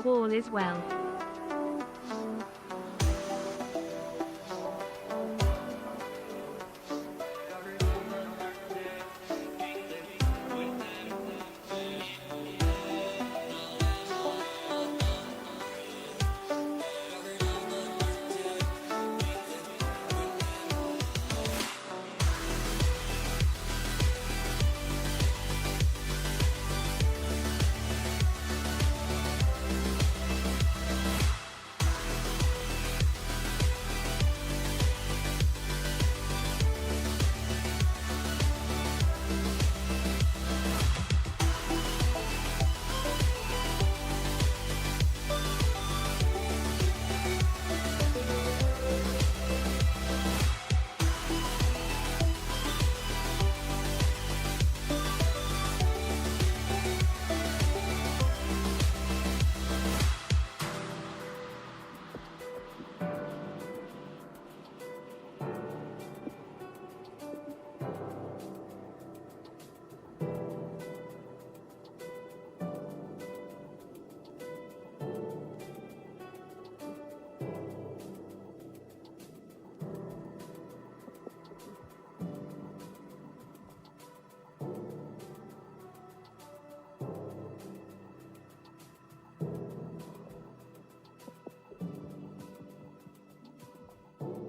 hope all is well.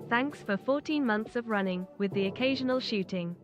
Thanks for 14 months of running, with the occasional shooting.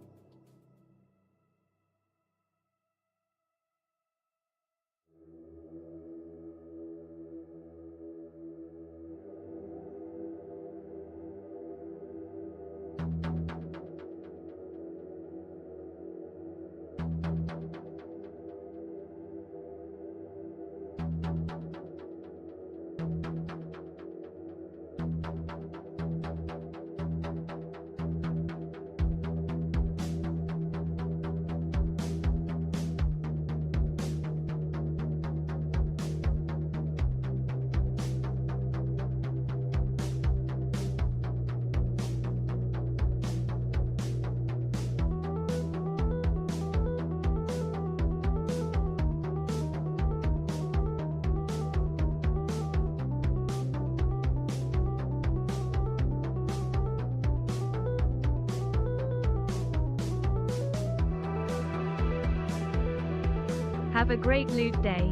Have a great loot day.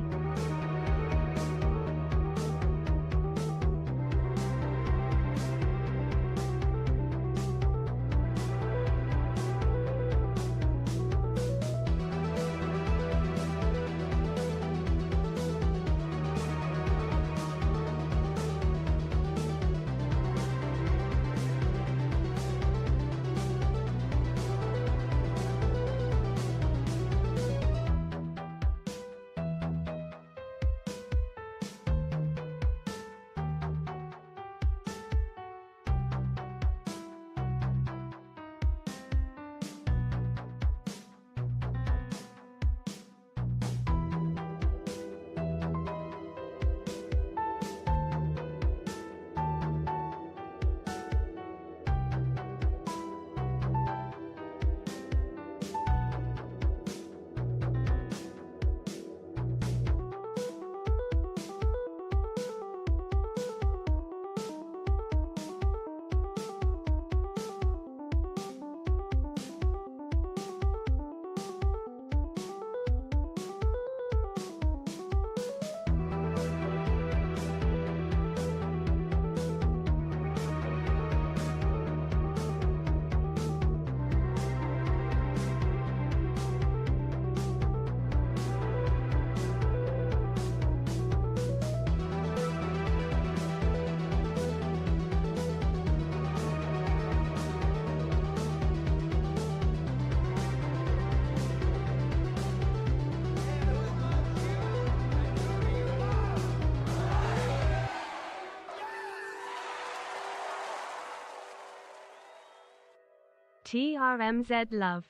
TRMZ love.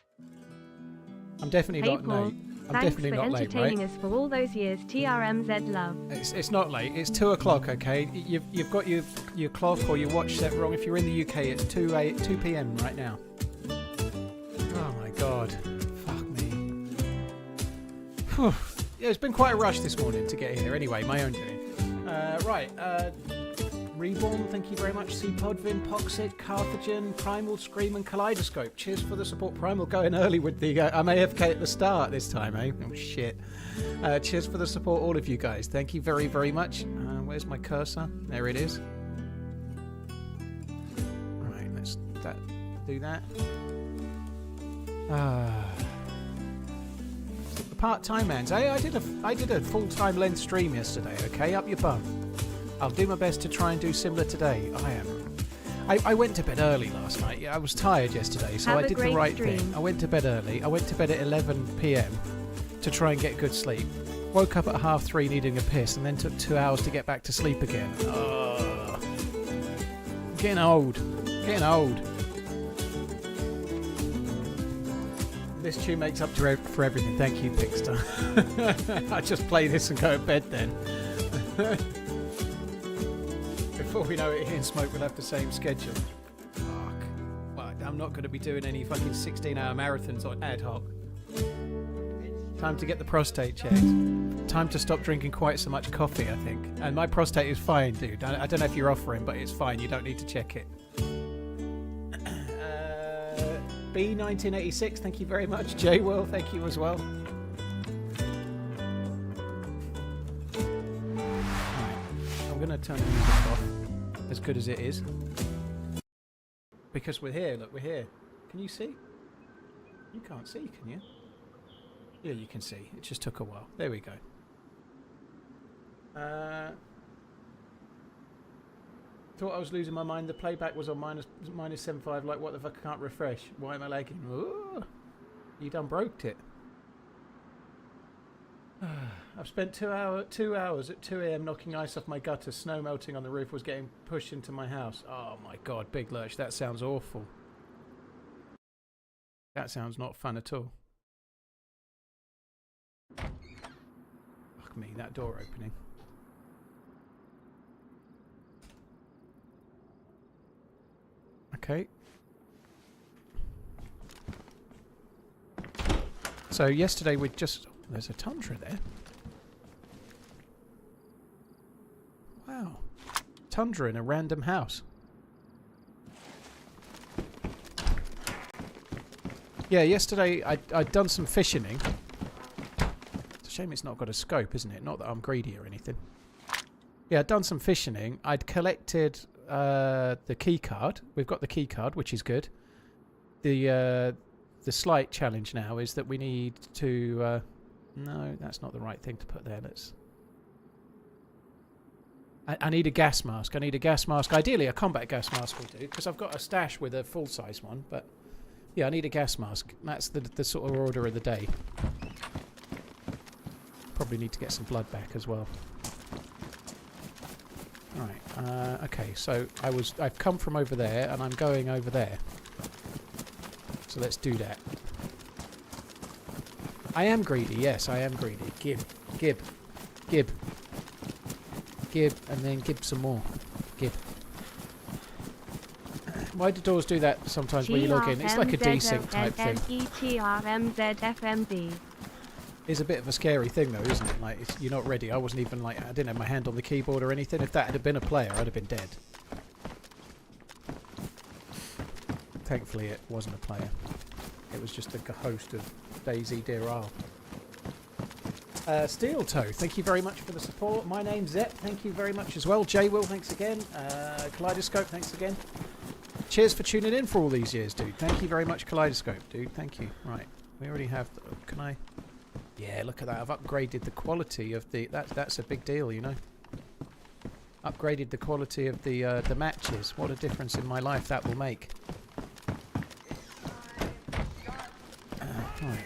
I'm definitely Hey not Paul, late. I'm thanks definitely for not late, entertaining right? us for all those years. TRMZ love. It's not late. It's 2 o'clock. Okay, you've got your clock or your watch set wrong. If you're in the UK, it's 2 p.m. right now. Oh my God, fuck me. Whew. Yeah, it's been quite a rush this morning to get here. Anyway, my own doing. Right. Reborn, thank you very much. Cpodvin, Poxit, Carthagen, Primal, Scream, and Kaleidoscope. Cheers for the support. Primal going early with the... I'm AFK at the start this time, eh? Oh, shit. Cheers for the support, all of you guys. Thank you very, very much. Where's my cursor? There it is. Right, let's do that. The part-time mans. Hey, I did a full-time length stream yesterday, okay? Up your bum. I'll do my best to try and do similar today. I went to bed early last night. Yeah, I was tired yesterday, so I did the right thing. I went to bed early. I went to bed at 11 PM to try and get good sleep. Woke up at 3:30 needing a piss, and then took 2 hours to get back to sleep again. Oh, getting old. Getting old. This tune makes up for everything. Thank you, Pixstar. I just play this and go to bed then. Before we know it, here and Smoke will have the same schedule. Fuck. Well, I'm not going to be doing any fucking 16-hour marathons on ad hoc. Time to get the prostate checked. Time to stop drinking quite so much coffee, I think. And my prostate is fine, dude. I don't know if you're offering, but it's fine. You don't need to check it. B1986, thank you very much. J Will, thank you as well. I'm going to turn the music off, as good as it is. Because we're here, look, we're here. Can you see? You can't see, can you? Yeah, you can see. It just took a while. There we go. Thought I was losing my mind. The playback was on -7.5. Like, what the fuck? I can't refresh. Why am I lagging? Ooh, you done broked it. I've spent 2 hours at 2 AM knocking ice off my gutter. Snow melting on the roof was getting pushed into my house. Oh my god, Big Lurch, that sounds awful. That sounds not fun at all. Fuck me, that door opening. Okay. So yesterday we just... There's a Tundra there. Wow. Tundra in a random house. Yeah, yesterday I'd done some fishing. It's a shame it's not got a scope, isn't it? Not that I'm greedy or anything. Yeah, I'd done some fishing. I'd collected the key card. We've got the key card, which is good. The slight challenge now is that we need to... no, that's not the right thing to put there. Let's... I need a gas mask. I need a gas mask. Ideally, a combat gas mask will do, because I've got a stash with a full-size one. But yeah, I need a gas mask. That's the sort of order of the day. Probably need to get some blood back as well. Right. Okay. So I've come from over there, and I'm going over there. So let's do that. I am greedy. Yes, I am greedy. Gib, and then gib some more. Gib. Why do doors do that sometimes when you log in? It's like a desync type thing. TRMZ. It's a bit of a scary thing though, isn't it? Like, you're not ready. I wasn't even like... I didn't have my hand on the keyboard or anything. If that had been a player, I'd have been dead. Thankfully, it wasn't a player. It was just a host of DayZ Deerisle. Steel Toe, thank you very much for the support. My name's Zep, thank you very much as well. J Will, thanks again. Kaleidoscope, thanks again. Cheers for tuning in for all these years, dude. Thank you very much, Kaleidoscope, dude. Thank you. Right, we already have... can I... Yeah, look at that. I've upgraded the quality of the... That's a big deal, you know. Upgraded the quality of the matches. What a difference in my life that will make. Right,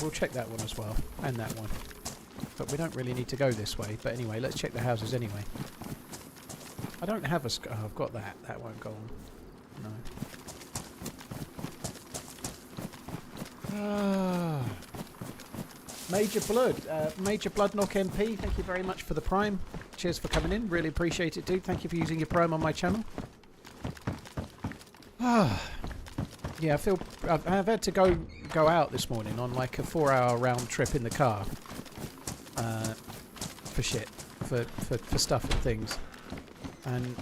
we'll check that one as well, and that one. But we don't really need to go this way. But anyway, let's check the houses anyway. I don't have a... Oh, I've got that. That won't go on. No. Major Blood Knock MP, thank you very much for the Prime. Cheers for coming in. Really appreciate it, dude. Thank you for using your Prime on my channel. Yeah, I feel... I've had to go out this morning on like a 4-hour round trip in the car. For shit. for stuff and things. And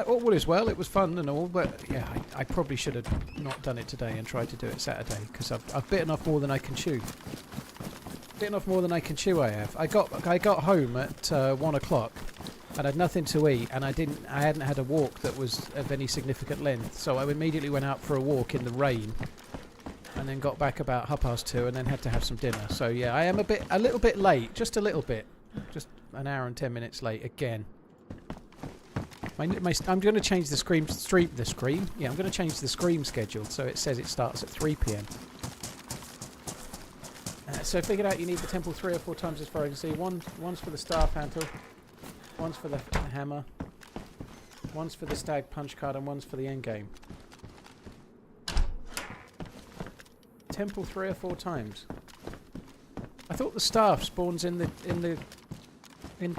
all is well. It was fun and all, but yeah, I probably should have not done it today and tried to do it Saturday, because I've bitten off more than I can chew. Bitten off more than I can chew. I have. I got home at 1 o'clock and had nothing to eat, and I hadn't had a walk that was of any significant length, so I immediately went out for a walk in the rain, and then got back about 2:30, and then had to have some dinner. So yeah, I am a little bit late, just a little bit, just an hour and 10 minutes late again. I'm going to change the scream. Yeah, I'm going to change the scream schedule so it says it starts at 3 p.m. So I figured out you need the temple 3 or 4 times as far as you can see. One's for the staff handle, one's for the hammer, one's for the stag punch card, and one's for the end game. Temple 3 or 4 times. I thought the staff spawns in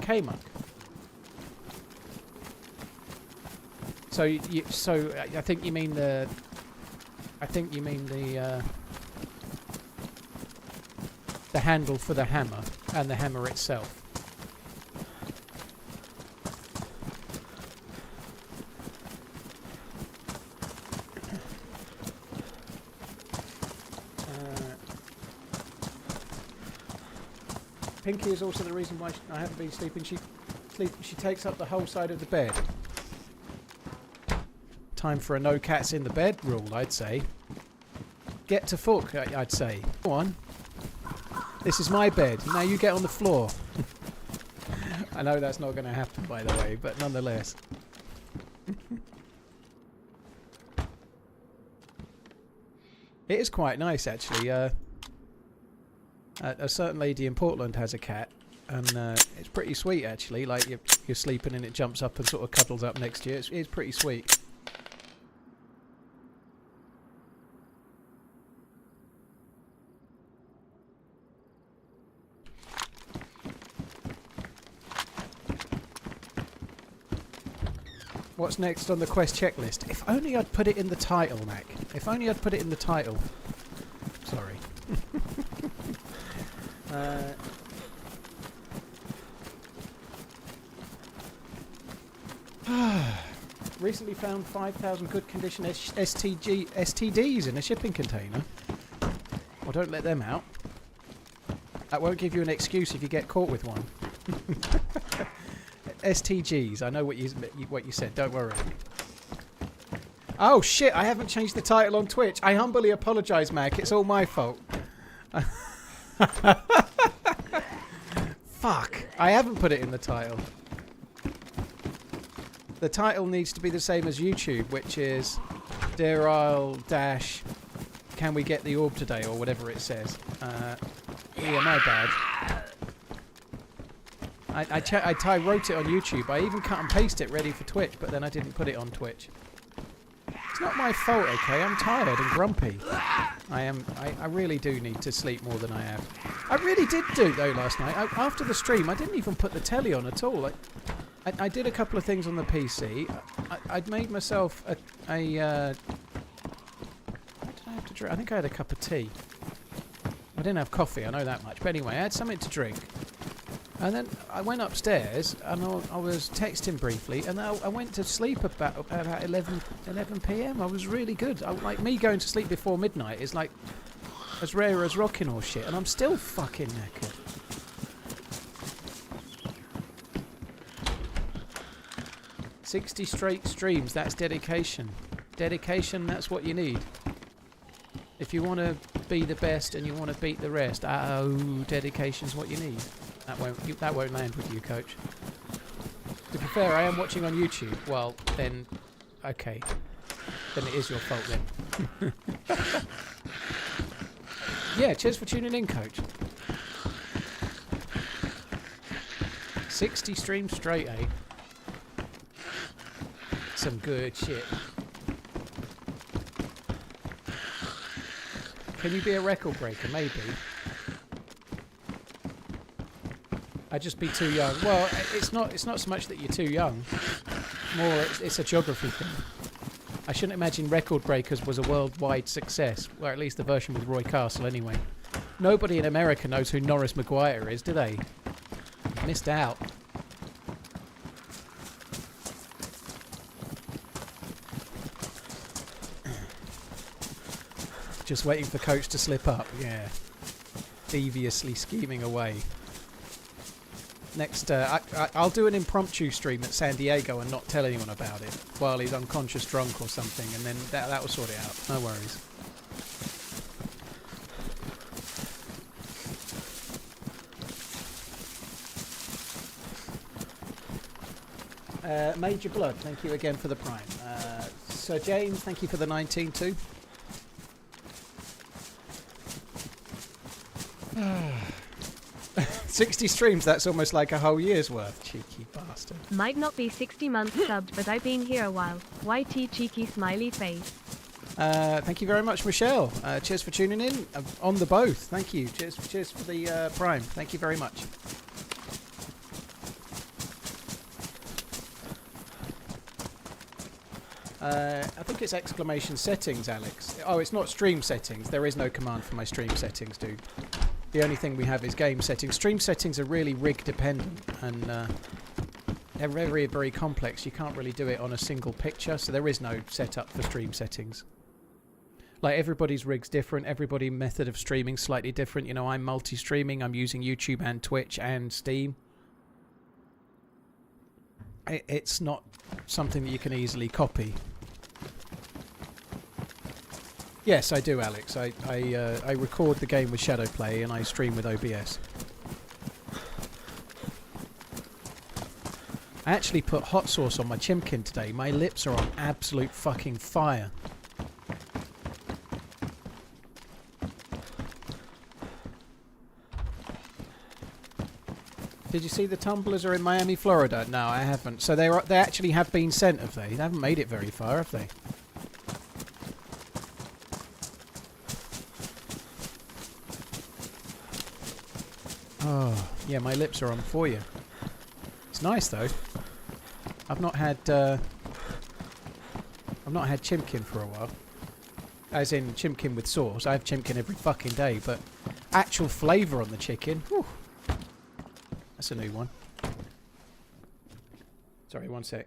K-Muck. So I think you mean the handle for the hammer and the hammer itself. Pinky is also the reason why I haven't been sleeping. She takes up the whole side of the bed. Time for a no cats in the bed rule, I'd say. Get to fuck, I'd say. Go on. This is my bed. Now you get on the floor. I know that's not going to happen, by the way, but nonetheless. It is quite nice, actually. A certain lady in Portland has a cat, and it's pretty sweet, actually. Like, you're sleeping and it jumps up and sort of cuddles up next to you. It's pretty sweet. What's next on the quest checklist? If only I'd put it in the title, Mac. If only I'd put it in the title. Sorry. Recently found 5,000 good condition STDs in a shipping container. Well, don't let them out. That won't give you an excuse if you get caught with one. STGs. I know what you said. Don't worry. Oh shit! I haven't changed the title on Twitch. I humbly apologise, Mac. It's all my fault. Fuck! I haven't put it in the title. The title needs to be the same as YouTube, which is Deerisle dash. Can we get the orb today, or whatever it says. Yeah, my bad. I wrote it on YouTube. I even cut and paste it ready for Twitch, but then I didn't put it on Twitch. It's not my fault, okay? I'm tired and grumpy. I really do need to sleep more than I have. I really did do, though, last night. After the stream, I didn't even put the telly on at all. I did a couple of things on the PC. I'd made myself what did I have to drink? I think I had a cup of tea. I didn't have coffee, I know that much. But anyway, I had something to drink. And then I went upstairs and I was texting briefly, and I went to sleep about 11 p.m. I was really good. Like, me going to sleep before midnight is like as rare as rocking or shit, and I'm still fucking knackered. "60 straight streams, that's dedication. Dedication, that's what you need. If you want to be the best and you want to beat the rest, dedication's what you need. That won't land with you, Coach. To be fair, I am watching on YouTube. Well, then, okay. Then it is your fault then. Yeah, cheers for tuning in, Coach. 60 streams straight, eh? Some good shit. Can you be a record breaker? Maybe. I'd just be too young. Well, it's not so much that you're too young. More, it's a geography thing. I shouldn't imagine Record Breakers was a worldwide success. Well, at least the version with Roy Castle, anyway. Nobody in America knows who Norris Maguire is, do they? Missed out. Just waiting for Coach to slip up. Yeah. Deviously scheming away. Next, I'll do an impromptu stream at San Diego and not tell anyone about it while he's unconscious drunk or something, and then that will sort it out. No worries. Major Blood, thank you again for the Prime. Sir James, thank you for the 19 too. 60 streams, that's almost like a whole year's worth. Cheeky bastard. Might not be 60 months subbed, but I've been here a while. YT cheeky smiley face. Thank you very much, Michelle. Cheers for tuning in. On the both. Thank you. Cheers for the Prime. Thank you very much. I think it's exclamation settings, Alex. Oh, it's not stream settings. There is no command for my stream settings, dude. The only thing we have is game settings. Stream settings are really rig dependent, and they're very, very complex. You can't really do it on a single picture, so there is no setup for stream settings. Like, everybody's rig's different. Everybody's method of streaming slightly different. You know, I'm multi-streaming. I'm using YouTube and Twitch and Steam. It's not something that you can easily copy. Yes, I do, Alex. I record the game with Shadowplay and I stream with OBS. I actually put hot sauce on my chimkin today. My lips are on absolute fucking fire. Did you see the tumblers are in Miami, Florida? No, I haven't. So they actually have been sent, have they? They haven't made it very far, have they? Oh, yeah, my lips are on for you. It's nice though. I've not had chimkin for a while. As in chimkin with sauce. I have chimkin every fucking day, but actual flavour on the chicken. Whew. That's a new one. Sorry, one sec.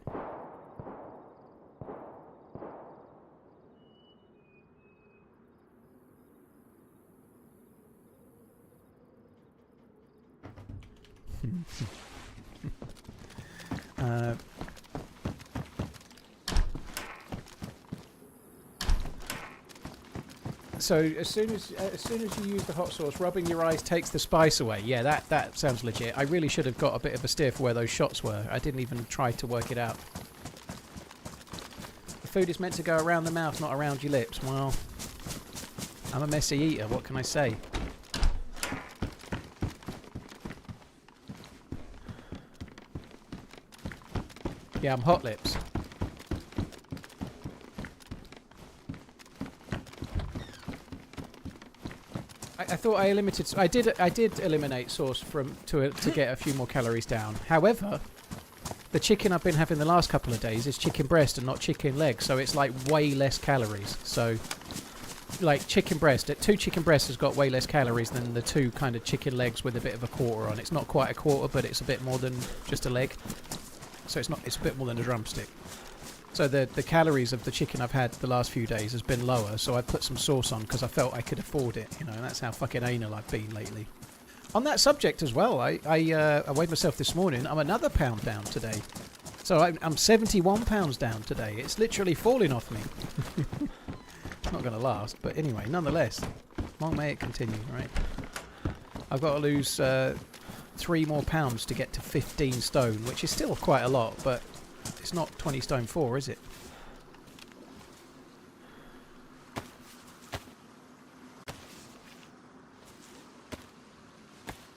So as soon as you use the hot sauce, rubbing your eyes takes the spice away. Yeah, that sounds legit. I really should have got a bit of a steer for where those shots were. I didn't even try to work it out. The food is meant to go around the mouth, not around your lips. Well, I'm a messy eater. What can I say? Yeah, I'm hot lips. I thought I limited. I did eliminate sauce to get a few more calories down. However, the chicken I've been having the last couple of days is chicken breast and not chicken leg, so it's like way less calories. So, like chicken breast, 2 chicken breasts has got way less calories than the 2 kind of chicken legs with a bit of a quarter on. It's not quite a quarter, but it's a bit more than just a leg. So it's a bit more than a drumstick. So the calories of the chicken I've had the last few days has been lower, so I put some sauce on because I felt I could afford it, you know, and that's how fucking anal I've been lately. On that subject as well, I weighed myself this morning. I'm another pound down today. So I'm 71 pounds down today. It's literally falling off me. It's not going to last, but anyway, nonetheless, long may it continue, right? I've got to lose 3 more pounds to get to 15 stone, which is still quite a lot, but it's not 20 stone 4, is it?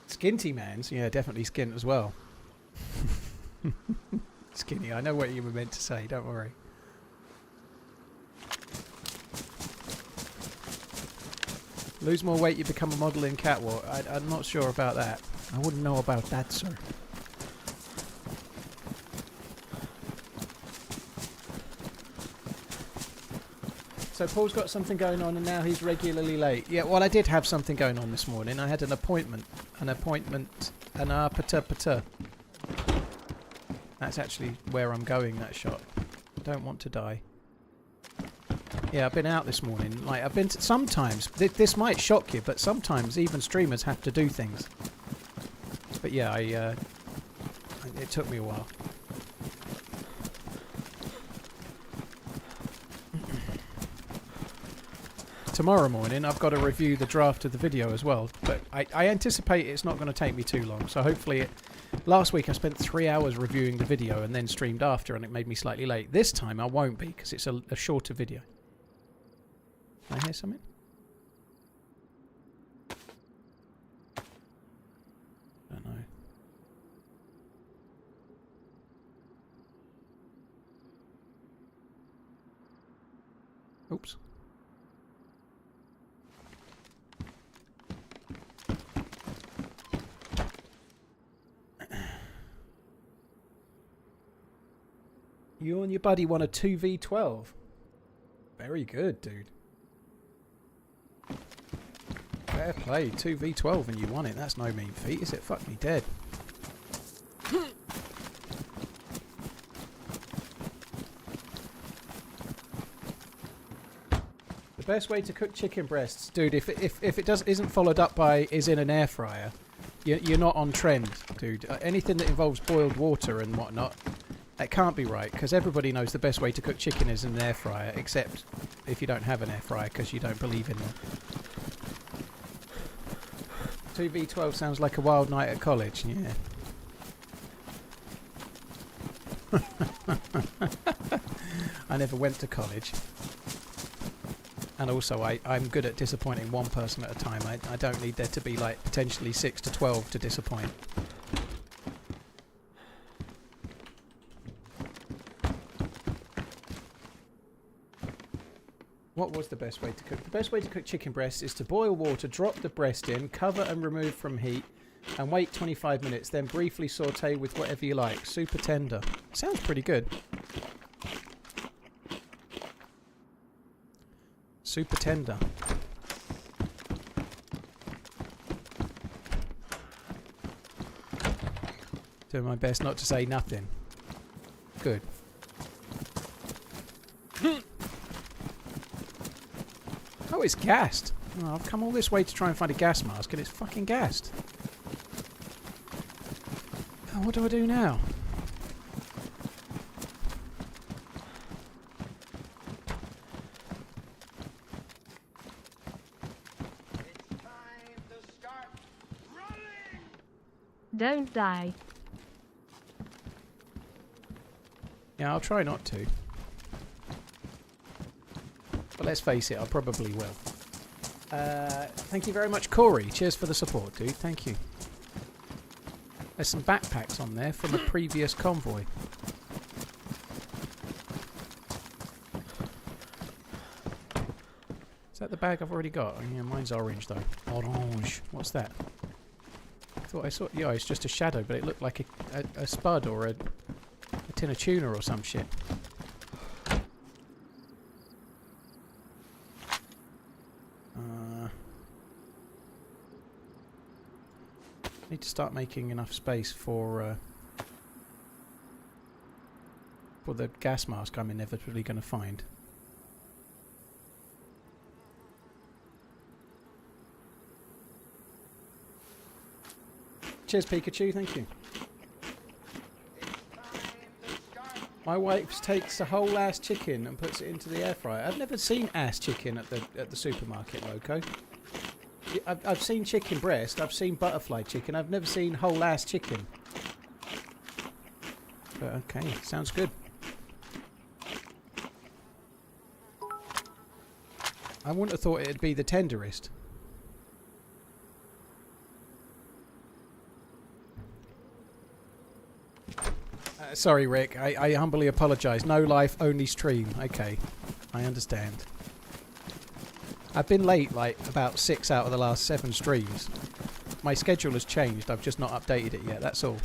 Skinty mans? Yeah, definitely skint as well. Skinny, I know what you were meant to say, don't worry. Lose more weight, you become a model in catwalk. I'm not sure about that. I wouldn't know about that, sir. So Paul's got something going on and now he's regularly late. Yeah, well, I did have something going on this morning. I had an appointment. That's actually where I'm going, that shot. I don't want to die. Yeah, I've been out this morning. Like, I've been sometimes, this might shock you, but sometimes even streamers have to do things. But yeah, it took me a while. Tomorrow morning I've got to review the draft of the video as well, but I anticipate it's not going to take me too long, so hopefully last week I spent 3 hours reviewing the video and then streamed after, and it made me slightly late. This time I won't be, because it's a shorter video. Can I hear something? Don't know. Oops. You and your buddy won a 2v12. Very good, dude. Fair play. 2v12 and you won it. That's no mean feat, is it? Fuck me dead. The best way to cook chicken breasts, dude, if it isn't followed up by is in an air fryer, you're not on trend, dude. Anything that involves boiled water and whatnot, that can't be right, because everybody knows the best way to cook chicken is in an air fryer, except if you don't have an air fryer because you don't believe in them. 2v12 sounds like a wild night at college, yeah. I never went to college. And also, I'm good at disappointing one person at a time. I don't need there to be like potentially 6 to 12 to disappoint. What was the best way to cook? The best way to cook chicken breast is to boil water, drop the breast in, cover and remove from heat, and wait 25 minutes, then briefly saute with whatever you like. Super tender. Sounds pretty good. Super tender. Doing my best not to say nothing. Good. Oh, it's gassed. Oh, I've come all this way to try and find a gas mask and it's fucking gassed. Oh, what do I do now? It's time to start running! Don't die. Yeah, I'll try not to. But let's face it, I probably will. Thank you very much, Corey. Cheers for the support, dude. Thank you. There's some backpacks on there from a previous convoy. Is that the bag I've already got? Oh, yeah, mine's orange, though. Orange. What's that? I thought I saw... Yeah, it's just a shadow, but it looked like a spud or a tin of tuna or some shit. Need to start making enough space for the gas mask I'm inevitably going to find. Cheers, Pikachu. Thank you. My wife takes a whole ass chicken and puts it into the air fryer. I've never seen ass chicken at the supermarket, Loco. I've seen chicken breast, I've seen butterfly chicken, I've never seen whole ass chicken. But okay, sounds good. I wouldn't have thought it'd be the tenderest. Sorry, Rick, I humbly apologise. No life, only stream. Okay, I understand. I've been late like about 6 out of the last 7 streams. My schedule has changed, I've just not updated it yet, that's all.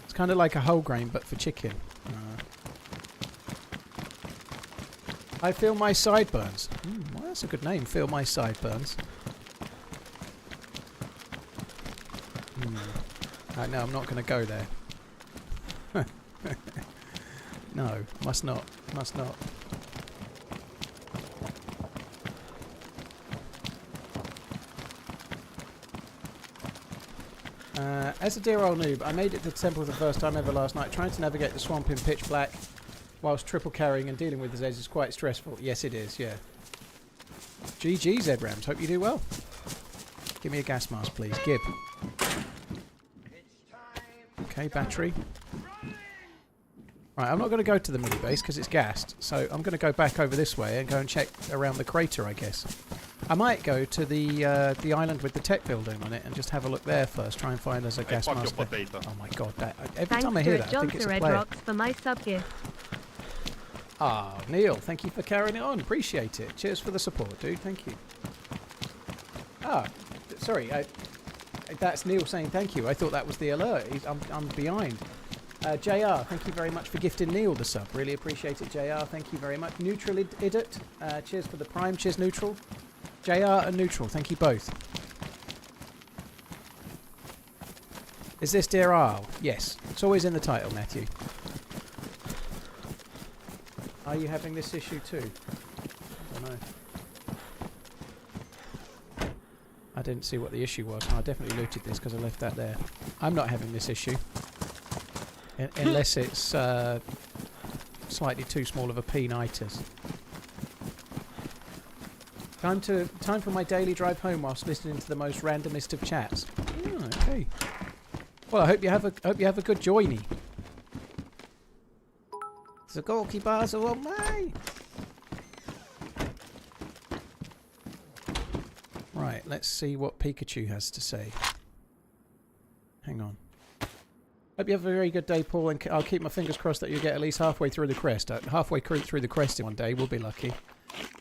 It's kind of like a whole grain but for chicken. I feel my sideburns. Well, that's a good name, feel my sideburns. No, I'm not going to go there. No, must not. Must not. As a Deerisle noob, I made it to the temple the first time ever last night. Trying to navigate the swamp in pitch black whilst triple carrying and dealing with the Zeds is quite stressful. Yes, it is, yeah. GG, Z-Rams. Hope you do well. Give me a gas mask, please. Gib. Okay, battery. Right, I'm not going to go to the mini base because it's gassed, so I'm going to go back over this way and go and check around the crater, I guess. I might go to the island with the tech building on it and just have a look there first. Try and find us a gas mask. Oh my god! Every time I hear that, I think it's a player. Rocks for my sub gift. Ah, Neil, thank you for carrying it on. Appreciate it. Cheers for the support, dude. Thank you. Ah, sorry. That's Neil saying thank you. I thought that was the alert. I'm behind. JR, thank you very much for gifting Neil the sub. Really appreciate it, JR. Thank you very much. Neutral Idiot, cheers for the prime. Cheers, Neutral. JR and Neutral, thank you both. Is this Deerisle? Yes. It's always in the title, Matthew. Are you having this issue too? I don't know. I didn't see what the issue was. I definitely looted this because I left that there. I'm not having this issue. Unless it's slightly too small of a peenitis. Time for my daily drive home whilst listening to the most randomest of chats. Oh, okay. Well, I hope you have a good journey. The goalkeepers are on me. Right, let's see what Pikachu has to say. Hang on. Hope you have a very good day, Paul, and I'll keep my fingers crossed that you'll get at least halfway through the crest. Halfway through the crest in one day, we'll be lucky.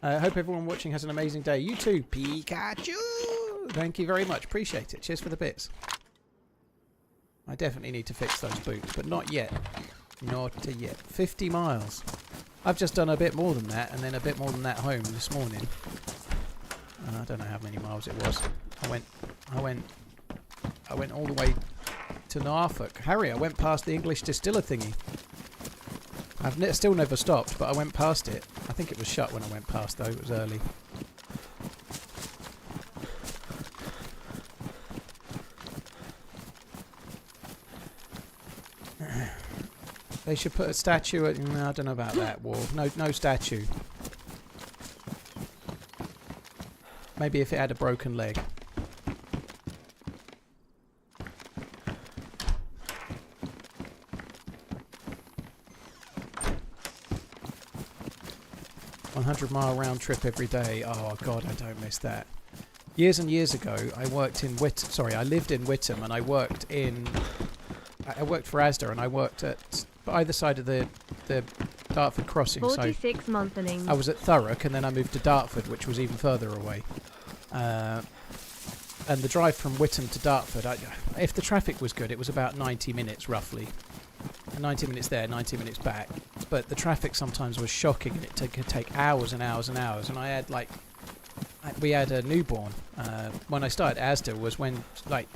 Hope everyone watching has an amazing day. You too, Pikachu! Thank you very much. Appreciate it. Cheers for the bits. I definitely need to fix those boots, but not yet. Not yet. 50 miles. I've just done a bit more than that, and then a bit more than that home this morning. I don't know how many miles it was. I went all the way to Norfolk. Harry, I went past the English distiller thingy. I've still never stopped, but I went past it. I think it was shut when I went past, though. It was early. They should put a statue at... No, I don't know about that wall. No statue. Maybe if it had a broken leg. $100-mile round trip every day. Oh god, I don't miss that. Years and years ago, I worked in Whittam. Sorry, I lived in Whittam, and I worked for Asda, and I worked at either side of the Dartford crossing. 46 monthly. I was at Thurrock, and then I moved to Dartford, which was even further away. And the drive from Whittam to Dartford, if the traffic was good, it was about 90 minutes roughly. 90 minutes there, 90 minutes back. But the traffic sometimes was shocking, and it could take hours and hours and hours. And I had we had a newborn. When I started Asda was when I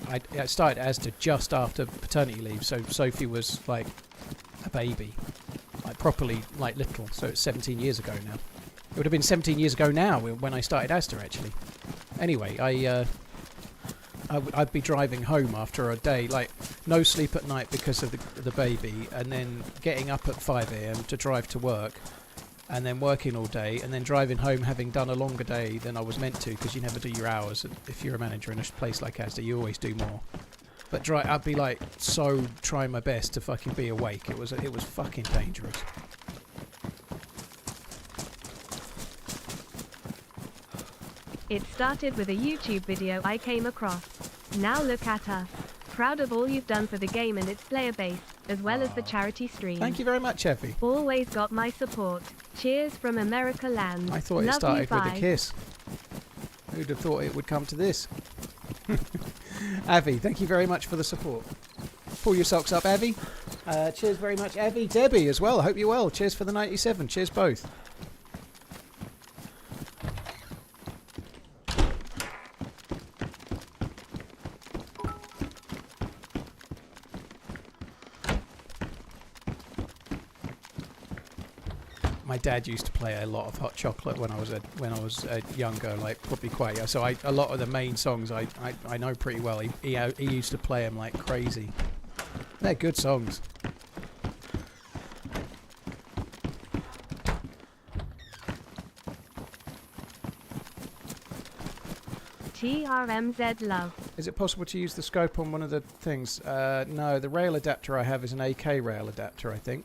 started Asda just after paternity leave, so Sophie was like a baby, like properly like little. So it's 17 years ago now. It would have been 17 years ago now when I started Asda actually. Anyway, I'd be driving home after a day, like no sleep at night because of the baby, and then getting up at 5 AM to drive to work, and then working all day, and then driving home having done a longer day than I was meant to, because you never do your hours. If you're a manager in a place like Asda, you always do more. But I'd be like so trying my best to fucking be awake. It was fucking dangerous. It started with a YouTube video I came across. Now look at us. Proud of all you've done for the game and its player base, as well as the charity stream. Thank you very much, Effie. Always got my support. Cheers from America land. I thought it started with a kiss. Who'd have thought it would come to this? Avi, thank you very much for the support. Pull your socks up, Avi. Cheers very much, Avi. Debbie as well. Hope you're well. Cheers for the 97. Cheers both. my dad used to play a lot of Hot Chocolate when I was younger, like probably quite young. So a lot of the main songs I know pretty well. He used to play them like crazy. They're good songs. TRMZ love. Is it possible to use the scope on one of the things? No, the rail adapter I have is an AK rail adapter, I think.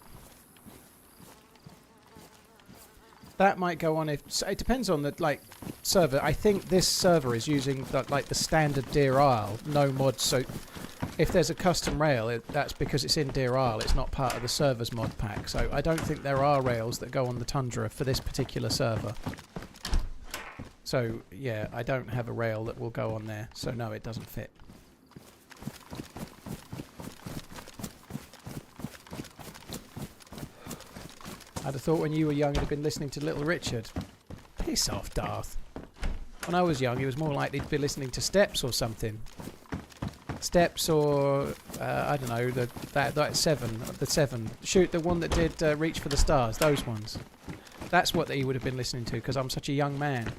That might go on if... So it depends on the server. I think this server is using the standard Deerisle, no mods. So if there's a custom rail, that's because it's in Deerisle. It's not part of the server's mod pack. So I don't think there are rails that go on the Tundra for this particular server. So, yeah, I don't have a rail that will go on there. So, no, it doesn't fit. I'd have thought when you were young you'd have been listening to Little Richard. Piss off, Darth. When I was young, he was more likely to be listening to Steps or something. Steps or, I don't know, that Seven. The Seven. Shoot, the one that did Reach for the Stars. Those ones. That's what he would have been listening to because I'm such a young man.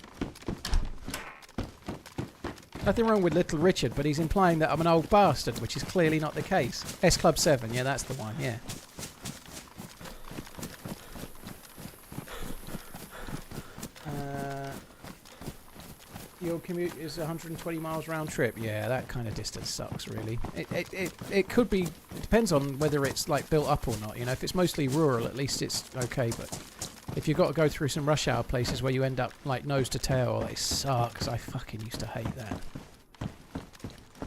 Nothing wrong with Little Richard, but he's implying that I'm an old bastard, which is clearly not the case. S Club 7, yeah, that's the one, yeah. Your commute is 120 miles round trip. Yeah, that kind of distance sucks, really. It could be... It depends on whether it's, built up or not. You know, if it's mostly rural, at least it's okay, but... If you've got to go through some rush hour places where you end up nose to tail, they suck, 'cause I fucking used to hate that.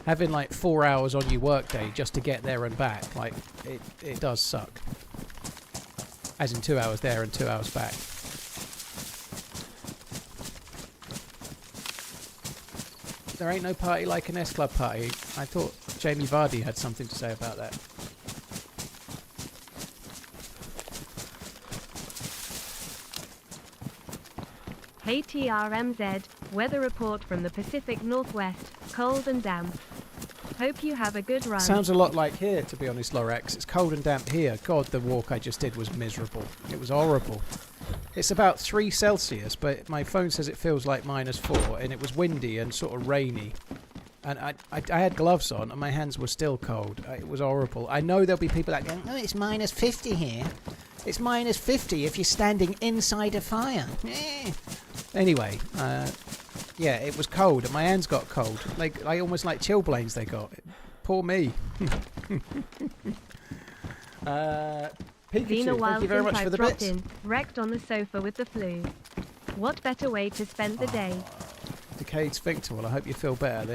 Having 4 hours on your work day just to get there and back, it does suck. As in 2 hours there and 2 hours back. There ain't no party like an S Club party. I thought Jamie Vardy had something to say about that. Hey TRMZ, weather report from the Pacific Northwest, cold and damp. Hope you have a good run. Sounds a lot like here, to be honest, Lorax. It's cold and damp here. God, the walk I just did was miserable. It was horrible. It's about 3 Celsius, but my phone says it feels like -4, and it was windy and sort of rainy. And I had gloves on, and my hands were still cold. It was horrible. I know there'll be people that go, oh, it's -50 here. It's -50 if you're standing inside a fire. Anyway, yeah, it was cold, and my hands got cold. I almost like chilblains they got. Poor me. Pikachu, thank you very much for the bits. Wrecked on the sofa with the flu. What better way to spend the day? Decayed sphincter. Well, I hope you feel better.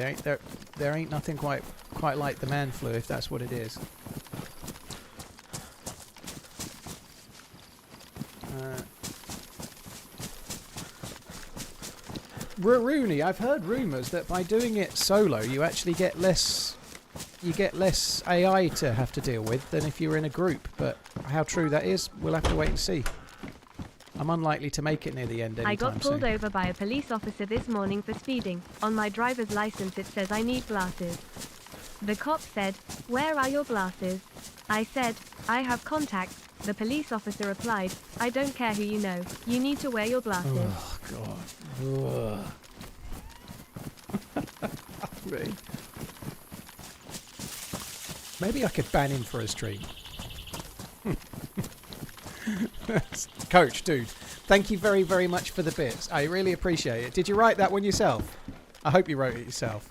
There ain't nothing quite like the man flu, if that's what it is. Rooney, I've heard rumours that by doing it solo, you actually get less. You get less AI to have to deal with than if you were in a group. But how true that is, we'll have to wait and see. I'm unlikely to make it near the end anytime I got pulled soon. over by a police officer this morning for speeding. On my driver's license it says I need glasses. The cop said, "Where are your glasses?" I said, "I have contacts." The police officer replied, "I don't care who you know. You need to wear your glasses." Oh, God. Really? Maybe I could ban him for a stream. Coach, dude, thank you very, very much for the bits. I really appreciate it. Did you write that one yourself? I hope you wrote it yourself.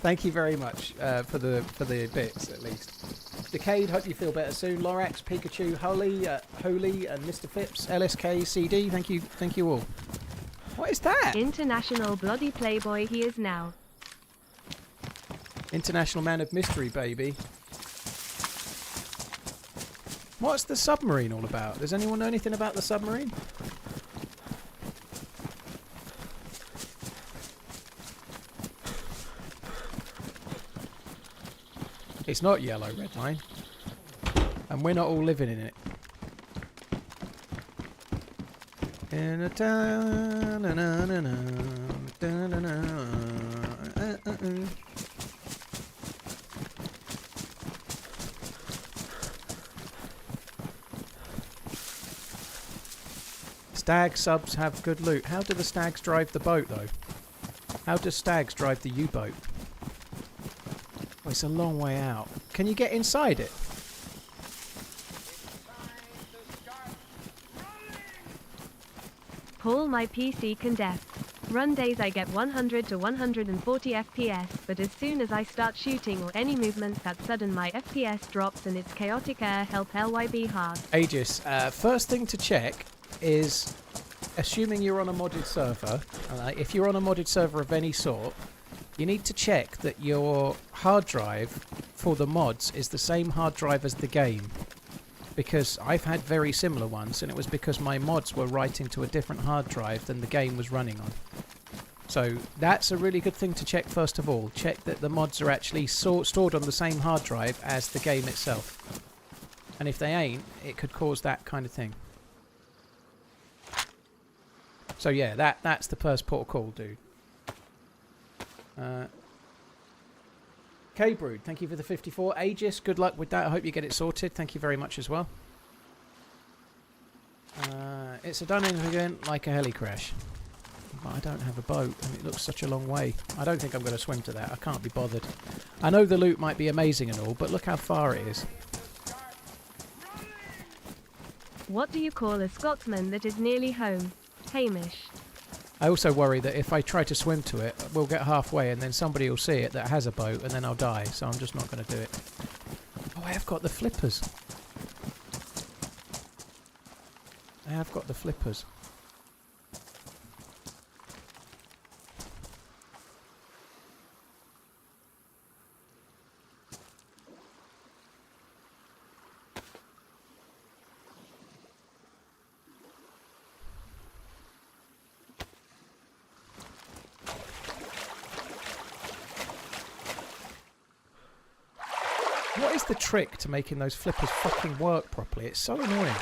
Thank you very much for the bits, at least. Decade, hope you feel better soon. Lorax, Pikachu, Holy, and Mr. Phipps, LSK, CD, thank you all. What is that? International bloody playboy he is now. International Man of Mystery, baby. What's the submarine all about? Does anyone know anything about the submarine? It's not yellow, red line. And we're not all living in it. In a town, Stag subs have good loot. How do the stags drive the boat, though? How do stags drive the U-boat? Oh, it's a long way out. Can you get inside it? Paul, my PC can def. Run days I get 100 to 140 FPS, but as soon as I start shooting or any movements that sudden my FPS drops and it's chaotic air help LYB hard. Aegis, first thing to check is, assuming you're on a modded server, if you're on a modded server of any sort, you need to check that your hard drive for the mods is the same hard drive as the game. Because I've had very similar ones, and it was because my mods were writing to a different hard drive than the game was running on. So that's a really good thing to check first of all. Check that the mods are actually stored on the same hard drive as the game itself. And if they ain't, it could cause that kind of thing. So yeah, that's the first port of call, dude. K-Brood, thank you for the 54. Aegis, good luck with that. I hope you get it sorted. Thank you very much as well. It's a done-in event like a heli crash. But I don't have a boat, and it looks such a long way. I don't think I'm going to swim to that. I can't be bothered. I know the loot might be amazing and all, but look how far it is. What do you call a Scotsman that is nearly home? Hamish. I also worry that if I try to swim to it, we'll get halfway and then somebody will see it that has a boat and then I'll die, so I'm just not going to do it. Oh, I have got the flippers. I have got the flippers. What is the trick to making those flippers fucking work properly? It's so annoying.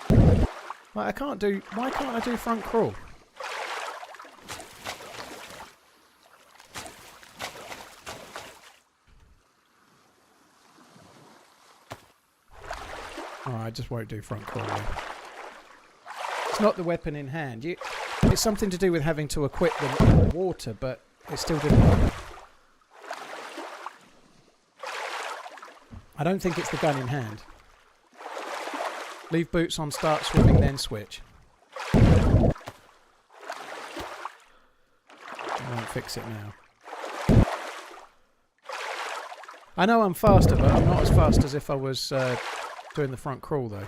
Like, why can't I do front crawl? Oh, I just won't do front crawl then. It's not the weapon in hand. It's something to do with having to equip them in the water, but it still didn't work. I don't think it's the gun in hand. Leave boots on, start swimming, then switch. I won't fix it now. I know I'm faster, but I'm not as fast as if I was doing the front crawl, though.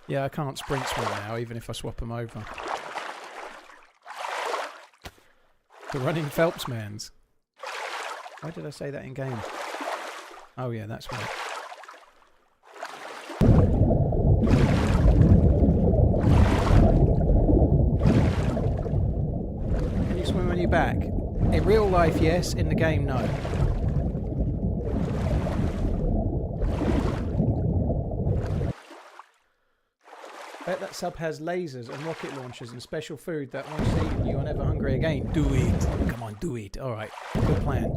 Yeah, I can't sprint swim now, even if I swap them over. The running TheRunningManZ. Why did I say that in game? Oh yeah, that's why. Can you swim on your back? In real life, yes. In the game, no. Bet that sub has lasers and rocket launchers and special food that once eaten you are never hungry again. Do it. Come on, do it. Alright, good plan.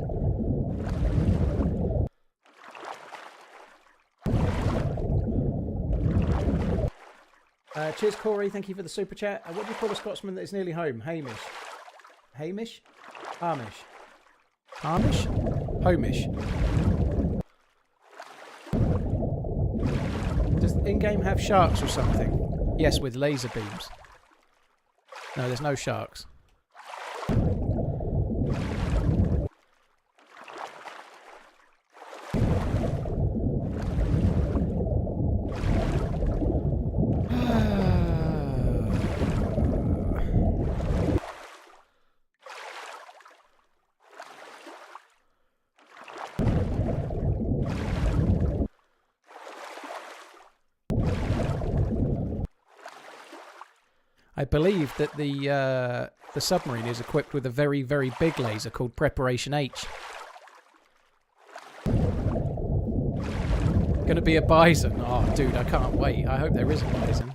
Cheers, Corey. Thank you for the super chat. What do you call a Scotsman that is nearly home? Hamish. Hamish? Harmish. Harmish? Homish. Does in-game have sharks or something? Yes, with laser beams. No, there's no sharks. I believe that the submarine is equipped with a very, very big laser called Preparation H. Gonna be a bison. Oh, dude, I can't wait. I hope there is a bison.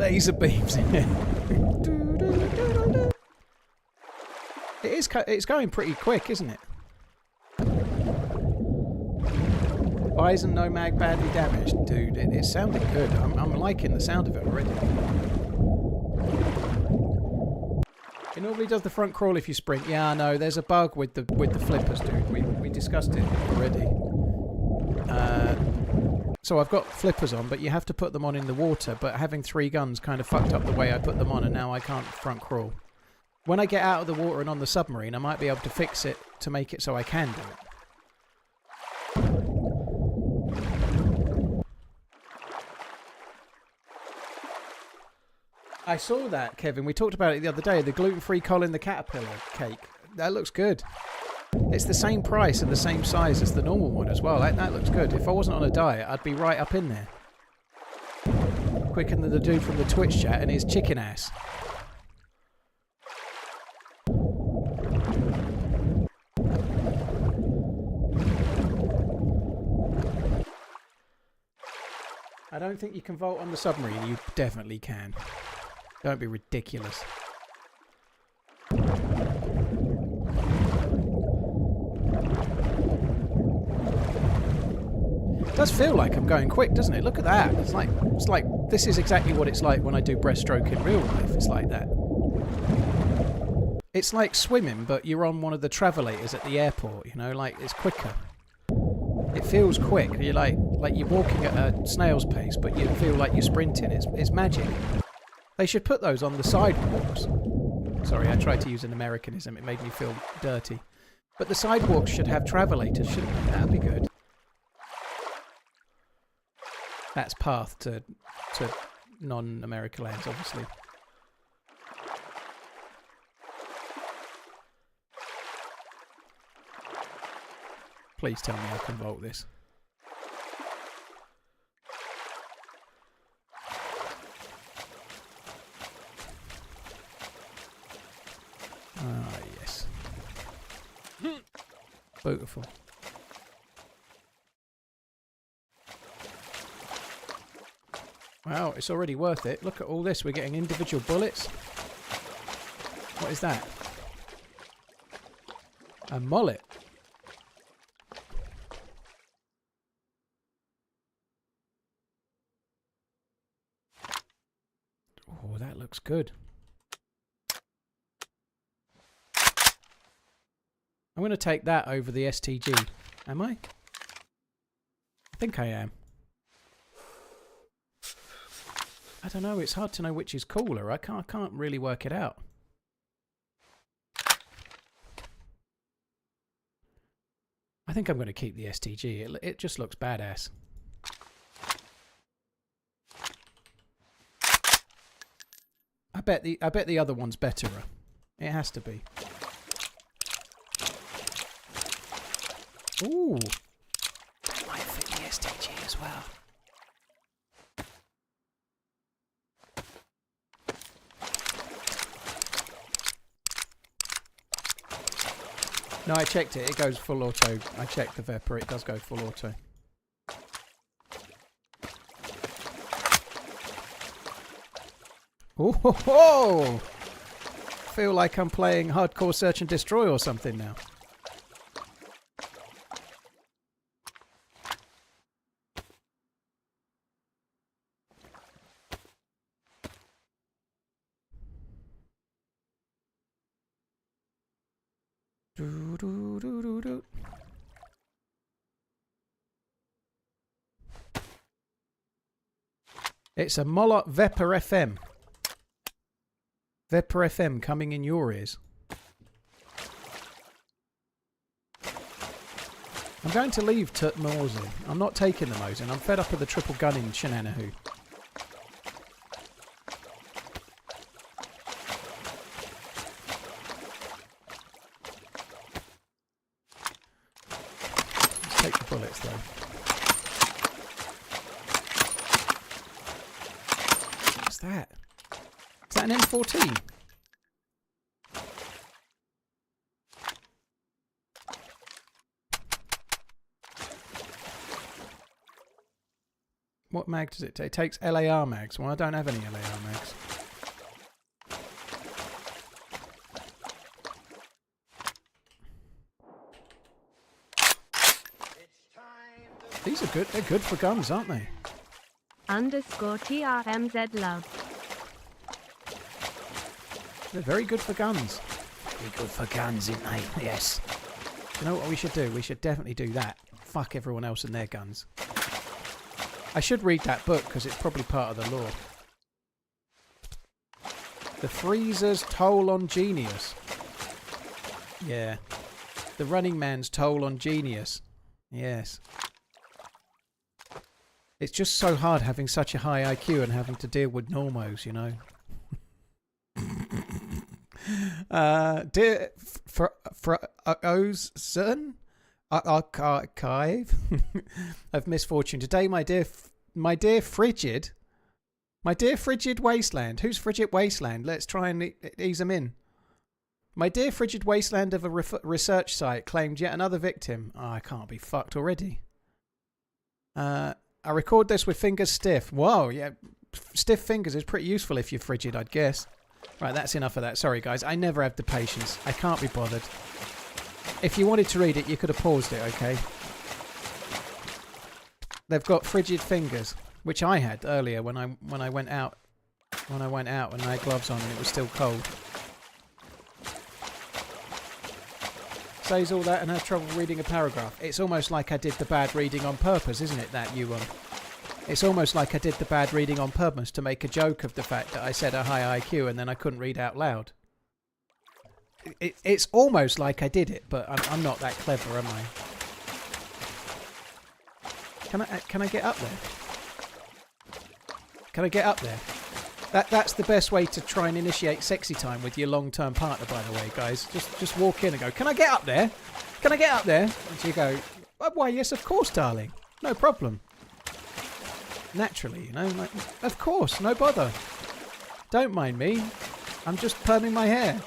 Laser beams. It's going pretty quick, isn't it? Bison no mag badly damaged. Dude, it's sounding good. I'm liking the sound of it already. It normally does the front crawl if you sprint. Yeah, I know. There's a bug with the flippers, dude. We discussed it already. So I've got flippers on, but you have to put them on in the water. But having 3 guns kind of fucked up the way I put them on, and now I can't front crawl. When I get out of the water and on the submarine, I might be able to fix it to make it so I can do it. I saw that, Kevin. We talked about it the other day. The gluten-free Colin the Caterpillar cake. That looks good. It's the same price and the same size as the normal one as well. That looks good. If I wasn't on a diet, I'd be right up in there. Quicker than the dude from the Twitch chat and his chicken ass. I don't think you can vault on the submarine. You definitely can. Don't be ridiculous. It does feel like I'm going quick, doesn't it? Look at that. It's like this is exactly what it's like when I do breaststroke in real life. It's like that. It's like swimming, but you're on one of the travelators at the airport, you know, like it's quicker. It feels quick. You're like you're walking at a snail's pace, but you feel like you're sprinting. It's magic. They should put those on the sidewalks. Sorry, I tried to use an Americanism. It made me feel dirty. But the sidewalks should have travelators, shouldn't they? That'd be good. That's path to non-America lands, obviously. Please tell me I can vault this. Ah, yes. Beautiful. Wow, it's already worth it. Look at all this. We're getting individual bullets. What is that? A mullet. Oh, that looks good. I'm going to take that over the STG. Am I? I think I am. I don't know. It's hard to know which is cooler. I can't really work it out. I think I'm going to keep the STG. It just looks badass. I bet the other one's betterer. It has to be. Ooh. That might fit the STG as well. No, I checked it. It goes full auto. I checked the Vepr. It does go full auto. Oh ho ho! Feel like I'm playing Hardcore Search and Destroy or something now. It's a Moloch Vepr FM. Vepr FM coming in your ears. I'm going to leave Mosin. I'm not taking the Mosin. I'm fed up with the triple gunning shenanigans. Let's take the bullets though. What's that? Is that an M14? What mag does it take? It takes LAR mags. Well, I don't have any LAR mags. These are good. They're good for guns, aren't they? Underscore TRMZ love. They're very good for guns. Very good for guns, aren't they? Yes. You know what we should do? We should definitely do that. Fuck everyone else and their guns. I should read that book because it's probably part of the lore. The Freezer's Toll on Genius. Yeah. TheRunningManZ Toll on Genius. Yes. It's just so hard having such a high IQ and having to deal with normos, you know. Dear Ozen archive of misfortune. Today, my dear frigid wasteland. Who's frigid wasteland? Let's try and ease them in. My dear frigid wasteland of a research site claimed yet another victim. Oh, I can't be fucked already. I record this with fingers stiff. Whoa, yeah, stiff fingers is pretty useful if you're frigid, I'd guess. Right, that's enough of that. Sorry, guys. I never have the patience. I can't be bothered. If you wanted to read it, you could have paused it, okay? They've got frigid fingers, which I had earlier when I went out. When I went out and I had gloves on and it was still cold. Says all that and had trouble reading a paragraph. It's almost like I did the bad reading on purpose, isn't it, that you It's almost like I did the bad reading on purpose to make a joke of the fact that I said a high IQ and then I couldn't read out loud. It's almost like I did it, but I'm not that clever, am I? Can I get up there? Can I get up there? That's the best way to try and initiate sexy time with your long-term partner, by the way, guys. Just walk in and go, can I get up there? Can I get up there? And you go, oh, why, yes, of course, darling. No problem. Naturally, you know, like, of course, no bother. Don't mind me. I'm just perming my hair.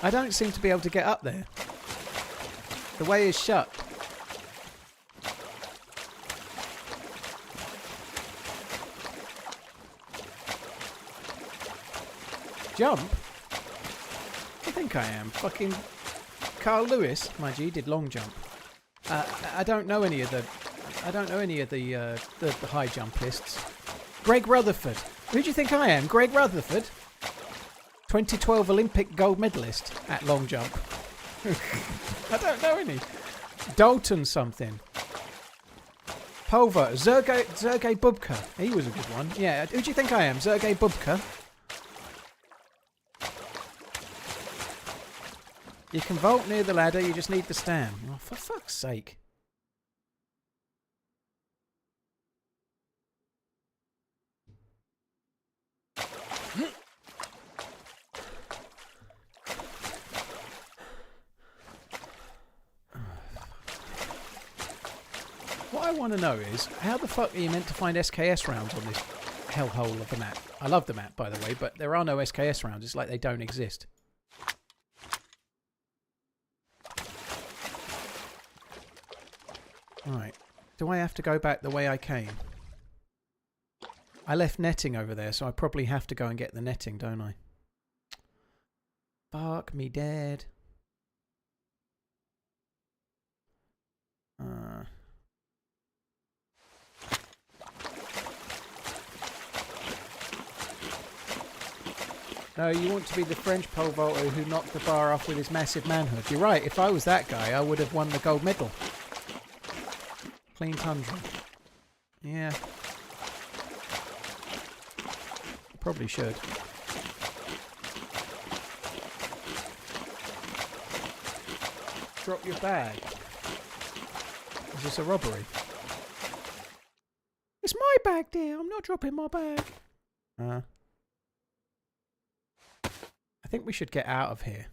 I don't seem to be able to get up there. The way is shut. Jump? I think I am. Fucking Carl Lewis, mind you, he did long jump. I don't know any of the high jumpists. Greg Rutherford. Who do you think I am? Greg Rutherford? 2012 Olympic gold medalist at long jump. I don't know any. Dalton something. Pulver. Sergei Bubka. He was a good one. Yeah, who do you think I am? Sergei Bubka? You can vault near the ladder, you just need the stand. Oh, for fuck's sake. What I want to know is, how the fuck are you meant to find SKS rounds on this hellhole of a map? I love the map, by the way, but there are no SKS rounds. It's like they don't exist. Right. Do I have to go back the way I came? I left netting over there, so I probably have to go and get the netting, don't I? Fuck me dead. No, you want to be the French pole vaulter who knocked the bar off with his massive manhood. You're right, if I was that guy, I would have won the gold medal. Clean Tundra. Yeah. Probably should. Drop your bag. Is this a robbery? It's my bag, dear. I'm not dropping my bag. I think we should get out of here.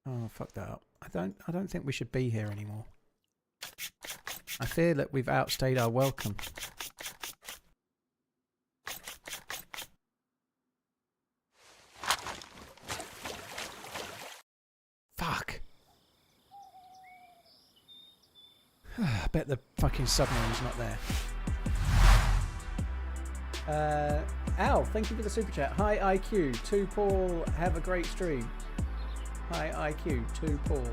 Oh, fuck that up. I don't think we should be here anymore. I fear that we've outstayed our welcome. Fuck. I bet the fucking submarine's not there. Al, thank you for the super chat. Hi IQ, to Paul, have a great stream. Hi IQ, to Paul.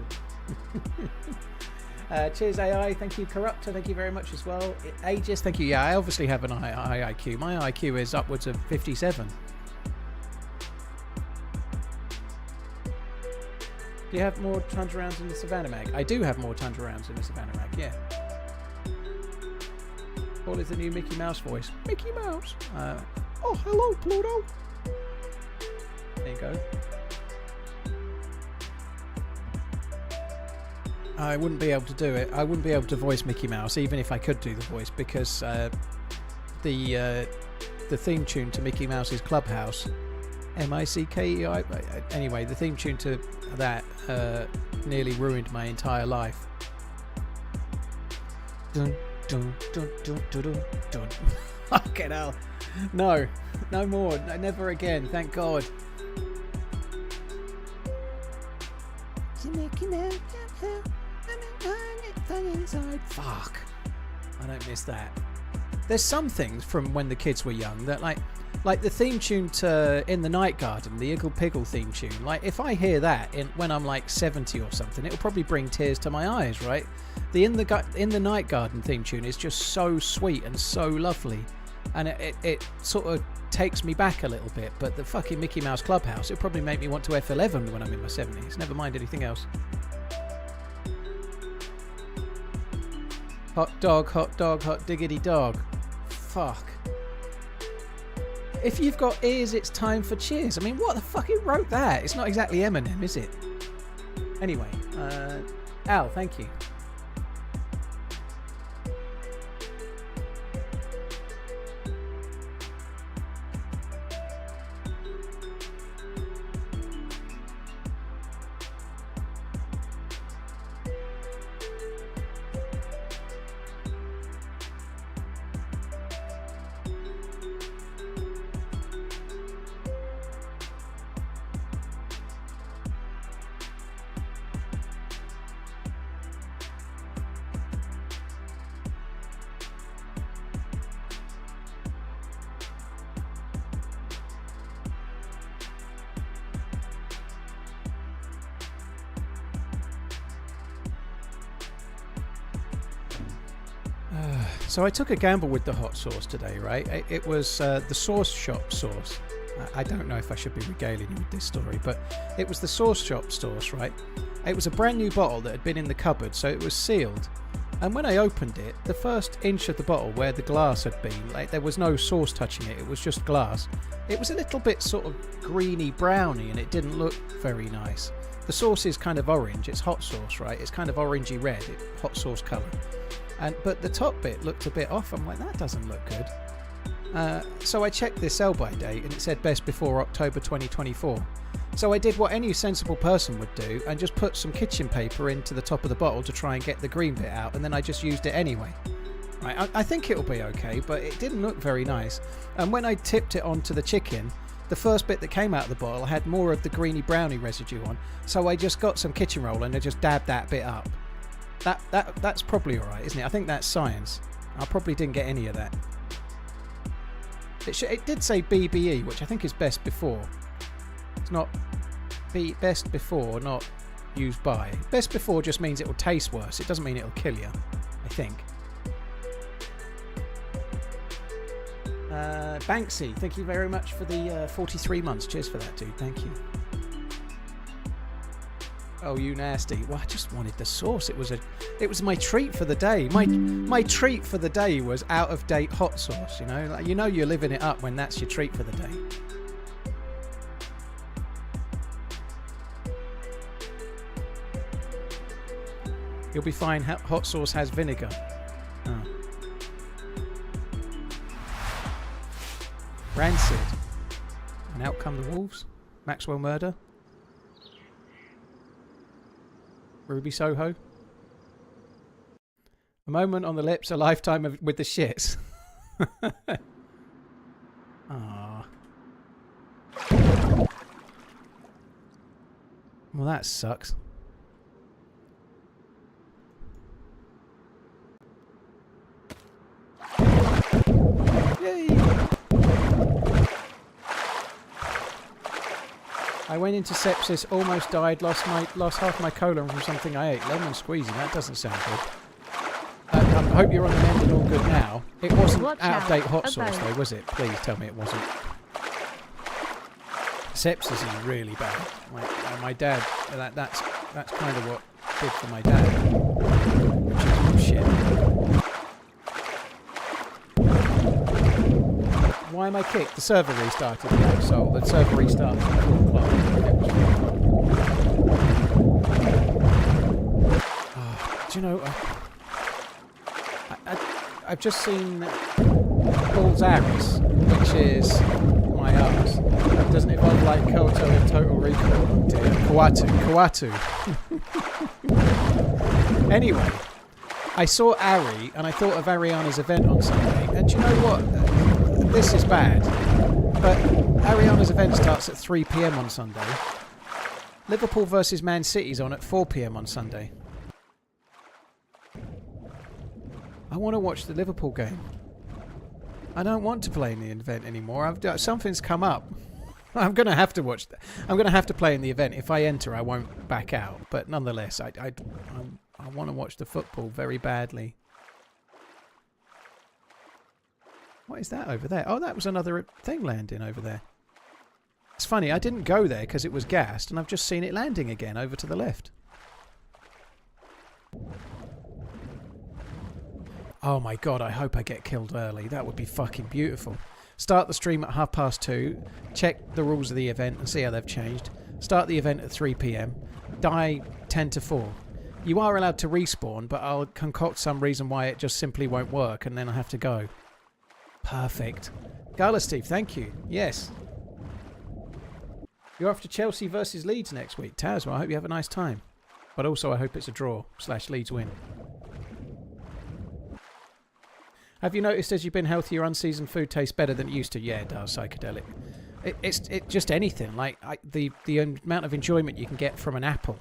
Cheers AI, thank you. Corruptor, thank you very much as well. Aegis, thank you. Yeah, I obviously have an high IQ. My IQ is upwards of 57. Do you have more Tundra rounds in the Savannah Mag? I do have more Tundra rounds in the Savannah Mag, yeah. What is the new Mickey Mouse voice? Mickey Mouse? Oh, hello, Pluto. There you go. I wouldn't be able to do it. I wouldn't be able to voice Mickey Mouse, even if I could do the voice, because the theme tune to Mickey Mouse's Clubhouse, M-I-C-K-E-I, anyway, the theme tune to that nearly ruined my entire life. Dun, dun, dun, dun, dun, dun, dun. Fucking hell. No, no more. No, never again. Thank God. Fuck. I don't miss that. There's some things from when the kids were young that like the theme tune to In the Night Garden, the Iggle Piggle theme tune. Like if I hear that when I'm like 70 or something, it'll probably bring tears to my eyes, right? The In the Night Garden theme tune is just so sweet and so lovely, and it sort of takes me back a little bit. But the fucking Mickey Mouse Clubhouse, it'll probably make me want to F11 when I'm in my 70s. Never mind anything else. Hot dog, hot diggity dog. Fuck. If you've got ears, it's time for cheers. I mean, what the fuck? Who wrote that? It's not exactly Eminem, is it? Anyway, Al, thank you. So I took a gamble with the hot sauce today, right? It was the sauce shop sauce. I don't know if I should be regaling you with this story, but it was the sauce shop sauce, right? It was a brand new bottle that had been in the cupboard, so it was sealed. And when I opened it, the first inch of the bottle where the glass had been, like there was no sauce touching it, it was just glass. It was a little bit sort of greeny browny and it didn't look very nice. The sauce is kind of orange, it's hot sauce, right? It's kind of orangey red, hot sauce colour. But the top bit looked a bit off. I'm like, that doesn't look good. So I checked the sell-by date and it said best before October 2024. So I did what any sensible person would do and just put some kitchen paper into the top of the bottle to try and get the green bit out, and then I just used it anyway. Right, I think it'll be okay, but it didn't look very nice. And when I tipped it onto the chicken, the first bit that came out of the bottle had more of the greeny browny residue on, so I just got some kitchen roll and I just dabbed that bit up. That's probably alright, isn't it? I think that's science. I probably didn't get any of that. It did say BBE, which I think is best before. It's not best before, not used by. Best before just means it will taste worse. It doesn't mean it will kill you, I think. Banksy, thank you very much for the 43 months. Cheers for that, dude. Thank you. Oh, you nasty. Well, I just wanted the sauce. It was my treat for the day. My treat for the day was out of date hot sauce, you know? Like, you know you're living it up when that's your treat for the day. You'll be fine. Hot sauce has vinegar. Oh. Rancid. And out come the wolves. Maxwell murder. Ruby Soho. A moment on the lips, a lifetime with the shits. Ah. Well, that sucks. Yay! I went into sepsis, almost died, lost half my colon from something I ate. Lemon squeezing, that doesn't sound good. I hope you're on the mend and all good now. It wasn't out-of-date hot sauce though, was it? Please tell me it wasn't. Sepsis is really bad. My dad, that's kind of what did for my dad. Which is shit. Why am I kicked? The server restarted, the asshole. The server restarted at 4 o'clock. Do you know, I've just seen Paul's Aris, which is my arse. Doesn't it involve like Koto in Total Recall? Oh dear. Kawatu. Anyway, I saw Ari and I thought of Ariana's event on Sunday. And do you know what? This is bad. But Ariana's event starts at 3 PM on Sunday. Liverpool versus Man City's on at 4 PM on Sunday. I want to watch the Liverpool game. I don't want to play in the event anymore. Something's come up. I'm going to have to watch that. I'm going to have to play in the event. If I enter, I won't back out. But nonetheless, I want to watch the football very badly. What is that over there? Oh, that was another thing landing over there. It's funny, I didn't go there because it was gassed, and I've just seen it landing again over to the left. Oh my god, I hope I get killed early. That would be fucking beautiful. Start the stream at 2:30, check the rules of the event and see how they've changed. Start the event at 3 PM, die 10 to 4. You are allowed to respawn, but I'll concoct some reason why it just simply won't work and then I have to go. Perfect. Gala Steve, thank you. Yes. You're off to Chelsea versus Leeds next week. Taz, well, I hope you have a nice time. But also I hope it's a draw / Leeds win. Have you noticed as you've been healthier, unseasoned food tastes better than it used to? Yeah, it does, psychedelic. It's just anything. Like the amount of enjoyment you can get from an apple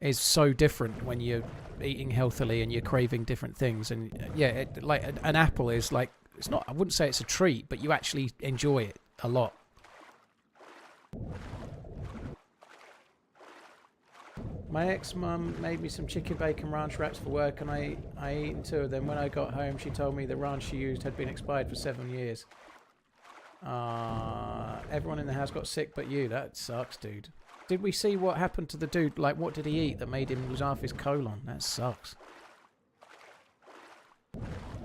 is so different when you're eating healthily and you're craving different things. And yeah, like an apple is like, it's not, I wouldn't say it's a treat, but you actually enjoy it a lot. My ex-mum made me some chicken bacon ranch wraps for work and I eaten 2 of them. When I got home, she told me the ranch she used had been expired for 7 years. Everyone in the house got sick but you. That sucks, dude. Did we see what happened to the dude? Like, what did he eat that made him lose half his colon? That sucks.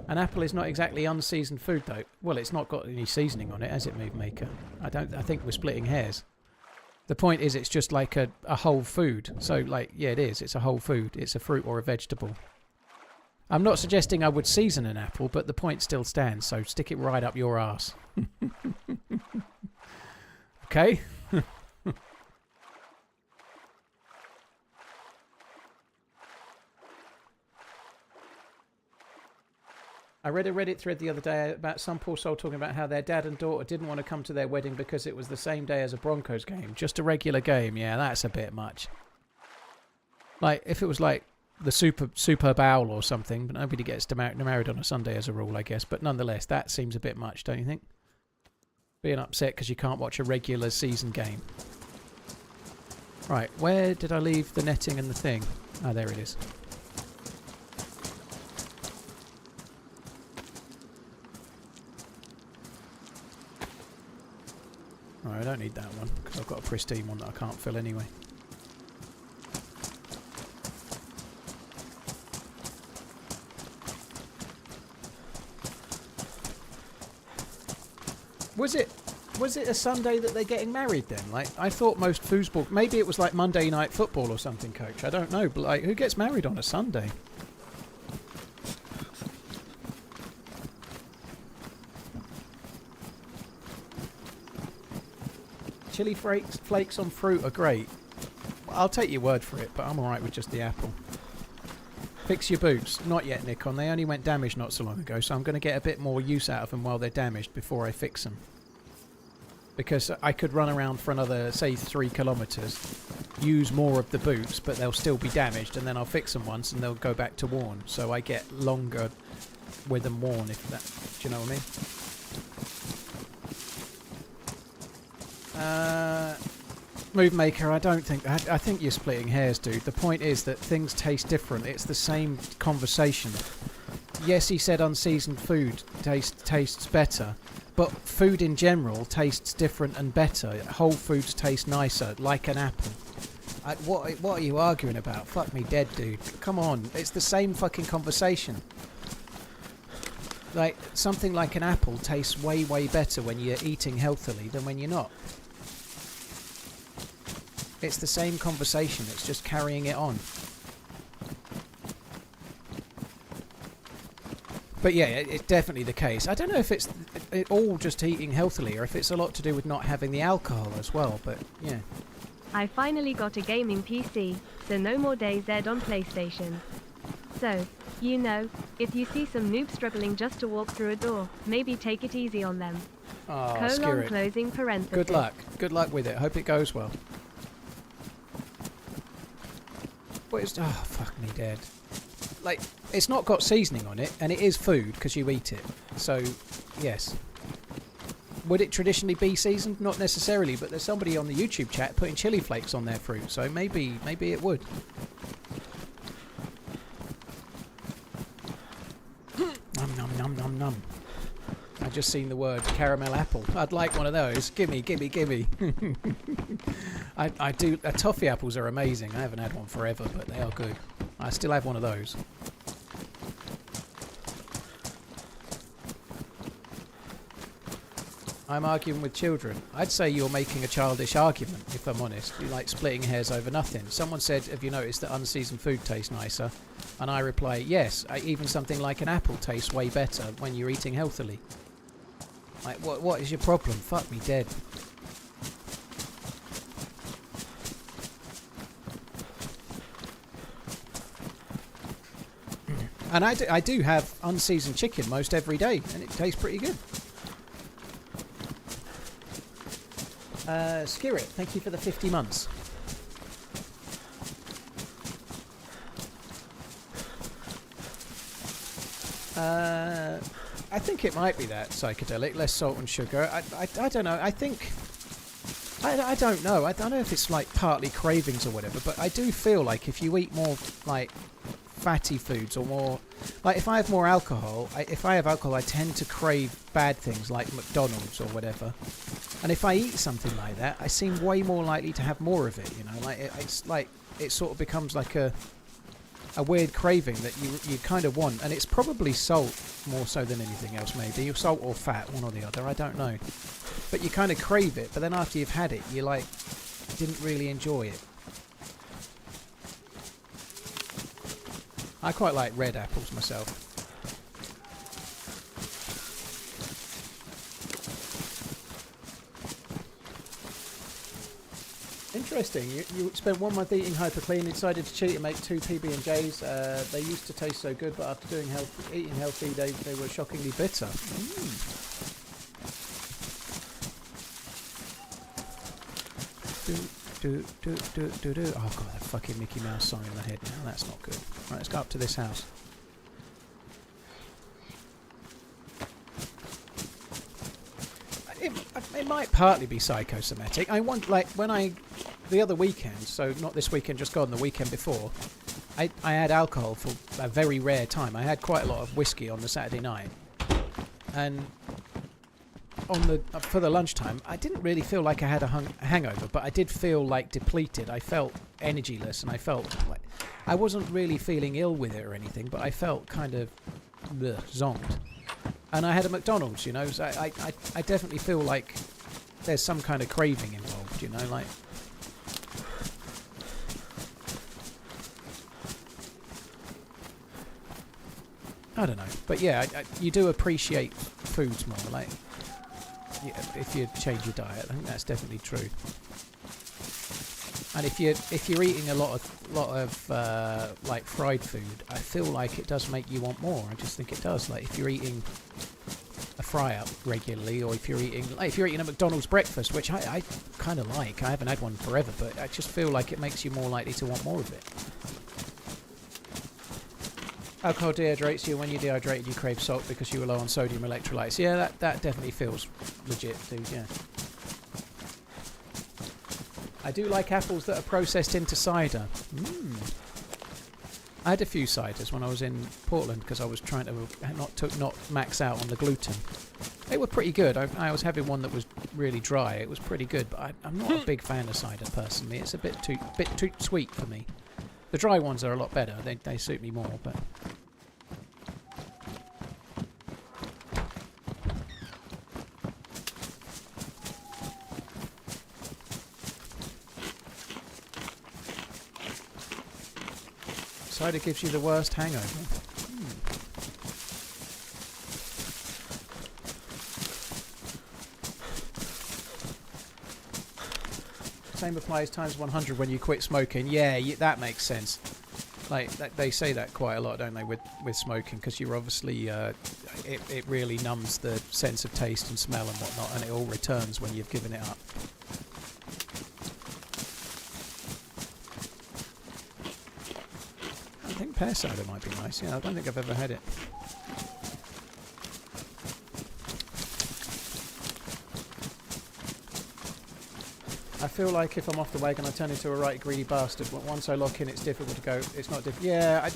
An apple is not exactly unseasoned food, though. Well, it's not got any seasoning on it, has it, Move Maker? I think we're splitting hairs. The point is it's just like a whole food. So, like, yeah, it is. It's a whole food. It's a fruit or a vegetable. I'm not suggesting I would season an apple, but the point still stands. So stick it right up your arse. Okay? I read a Reddit thread the other day about some poor soul talking about how their dad and daughter didn't want to come to their wedding because it was the same day as a Broncos game. Just a regular game. Yeah, that's a bit much. Like, if it was like the Super Bowl or something, but nobody gets married on a Sunday as a rule, I guess. But nonetheless, that seems a bit much, don't you think? Being upset because you can't watch a regular season game. Right, where did I leave the netting and the thing? Oh, there it is. Right, I don't need that one because I've got a pristine one that I can't fill anyway. Was it a Sunday that they're getting married then? Like, I thought most foosball, maybe it was like Monday Night Football or something, Coach. I don't know, but like, who gets married on a Sunday? Chili flakes on fruit are great. I'll take your word for it, but I'm alright with just the apple. Fix your boots. Not yet, Nikon. They only went damaged not so long ago, so I'm going to get a bit more use out of them while they're damaged before I fix them. Because I could run around for another, say, 3 kilometres, use more of the boots, but they'll still be damaged, and then I'll fix them once and they'll go back to worn. So I get longer with them worn, if that... Do you know what I mean? Move Maker, I don't think... I think you're splitting hairs, dude. The point is that things taste different. It's the same conversation. Yes, he said unseasoned food tastes better, but food in general tastes different and better. Whole foods taste nicer, like an apple. What are you arguing about? Fuck me dead, dude. Come on, it's the same fucking conversation. Like, something like an apple tastes way, way better when you're eating healthily than when you're not. It's the same conversation, it's just carrying it on. But yeah, it's definitely the case. I don't know if it's all just eating healthily or if it's a lot to do with not having the alcohol as well, but yeah. I finally got a gaming PC, so no more DayZ on PlayStation. So, you know, if you see some noob struggling just to walk through a door, maybe take it easy on them. Oh, screw it. Closing parenthesis. Good luck. Good luck with it. Hope it goes well. What is... Oh, fuck me dead. Like, it's not got seasoning on it, and it is food because you eat it. So, yes. Would it traditionally be seasoned? Not necessarily, but there's somebody on the YouTube chat putting chili flakes on their fruit, so maybe it would. Nom nom nom nom nom. I just seen the word caramel apple. I'd like one of those. Gimme, gimme, gimme. I do. Toffee apples are amazing. I haven't had one forever, but they are good. I still have one of those. I'm arguing with children. I'd say you're making a childish argument, if I'm honest. You like splitting hairs over nothing. Someone said, have you noticed that unseasoned food tastes nicer? And I reply, yes, even something like an apple tastes way better when you're eating healthily. Like, what is your problem? Fuck me dead. And I do have unseasoned chicken most every day, and it tastes pretty good. Skirit, thank you for the 50 months. I think it might be that psychedelic, less salt and sugar. I don't know. I think... I don't know. I don't know if it's like partly cravings or whatever, but I do feel like if you eat more like fatty foods or more... Like if I have more alcohol, if I have alcohol I tend to crave bad things like McDonald's or whatever. And if I eat something like that, I seem way more likely to have more of it, you know. Like it's like it sort of becomes like a weird craving that you kind of want, and it's probably salt more so than anything else, maybe salt or fat, one or the other. I don't know, but you kind of crave it. But then after you've had it, you like didn't really enjoy it. I quite like red apples myself. Interesting. You spent 1 month eating hyperclean, decided to cheat and make 2 PB&Js. They used to taste so good, but after eating healthy, they were shockingly bitter. Oh god, that fucking Mickey Mouse song in my head now. That's not good. Right, let's go up to this house. It might partly be psychosomatic. I want, like, the other weekend, so not this weekend, just gone, the weekend before, I had alcohol for a very rare time. I had quite a lot of whiskey on the Saturday night, and for the lunchtime, I didn't really feel like I had a hangover, but I did feel like depleted. I felt energyless, and I felt like I wasn't really feeling ill with it or anything, but I felt kind of zonked. And I had a McDonald's, you know, so I definitely feel like there's some kind of craving involved, you know, like... I don't know, but yeah, you do appreciate foods more, like, yeah, if you change your diet. I think that's definitely true. And if you're eating a lot of like fried food, I feel like it does make you want more. I just think it does. Like if you're eating a fry up regularly, or if you're eating a McDonald's breakfast, which I kind of like. I haven't had one forever, but I just feel like it makes you more likely to want more of it. Alcohol dehydrates you. When you're dehydrated, you crave salt because you were low on sodium electrolytes. Yeah, that definitely feels legit, dude. Yeah. I do like apples that are processed into cider. I had a few ciders when I was in Portland because I was trying to not max out on the gluten. They were pretty good. I was having one that was really dry. It was pretty good, but I'm not a big fan of cider personally. It's a bit too sweet for me. The dry ones are a lot better. They suit me more, but. Cider gives you the worst hangover. Same applies times 100 when you quit smoking. Yeah, that makes sense. Like they say that quite a lot, don't they, with smoking? Because you're obviously it really numbs the sense of taste and smell and whatnot, and it all returns when you've given it up. I think pear cider might be nice. Yeah, I don't think I've ever had it. I feel like if I'm off the wagon, I turn into a right greedy bastard. Once I lock in, it's difficult to go. It's not difficult. Yeah,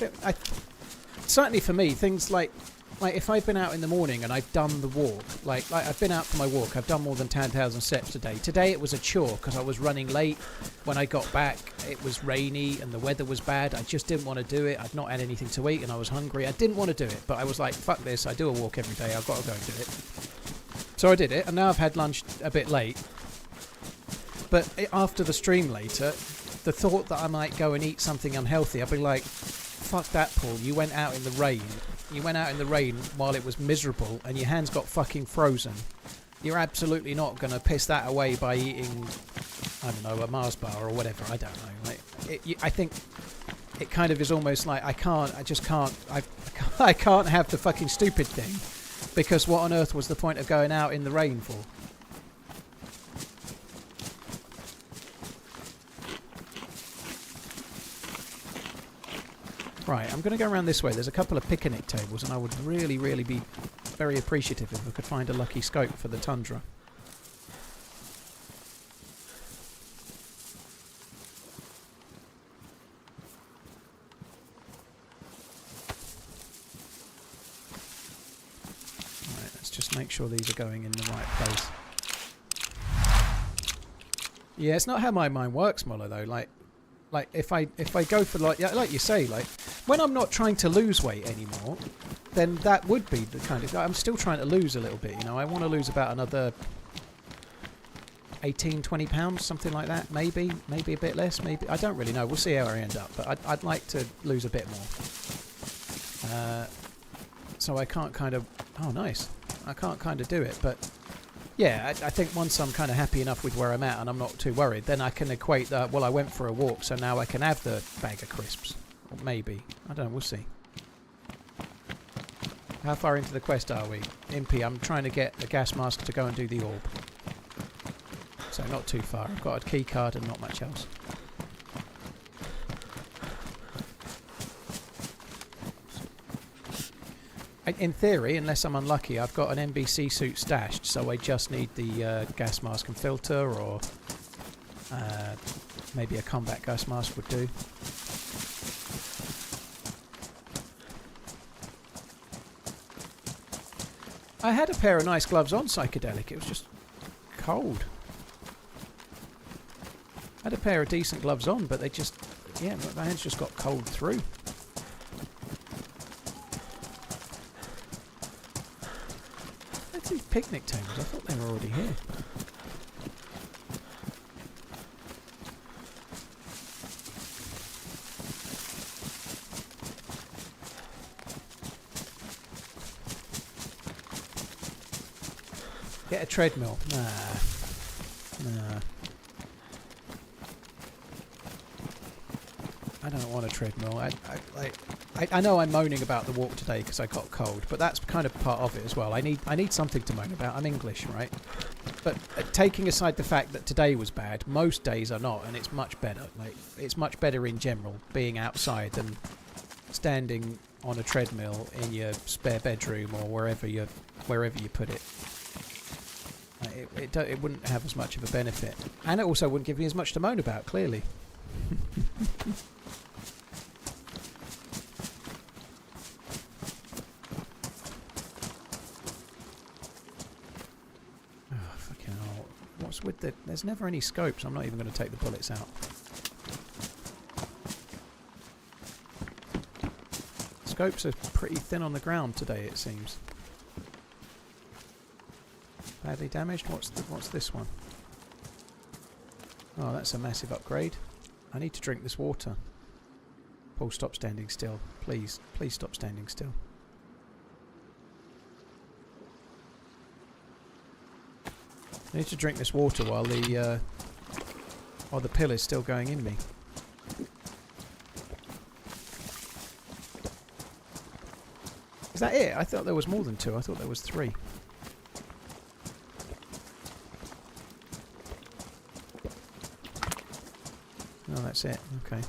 certainly for me, things like if I've been out in the morning and I've done the walk, like I've been out for my walk, I've done more than 10,000 steps today. Today it was a chore because I was running late. When I got back, it was rainy and the weather was bad. I just didn't want to do it. I'd not had anything to eat and I was hungry. I didn't want to do it, but I was like, fuck this. I do a walk every day. I've got to go and do it. So I did it, and now I've had lunch a bit late. But after the stream later, the thought that I might go and eat something unhealthy, I'd be like, fuck that, Paul. You went out in the rain. You went out in the rain while it was miserable and your hands got fucking frozen. You're absolutely not going to piss that away by eating, I don't know, a Mars bar or whatever. I don't know. Like, I think it kind of is almost like I can't have the fucking stupid thing, because what on earth was the point of going out in the rain for? Right, I'm going to go around this way. There's a couple of picnic tables, and I would really, really be very appreciative if I could find a lucky scope for the Tundra. Right, let's just make sure these are going in the right place. Yeah, it's not how my mind works, Muller, though. Like if I go for like you say, like when I'm not trying to lose weight anymore, then that would be the kind of, I'm still trying to lose a little bit, you know. I want to lose about another 18-20 pounds, something like that, maybe a bit less, maybe, I don't really know. We'll see how I end up, but I'd like to lose a bit more. So I can't kind of, oh nice, I can't kind of do it, but yeah, I think once I'm kind of happy enough with where I'm at and I'm not too worried, then I can equate that, well, I went for a walk, so now I can have the bag of crisps. Or maybe. I don't know, we'll see. How far into the quest are we? Impy, I'm trying to get a gas mask to go and do the orb. So not too far. I've got a key card and not much else. In theory, unless I'm unlucky, I've got an NBC suit stashed, so I just need the gas mask and filter, or maybe a combat gas mask would do. I had a pair of nice gloves on Psychedelic, it was just cold. I had a pair of decent gloves on, but they just, yeah, my hands just got cold through. These picnic tables, I thought they were already here. Get a treadmill. Nah. I don't want a treadmill. I know I'm moaning about the walk today because I got cold, but that's kind of part of it as well. I need something to moan about. I'm English, right? But taking aside the fact that today was bad, most days are not, and it's much better. Like, it's much better in general being outside than standing on a treadmill in your spare bedroom or wherever you put it. It wouldn't have as much of a benefit, and it also wouldn't give me as much to moan about. Clearly. Oh, fucking hell. What's with the... There's never any scopes. I'm not even going to take the bullets out. Scopes are pretty thin on the ground today, it seems. Badly damaged? What's this one? Oh, that's a massive upgrade. I need to drink this water. Paul, stop standing still. Please. Please stop standing still. I need to drink this water while the pill is still going in me. Is that it? I thought there was more than 2. I thought there was 3. Oh, that's it. Okay.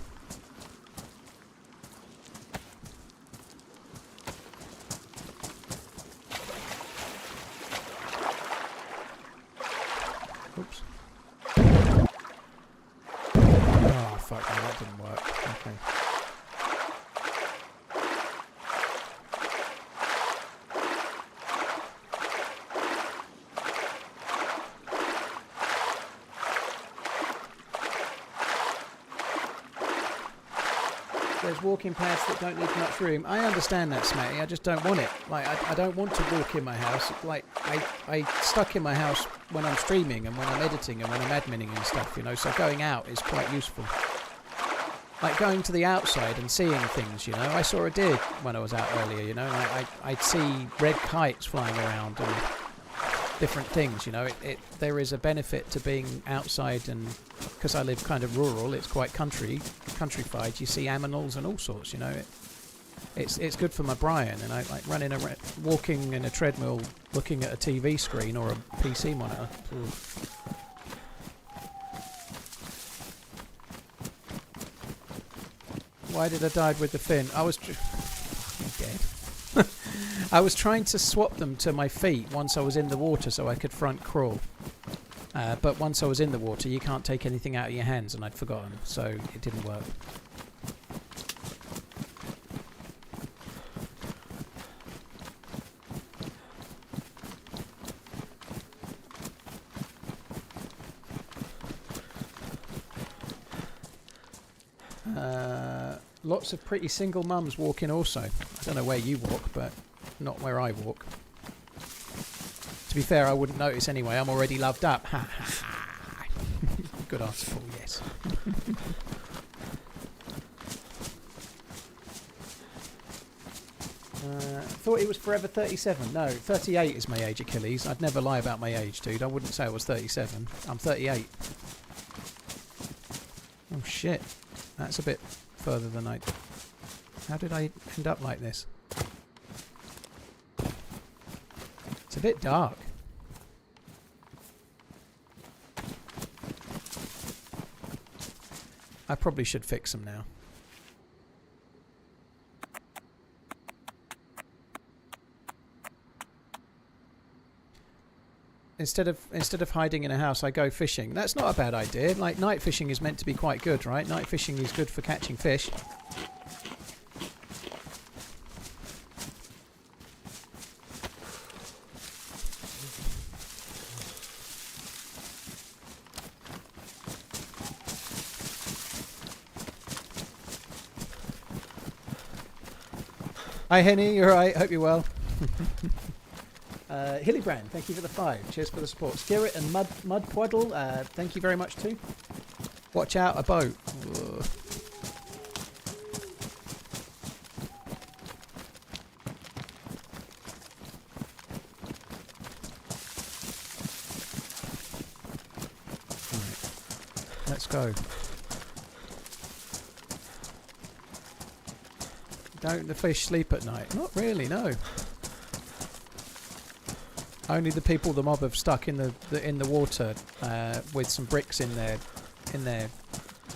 Oops. Oh, fuck, no, that didn't work. Okay. There's walking pads that don't need much room. I understand that, Smatty. I just don't want it. Like, I don't want to walk in my house. Like, I stuck in my house when I'm streaming and when I'm editing and when I'm adminning and stuff, you know, so going out is quite useful. Like going to the outside and seeing things, you know. I saw a deer when I was out earlier, you know. I'd see red kites flying around and different things, you know. There is a benefit to being outside, and because I live kind of rural, it's quite countrified. You see animals and all sorts, you know. It's good for my brain, and I like running around, walking in a treadmill, looking at a TV screen or a PC monitor. Why did I die with the fin? I was dead. I was trying to swap them to my feet once I was in the water so I could front crawl. But once I was in the water, you can't take anything out of your hands, and I'd forgotten, so it didn't work. Lots of pretty single mums walking also. I don't know where you walk, but not where I walk. To be fair, I wouldn't notice anyway. I'm already loved up. Ha ha ha. Good answer, Paul, yes. Thought it was forever 37. No, 38 is my age, Achilles. I'd never lie about my age, dude. I wouldn't say I was 37. I'm 38. Oh, shit. That's a bit further than I... How did I end up like this? It's a bit dark. I probably should fix them now. Instead of hiding in a house, I go fishing. That's not a bad idea. Like, night fishing is meant to be quite good, right? Night fishing is good for catching fish. Hi, Henny. You alright? Hope you're well. Hillybrand, thank you for the 5. Cheers for the support. Skirret and Mud Puddle, thank you very much too. Watch out, a boat. Ugh. Right. Let's go. Don't the fish sleep at night? Not really, no. Only the people the mob have stuck in the water with some bricks in their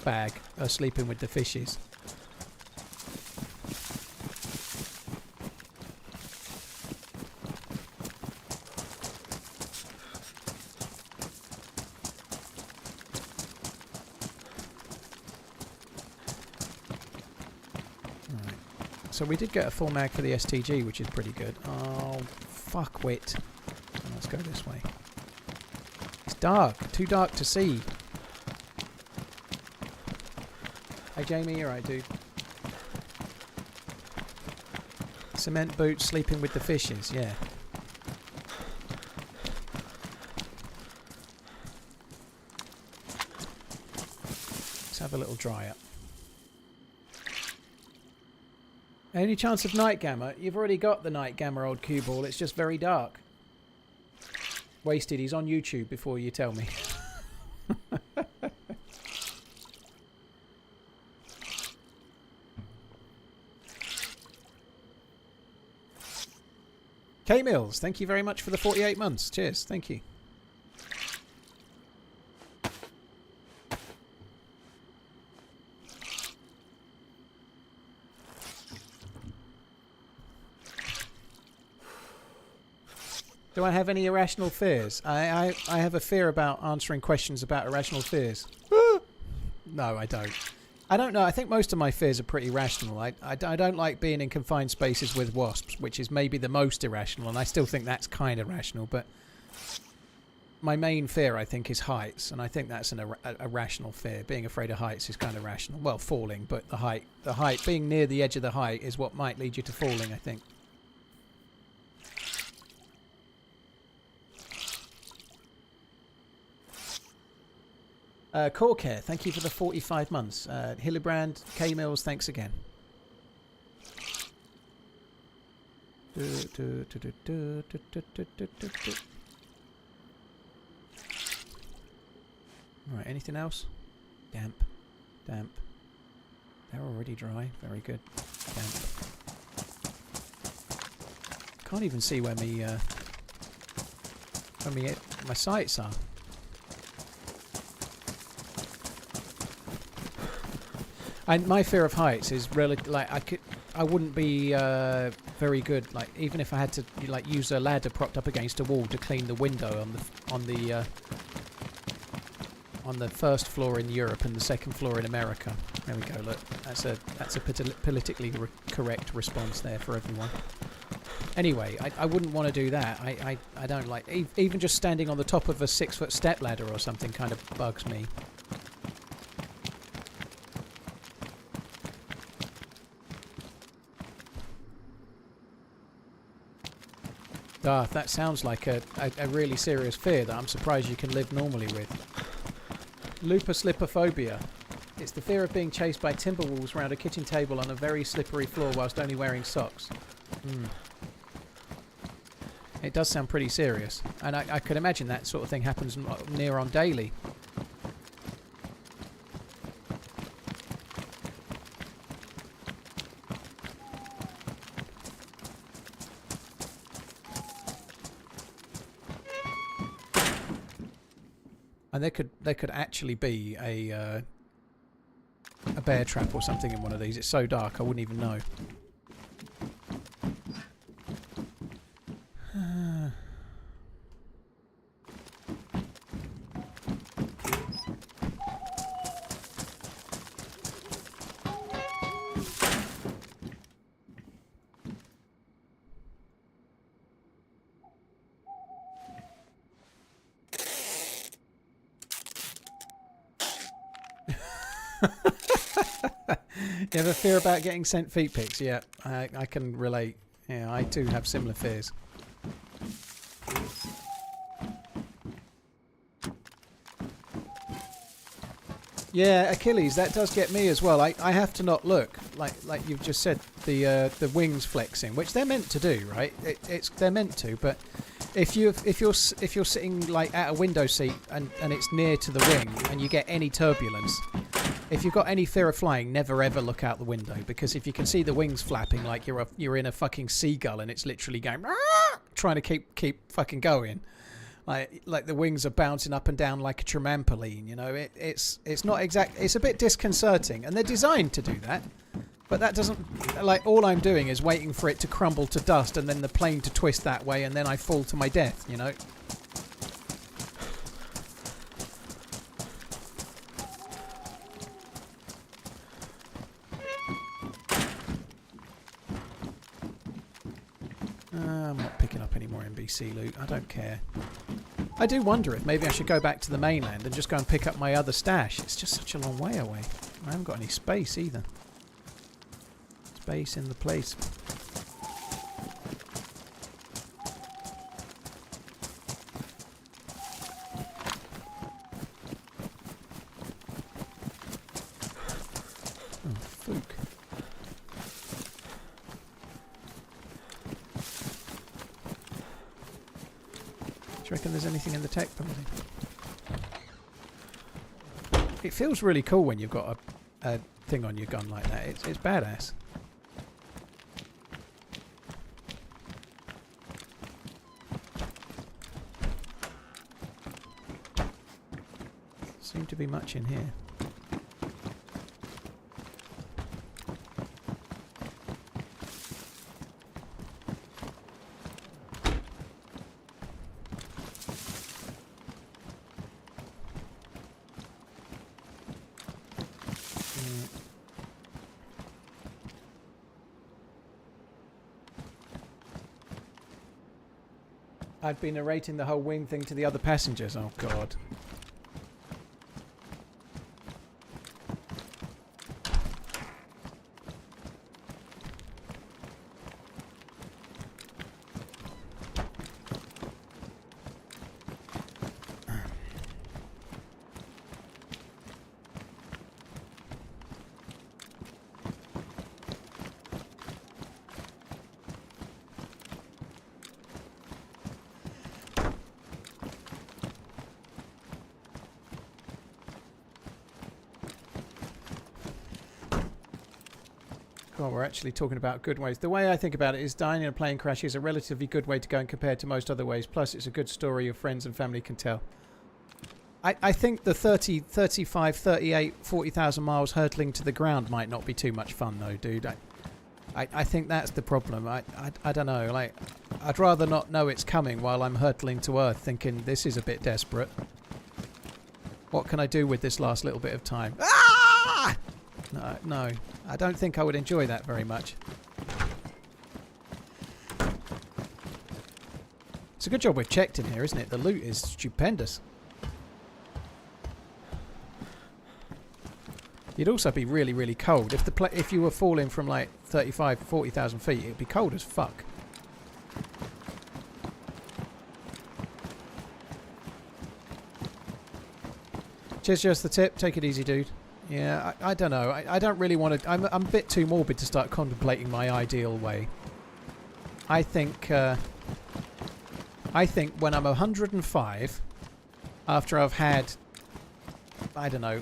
bag are sleeping with the fishes. So we did get a full mag for the STG, which is pretty good. Oh, fuck wit. Let's go this way. It's dark. Too dark to see. Hey Jamie, you're right, dude. Cement boots, sleeping with the fishes, yeah. Let's have a little dry up. Any chance of night gamma? You've already got the night gamma, old cue ball. It's just very dark. Wasted. He's on YouTube before you tell me. K Mills, thank you very much for the 48 months. Cheers. Thank you. Do I have any irrational fears? I have a fear about answering questions about irrational fears. No, I don't. I don't know. I think most of my fears are pretty rational. I don't like being in confined spaces with wasps, which is maybe the most irrational, and I still think that's kind of rational. But my main fear, I think, is heights, and I think that's a rational fear. Being afraid of heights is kind of rational. Well, falling, but the height, being near the edge of the height is what might lead you to falling, I think. Core Care, thank you for the 45 months. Hillebrand, K Mills, thanks again. Alright, anything else? Damp. Damp. They're already dry. Very good. Damp. Can't even see where my sights are. And my fear of heights is really like I wouldn't be very good. Like even if I had to like use a ladder propped up against a wall to clean the window on the first floor in Europe and the second floor in America. There we go. Look, that's a politically correct response there for everyone. Anyway, I wouldn't want to do that. I don't like even just standing on the top of a 6-foot step ladder or something kind of bugs me. Ah, that sounds like a really serious fear that I'm surprised you can live normally with. Lupus lipophobia. It's the fear of being chased by timber wolves around a kitchen table on a very slippery floor whilst only wearing socks. It does sound pretty serious. And I could imagine that sort of thing happens near on daily. And there could actually be a bear trap or something in one of these. It's so dark I wouldn't even know. You have a fear about getting sent feet pics? Yeah, I can relate. Yeah, I too have similar fears. Yeah, Achilles, that does get me as well. I have to not look, like you've just said, the wings flexing, which they're meant to do, right? They're meant to, but if you're sitting like at a window seat and it's near to the wing and you get any turbulence, if you've got any fear of flying, never ever look out the window, because if you can see the wings flapping like you're in a fucking seagull and it's literally going trying to keep fucking going, like the wings are bouncing up and down like a trampoline, you know, it's not exact. It's a bit disconcerting, and they're designed to do that, but that doesn't, like, all I'm doing is waiting for it to crumble to dust and then the plane to twist that way and then I fall to my death, you know. I'm not picking up any more NBC loot. I don't care. I do wonder if maybe I should go back to the mainland and just go and pick up my other stash. It's just such a long way away. I haven't got any space either. Space in the place. Oh, fook. Do you reckon there's anything in the tech building? It feels really cool when you've got a thing on your gun like that. It's badass. Seem to be much in here. I'd been narrating the whole wing thing to the other passengers. Oh, God. God, we're actually talking about good ways. The way I think about it is dying in a plane crash is a relatively good way to go compared to most other ways. Plus, it's a good story your friends and family can tell. I think the 30, 35, 38, 40,000 miles hurtling to the ground might not be too much fun, though, dude. I think that's the problem. I don't know. Like, I'd rather not know it's coming while I'm hurtling to Earth thinking this is a bit desperate. What can I do with this last little bit of time? Ah! No, I don't think I would enjoy that very much. It's a good job we've checked in here, isn't it? The loot is stupendous. You'd also be really, really cold. If you were falling from like 35, 40,000 feet, it'd be cold as fuck. Cheers, just the tip. Take it easy, dude. Yeah, I don't know. I don't really want to... I'm a bit too morbid to start contemplating my ideal way. I think when I'm 105, after I've had, I don't know,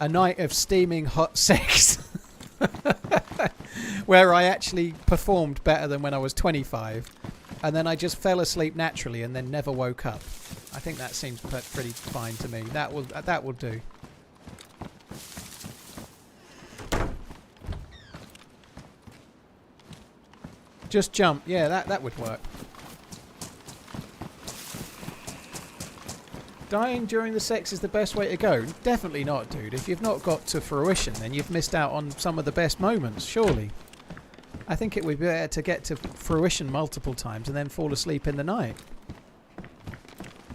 a night of steaming hot sex, where I actually performed better than when I was 25, and then I just fell asleep naturally and then never woke up. I think that seems pretty fine to me. That will do. Just jump. Yeah, that would work. Dying during the sex is the best way to go. Definitely not, dude. If you've not got to fruition, then you've missed out on some of the best moments, surely. I think it would be better to get to fruition multiple times and then fall asleep in the night.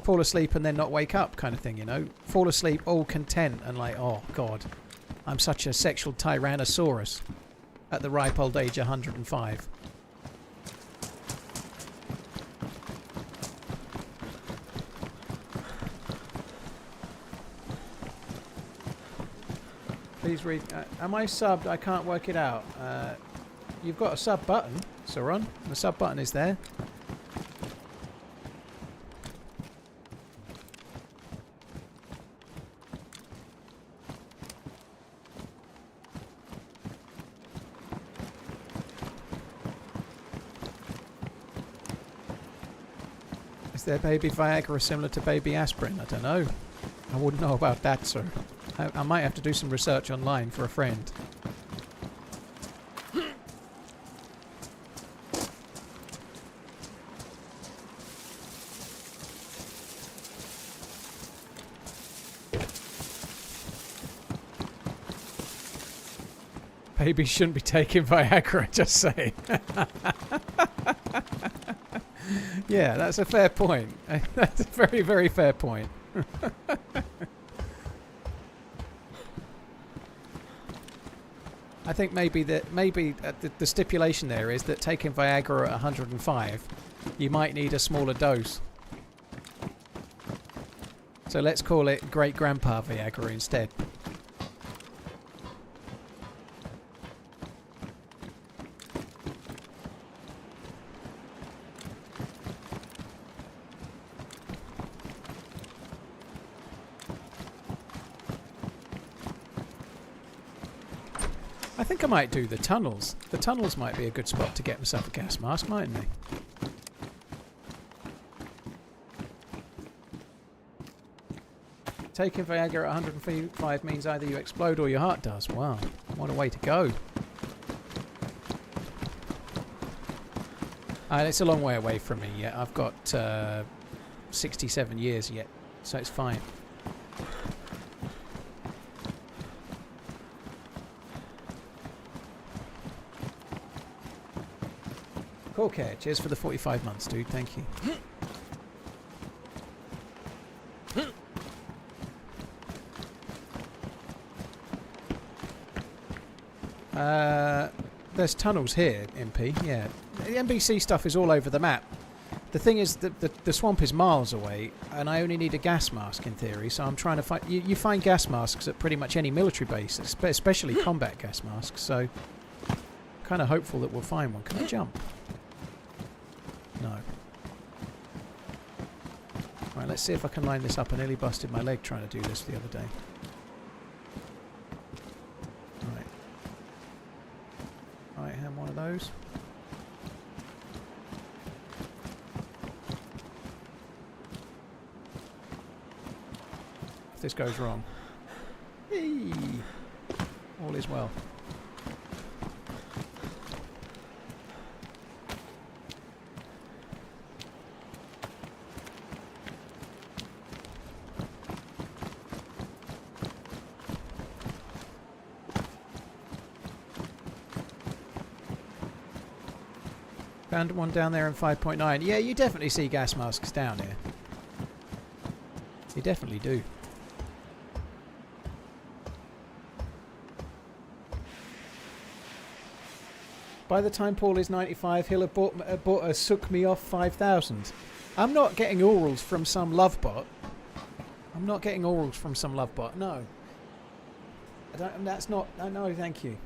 Fall asleep and then not wake up kind of thing, you know? Fall asleep all content and like, oh, God, I'm such a sexual tyrannosaurus at the ripe old age of 105. Please read. Am I subbed? I can't work it out. You've got a sub button, Sauron. The sub button is there. Is there baby Viagra similar to baby aspirin? I don't know. I wouldn't know about that, sir. I might have to do some research online for a friend. Babies shouldn't be taking Viagra, just saying. Yeah, that's a fair point. That's a very, very fair point. I think maybe the stipulation there is that taking Viagra at 105, you might need a smaller dose. So let's call it Great Grandpa Viagra instead. I think I might do the tunnels. The tunnels might be a good spot to get myself a gas mask, mightn't they? Taking Viagra at 105 means either you explode or your heart does. Wow, what a way to go. It's a long way away from me yet. I've got 67 years yet, so it's fine. Cool care. Cheers for the 45 months, dude. Thank you. There's tunnels here, MP. Yeah. The NBC stuff is all over the map. The thing is that the swamp is miles away, and I only need a gas mask in theory, so I'm trying to find... You find gas masks at pretty much any military base, especially combat gas masks, so... kind of hopeful that we'll find one. Can I jump? No. Right, let's see if I can line this up. I nearly busted my leg trying to do this the other day. Right. Right hand one of those. If this goes wrong. Hey! All is well. Found one down there in 5.9. Yeah, you definitely see gas masks down here. You definitely do. By the time Paul is 95, he'll have bought a Suck Me Off 5000. I'm not getting orals from some love bot. I'm not getting orals from some love bot. No. I don't, that's not... No, thank you.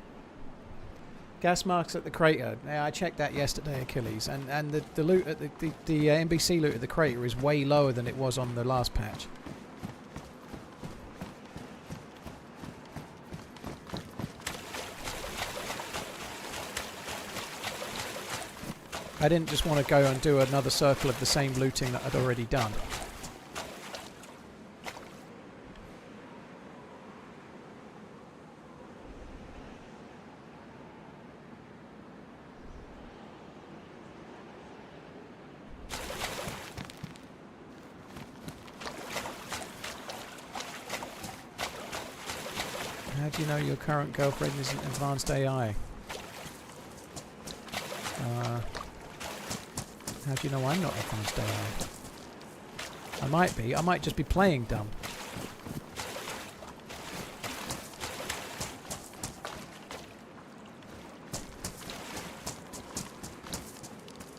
Gas masks at the crater. Yeah, I checked that yesterday, Achilles, and the loot at the NBC loot at the crater is way lower than it was on the last patch. I didn't just want to go and do another circle of the same looting that I'd already done. How do you know your current girlfriend isn't advanced AI? How do you know I'm not advanced AI? I might be. I might just be playing dumb.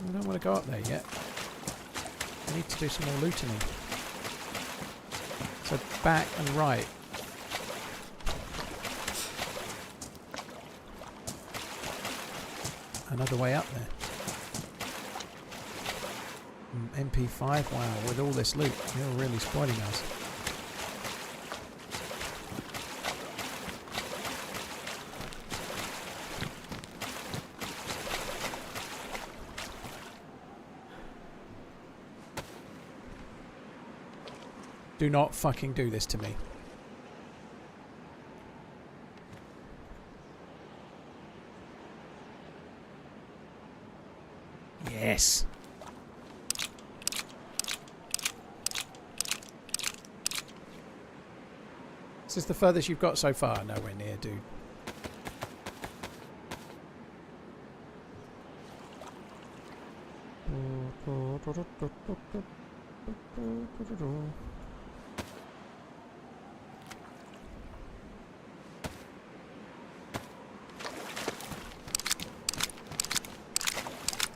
I don't want to go up there yet. I need to do some more looting. So back and right. Another way up there. MP5, wow, with all this loot, you're really spoiling us. Do not fucking do this to me. Yes. This is the furthest you've got so far. Nowhere near, dude.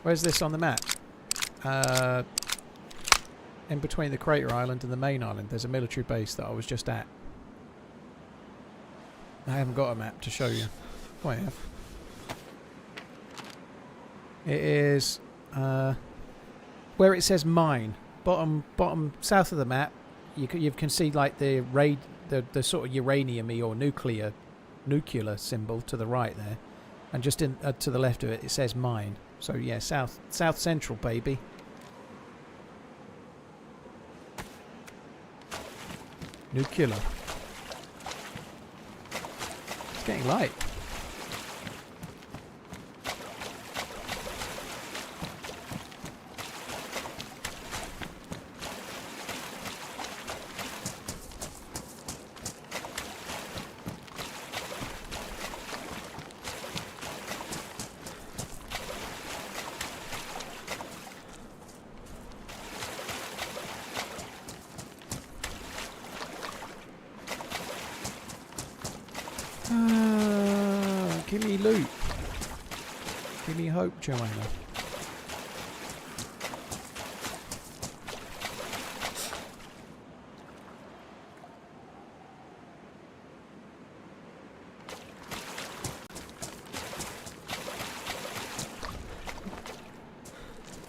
Where's this on the map? In between the crater island and the main island, there's a military base that I was just at. I haven't got a map to show you. Oh, I have. It is where it says mine. Bottom south of the map. You can see like the sort of uranium-y or nuclear symbol to the right there, and just in to the left of it, it says mine. So yeah, south central, baby. Nuclear. It's getting light. Give me loot. Give me hope, Joanna.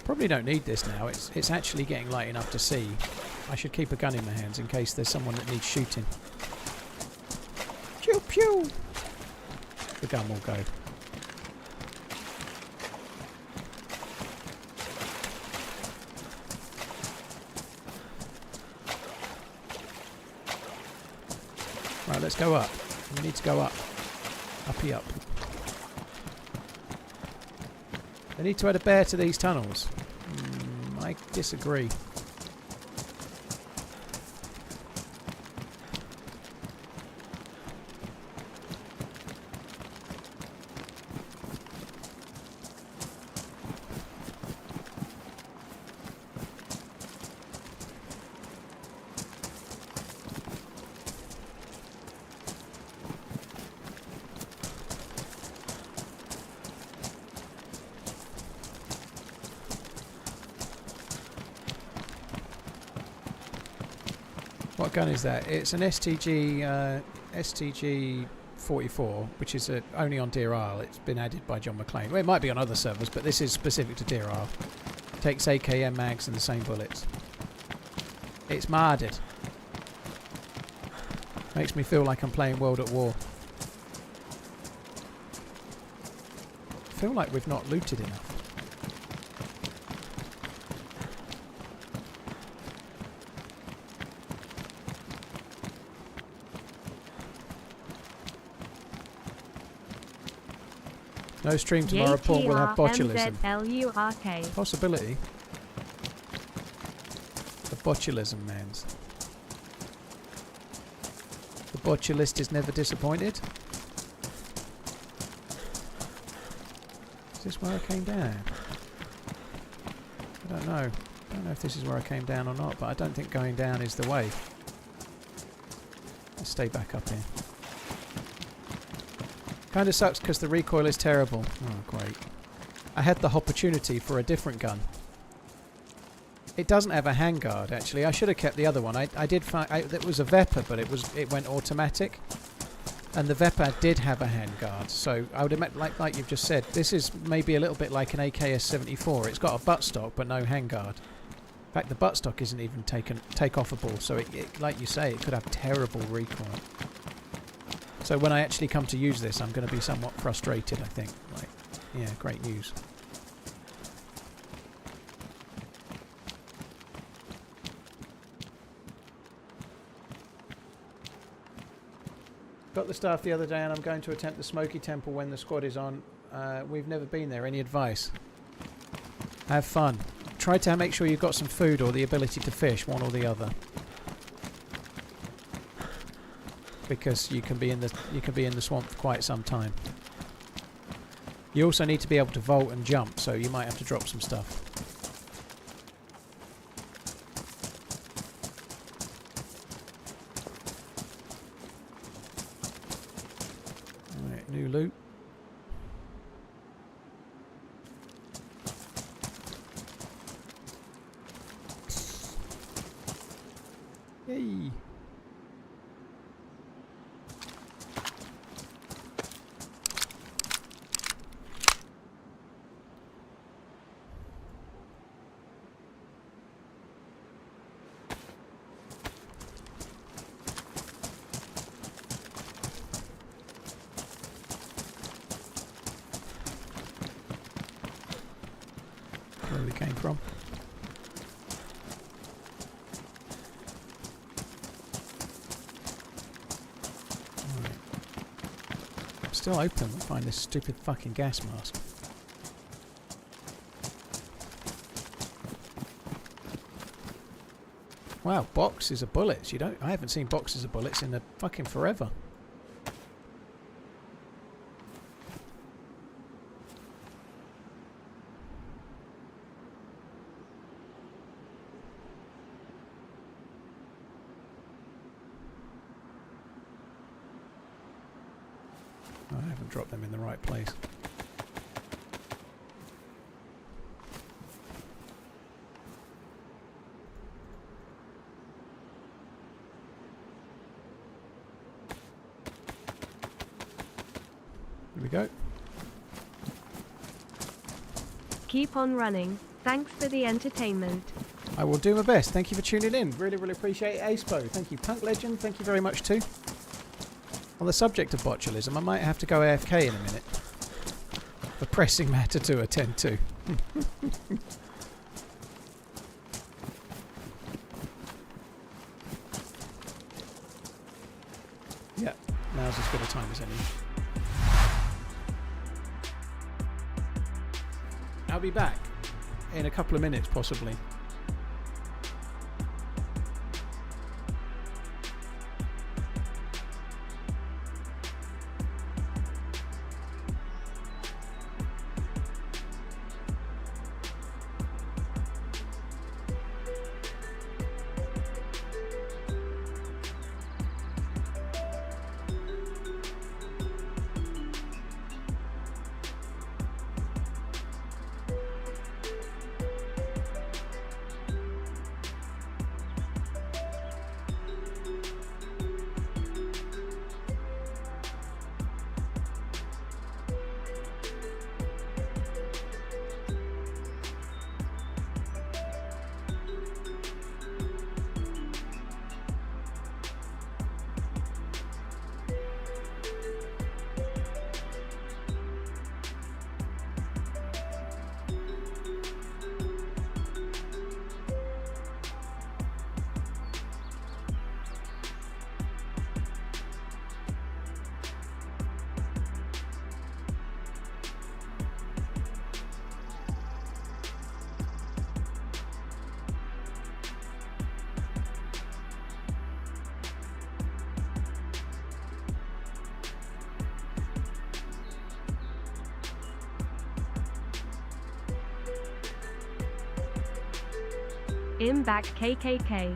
Probably don't need this now. It's actually getting light enough to see. I should keep a gun in my hands in case there's someone that needs shooting. Pew pew! The gun will go. Right, let's go up. We need to go up. Uppy up. They need to add a bear to these tunnels. I disagree. What gun is that? It's an STG 44, which is only on Deerisle. It's been added by John McClane. Well, it might be on other servers, but this is specific to Deerisle. Takes AKM mags and the same bullets. It's modded. Makes me feel like I'm playing World at War. I feel like we've not looted enough. No stream tomorrow, Paul will have botulism. Possibility. The botulism, The botulist is never disappointed. Is this where I came down? I don't know. I don't know if this is where I came down or not, but I don't think going down is the way. Let's stay back up here. Kind of sucks because the recoil is terrible. Oh, great. I had the opportunity for a different gun. It doesn't have a handguard, actually. I should have kept the other one. I did find... it was a Vepr, but it went automatic. And the Vepr did have a handguard. So I would imagine, like you've just said, this is maybe a little bit like an AKS-74. It's got a buttstock, but no handguard. In fact, the buttstock isn't even take-offable. So, like you say, it could have terrible recoil. So when I actually come to use this, I'm going to be somewhat frustrated, I think. Like, yeah, great news. Got the staff the other day and I'm going to attempt the Smoky Temple when the squad is on. We've never been there. Any advice? Have fun. Try to make sure you've got some food or the ability to fish, one or the other. Because you can be in the swamp for quite some time. You also need to be able to vault and jump, so you might have to drop some stuff. Yay! Where we came from. Right. I'm still open to find this stupid fucking gas mask. Wow, boxes of bullets. I haven't seen boxes of bullets in fucking forever. I haven't dropped them in the right place. Here we go. Keep on running. Thanks for the entertainment. I will do my best. Thank you for tuning in. Really, really appreciate it. Acepo, thank you. Punk Legend, thank you very much too. On the subject of botulism, I might have to go AFK in a minute. A pressing matter to attend to. Yeah, now's as good a time as any. I'll be back in a couple of minutes, possibly. I'm back KKK.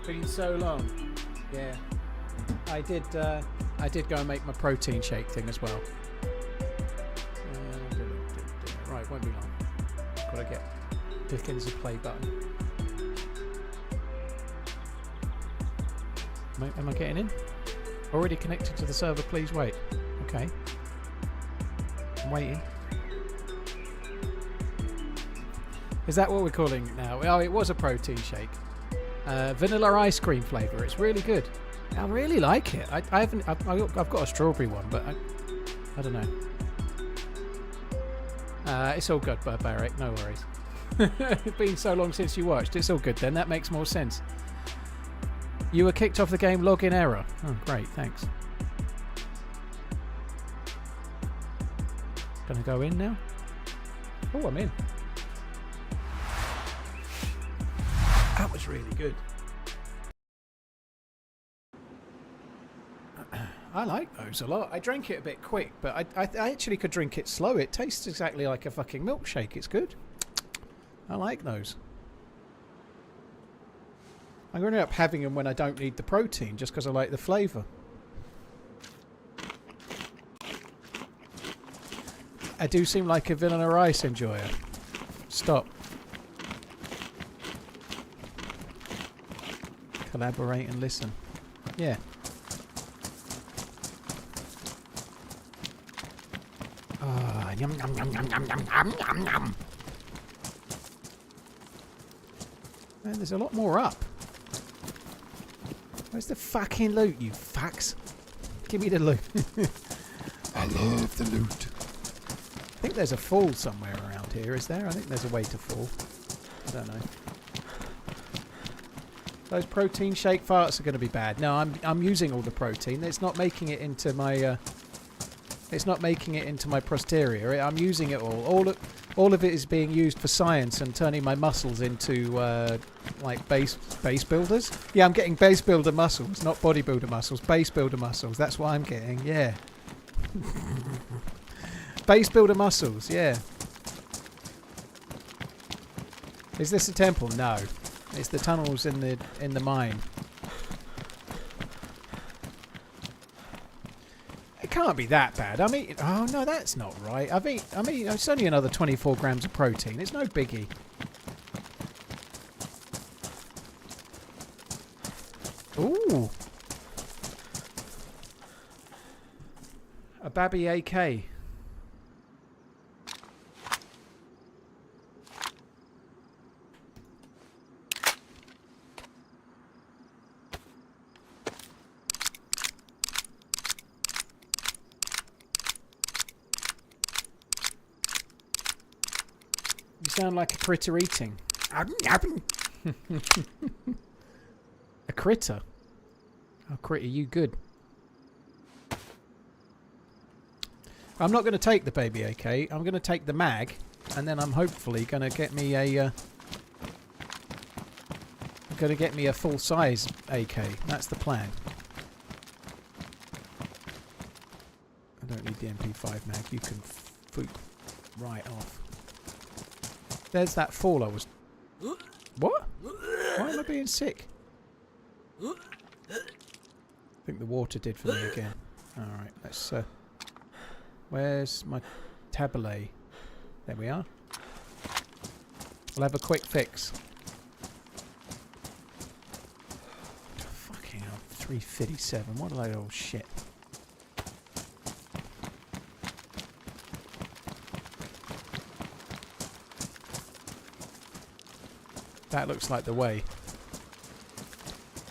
Been so long. Yeah. I did go and make my protein shake thing as well. Right, won't be long. Gotta get Dickens a play button. Am I getting in? Already connected to the server, please wait. Okay. I'm waiting. Is that what we're calling it now? Oh, it was a protein shake. Vanilla ice cream flavour. It's really good. I really like it. I haven't. I've got a strawberry one, but I don't know. It's all good, Barbaric. No worries. It's been so long since you watched. It's all good then. That makes more sense. You were kicked off the game. Login error. Oh, great. Thanks. Gonna go in now. Oh, I'm in. That was really good. I like those a lot. I drank it a bit quick, but I actually could drink it slow. It tastes exactly like a fucking milkshake. It's good. I like those. I'm going to end up having them when I don't need the protein, just because I like the flavour. I do seem like a vanilla ice enjoyer. Stop. Collaborate and listen. Yeah. Ah, yum yum yum yum yum yum yum yum yum. Man, there's a lot more up. Where's the fucking loot, you fucks? Give me the loot. I love the loot. I think there's a fall somewhere around here, is there? I think there's a way to fall. I don't know. Those protein shake farts are going to be bad. No, I'm using all the protein. It's not making it into my it's not making it into my posterior. I'm using it all. All of it is being used for science and turning my muscles into like base builders. Yeah, I'm getting base builder muscles, not bodybuilder muscles. Base builder muscles. That's what I'm getting. Yeah. Base builder muscles. Yeah. Is this a temple? No. It's the tunnels in the mine. It can't be that bad. I mean, oh no, that's not right. I mean, it's only another 24 grams of protein. It's no biggie. Ooh, a Babby AK. Sound like a critter eating. A critter? Oh, critter, you good. I'm not going to take the baby AK. I'm going to take the mag, and then I'm hopefully going to get me a full size AK. That's the plan. I don't need the MP5 mag. You can foot right off. There's that fall I was... What? Why am I being sick? I think the water did for me again. Alright, let's... where's my taboulet? There we are. We'll have a quick fix. Fucking hell, 357. What a load of old shit. That looks like the way.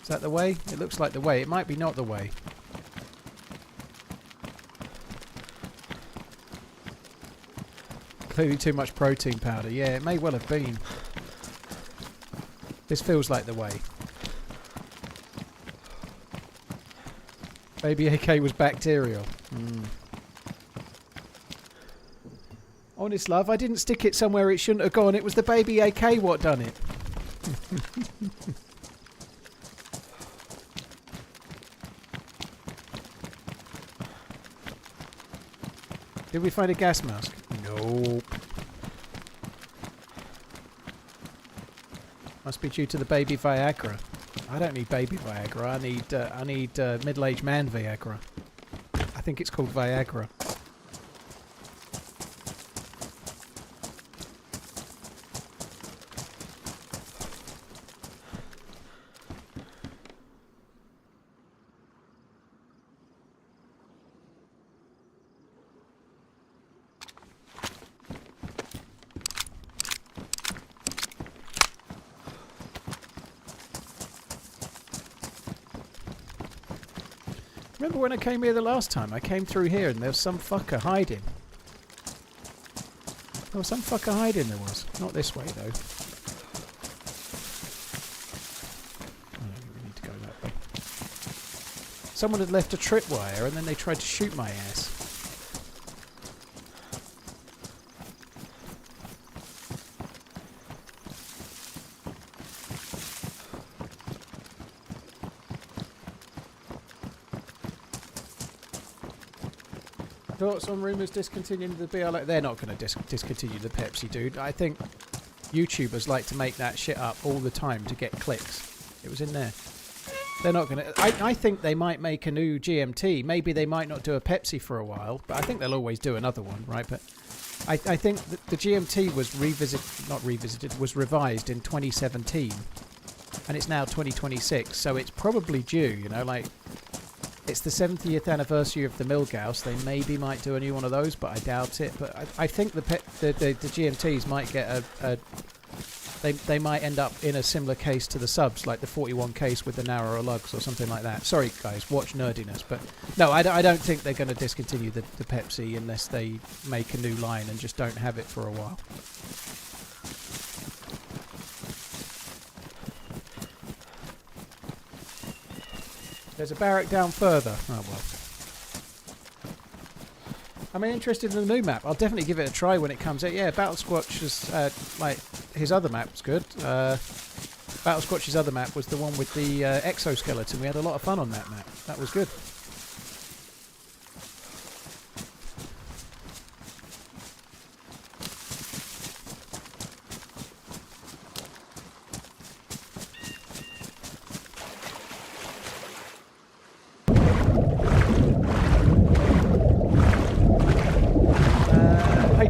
Is that the way? It looks like the way. It might be not the way. Clearly too much protein powder. Yeah, it may well have been. This feels like the way. Baby AK was bacterial. Honest love, I didn't stick it somewhere it shouldn't have gone. It was the baby AK what done it. Did we find a gas mask? Nope. Must be due to the baby Viagra. I don't need baby Viagra. I need middle-aged man Viagra. I think it's called Viagra. Remember when I came here the last time? I came through here and there was some fucker hiding. There was some fucker hiding, there was. Not this way, though. I don't think we need to go that way. Someone had left a tripwire and then they tried to shoot my ass. Thoughts on rumours discontinuing the BLA? They're not going to discontinue the Pepsi, dude. I think YouTubers like to make that shit up all the time to get clicks. It was in there. They're not going to... I think they might make a new GMT. Maybe they might not do a Pepsi for a while, but I think they'll always do another one, right? But I think that the GMT was was revised in 2017, and it's now 2026, so it's probably due, you know, like... It's the 70th anniversary of the Milgauss. They maybe might do a new one of those, but I doubt it. But I think the GMTs might get they might end up in a similar case to the subs, like the 41 case with the narrower lugs or something like that. Sorry, guys, watch nerdiness. But no, I don't think they're going to discontinue the Pepsi unless they make a new line and just don't have it for a while. There's a barrack down further. Oh well. I'm interested in the new map. I'll definitely give it a try when it comes out. Yeah, Battle Squatch is like his other map was good. Battle Squatch's other map was the one with the exoskeleton. We had a lot of fun on that map. That was good.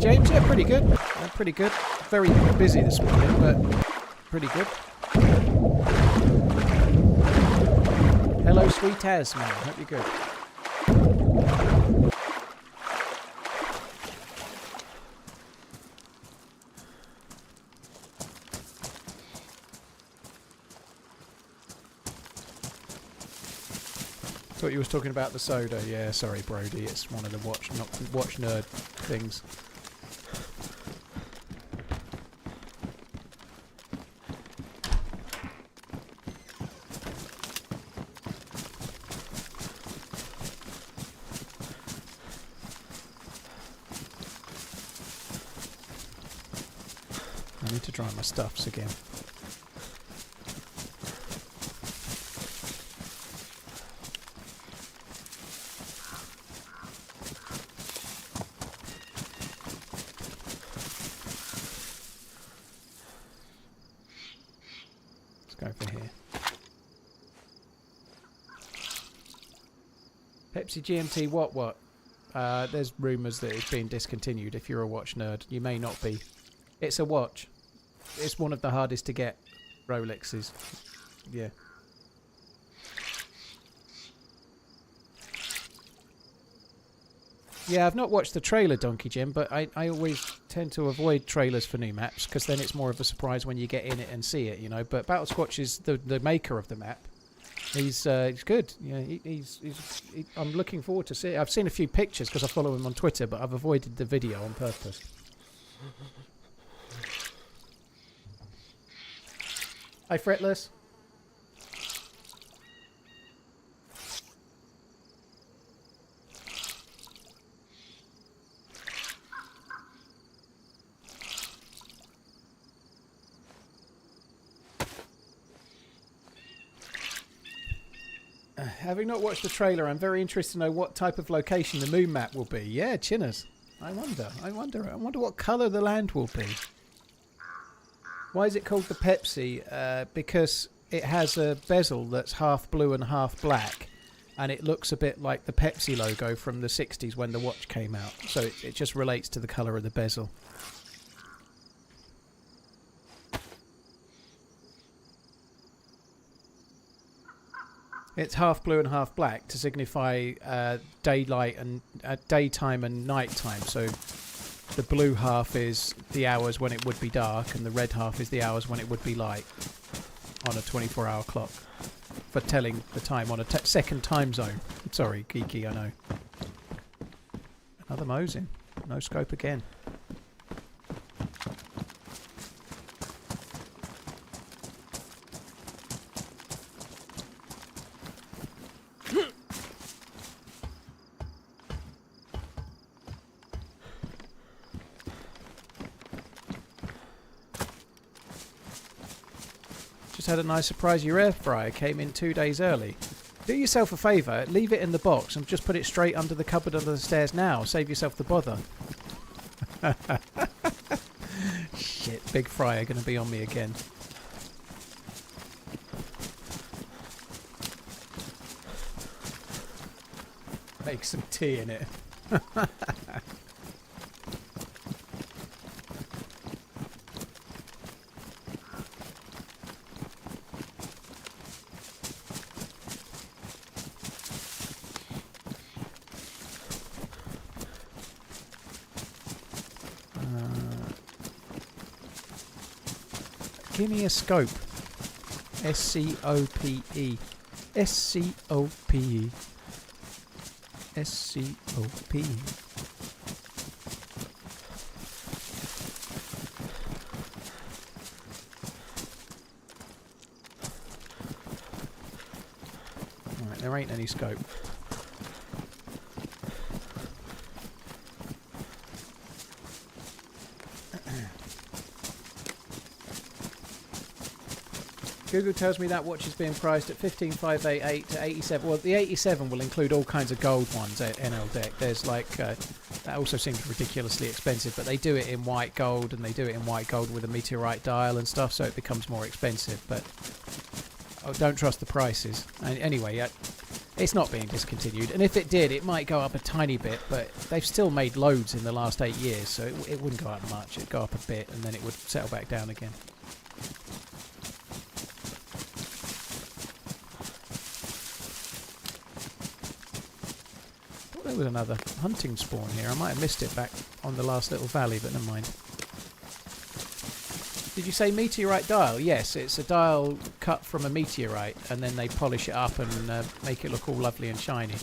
James, yeah, pretty good. Pretty good. Very busy this morning, but pretty good. Hello, sweet as man. Hope you're good. Thought you was talking about the soda. Yeah, sorry, Brody. It's one of the watch nerd things. I need to dry my stuffs again. Let's go for here. Pepsi GMT what? There's rumours that it's been discontinued. If you're a watch nerd, you may not be. It's a watch. It's one of the hardest to get Rolexes. Yeah. Yeah, I've not watched the trailer, Donkey Jim, but I always tend to avoid trailers for new maps because then it's more of a surprise when you get in it and see it, you know. But Battle Squatch is the maker of the map. He's good. Yeah, I'm looking forward to see it. I've seen a few pictures because I follow him on Twitter, but I've avoided the video on purpose. Hi, Fretless. Having not watched the trailer, I'm very interested to know what type of location the moon map will be. Yeah, Chinners. I wonder what colour the land will be. Why is it called the Pepsi? Because it has a bezel that's half blue and half black, and it looks a bit like the Pepsi logo from the 60s when the watch came out. So it just relates to the colour of the bezel. It's half blue and half black to signify daylight and daytime and nighttime. So the blue half is the hours when it would be dark, and the red half is the hours when it would be light on a 24-hour clock for telling the time on a second time zone. Sorry, geeky, I know. Another Mosin. No scope again. Had a nice surprise. Your air fryer came in 2 days early. Do yourself a favour, leave it in the box and just put it straight under the cupboard under the stairs now. Save yourself the bother. Shit, big fryer gonna be on me again. Make some tea in it. Give me a scope. S-C-O-P-E. S-C-O-P-E. S-C-O-P-E. Alright, there ain't any scope. Google tells me that watch is being priced at 15,588 to 87. Well, the 87 will include all kinds of gold ones at NL Deck. There's like that also seems ridiculously expensive, but they do it in white gold, and they do it in white gold with a meteorite dial and stuff, so it becomes more expensive. But don't trust the prices. And anyway, it's not being discontinued, and if it did, it might go up a tiny bit, but they've still made loads in the last 8 years, so it wouldn't go up much. It'd go up a bit, and then it would settle back down again. There was another hunting spawn here. I might have missed it back on the last little valley, but never mind. Did you say meteorite dial? Yes, it's a dial cut from a meteorite, and then they polish it up and make it look all lovely and shiny.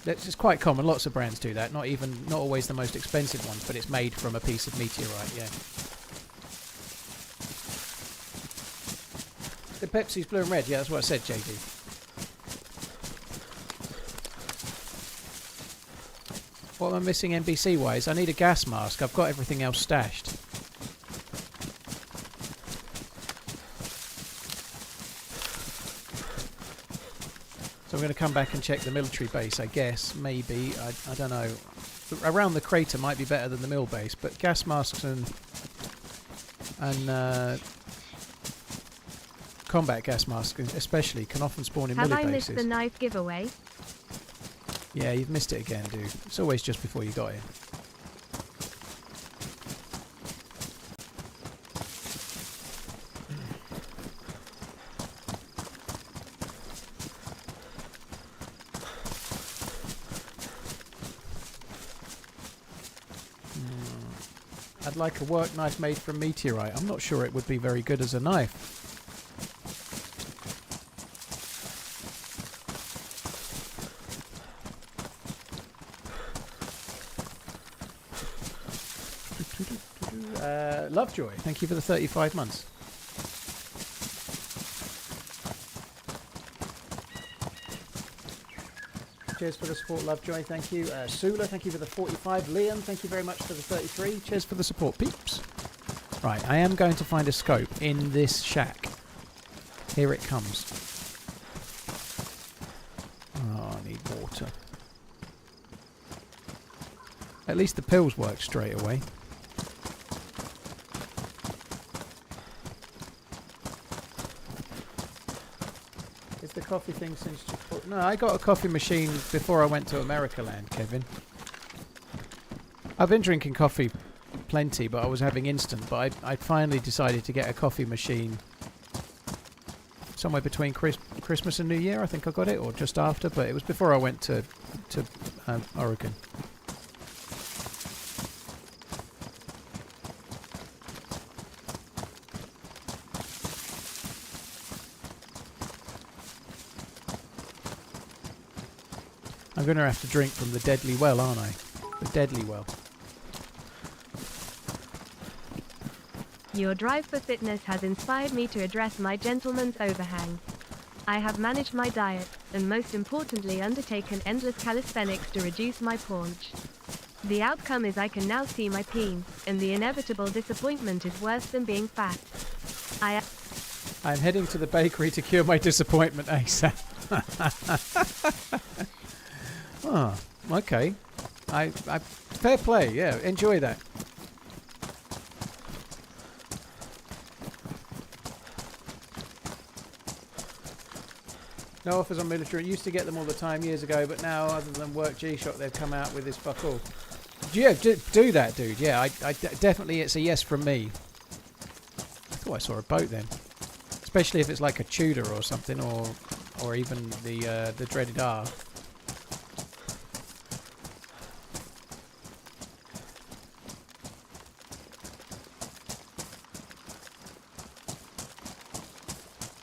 It's quite common. Lots of brands do that. Not always the most expensive ones, but it's made from a piece of meteorite. Yeah. The Pepsi's blue and red. Yeah, that's what I said, JD. What am I missing NBC-wise? I need a gas mask. I've got everything else stashed. So I'm going to come back and check the military base, I guess. Maybe. I don't know. Around the crater might be better than the mill base, but gas masks and combat gas masks especially can often spawn in military bases. Have I missed the knife giveaway? Yeah, you've missed it again, dude. It's always just before you got here. I'd like a work knife made from meteorite. I'm not sure it would be very good as a knife. Lovejoy, thank you for the 35 months. Cheers for the support, Lovejoy, thank you. Sula, thank you for the 45. Liam, thank you very much for the 33. Cheers for the support, peeps. Right, I am going to find a scope in this shack. Here it comes. Oh, I need water. At least the pills work straight away. coffee thing since... No, I got a coffee machine before I went to America Land, Kevin. I've been drinking coffee plenty, but I was having instant. But I finally decided to get a coffee machine somewhere between Christmas and New Year. I think I got it, or just after. But it was before I went to Oregon. I'm going to have to drink from the deadly well, aren't I? The deadly well. Your drive for fitness has inspired me to address my gentleman's overhang. I have managed my diet, and most importantly undertaken endless calisthenics to reduce my paunch. The outcome is I can now see my peen, and the inevitable disappointment is worse than being fat. I'm heading to the bakery to cure my disappointment ASAP. Oh, okay. Fair play, yeah, enjoy that. No offers on military. Used to get them all the time years ago, but now, other than work G-Shock, they've come out with this fuck all. Yeah, do that, dude. Yeah, I definitely, it's a yes from me. I thought I saw a boat then. Especially if it's like a Tudor or something, or even the dreaded R.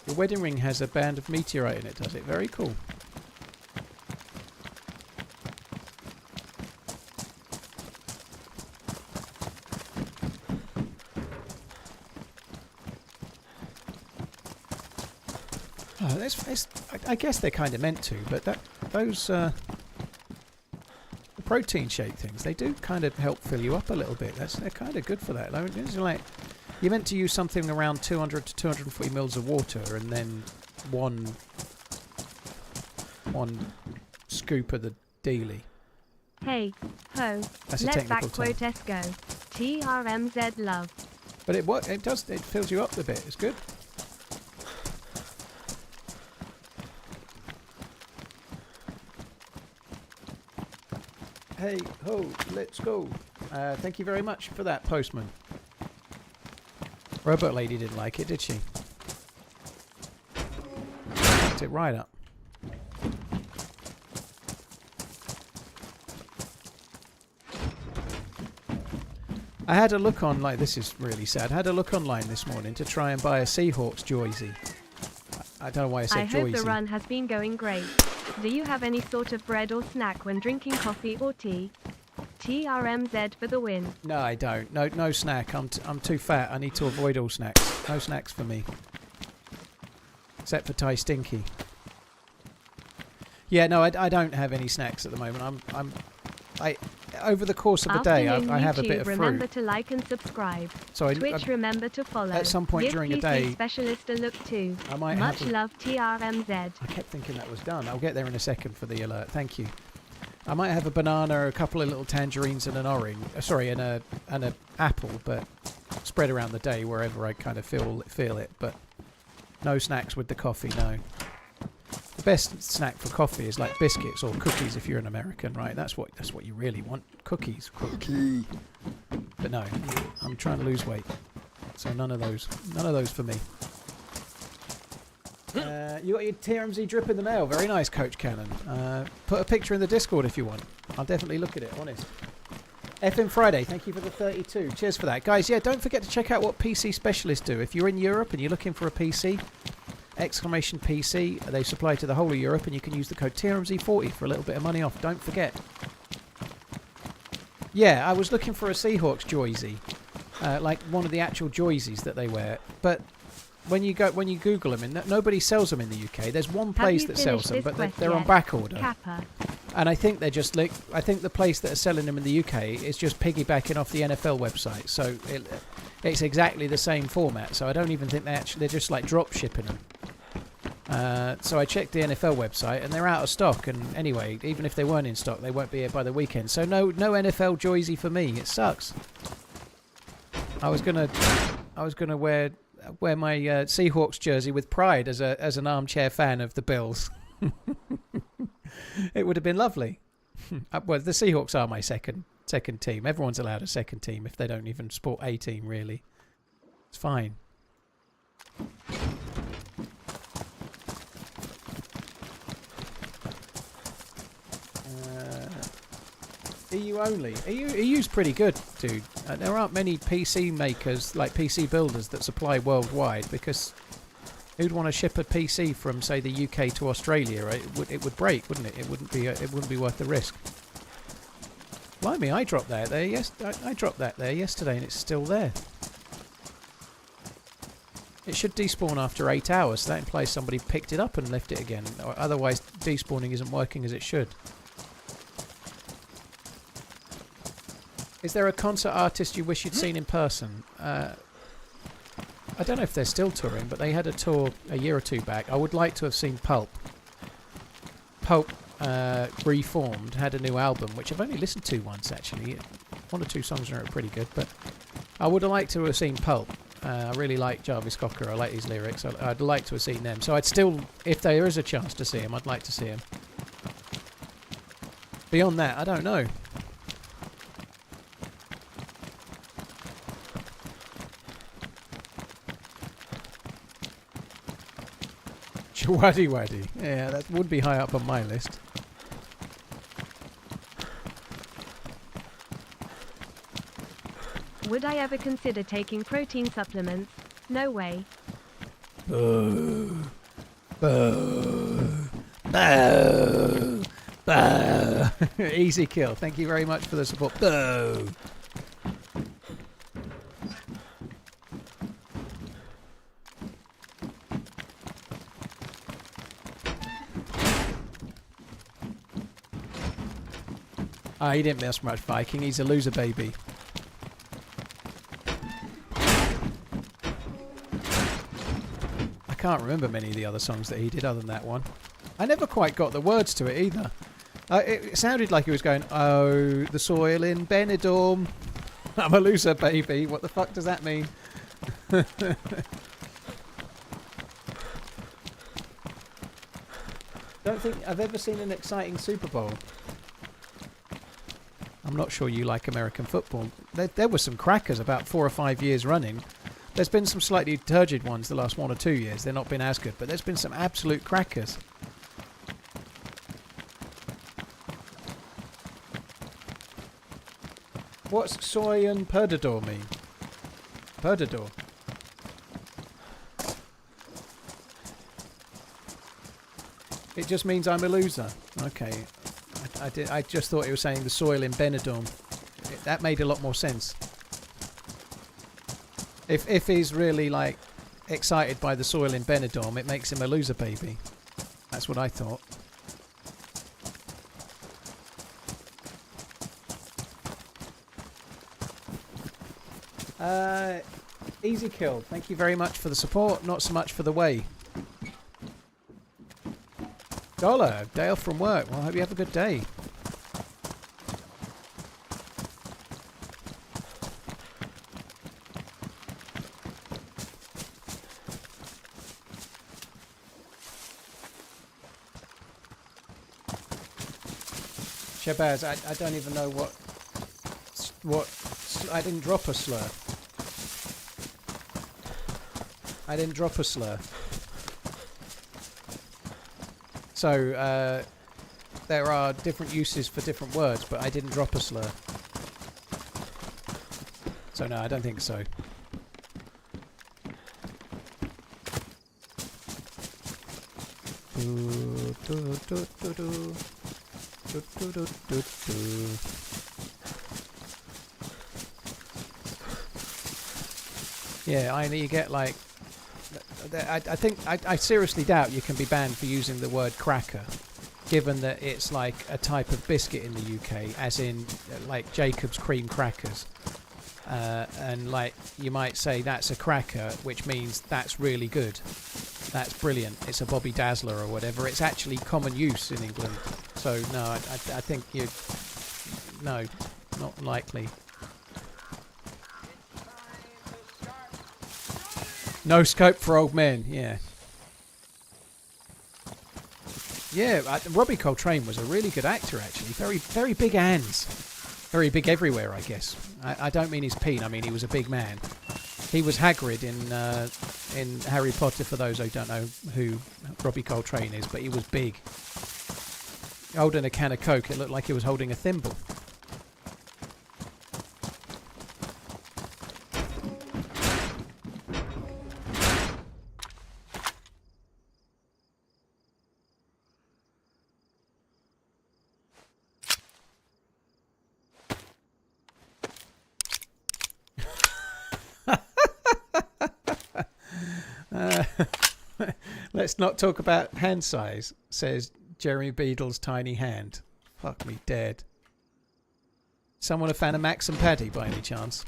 The wedding ring has a band of meteorite in it, does it? Very cool. Oh, I guess they're kind of meant to, but those the protein shake things, they do kind of help fill you up a little bit. They're kind of good for that. It's like, you're meant to use something around 200 to 240 mils of water, and then one scoop of the dealie. Hey, ho, That's a let technical that quotest go. TRMZ love. But it does, it fills you up a bit. It's good. Hey, ho, let's go. Thank you very much for that, postman. Robot lady didn't like it, did she? Picked it right up. I had a look online. This is really sad. I had a look online this morning to try and buy a Seahawks jersey. I don't know why I said jersey. I hope the run has been going great. Do you have any sort of bread or snack when drinking coffee or tea? TRMZ for the win. No, I don't. No snack. I'm too fat. I need to avoid all snacks. No snacks for me. Except for Thai Stinky. Yeah, no, I don't have any snacks at the moment. I over the course of the day, I have a bit of fruit. Remember to like and subscribe. So Twitch, remember to follow. At some point during the day, specialist a look too. I might Much love, TRMZ. I kept thinking that was done. I'll get there in a second for the alert. Thank you. I might have a banana, a couple of little tangerines, and an orange. Sorry, and an apple, but spread around the day wherever I kind of feel it. But no snacks with the coffee. No. The best snack for coffee is like biscuits or cookies if you're an American, right? That's what you really want. Cookies. Cookie. But no, I'm trying to lose weight, so none of those for me. You got your TRMZ drip in the mail. Very nice, Coach Cannon. Put a picture in the Discord if you want. I'll definitely look at it, honest. FM Friday, thank you for the 32. Cheers for that. Guys, yeah, don't forget to check out what PC specialists do. If you're in Europe and you're looking for a PC, exclamation PC, they supply to the whole of Europe, and you can use the code TRMZ40 for a little bit of money off. Don't forget. Yeah, I was looking for a Seahawks jersey, like one of the actual jerseys that they wear, but when you Google them, and nobody sells them in the UK. There's one place that sells them, but they're on back order. Kappa. And I think they're just like, I think the place that are selling them in the UK is just piggybacking off the NFL website. So it's exactly the same format. So I don't even think they're just like drop shipping them. So I checked the NFL website and they're out of stock. And anyway, even if they weren't in stock, they won't be here by the weekend. So no NFL jersey for me. It sucks. I was gonna wear wear my Seahawks jersey with pride as an armchair fan of the Bills. It would have been lovely. Well, the Seahawks are my second team. Everyone's allowed a second team if they don't even support a team, really. It's fine. EU only. EU's pretty good, dude. There aren't many PC makers, like PC builders, that supply worldwide, because who'd want to ship a PC from, say, the UK to Australia? Right? It would break, wouldn't it? It wouldn't be worth the risk. Blimey, I dropped that there. Yes, I dropped that there yesterday, and it's still there. It should despawn after 8 hours. So that implies somebody picked it up and left it again. Or otherwise, despawning isn't working as it should. Is there a concert artist you wish you'd seen in person? I don't know if they're still touring, but they had a tour a year or two back. I would like to have seen Pulp. Pulp reformed, had a new album, which I've only listened to once, actually. One or two songs are pretty good, but I would have liked to have seen Pulp. I really like Jarvis Cocker. I like his lyrics. I'd like to have seen them. So I'd still, if there is a chance to see him, I'd like to see him. Beyond that, I don't know. Waddy Waddy. Yeah, that would be high up on my list. Would I ever consider taking protein supplements? No way. Boo. Boo. Boo. Boo. Easy kill. Thank you very much for the support. Boo. He didn't miss much, Viking. He's a loser, baby. I can't remember many of the other songs that he did other than that one. I never quite got the words to it either. It sounded like he was going, "Oh, the soil in Benidorm. I'm a loser, baby." What the fuck does that mean? Don't think I've ever seen an exciting Super Bowl. I'm not sure you like American football. There were some crackers about 4 or 5 years running. There's been some slightly turgid ones the last 1 or 2 years. They've not been as good, but there's been some absolute crackers. What's soy and perdador mean? Perdador. It just means I'm a loser. Okay. I just thought it was saying the soil in Benidorm. That made a lot more sense. If he's really like excited by the soil in Benidorm, it makes him a loser, baby. That's what I thought. Easy kill. Thank you very much for the support. Not so much for the way. Dollar, day off from work. Well, I hope you have a good day. Shabazz, I don't even know what I didn't drop a slur. I didn't drop a slur. So, there are different uses for different words, but I didn't drop a slur. So no, I don't think so. Yeah, you get like... I seriously doubt you can be banned for using the word cracker, given that it's like a type of biscuit in the UK, as in like Jacob's cream crackers. And like you might say that's a cracker, which means that's really good. That's brilliant. It's a Bobby Dazzler or whatever. It's actually common use in England. So no, I think you... No, not likely. No scope for old men, yeah. Yeah, Robbie Coltrane was a really good actor, actually. Very, very big hands. Very big everywhere, I guess. I don't mean his peen, I mean he was a big man. He was Hagrid in Harry Potter, for those who don't know who Robbie Coltrane is, but he was big. Holding a can of Coke, it looked like he was holding a thimble. Let's not talk about hand size, says Jeremy Beadle's tiny hand. Fuck me dead. Someone a fan of Max and Paddy by any chance?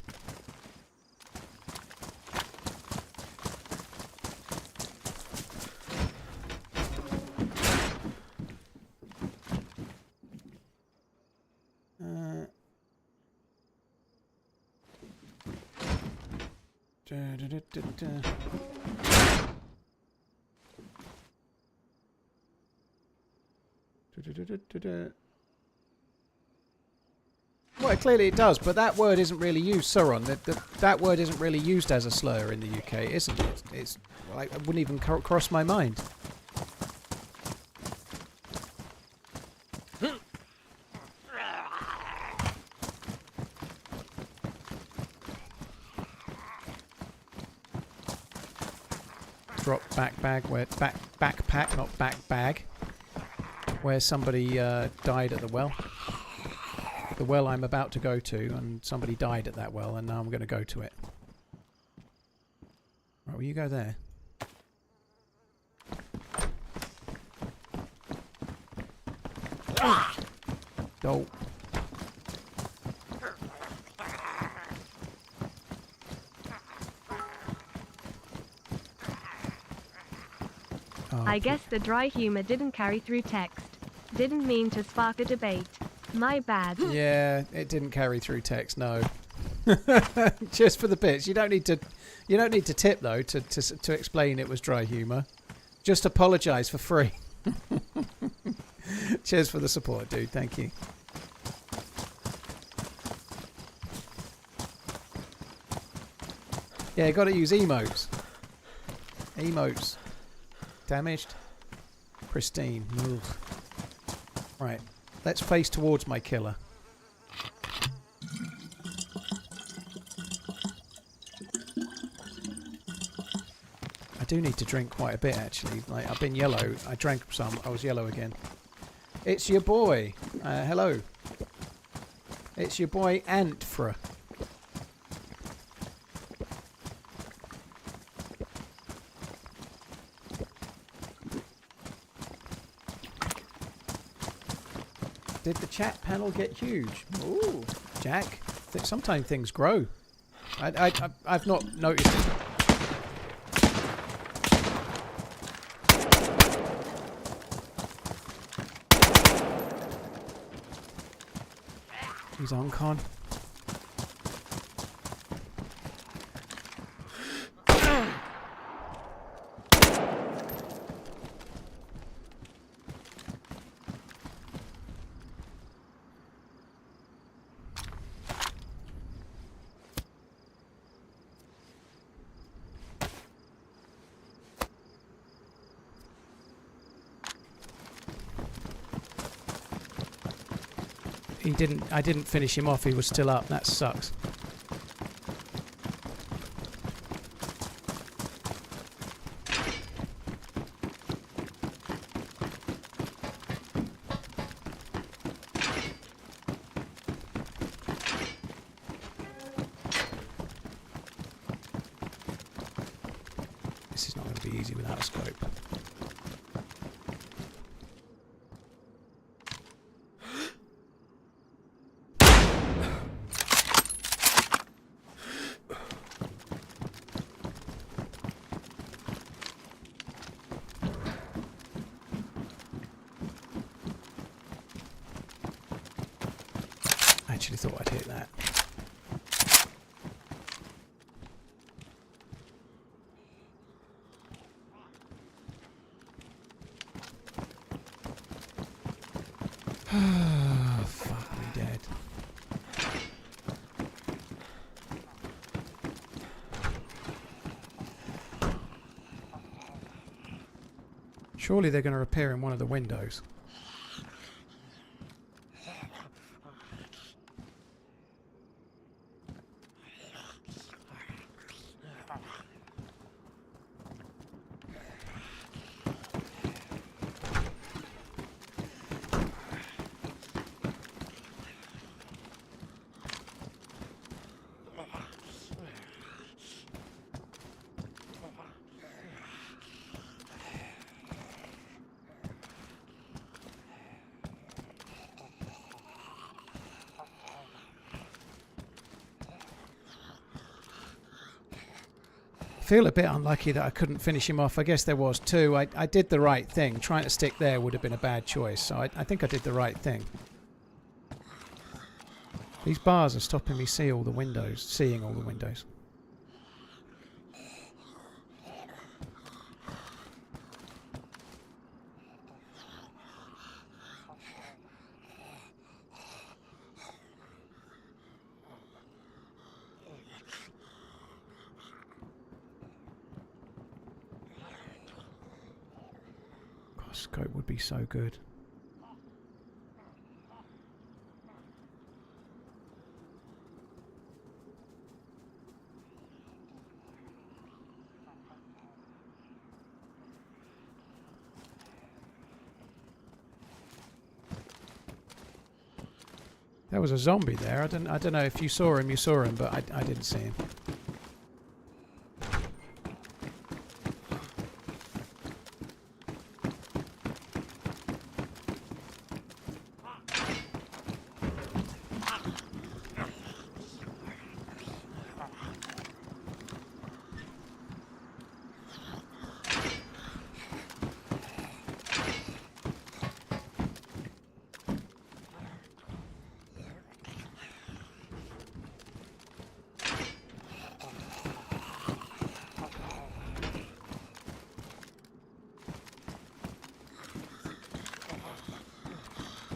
Well, clearly it does, but that word isn't really used, Sauron. That word isn't really used as a slur in the UK, isn't it? It's like, it wouldn't even cross my mind. Drop backpack, not back bag, where somebody died at the well. The well I'm about to go to, and somebody died at that well, and now I'm going to go to it. Right, will you go there? Dolt. I guess the dry humour didn't carry through text. Didn't mean to spark a debate. My bad. Yeah, it didn't carry through text, no. Just for the bits. You don't need to tip though to explain it was dry humour. Just apologise for free. Cheers for the support, dude. Thank you. Yeah, got to use emotes. Emotes. Damaged. Pristine. Ugh. Right. Let's face towards my killer. I do need to drink quite a bit, actually. Like, I've been yellow. I drank some. I was yellow again. It's your boy. Hello. It's your boy Antfra. Did the chat panel get huge? Ooh, Jack. Sometimes things grow. I've not noticed it. He's on con. I didn't finish him off, he was still up. That sucks. This is not going to be easy without a scope. Actually thought I'd hit that. Fuck me dead. Surely they're going to appear in one of the windows. I feel a bit unlucky that I couldn't finish him off. I guess there was two. I did the right thing. Trying to stick there would have been a bad choice, so I think I did the right thing. These bars are stopping me seeing all the windows. Scope would be so good. There was a zombie there. I don't know if you saw him, but I didn't see him.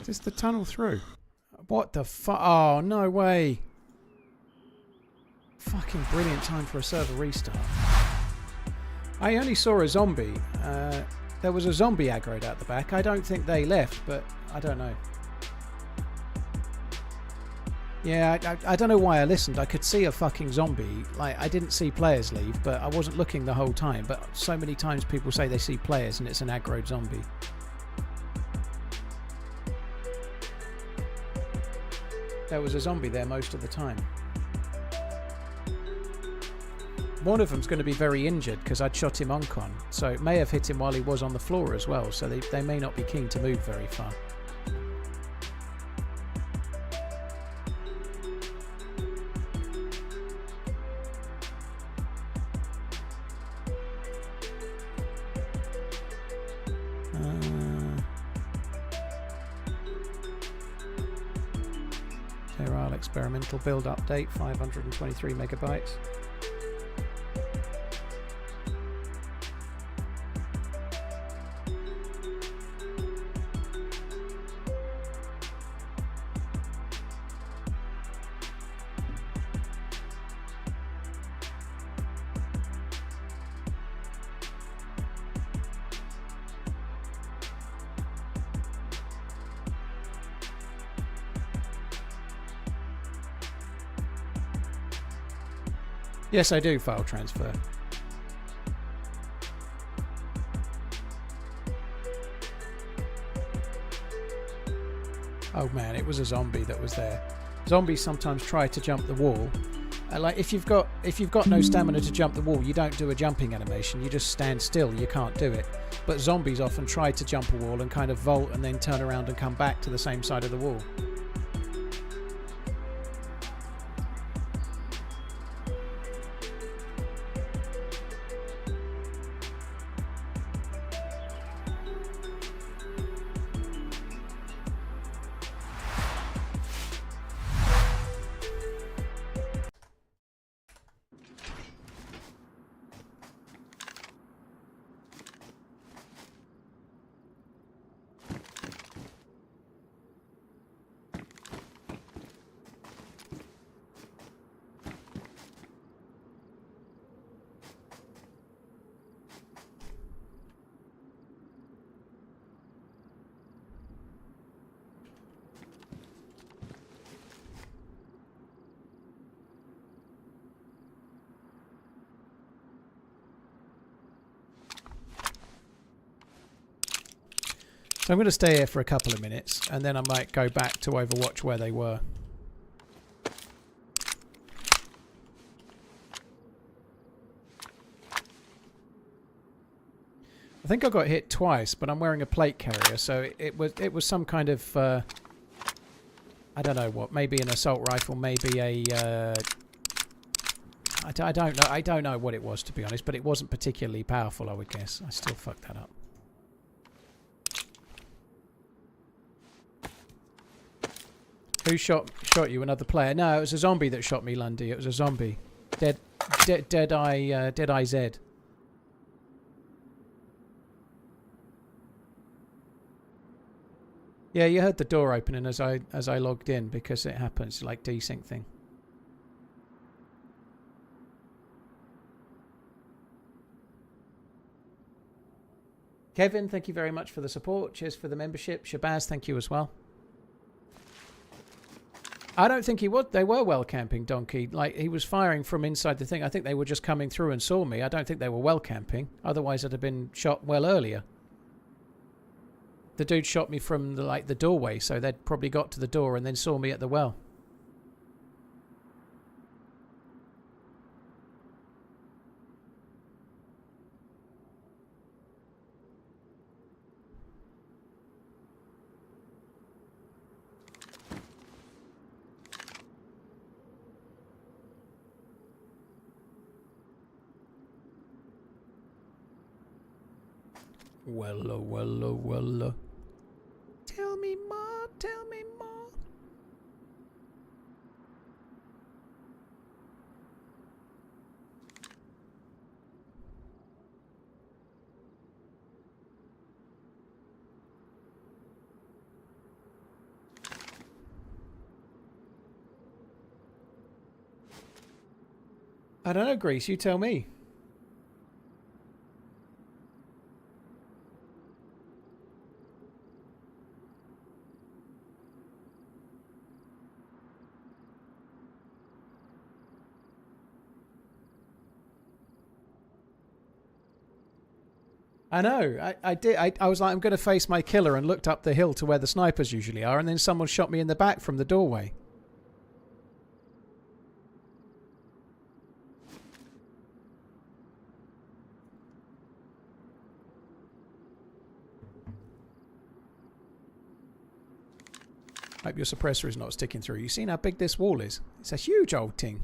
Is the tunnel through? What the fuck? Oh, no way. Fucking brilliant time for a server restart. I only saw a zombie. There was a zombie aggroed out the back. I don't think they left, but I don't know. Yeah, I don't know why I listened. I could see a fucking zombie. Like, I didn't see players leave, but I wasn't looking the whole time. But so many times people say they see players and it's an aggroed zombie. There was a zombie there most of the time. One of them's going to be very injured because I'd shot him on con, so it may have hit him while he was on the floor as well, so they may not be keen to move very far. TRMZ experimental build update, 523 megabytes. Yes, I do file transfer. Oh man, it was a zombie that was there. Zombies sometimes try to jump the wall. Like if you've got no stamina to jump the wall, you don't do a jumping animation. You just stand still. You can't do it. But zombies often try to jump a wall and kind of vault and then turn around and come back to the same side of the wall. So I'm going to stay here for a couple of minutes, and then I might go back to overwatch where they were. I think I got hit twice, but I'm wearing a plate carrier, so it was some kind of I don't know what, maybe an assault rifle, maybe a I don't know what it was, to be honest, but it wasn't particularly powerful, I would guess. I still fucked that up. Who shot you? Another player? No, it was a zombie that shot me, Lundy. It was a zombie. Dead Z. Yeah, you heard the door opening as I logged in because it happens, like desync thing. Kevin, thank you very much for the support. Cheers for the membership. Shabazz, thank you as well. I don't think he would. They were well camping, Donkey. Like, he was firing from inside the thing. I think they were just coming through and saw me. I don't think they were well camping. Otherwise, I'd have been shot well earlier. The dude shot me from the doorway, so they'd probably got to the door and then saw me at the well. Well. Tell me more, tell me more. I don't know, Grease, you tell me. I know. I did. I was like, I'm going to face my killer, and looked up the hill to where the snipers usually are, and then someone shot me in the back from the doorway. Hope your suppressor is not sticking through. You seen how big this wall is? It's a huge old thing.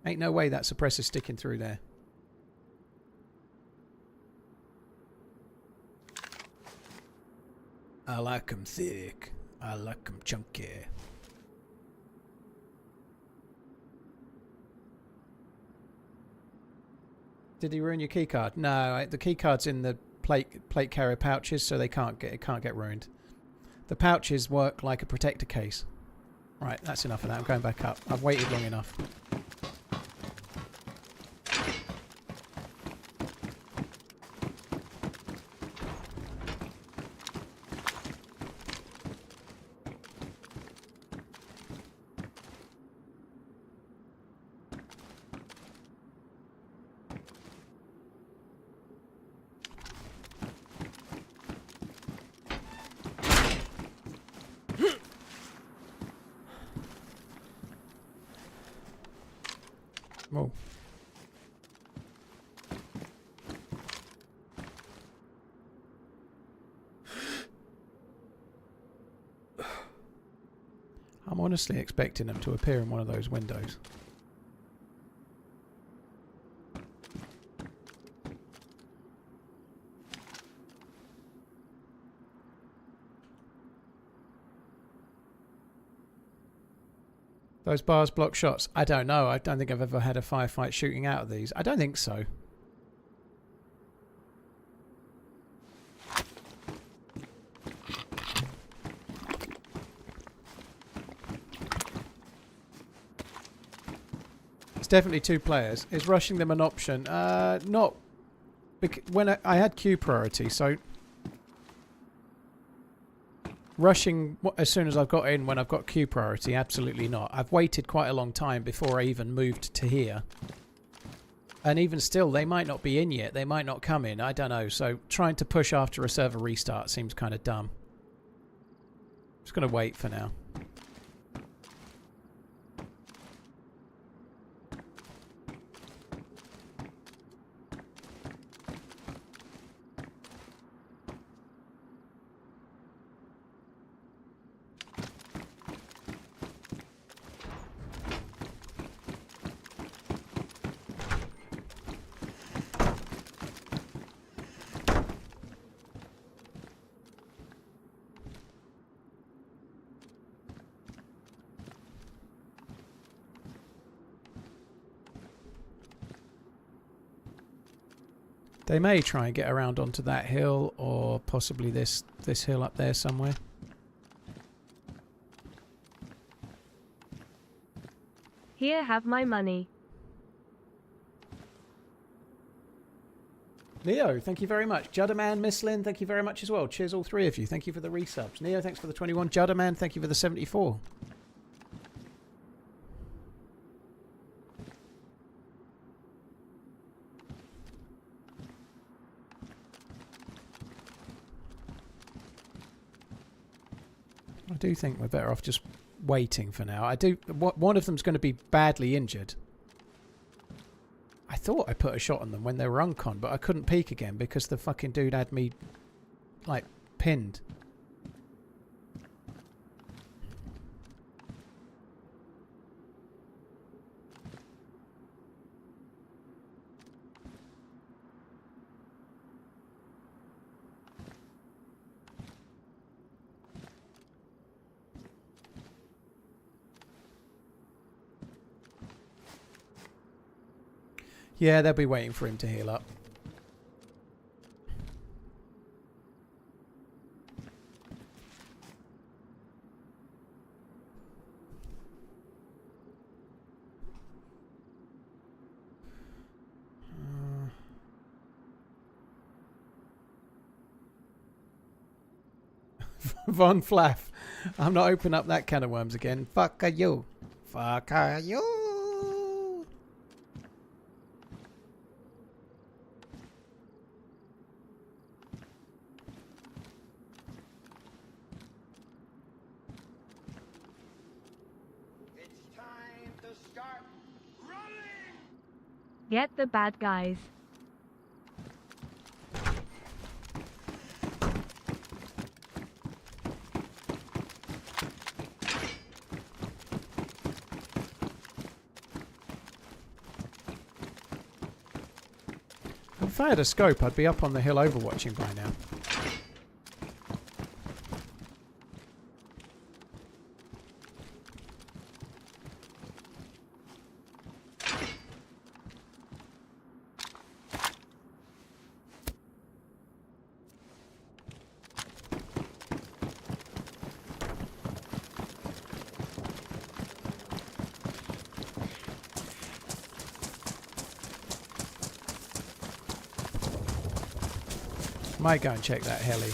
Ain't no way that suppressor's sticking through there. I like 'em thick. I like 'em chunky. Did he ruin your keycard? No, the keycard's in the plate carrier pouches, so it can't get ruined. The pouches work like a protector case. Right, that's enough of that. I'm going back up. I've waited long enough. Oh. I'm honestly expecting them to appear in one of those windows. Those bars block shots? I don't know. I don't think I've ever had a firefight shooting out of these. I don't think so. It's definitely two players. Is rushing them an option? Not. When I had queue priority, so rushing as soon as I've got in when I've got queue priority, absolutely not. I've waited quite a long time before I even moved to here. And even still, they might not be in yet. They might not come in. I don't know. So trying to push after a server restart seems kind of dumb. Just going to wait for now. They may try and get around onto that hill, or possibly this hill up there somewhere. Here, have my money. Neo, thank you very much. Judderman, Misslin, thank you very much as well. Cheers, all three of you. Thank you for the resubs. Neo, thanks for the 21. Judderman, thank you for the 74. I do think we're better off just waiting for now. One of them's going to be badly injured. I thought I put a shot on them when they were uncon, but I couldn't peek again because the fucking dude had me, like, pinned. Yeah, they'll be waiting for him to heal up. Von Flaff. I'm not opening up that can of worms again. Fuck you. Fuck you. Get the bad guys. If I had a scope, I'd be up on the hill overwatching by now. Might go and check that heli.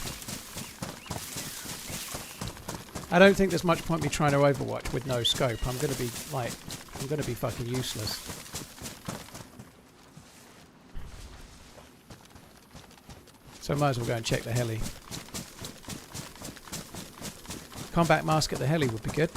I don't think there's much point me trying to overwatch with no scope. I'm gonna be fucking useless. So I might as well go and check the heli. Combat mask at the heli would be good.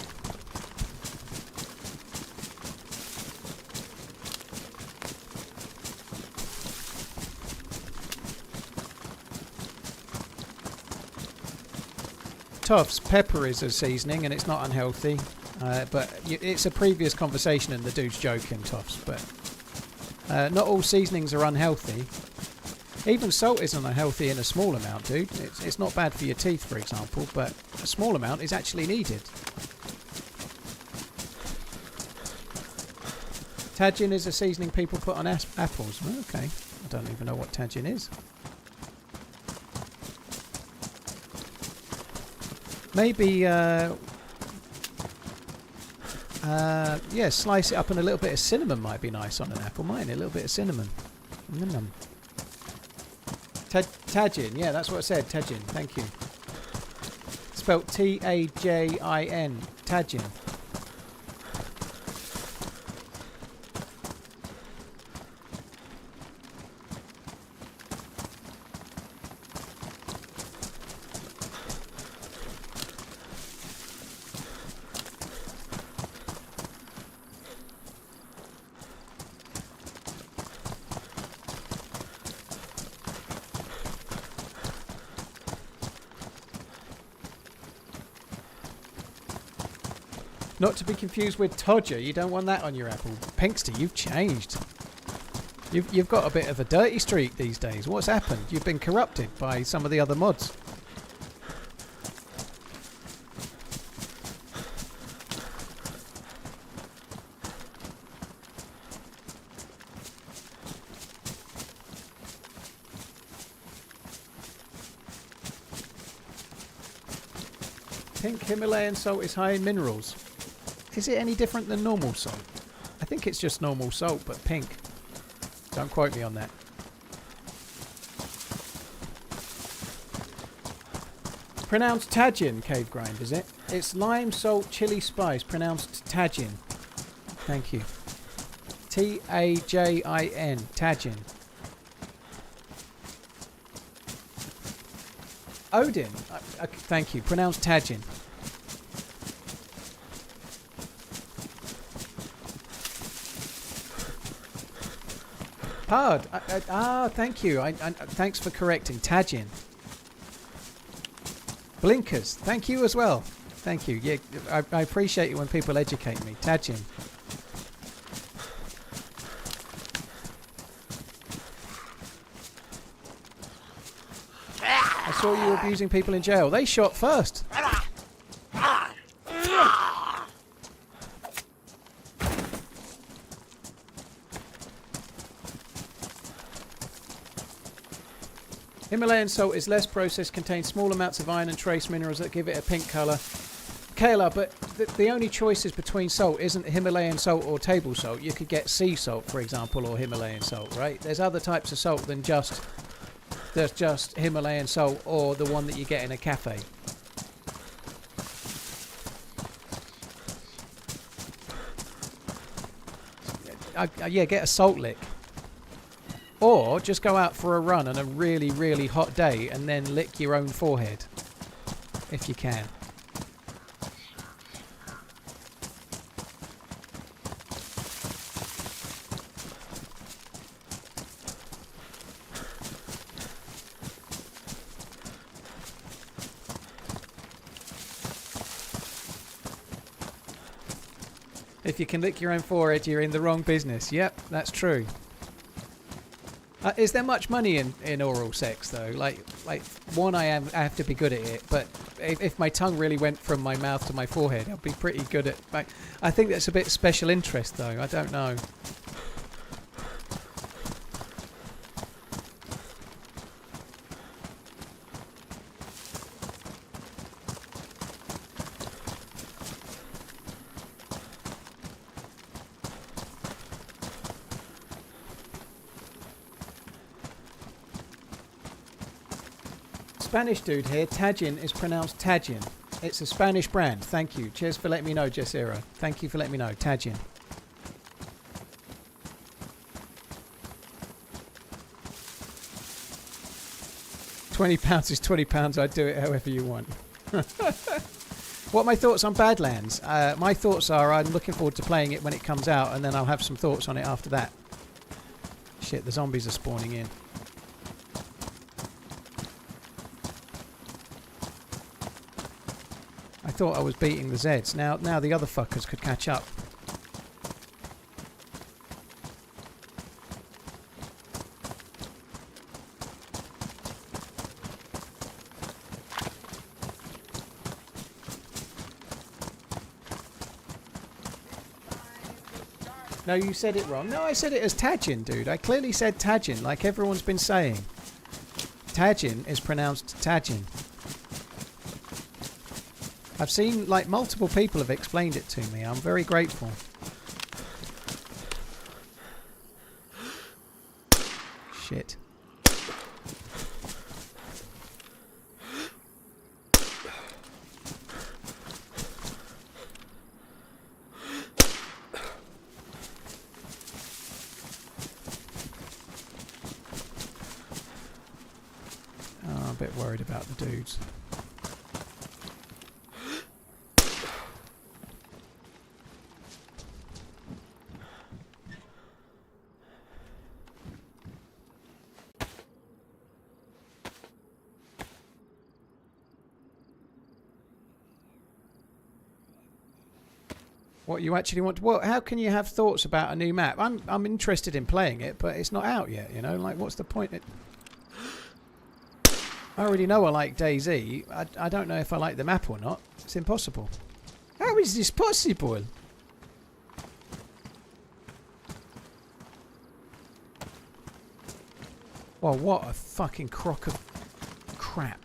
Toffs, pepper is a seasoning and it's not unhealthy, but it's a previous conversation and the dude's joking, Toffs, but not all seasonings are unhealthy. Even salt isn't unhealthy in a small amount, dude. It's not bad for your teeth, for example, but a small amount is actually needed. Tajin is a seasoning people put on apples. Well, okay, I don't even know what tajin is. Maybe, yeah, slice it up and a little bit of cinnamon might be nice on an apple, mightn't it? A little bit of cinnamon. Tajin, yeah, that's what I said, Tajin, thank you. Spelt T-A-J-I-N, Tajin. Not to be confused with Todger. You don't want that on your apple. Pinkster, you've changed. You've got a bit of a dirty streak these days. What's happened? You've been corrupted by some of the other mods. Pink Himalayan salt is high in minerals. Is it any different than normal salt? I think it's just normal salt, but pink. Don't quote me on that. Pronounced Tajin, Cave Grind, is it? It's lime, salt, chili, spice. Pronounced Tajin. Thank you. T-A-J-I-N. Tajin. Odin. Thank you. Pronounced Tajin. Pard. Thank you. Thanks for correcting. Tajin. Blinkers. Thank you as well. Thank you. Yeah, I appreciate it when people educate me. Tajin. I saw you abusing people in jail. They shot first. Himalayan salt is less processed, contains small amounts of iron and trace minerals that give it a pink colour. Kayla, but the only choices between salt isn't Himalayan salt or table salt. You could get sea salt, for example, or Himalayan salt, right? There's other types of salt than just Himalayan salt or the one that you get in a cafe. Yeah, get a salt lick. Or just go out for a run on a really, really hot day and then lick your own forehead. If you can. If you can lick your own forehead, you're in the wrong business. Yep, that's true. Is there much money in oral sex though? Like one, I have to be good at it, but if my tongue really went from my mouth to my forehead, I'd be pretty good at. Like, I think that's a bit special interest though. I don't know. Spanish dude here, Tajin is pronounced Tajin. It's a Spanish brand. Thank you. Cheers for letting me know, Jessera. Thank you for letting me know. Tajin. £20 is £20. I'd do it however you want. What are my thoughts on Badlands? My thoughts are I'm looking forward to playing it when it comes out, and then I'll have some thoughts on it after that. Shit, the zombies are spawning in. I thought I was beating the Zeds. Now the other fuckers could catch up. No, you said it wrong. No, I said it as Tajin, dude. I clearly said Tajin, like everyone's been saying. Tajin is pronounced Tajin. I've seen, like, multiple people have explained it to me. I'm very grateful. Shit. Oh, I'm a bit worried about the dudes. What you actually want to... Well, how can you have thoughts about a new map? I'm interested in playing it, but it's not out yet, you know? Like, what's the point? I already know I like DayZ. I don't know if I like the map or not. It's impossible. How is this possible? Well, what a fucking crock of crap.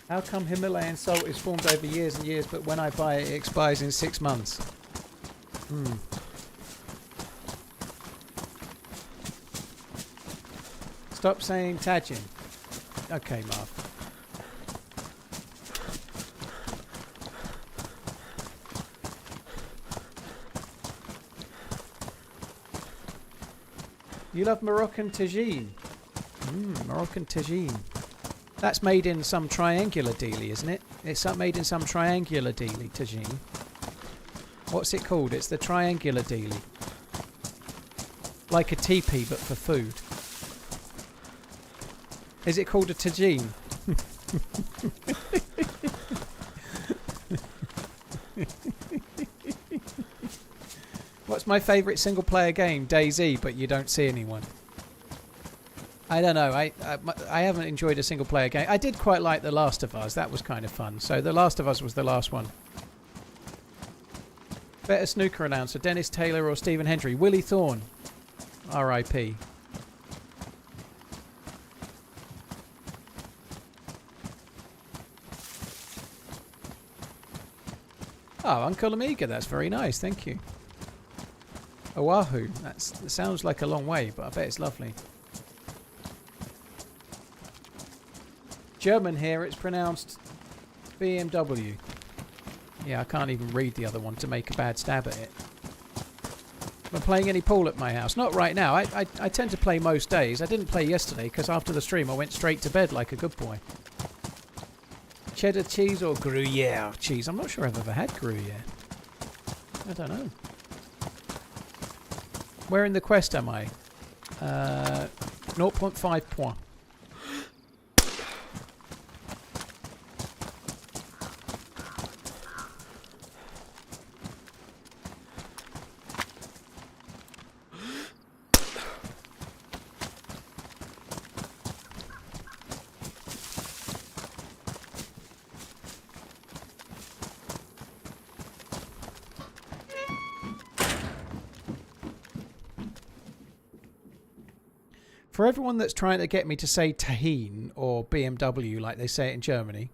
How come Himalayan salt is formed over years and years, but when I buy it, it expires in 6 months? Stop saying Tajin. Okay, Marv. You love Moroccan tagine. Moroccan tagine. That's made in some triangular dealie, isn't it? It's made in some triangular dealie, tagine. What's it called? It's the triangular dealie. Like a teepee, but for food. Is it called a tagine? What's my favourite single-player game? DayZ, but you don't see anyone. I don't know. I haven't enjoyed a single player game. I did quite like The Last of Us. That was kind of fun. So The Last of Us was the last one. Better snooker announcer, Dennis Taylor or Stephen Hendry? Willie Thorne. R.I.P. Oh, Uncle Amiga. That's very nice. Thank you. Oahu. That sounds like a long way, but I bet it's lovely. German here, it's pronounced BMW. Yeah, I can't even read the other one to make a bad stab at it. Am I playing any pool at my house? Not right now. I tend to play most days. I didn't play yesterday because after the stream I went straight to bed like a good boy. Cheddar cheese or Gruyere cheese? I'm not sure I've ever had Gruyere. I don't know. Where in the quest am I? 0.5 points. For everyone that's trying to get me to say tahine or BMW like they say it in Germany,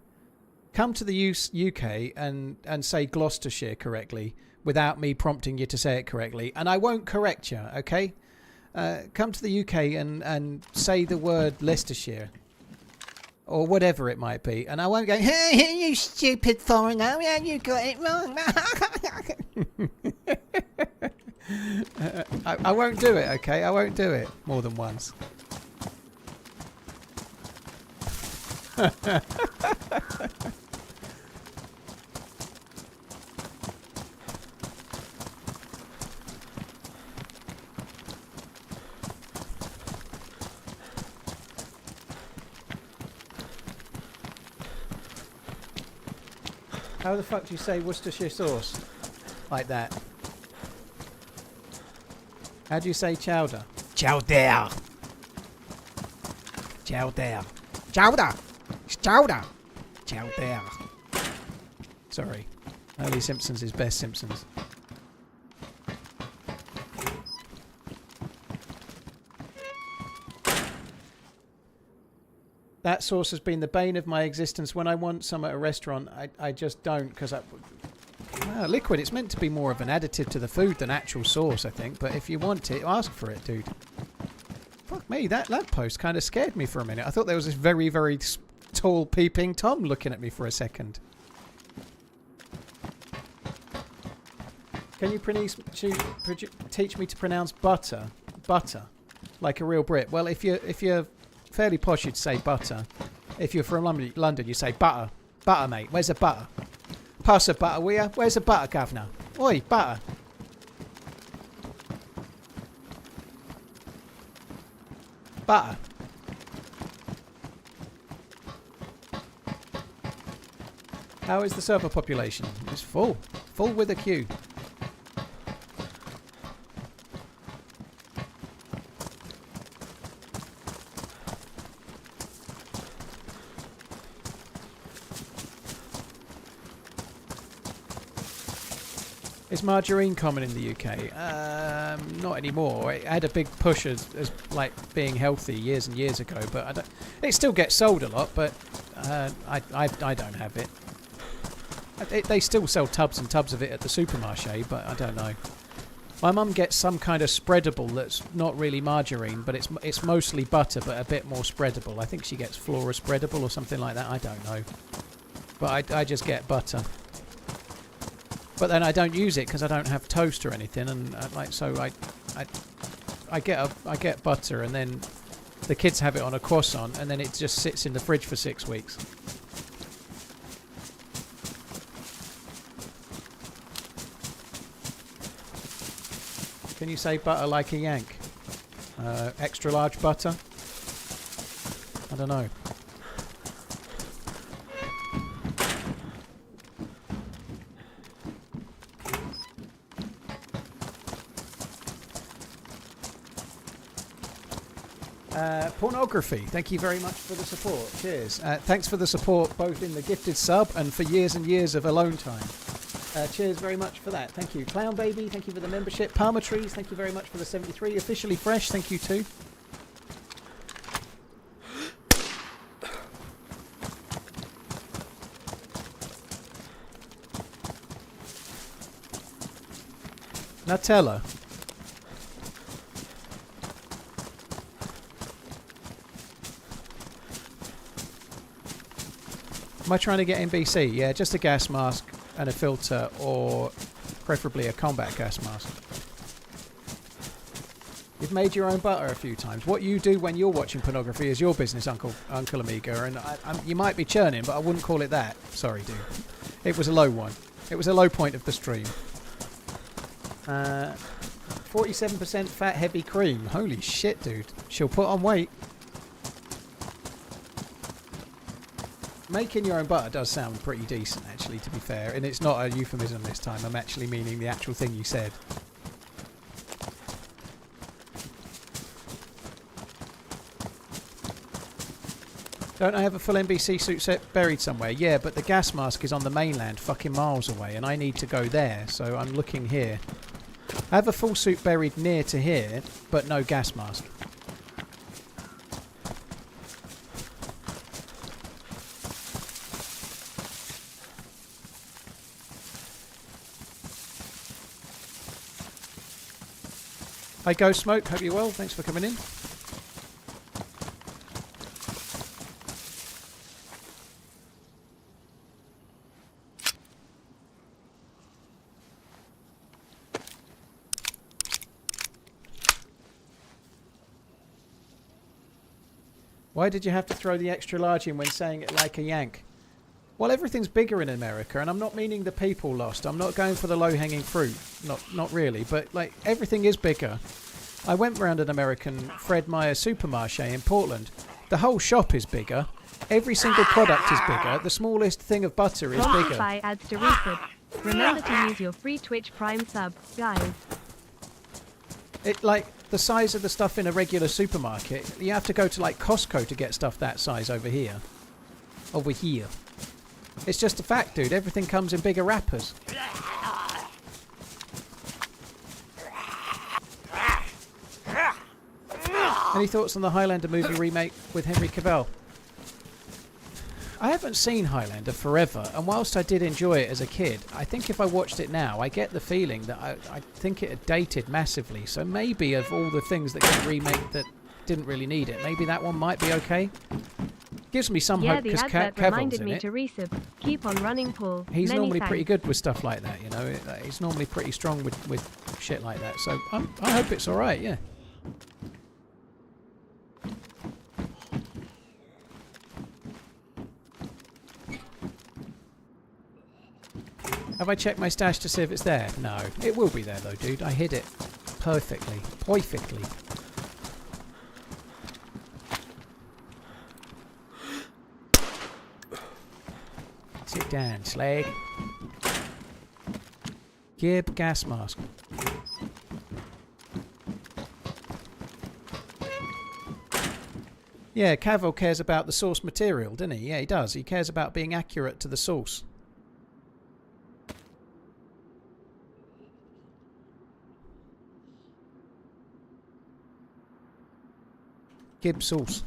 come to the UK and say Gloucestershire correctly without me prompting you to say it correctly, and I won't correct you, okay? Come to the UK and say the word Leicestershire or whatever it might be, and I won't go, hey, you stupid foreigner, you got it wrong. I won't do it, okay? I won't do it more than once. How the fuck do you say Worcestershire sauce? Like that. How do you say chowder? Chowder. Chowder. Chowder. Chowder. Chowder. Sorry. Early Simpsons is best Simpsons. That sauce has been the bane of my existence. When I want some at a restaurant, I just don't, because liquid, it's meant to be more of an additive to the food than actual sauce, I think. But if you want it, ask for it, dude. Fuck me, that lamppost kind of scared me for a minute. I thought there was this very, very tall peeping Tom looking at me for a second. Can you teach me to pronounce butter? Butter. Like a real Brit. Well, if you're fairly posh, you'd say butter. If you're from London, you say butter. Butter, mate. Where's the butter? Pass the butter, will ya? Where's the butter, governor? Oi, butter. Butter. How is the server population? It's full. Full with a queue. Is margarine common in the UK? Not anymore. It had a big push as like being healthy years and years ago, but I don't. It still gets sold a lot, but I don't have it. They still sell tubs and tubs of it at the supermarché, but I don't know. My mum gets some kind of spreadable that's not really margarine, but it's mostly butter, but a bit more spreadable. I think she gets Flora spreadable or something like that. I don't know, but I just get butter. But then I don't use it because I don't have toast or anything, and I get butter, and then the kids have it on a croissant, and then it just sits in the fridge for 6 weeks. Can you say butter like a Yank? Extra large butter? I don't know. Pornography, thank you very much for the support. Cheers. Thanks for the support both in the gifted sub and for years and years of alone time. Cheers very much for that. Thank you. Clown Baby, thank you for the membership. Palmer Trees, thank you very much for the 73. Officially Fresh, thank you too. Nutella. Am I trying to get NBC? Yeah, just a gas mask and a filter, or preferably a combat gas mask. You've made your own butter a few times. What you do when you're watching pornography is your business, Uncle Amiga, and you might be churning, but I wouldn't call it that. Sorry, dude. It was a low one. It was a low point of the stream. 47% fat, heavy cream. Holy shit, dude. She'll put on weight. Making your own butter does sound pretty decent, actually, to be fair. And it's not a euphemism this time. I'm actually meaning the actual thing you said. Don't I have a full NBC suit set buried somewhere? Yeah, but the gas mask is on the mainland, fucking miles away, and I need to go there, so I'm looking here. I have a full suit buried near to here, but no gas mask. Hi Ghost Smoke, hope you're well, thanks for coming in. Why did you have to throw the extra large in when saying it like a Yank? Well, everything's bigger in America, and I'm not meaning the people lost. I'm not going for the low-hanging fruit. Not really, but like everything is bigger. I went round an American Fred Meyer supermarché in Portland. The whole shop is bigger. Every single product is bigger. The smallest thing of butter is bigger. Spotify adds Deerisle. Remember to use your free Twitch Prime sub, guys. It like the size of the stuff in a regular supermarket. You have to go to like Costco to get stuff that size over here. Over here. It's just a fact, dude. Everything comes in bigger wrappers. Any thoughts on the Highlander movie remake with Henry Cavill? I haven't seen Highlander forever, and whilst I did enjoy it as a kid, I think if I watched it now, I get the feeling that I think it had dated massively. So maybe of all the things that get remade that didn't really need it, maybe that one might be okay. Gives me some Yeah, hope the because advert Kevin's reminded in me it. to resub. Keep on running, Paul. He's Many normally thanks. pretty good with stuff like that, you know. He's normally pretty strong with shit like that. So I hope it's all right. Yeah. Have I checked my stash to see if it's there? No. It will be there though, dude. I hid it perfectly. Perfectly. Sit down, slag. Gib gas mask. Yeah, Cavill cares about the source material, doesn't he? Yeah, he does. He cares about being accurate to the source. Gib sauce.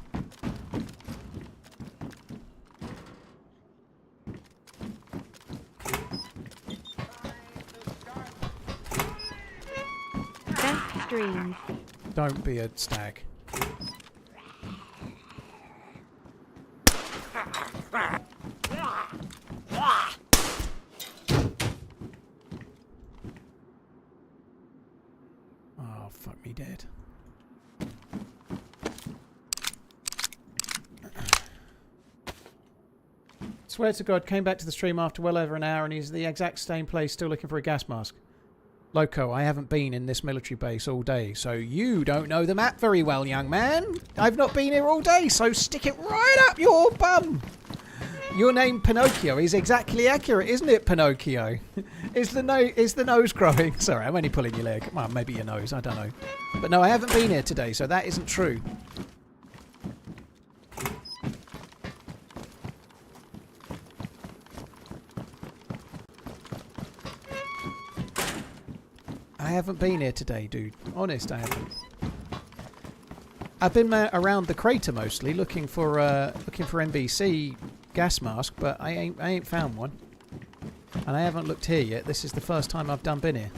Best streams. Don't be a stag. Oh, fuck me dead. Swear to God, came back to the stream after well over an hour and he's in the exact same place still looking for a gas mask. Loco, I haven't been in this military base all day, so you don't know the map very well, young man. I've not been here all day, so stick it right up your bum. Your name Pinocchio is exactly accurate, isn't it, Pinocchio? Is the nose growing? Sorry, I'm only pulling your leg. Well, maybe your nose, I don't know. But no, I haven't been here today, so that isn't true. I haven't been here today, dude. Honest, I haven't. I've been around the crater mostly, looking for NBC gas mask, but I ain't found one. And I haven't looked here yet. This is the first time I've been here.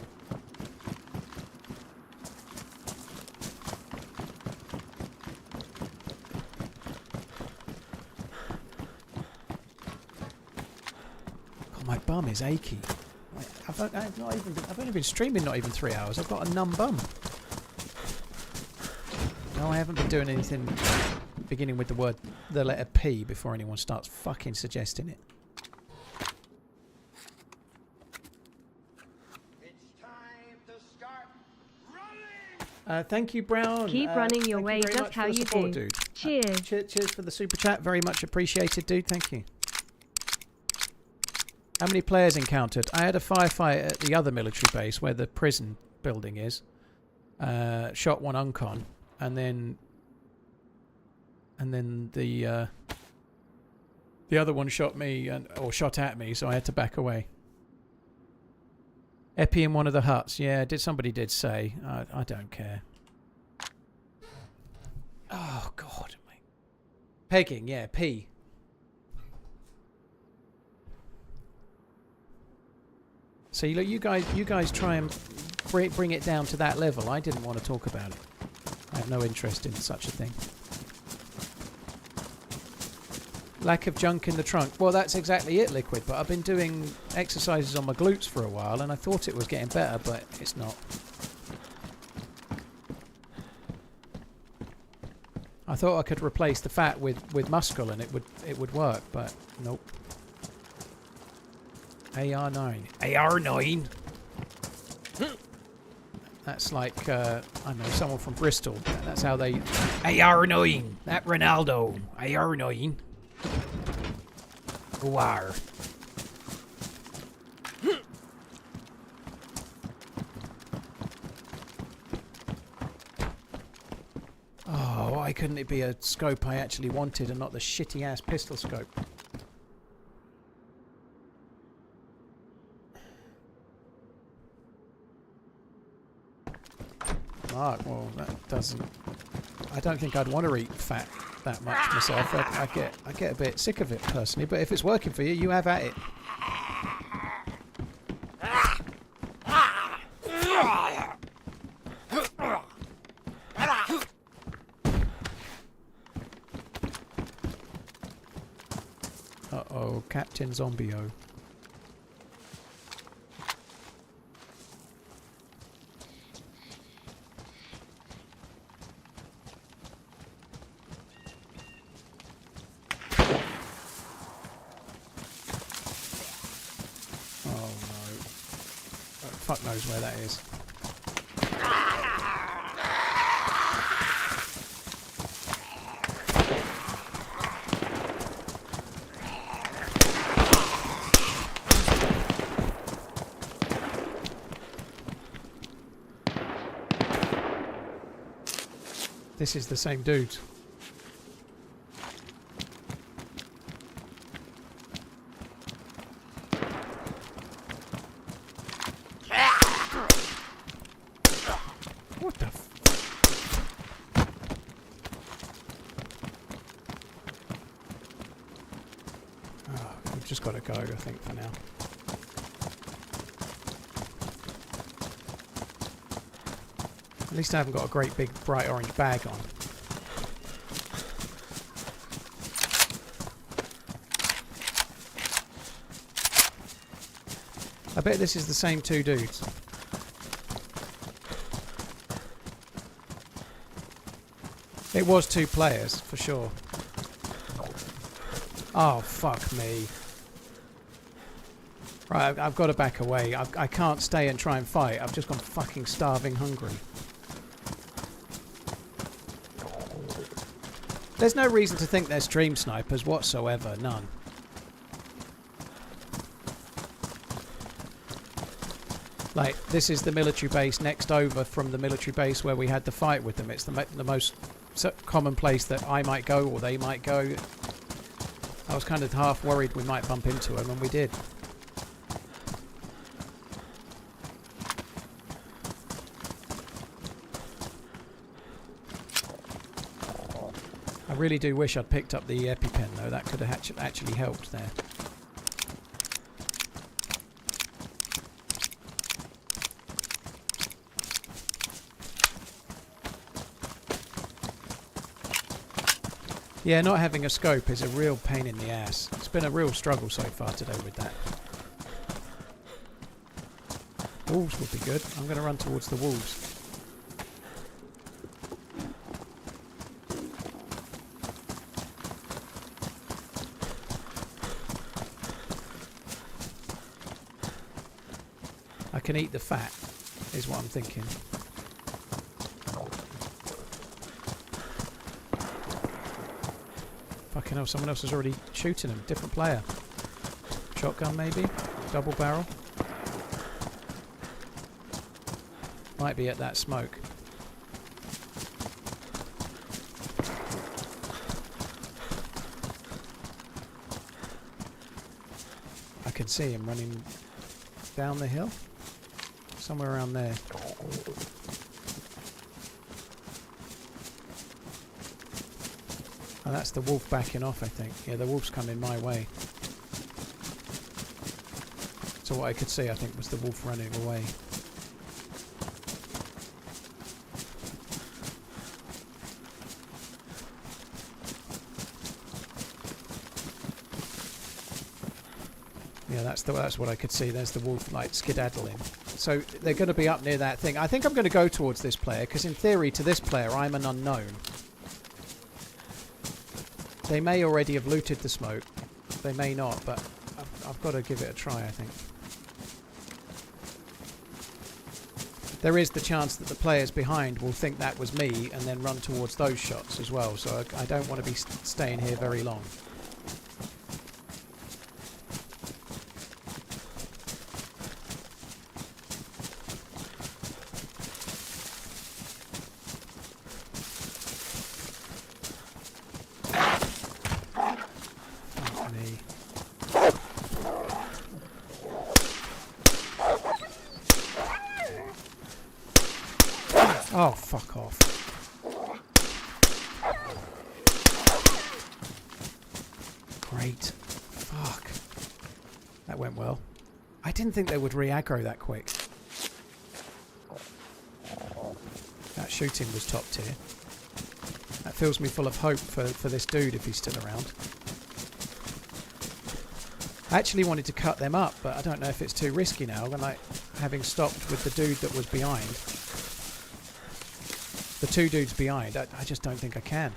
God, my bum is achy. I've only been streaming not even 3 hours. I've got a numb bum. No, I haven't been doing anything beginning with the letter P before anyone starts fucking suggesting it. It's time to start running. Thank you, Brown. Keep running your way very just much how for the you support, do. dude. Cheers. Cheers for the super chat. Very much appreciated, dude. Thank you. How many players encountered? I had a firefight at the other military base where the prison building is. Shot one uncon, and then the other one shot me or shot at me, so I had to back away. Epi in one of the huts. Yeah, somebody did say. I don't care. Oh God, mate. Pegging. Yeah, P. So you guys try and bring it down to that level. I didn't want to talk about it. I have no interest in such a thing. Lack of junk in the trunk. Well, that's exactly it, Liquid. But I've been doing exercises on my glutes for a while, and I thought it was getting better, but it's not. I thought I could replace the fat with muscle, and it would work, but nope. AR9. AR9? That's like, I don't know, someone from Bristol. That's how they... AR9! That Ronaldo. AR9. War. Oh, why couldn't it be a scope I actually wanted and not the shitty-ass pistol scope? Mark, well, that doesn't... I don't think I'd want to eat fat that much myself. I get a bit sick of it personally, but if it's working for you, you have at it. Captain Zombio. Oh no. Fuck knows where that is. This is the same dude. What the f... Oh, we've just got to go, I think, for now. At least I haven't got a great big bright orange bag on. I bet this is the same two dudes. It was 2 players, for sure. Oh, fuck me. Right, I've got to back away. I can't stay and try and fight. I've just gone fucking starving hungry. There's no reason to think they're stream snipers whatsoever. None. Like, this is the military base next over from the military base where we had the fight with them. It's the most common place that I might go or they might go. I was kind of half worried we might bump into them, and we did. I really do wish I'd picked up the EpiPen though, that could have actually helped there. Yeah, not having a scope is a real pain in the ass. It's been a real struggle so far today with that. Wolves would be good. I'm going to run towards the wolves. I can eat the fat, is what I'm thinking. Fucking hell, someone else is already shooting him. Different player. Shotgun maybe? Double barrel? Might be at that smoke. I can see him running down the hill. Somewhere around there. Oh, that's the wolf backing off, I think. Yeah, the wolf's coming my way. So what I could see, I think, was the wolf running away. Yeah, that's what I could see. There's the wolf, like, skedaddling. So they're going to be up near that thing. I think I'm going to go towards this player, because in theory, to this player, I'm an unknown. They may already have looted the smoke. They may not, but I've got to give it a try, I think. There is the chance that the players behind will think that was me and then run towards those shots as well, so I don't want to be staying here very long. Oh, fuck off. Great. Fuck. That went well. I didn't think they would re-aggro that quick. That shooting was top tier. That fills me full of hope for this dude if he's still around. I actually wanted to cut them up, but I don't know if it's too risky now. When having stopped with the dude that was behind, the two dudes behind, I just don't think I can.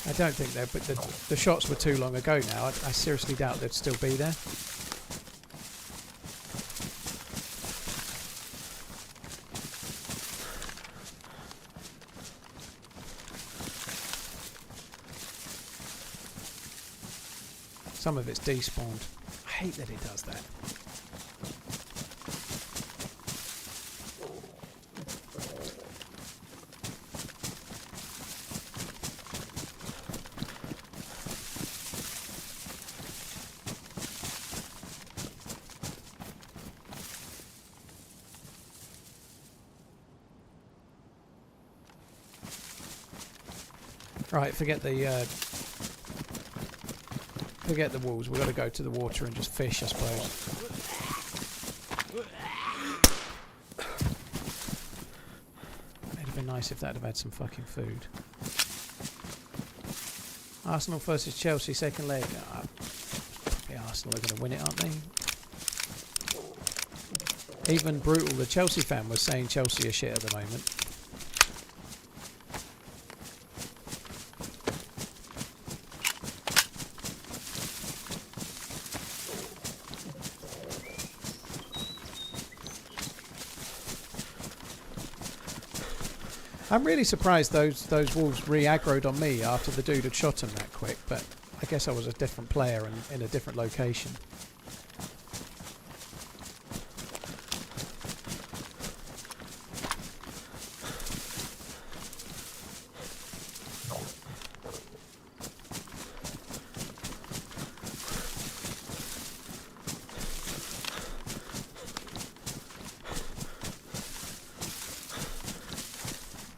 I don't think they're, but the shots were too long ago now. I seriously doubt they'd still be there. Some of it's despawned. I hate that it does that. Right, forget the walls. We've got to go to the water and just fish, I suppose. It'd have been nice if that'd have had some fucking food. Arsenal versus Chelsea, second leg. The Arsenal are going to win it, aren't they? Even Brutal, the Chelsea fan, was saying Chelsea are shit at the moment. I'm really surprised those wolves re-aggroed on me after the dude had shot them that quick, but I guess I was a different player and in a different location.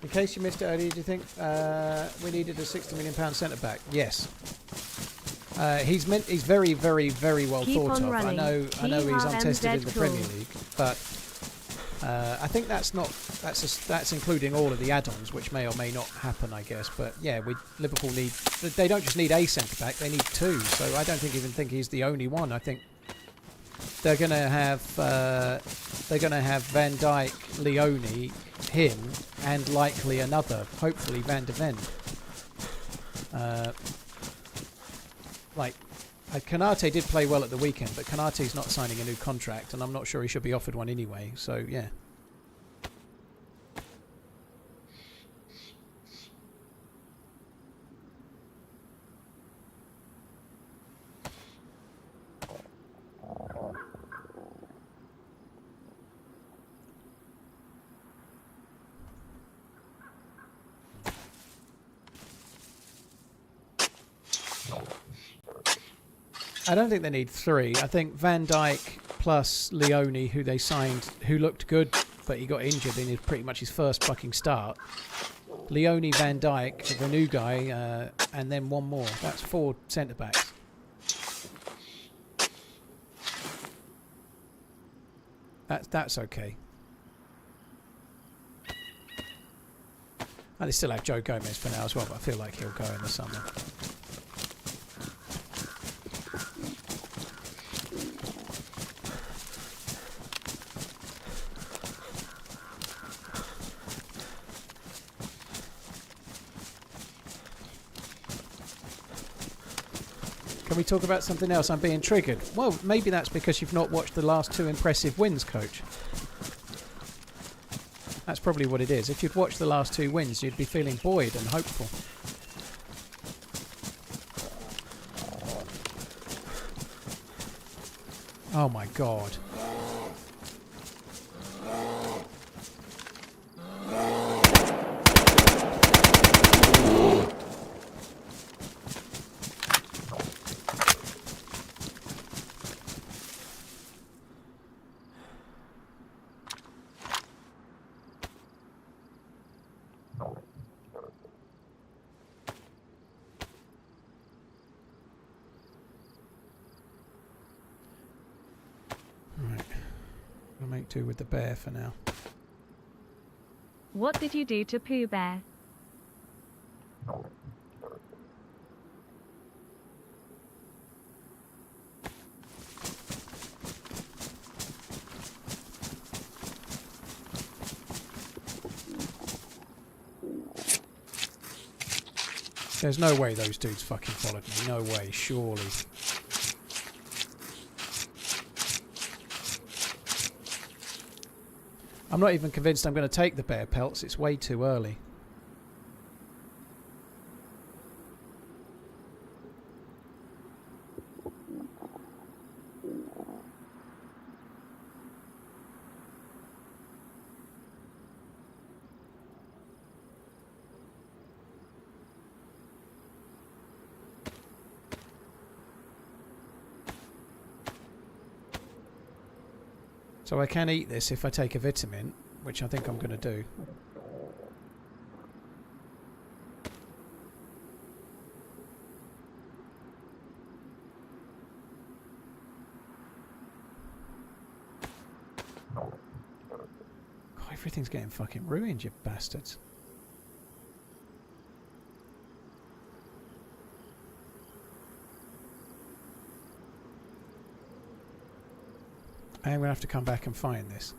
In case you missed it earlier, do you think we needed a £60 million centre back? Yes. He's very, very, very well thought of. I know he's untested in the Premier League, but I think that's including all of the add-ons, which may or may not happen, I guess. But yeah, Liverpool need. They don't just need a centre back; they need two. So I don't even think he's the only one. I think they're going to have Van Dijk, Leone, him, and likely another, hopefully Van de Ven. Kanate did play well at the weekend, but Kanate's not signing a new contract, and I'm not sure he should be offered one anyway. So yeah. I don't think they need three. I think Van Dijk plus Leone, who they signed, who looked good, but he got injured in pretty much his first fucking start. Leone, Van Dijk, the new guy, and then one more. That's 4 centre-backs. That's okay. And they still have Joe Gomez for now as well, but I feel like he'll go in the summer. Can we talk about something else? I'm being triggered. Well, maybe that's because you've not watched the last 2 impressive wins, Coach. That's probably what it is. If you'd watched the last 2 wins, you'd be feeling buoyed and hopeful. Oh my God. Right. I'll make do with the bear for now. What did you do to Pooh Bear? There's no way those dudes fucking followed me. No way, surely. I'm not even convinced I'm going to take the bear pelts. It's way too early. So I can eat this if I take a vitamin, which I think I'm going to do. God, everything's getting fucking ruined, you bastards. I am going to have to come back and find this.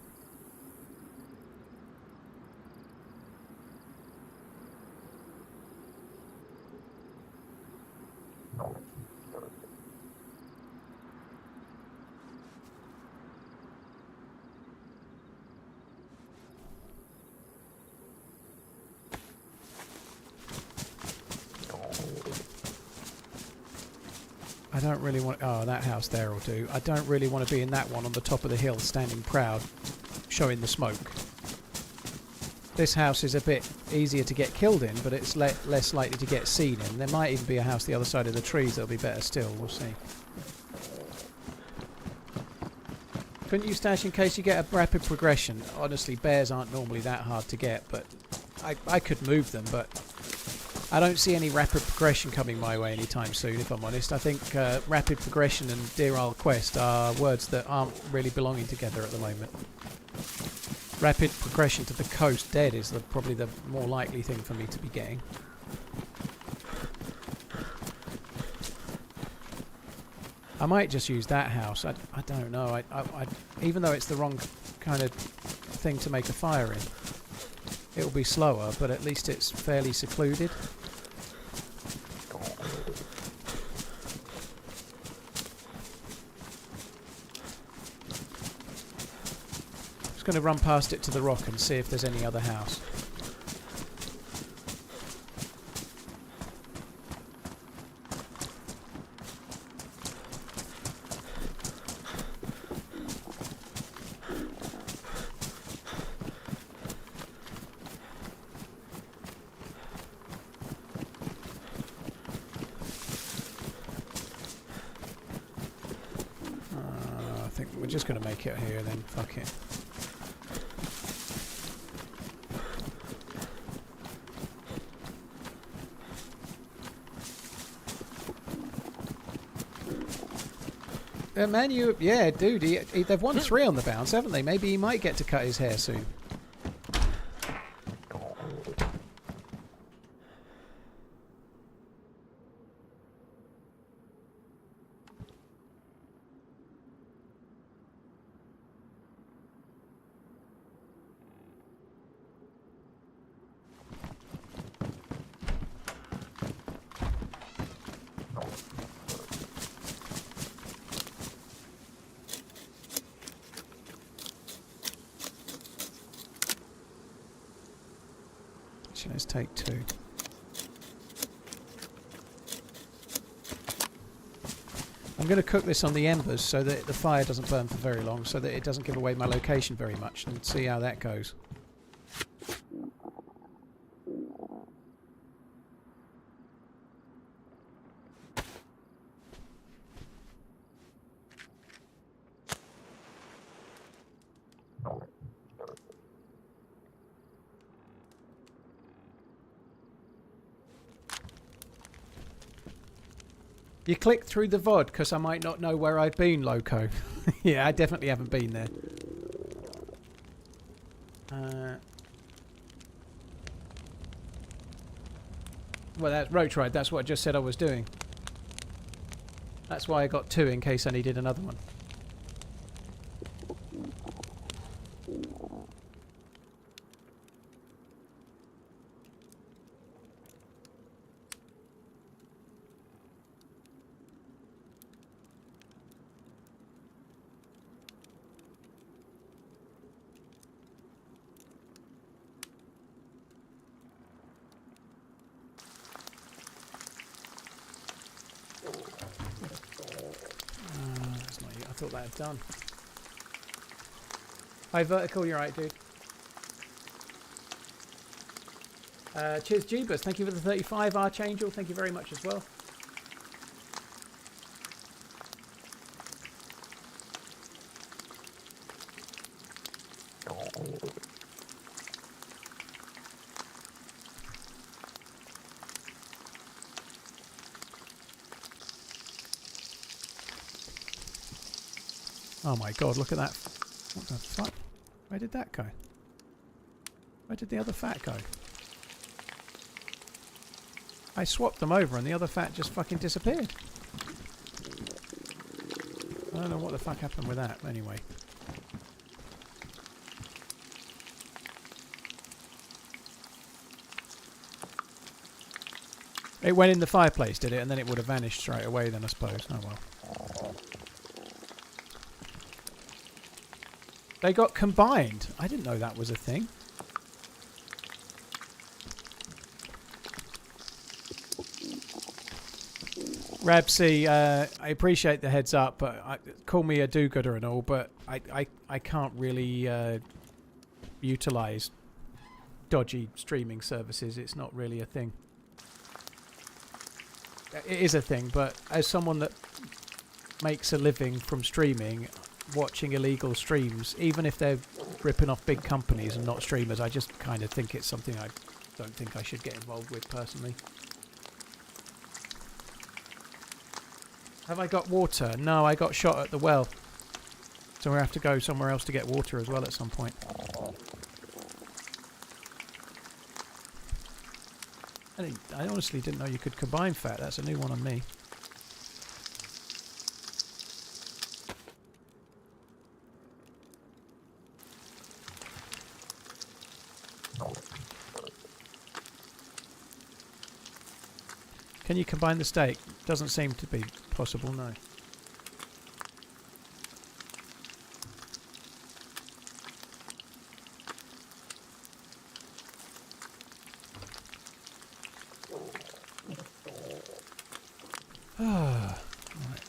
I don't really want... Oh, that house there will do. I don't really want to be in that one on the top of the hill, standing proud, showing the smoke. This house is a bit easier to get killed in, but it's less likely to get seen in. There might even be a house the other side of the trees that'll be better still. We'll see. Couldn't you stash in case you get a rapid progression? Honestly, bears aren't normally that hard to get, but I could move them, but I don't see any rapid progression coming my way anytime soon, if I'm honest. I think rapid progression and Deerisle quest are words that aren't really belonging together at the moment. Rapid progression to the coast dead is probably the more likely thing for me to be getting. I might just use that house. I don't know. Even though it's the wrong kind of thing to make a fire in, it'll be slower, but at least it's fairly secluded. Just going to run past it to the rock and see if there's any other house. I think we're just going to make it here then, fuck it. Man, yeah, dude, they've won 3 on the bounce, haven't they? Maybe he might get to cut his hair soon. Let's take 2. I'm going to cook this on the embers so that the fire doesn't burn for very long, so that it doesn't give away my location very much, and see how that goes. You click through the VOD because I might not know where I've been, Loco. Yeah, I definitely haven't been there. Well, that's Roach Ride. That's what I just said I was doing. That's why I got 2 in case I needed another one. That's not you. I thought that had done. Hi, Vertical. You're right, dude. Cheers, Jeebus. Thank you for the 35. Archangel. Thank you very much as well. Oh my god, look at that. What the fuck? Where did that go? Where did the other fat go? I swapped them over and the other fat just fucking disappeared. I don't know what the fuck happened with that, anyway. It went in the fireplace, did it? And then it would have vanished straight away then, I suppose. Oh well. They got combined. I didn't know that was a thing. Rabsy, I appreciate the heads up, but call me a do-gooder and all, but I can't really utilise dodgy streaming services. It's not really a thing. It is a thing, but as someone that makes a living from streaming, watching illegal streams, even if they're ripping off big companies and not streamers, I just kind of think it's something I don't think I should get involved with personally. Have I got water? No, I got shot at the well. So we have to go somewhere else to get water as well at some point. I honestly didn't know you could combine fat. That's a new one on me. Can you combine the steak? Doesn't seem to be possible, no. Ah, right.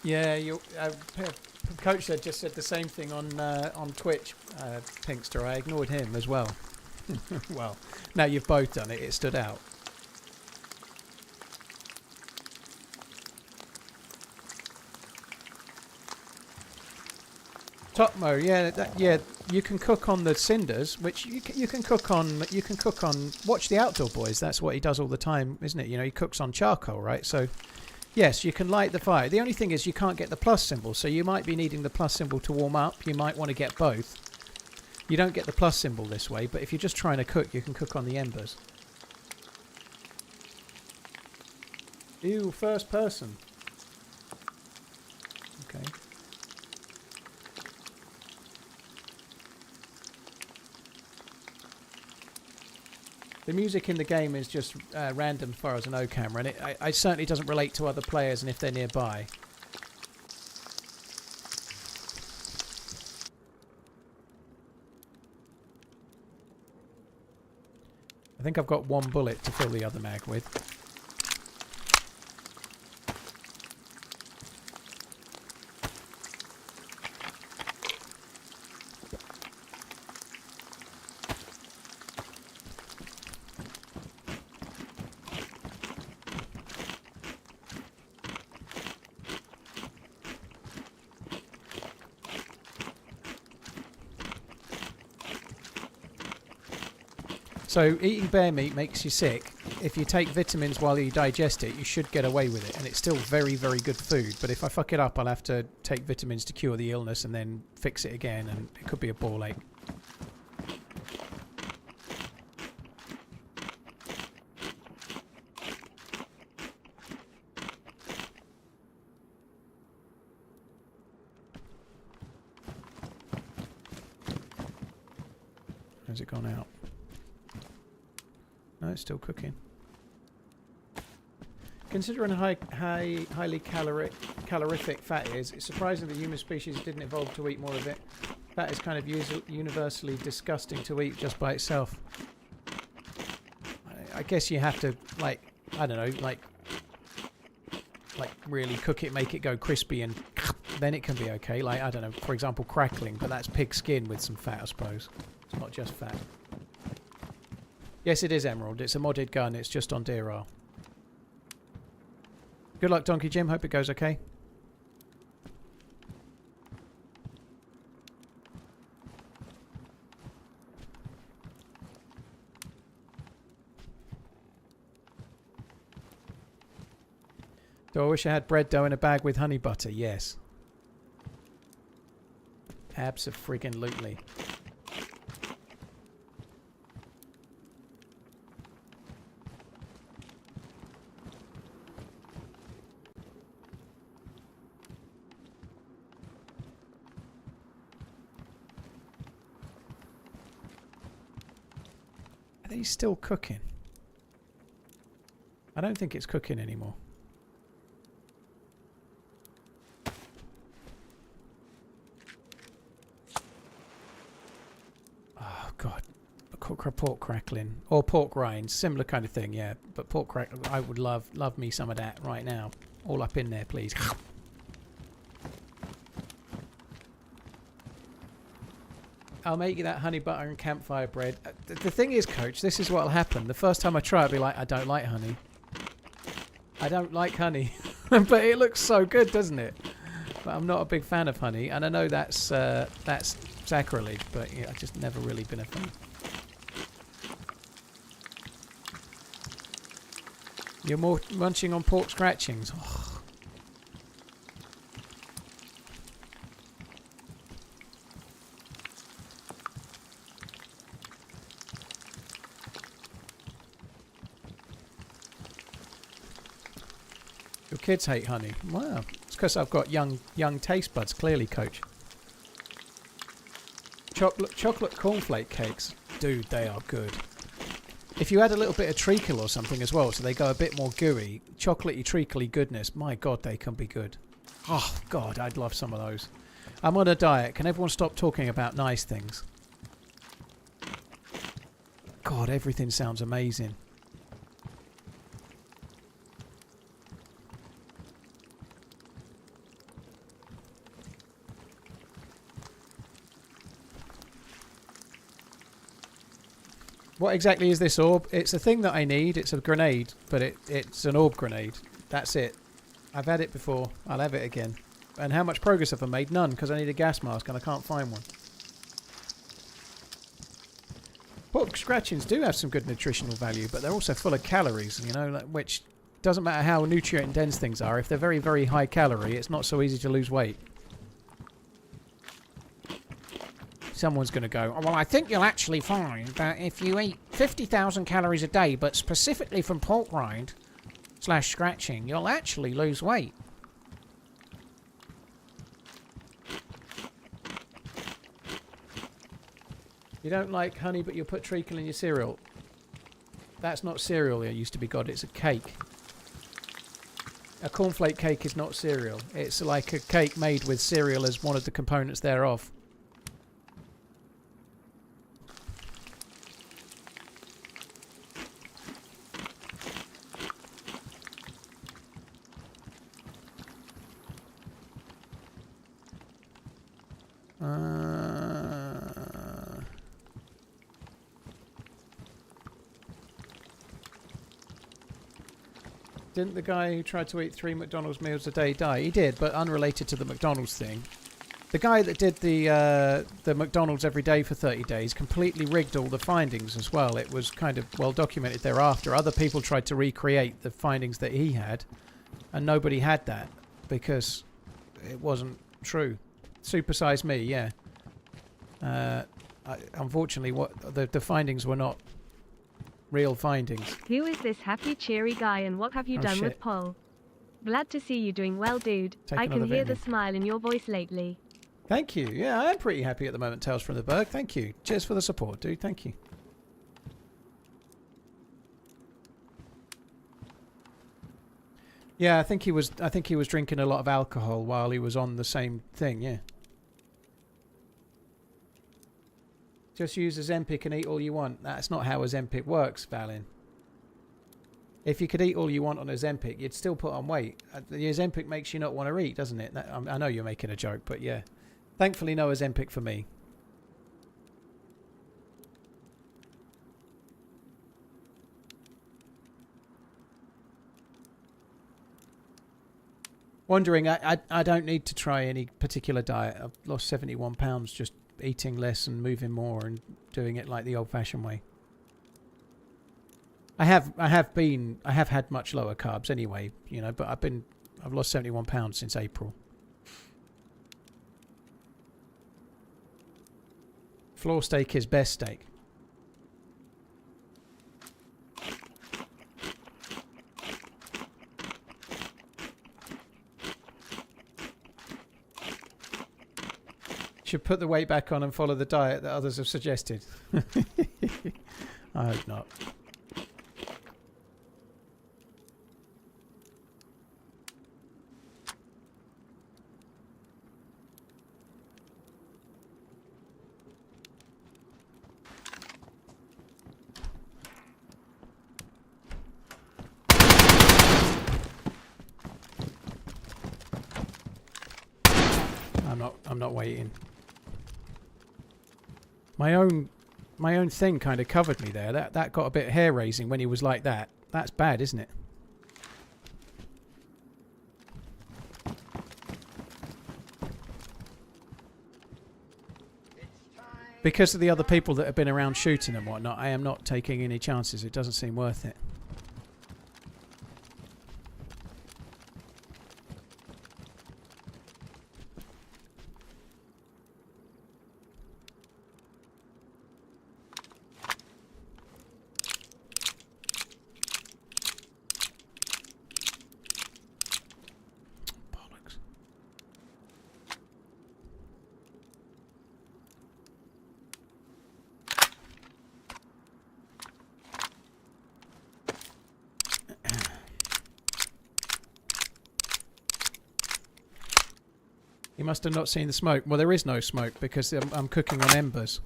Yeah, Coach just said the same thing on Twitch, Pinkster. I ignored him as well. Well, now you've both done it. It stood out. Topmo, yeah, you can cook on the cinders, which you can cook on. You can cook on. Watch the Outdoor Boys. That's what he does all the time, isn't it? You know, he cooks on charcoal, right? So. Yes, you can light the fire. The only thing is you can't get the plus symbol, so you might be needing the plus symbol to warm up. You might want to get both. You don't get the plus symbol this way, but if you're just trying to cook, you can cook on the embers. Ew, first person. Okay. The music in the game is just random as far as I know, Cameron. It certainly doesn't relate to other players and if they're nearby. I think I've got one bullet to fill the other mag with. So eating bear meat makes you sick. If you take vitamins while you digest it, you should get away with it. And it's still very, very good food. But if I fuck it up, I'll have to take vitamins to cure the illness and then fix it again. And it could be a ball ache. Has it gone out? No, it's still cooking. Considering how highly calorific fat is, it's surprising that human species didn't evolve to eat more of it. Fat is kind of universally disgusting to eat just by itself. I guess you have to, like, I don't know, like really cook it, make it go crispy, and then it can be okay. Like, I don't know, for example, crackling, but that's pig skin with some fat, I suppose. It's not just fat. Yes, it is Emerald. It's a modded gun. It's just on Deerisle. Good luck, Donkey Jim. Hope it goes okay. Do I wish I had bread dough in a bag with honey butter? Yes. Abso-friggin-lutely. Are they still cooking? I don't think it's cooking anymore. Oh god, pork crackling or pork rinds, similar kind of thing, yeah. But pork crackling, I would love me some of that right now. All up in there, please. I'll make you that honey butter and campfire bread. The thing is, Coach, this is what'll happen. The first time I try it, I'll be like, I don't like honey. I don't like honey. But it looks so good, doesn't it? But I'm not a big fan of honey, and I know that's sacrilege, but yeah, I've just never really been a fan. You're more munching on pork scratchings. Oh. Your kids hate honey. Wow. It's because I've got young taste buds, clearly, Coach. Chocolate cornflake cakes. Dude, they are good. If you add a little bit of treacle or something as well, so they go a bit more gooey, chocolatey, treacly goodness, my God, they can be good. Oh, God, I'd love some of those. I'm on a diet. Can everyone stop talking about nice things? God, everything sounds amazing. What exactly is this orb? It's a thing that I need. It's a grenade, but it's an orb grenade. That's it. I've had it before. I'll have it again. And how much progress have I made? None, because I need a gas mask and I can't find one. Pork scratchings do have some good nutritional value, but they're also full of calories, you know, which doesn't matter how nutrient dense things are. If they're very, very high calorie, it's not so easy to lose weight. Someone's going to go, well, I think you'll actually find that if you eat 50,000 calories a day, but specifically from pork rind / scratching, you'll actually lose weight. You don't like honey, but you'll put treacle in your cereal. That's not cereal, it used to be, God, it's a cake. A cornflake cake is not cereal. It's like a cake made with cereal as one of the components thereof. Didn't the guy who tried to eat 3 McDonald's meals a day die? He did, but unrelated to the McDonald's thing. The guy that did the McDonald's every day for 30 days completely rigged all the findings as well. It was kind of well documented thereafter. Other people tried to recreate the findings that he had, and nobody had that because it wasn't true. Supersize me, yeah. Unfortunately, what the findings were not real findings. Who is this happy, cheery guy, and what have you done shit. with Paul? Glad to see you doing well, dude. Take I can another hear the vitamin. smile in your voice lately. Thank you. Yeah, I'm pretty happy at the moment, Tales from the Berg. Thank you. Cheers for the support, dude. Thank you. Yeah, I think he was drinking a lot of alcohol while he was on the same thing, yeah. Just use Ozempic and eat all you want. That's not how Ozempic works, Valin. If you could eat all you want on Ozempic, you'd still put on weight. The Ozempic makes you not want to eat, doesn't it? I know you're making a joke, but yeah. Thankfully, no Ozempic for me. Wondering, I don't need to try any particular diet. I've lost 71 pounds just eating less and moving more and doing it like the old-fashioned way. I have had much lower carbs anyway, you know, but I've lost 71 pounds since April. Floor steak is best steak. Should put the weight back on and follow the diet that others have suggested. I hope not. I'm not waiting. My own thing kind of covered me there. That got a bit hair raising when he was like that. That's bad, isn't it? Because of the other people that have been around shooting and whatnot, I am not taking any chances. It doesn't seem worth it. You must have not seen the smoke. Well, there is no smoke because I'm cooking on embers.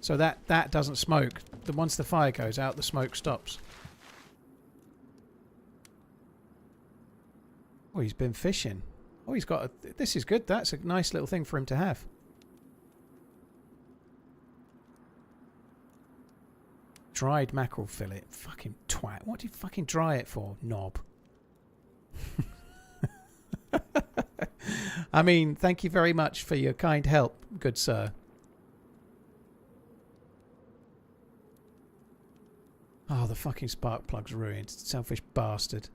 So that doesn't smoke. Once the fire goes out, the smoke stops. Oh, he's been fishing. Oh, he's got a... This is good. That's a nice little thing for him to have. Dried mackerel fillet. Fucking twat. What do you fucking dry it for, knob? I mean, thank you very much for your kind help, good sir. Oh, the fucking spark plug's ruined. Selfish bastard.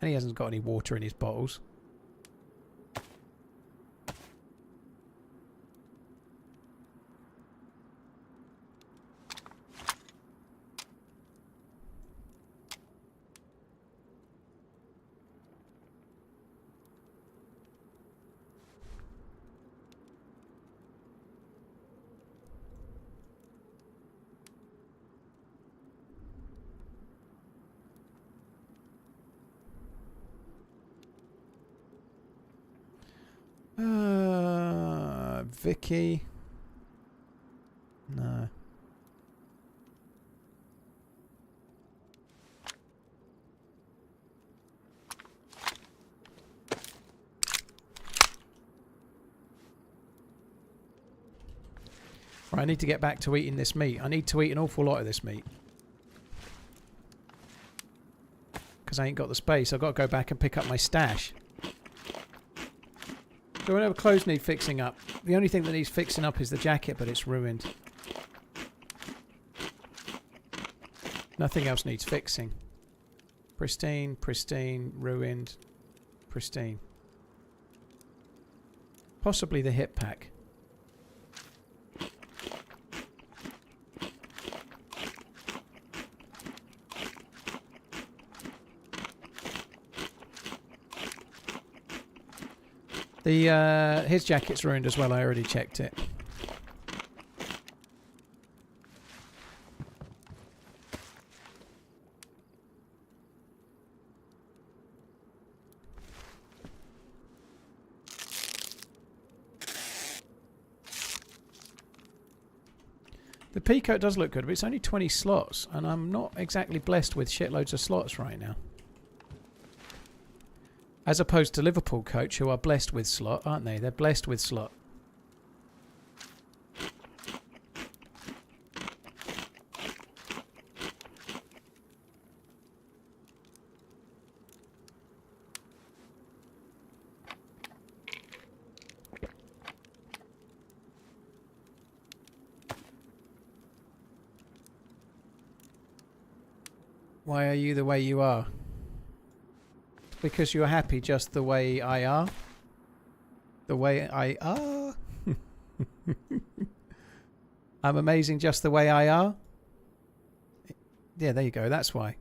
And he hasn't got any water in his bottles. Vicky. No. Right, I need to get back to eating this meat. I need to eat an awful lot of this meat. Because I ain't got the space. I've got to go back and pick up my stash. So whenever clothes need fixing up, the only thing that needs fixing up is the jacket, but it's ruined. Nothing else needs fixing. Pristine, pristine, ruined, pristine. Possibly the hip pack. His jacket's ruined as well. I already checked it. The peacoat does look good, but it's only 20 slots, and I'm not exactly blessed with shitloads of slots right now. As opposed to Liverpool coach, who are blessed with slot, aren't they? They're blessed with slot. Why are you the way you are? Because you're happy just the way I are? The way I are? I'm amazing just the way I are? Yeah, there you go. That's why.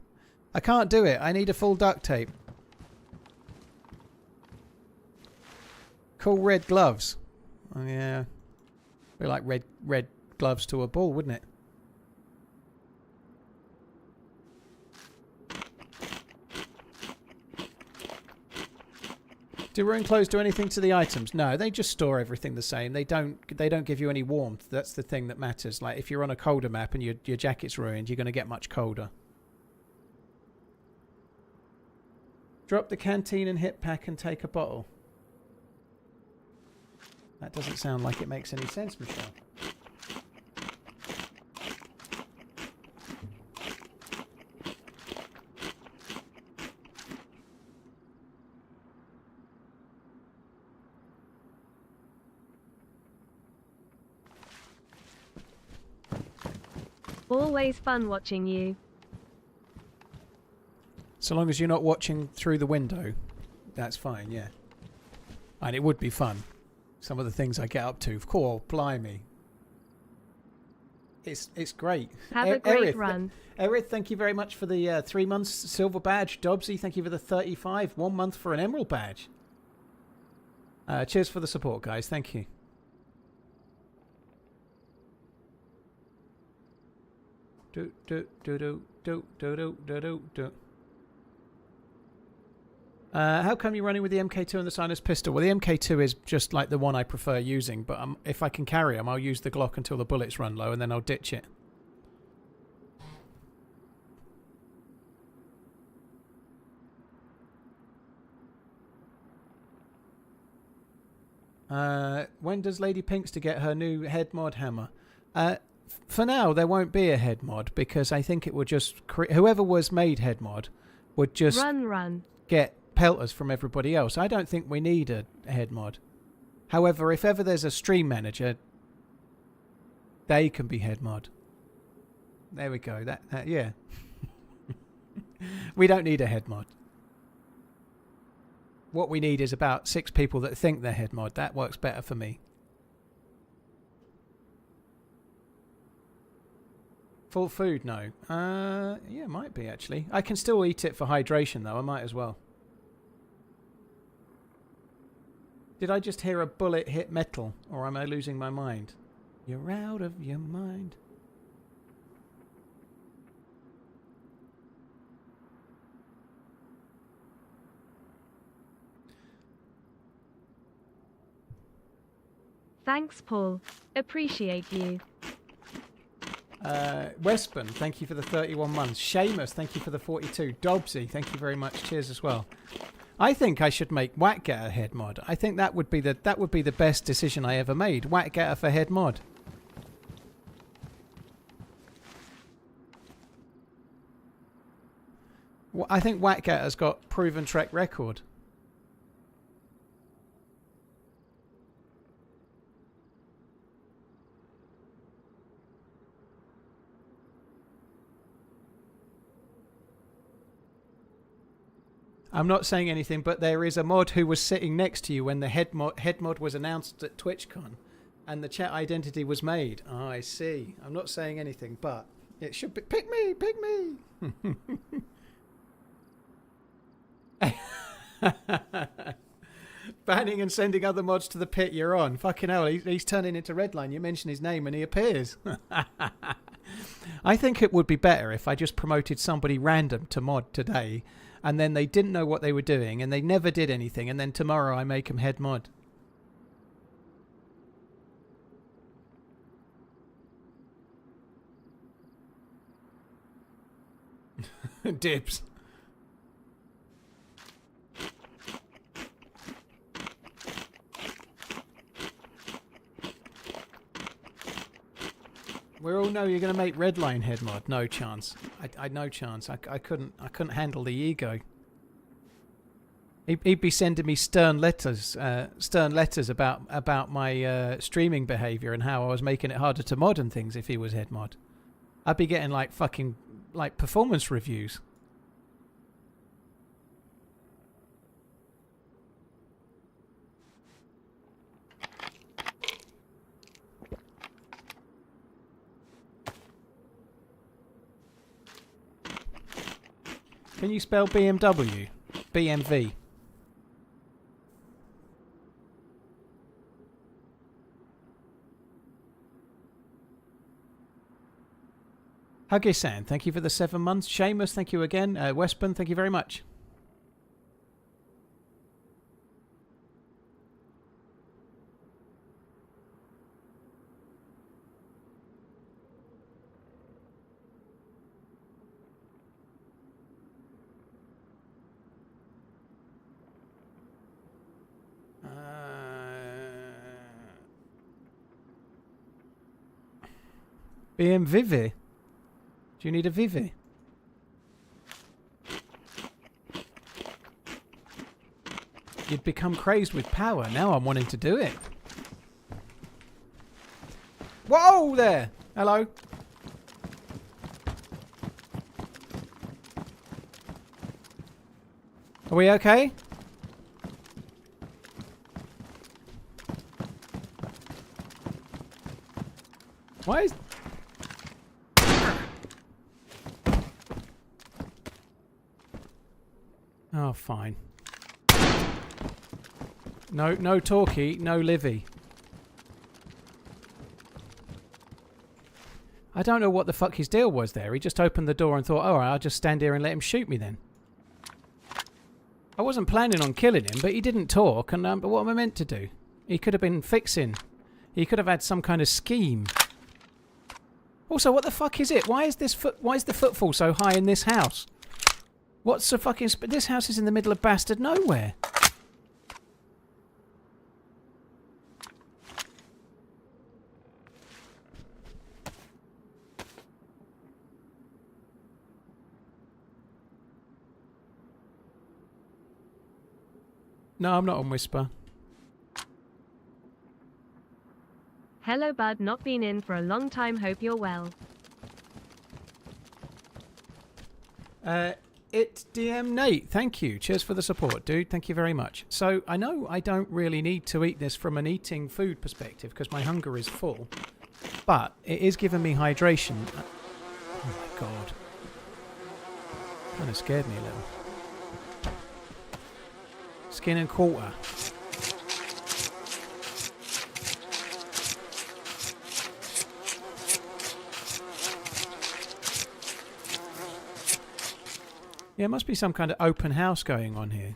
I can't do it. I need a full duct tape. Cool red gloves. Oh, yeah. Be like red gloves to a ball, wouldn't it? Do ruin clothes do anything to the items? No, they just store everything the same. They don't give you any warmth. That's the thing that matters. Like if you're on a colder map and your jacket's ruined, you're going to get much colder. Drop the canteen and hip pack and take a bottle. That doesn't sound like it makes any sense, Michelle. Always fun watching you. So long as you're not watching through the window, that's fine, yeah. And it would be fun. Some of the things I get up to. Of course, blimey. It's great. Have a great run. Erith, thank you very much for the 3 months silver badge. Dobsy, thank you for the 35. 1 month for an emerald badge. Cheers for the support, guys. Thank you. How come you're running with the MK2 and the Sinus pistol? Well, the MK2 is just like the one I prefer using, but if I can carry them, I'll use the Glock until the bullets run low, and then I'll ditch it. When does Lady Pinkster get her new head mod hammer? For now, there won't be a head mod because I think it would just whoever was made head mod would just get pelters from everybody else. I don't think we need a head mod. However, if ever there's a stream manager, they can be head mod. There we go. That yeah. We don't need a head mod. What we need is about 6 people that think they're head mod. That works better for me. Full food? No. Yeah, might be actually. I can still eat it for hydration though. I might as well. Did I just hear a bullet hit metal, or am I losing my mind? You're out of your mind. Thanks, Paul. Appreciate you. Westburn, thank you for the 31 months. Seamus, thank you for the 42. Dobsy, thank you very much. Cheers as well. I think I should make Whackgetter head mod. I think that would be the best decision I ever made. Whackgetter for head mod. Well, I think Whackgetter's got proven track record. I'm not saying anything, but there is a mod who was sitting next to you when the head mod was announced at TwitchCon, and the chat identity was made. Oh, I see. I'm not saying anything, but it should be. Pick me! Pick me! Banning and sending other mods to the pit, you're on. Fucking hell, he's turning into Redline. You mention his name and he appears. I think it would be better if I just promoted somebody random to mod today, and then they didn't know what they were doing, and they never did anything, and then tomorrow I make them head mod. Dibs. We all know you're going to make Redline head mod. No chance. I no chance. I couldn't handle the ego. He'd be sending me stern letters about my streaming behaviour and how I was making it harder to mod and things if he was head mod. I'd be getting like fucking like performance reviews. Can you spell BMW? BMV. Huggy-san, thank you for the 7 months. Seamus, thank you again. Westburn, thank you very much. BM Do you need a Vivi? You'd become crazed with power. Now I'm wanting to do it. Whoa there! Hello. Are we okay? Why is... Oh, fine. No talkie, no Livy. I don't know what the fuck his deal was there. He just opened the door and thought, all right, I'll just stand here and let him shoot me then. I wasn't planning on killing him, but he didn't talk, and but what am I meant to do? He could have been fixing. He could have had some kind of scheme. Also, what the fuck is it? Why is the footfall so high in this house? What's the fucking... This house is in the middle of bastard nowhere. No, I'm not on Whisper. Hello bud, not been in for a long time, hope you're well. It DM Nate, thank you. Cheers for the support, dude. Thank you very much. So, I know I don't really need to eat this from an eating food perspective because my hunger is full. But it is giving me hydration. Oh my god. Kind of scared me a little. Skin and quarter. Yeah, it must be some kind of open house going on here.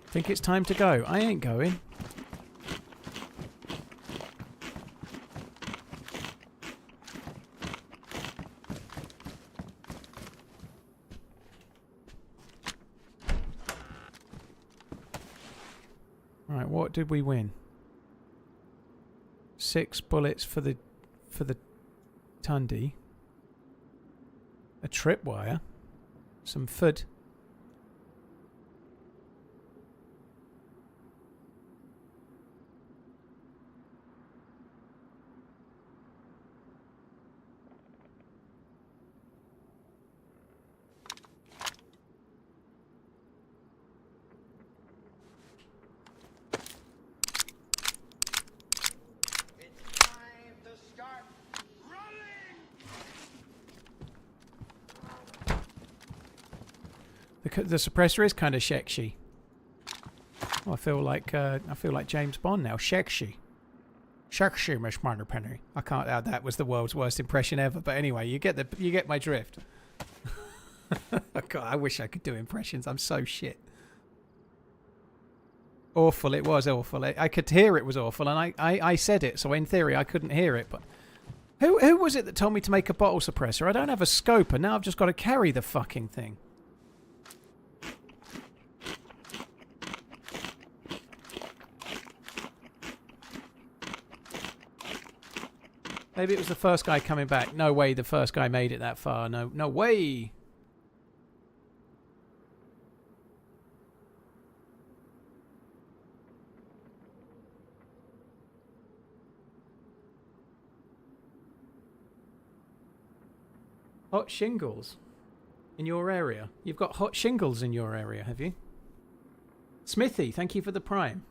Think it's time to go. I ain't going. Right, what did we win? 6 bullets for the Tundy. A tripwire. Some food. the suppressor is kind of sexy. Oh, I feel like James Bond now. Sexy. Sexy, Miss Moneypenny. I can't. That was the world's worst impression ever. But anyway, you get my drift. God, I wish I could do impressions. I'm so shit. Awful. It was awful. I could hear it was awful, and I said it. So in theory, I couldn't hear it. But who was it that told me to make a bottle suppressor? I don't have a scope, and now I've just got to carry the fucking thing. Maybe it was the first guy coming back. No way the first guy made it that far. No way. Hot shingles in your area. You've got hot shingles in your area, have you? Smithy, thank you for the prime.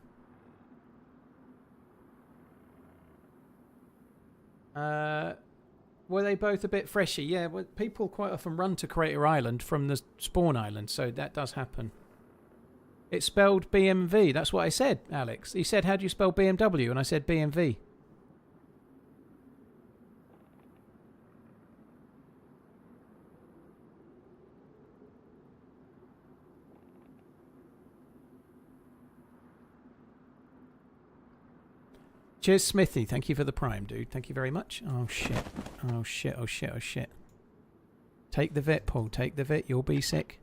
Were they both a bit freshy? Yeah, well, people quite often run to Crater Island from the spawn island, so that does happen. It's spelled BMV. That's what I said, Alex. He said, how do you spell BMW? And I said BMV. Cheers, Smithy. Thank you for the prime, dude. Thank you very much. Oh, shit. Oh, shit. Oh, shit. Oh, shit. Take the vit, Paul. Take the vit. You'll be sick.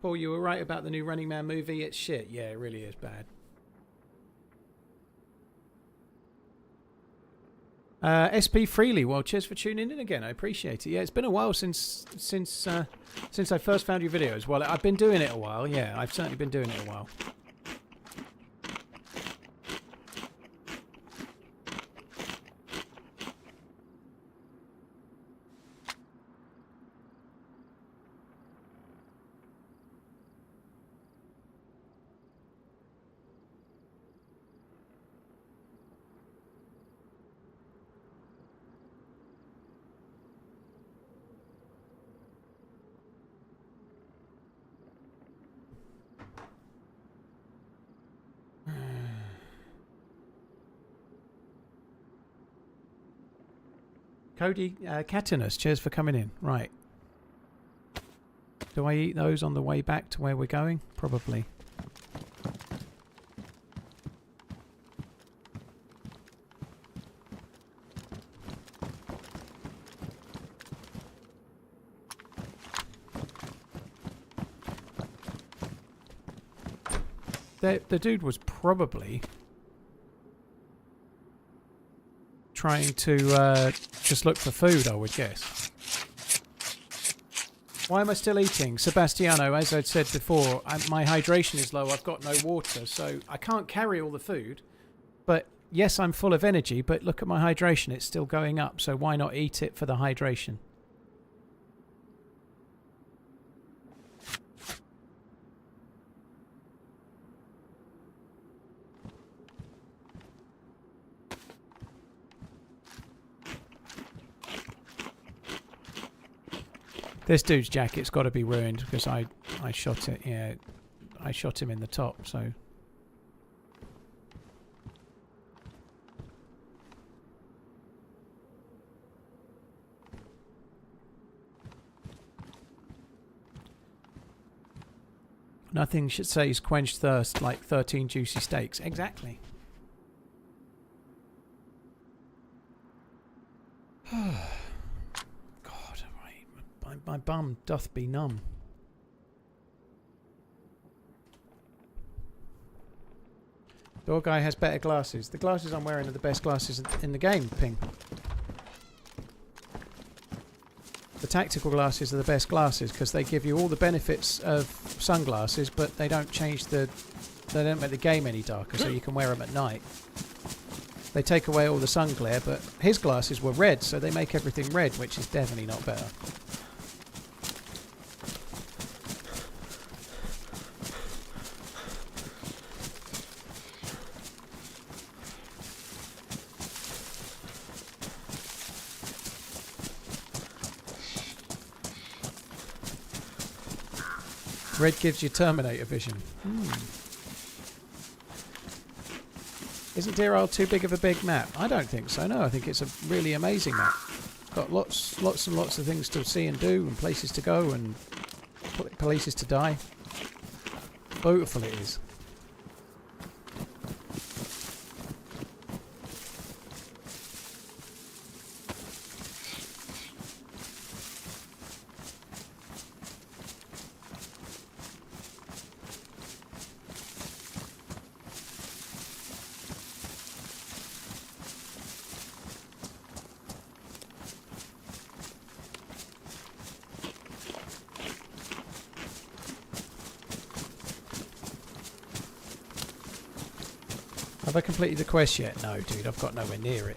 Paul, you were right about the new Running Man movie. It's shit. Yeah, it really is bad. SP Freely, well, cheers for tuning in again. I appreciate it. Yeah, it's been a while since I first found your videos. Well, I've been doing it a while. Yeah, I've certainly been doing it a while. Cody Catinus, cheers for coming in. Right. Do I eat those on the way back to where we're going? Probably. The dude was probably trying to just look for food, I would guess. Why am I still eating? Sebastiano, as I'd said before, my hydration is low. I've got no water, so I can't carry all the food. But yes, I'm full of energy, but look at my hydration. It's still going up, so why not eat it for the hydration? This dude's jacket's got to be ruined because I shot it. Yeah, I shot him in the top. So nothing should say he's quenched thirst like 13 juicy steaks. Exactly. My bum doth be numb. Door guy has better glasses. The glasses I'm wearing are the best glasses in the game, Ping. The tactical glasses are the best glasses because they give you all the benefits of sunglasses, but they don't change they don't make the game any darker, so you can wear them at night. They take away all the sun glare, but his glasses were red, so they make everything red, which is definitely not better. Red gives you Terminator vision. Isn't Deerisle too big of a big map? I don't think so, no. I think it's a really amazing map. Got lots and lots of things to see and do, and places to go, and places to die. Beautiful it is. Have I completed the quest yet? No, dude, I've got nowhere near it.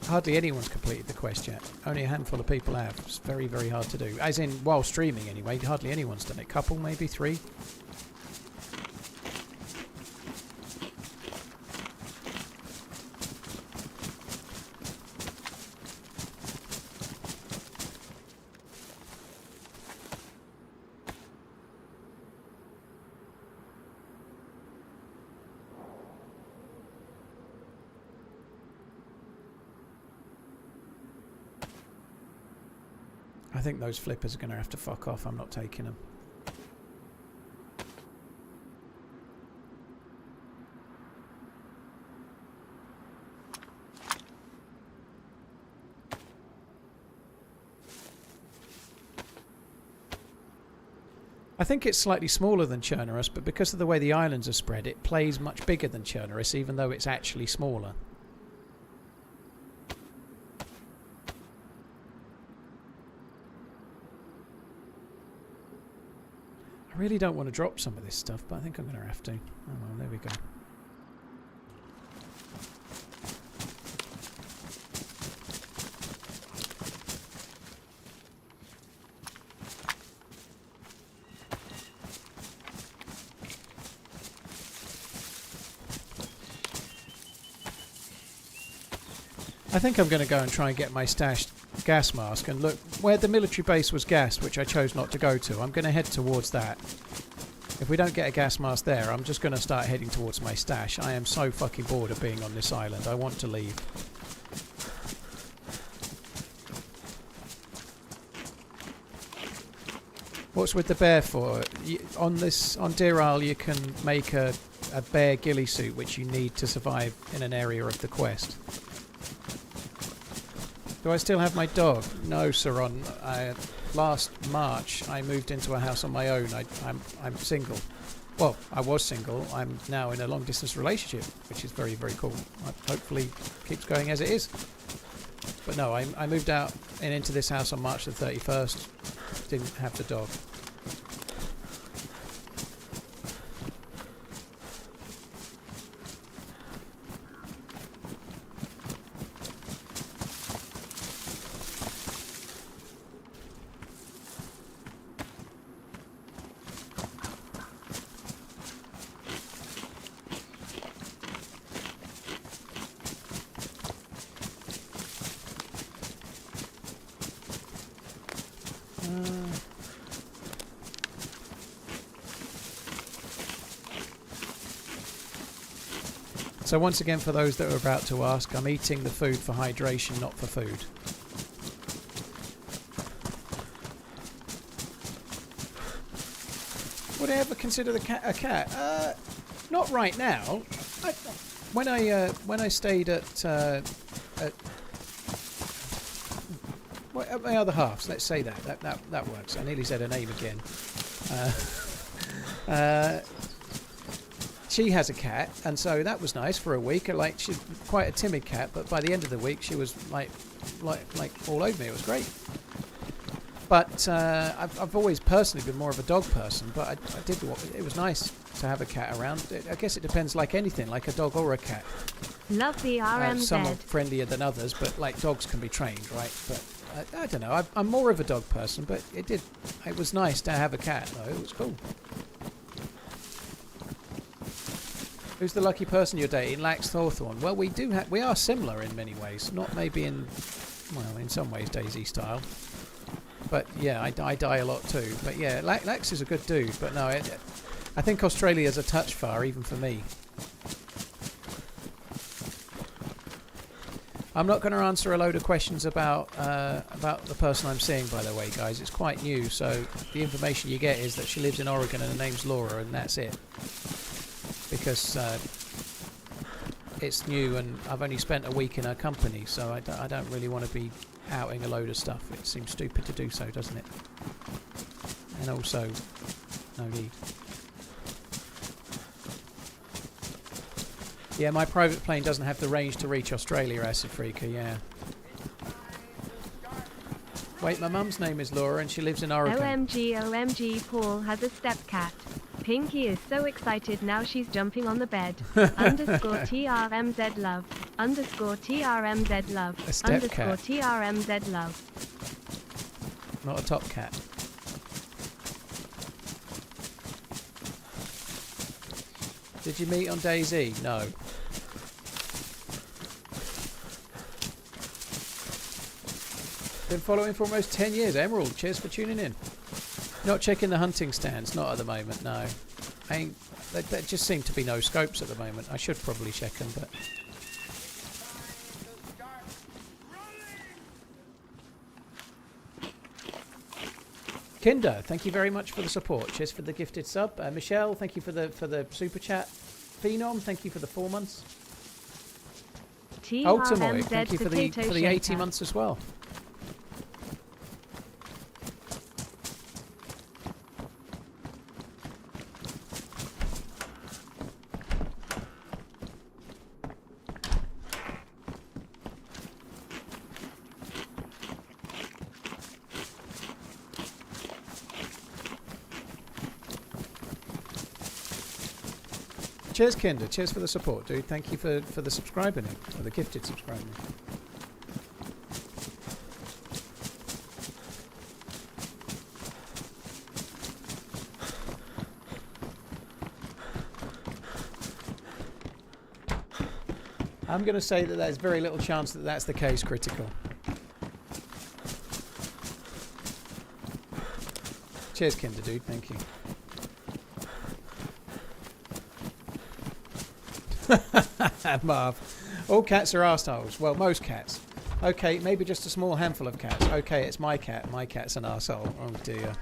Hardly anyone's completed the quest yet. Only a handful of people have. It's very, very hard to do. As in, while streaming anyway, hardly anyone's done it. Couple, maybe 3. I think those flippers are going to have to fuck off. I'm not taking them. I think it's slightly smaller than Chernarus, but because of the way the islands are spread, it plays much bigger than Chernarus, even though it's actually smaller. I really don't want to drop some of this stuff, but I think I'm going to have to. Oh well, there we go. I think I'm going to go and try and get my stashed gas mask, and look where the military base was gassed, which I chose not to go to. I'm going to head towards that. If we don't get a gas mask there, I'm just going to start heading towards my stash. I am so fucking bored of being on this island. I want to leave. What's with the bear for? On Deerisle you can make a bear ghillie suit, which you need to survive in an area of the quest. Do I still have my dog? No, Saron. Last March I moved into a house on my own. I'm single. Well, I was single. I'm now in a long distance relationship, which is very, very cool. Hopefully keeps going as it is. But no, I moved out and into this house on March the 31st. Didn't have the dog. So once again, for those that are about to ask, I'm eating the food for hydration, not for food. Would I ever consider a cat? Not right now. When I stayed at my other halves, let's say that works. I nearly said her name again. She has a cat, and so that was nice for a week. Like, she's quite a timid cat, but by the end of the week, she was like all over me. It was great. But I've always personally been more of a dog person, but it was nice to have a cat around. I guess it depends, like anything, like a dog or a cat. Love the RMZ. Some are friendlier than others, but like dogs can be trained, right? But I don't know. I'm more of a dog person, but it was nice to have a cat, though. It was cool. Who's the lucky person you're dating? Lax Thawthorne. Well, we are similar in many ways. Not maybe in some ways DayZ style. But yeah, I die a lot too. But yeah, Lax is a good dude. But no, I think Australia's a touch far, even for me. I'm not going to answer a load of questions about the person I'm seeing, by the way, guys. It's quite new, so the information you get is that she lives in Oregon and her name's Laura, and that's it. Because it's new and I've only spent a week in her company, so I don't really want to be outing a load of stuff. It seems stupid to do so, doesn't it? And also, no need. Yeah, my private plane doesn't have the range to reach Australia, Acid Freaker, yeah. Wait, my mum's name is Laura and she lives in Oregon. OMG, Paul has a step cat. Pinky is so excited now she's jumping on the bed. Underscore TRMZ love. Underscore TRMZ love. A step underscore cat. TRMZ love. Not a top cat. Did you meet on DayZ? No. Been following for almost 10 years. Emerald, cheers for tuning in. Not checking the hunting stands, not at the moment, no. There just seem to be no scopes at the moment. I should probably check them, but... Kinder, thank you very much for the support. Cheers for the gifted sub. Michelle, thank you for the super chat. Phenom, thank you for the 4 months. Ultimoid, thank you for the 80 months as well. Cheers, Kinder. Cheers for the support, dude. Thank you for the subscribing, for the gifted subscribing. I'm going to say that there's very little chance that that's the case, Critical. Cheers, Kinder, dude. Thank you. Marv. All cats are arseholes. Well, most cats. Okay, maybe just a small handful of cats. Okay, it's my cat. My cat's an arsehole. Oh dear.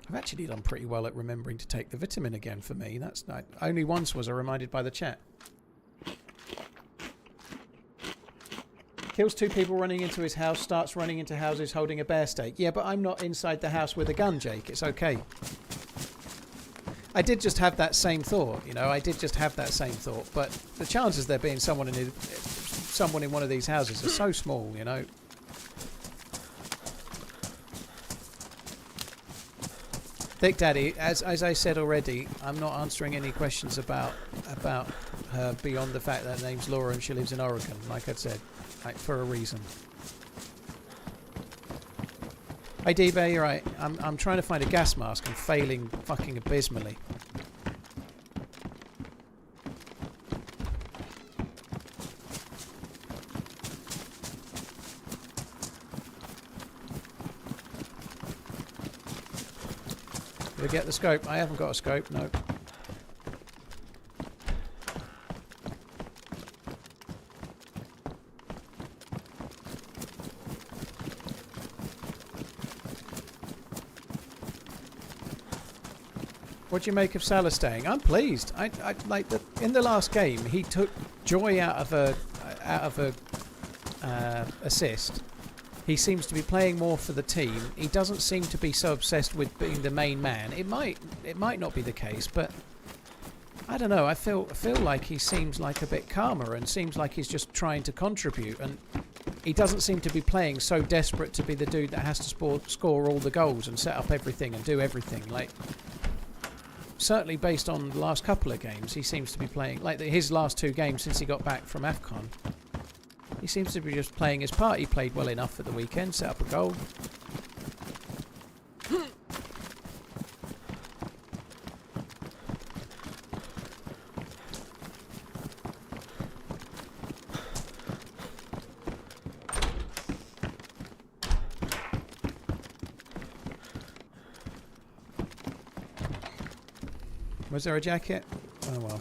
I've actually done pretty well at remembering to take the vitamin again for me. That's not, only once was I reminded by the chat. Kills 2 people running into his house, starts running into houses holding a bear steak. Yeah, but I'm not inside the house with a gun, Jake. It's okay. I did just have that same thought, you know. I did just have that same thought. But the chances there being someone in one of these houses are so small, you know. Thick Daddy, as I said already, I'm not answering any questions about her beyond the fact that her name's Laura and she lives in Oregon, like I said. Like, for a reason. Hey D-Bay, you're right. I'm trying to find a gas mask and failing fucking abysmally. Did I get the scope? I haven't got a scope, no. What do you make of Salah staying? I'm pleased. I like in the last game he took joy out of a assist. He seems to be playing more for the team. He doesn't seem to be so obsessed with being the main man. It might not be the case, but I don't know. I feel like he seems like a bit calmer and seems like he's just trying to contribute. And he doesn't seem to be playing so desperate to be the dude that has to score all the goals and set up everything and do everything. Like, certainly based on the last couple of games, he seems to be playing like his last 2 games since he got back from AFCON. He seems to be just playing his part. He played well enough at the weekend, set up a goal. Was there a jacket? Oh well.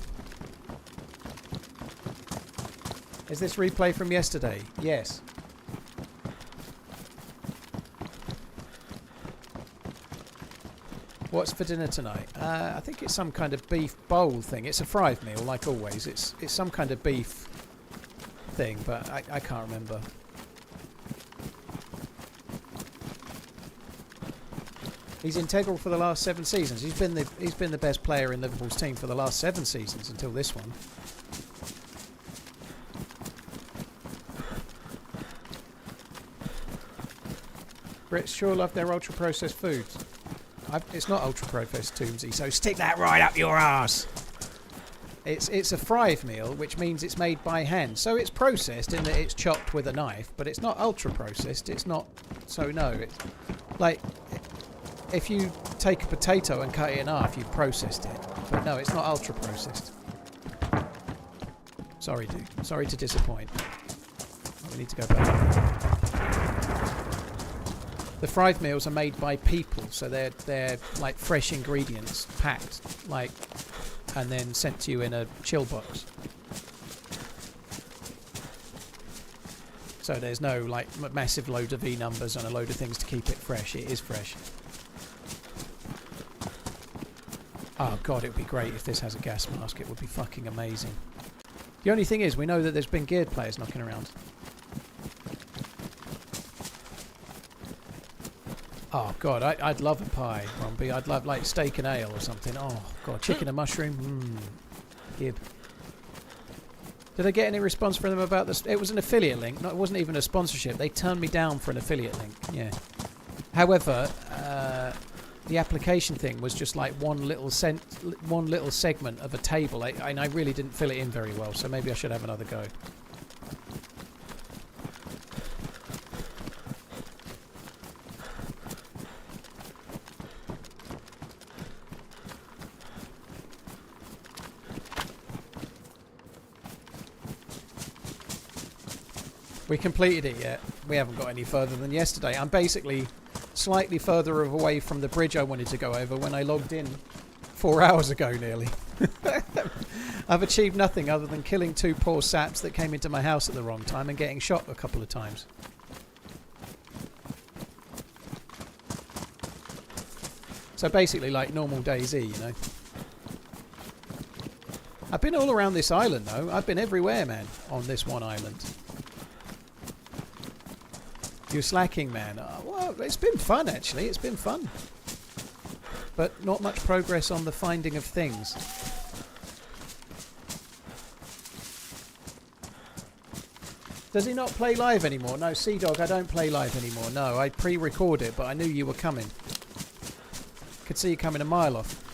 Is this replay from yesterday? Yes. What's for dinner tonight? I think it's some kind of beef bowl thing. It's a fried meal, like always. It's some kind of beef thing, but I can't remember. He's integral for the last 7 seasons. He's been the best player in Liverpool's team for the last 7 seasons until this one. Brits sure love their ultra-processed foods. It's not ultra-processed, TRMZ, so stick that right up your arse! It's a fried meal, which means it's made by hand. So it's processed in that it's chopped with a knife, but it's not ultra-processed. It's not... So no, it's... Like, if you take a potato and cut it in half, you've processed it. But no, it's not ultra-processed. Sorry, dude. Sorry to disappoint. Oh, we need to go back. The fried meals are made by people, so they're like fresh ingredients packed, like, and then sent to you in a chill box. So there's no like massive load of V numbers and a load of things to keep it fresh. It is fresh. Oh god, it would be great if this has a gas mask. It would be fucking amazing. The only thing is, we know that there's been geared players knocking around. Oh god, I'd love a pie, Rombie. I'd love like steak and ale or something. Oh god, chicken and mushroom. Gib. Did I get any response from them about this? It was an affiliate link. No, it wasn't even a sponsorship. They turned me down for an affiliate link. Yeah. However, the application thing was just like one little segment of a table, and I really didn't fill it in very well. So maybe I should have another go. We completed it yet. We haven't got any further than yesterday. I'm basically slightly further away from the bridge I wanted to go over when I logged in 4 hours ago nearly. I've achieved nothing other than killing 2 poor saps that came into my house at the wrong time and getting shot a couple of times. So basically like normal DayZ, you know. I've been all around this island though. I've been everywhere, man, on this one island. You're slacking, man. Well, it's been fun, actually. It's been fun. But not much progress on the finding of things. Does he not play live anymore? No, Sea Dog, I don't play live anymore. No, I pre-record it, but I knew you were coming. Could see you coming a mile off.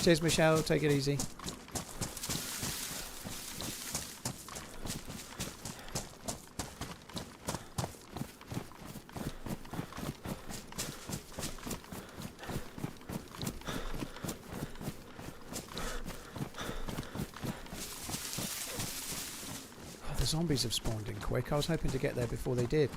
Cheers, Michelle. Take it easy. Oh, the zombies have spawned in quick. I was hoping to get there before they did.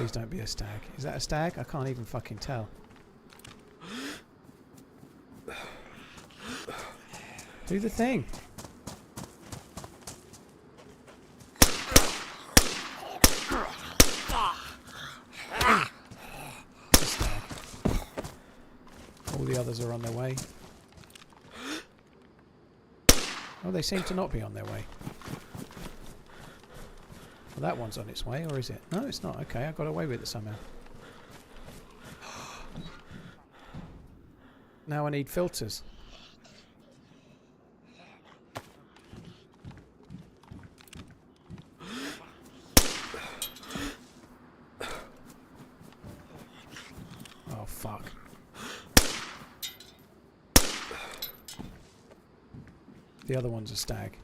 Please don't be a stag. Is that a stag? I can't even fucking tell. Do the thing. It's a stag. All the others are on their way. Oh, they seem to not be on their way. Well, that one's on its way, or is it? No, it's not. Okay, I got away with it somehow. Now I need filters. Oh, fuck. The other one's a stag.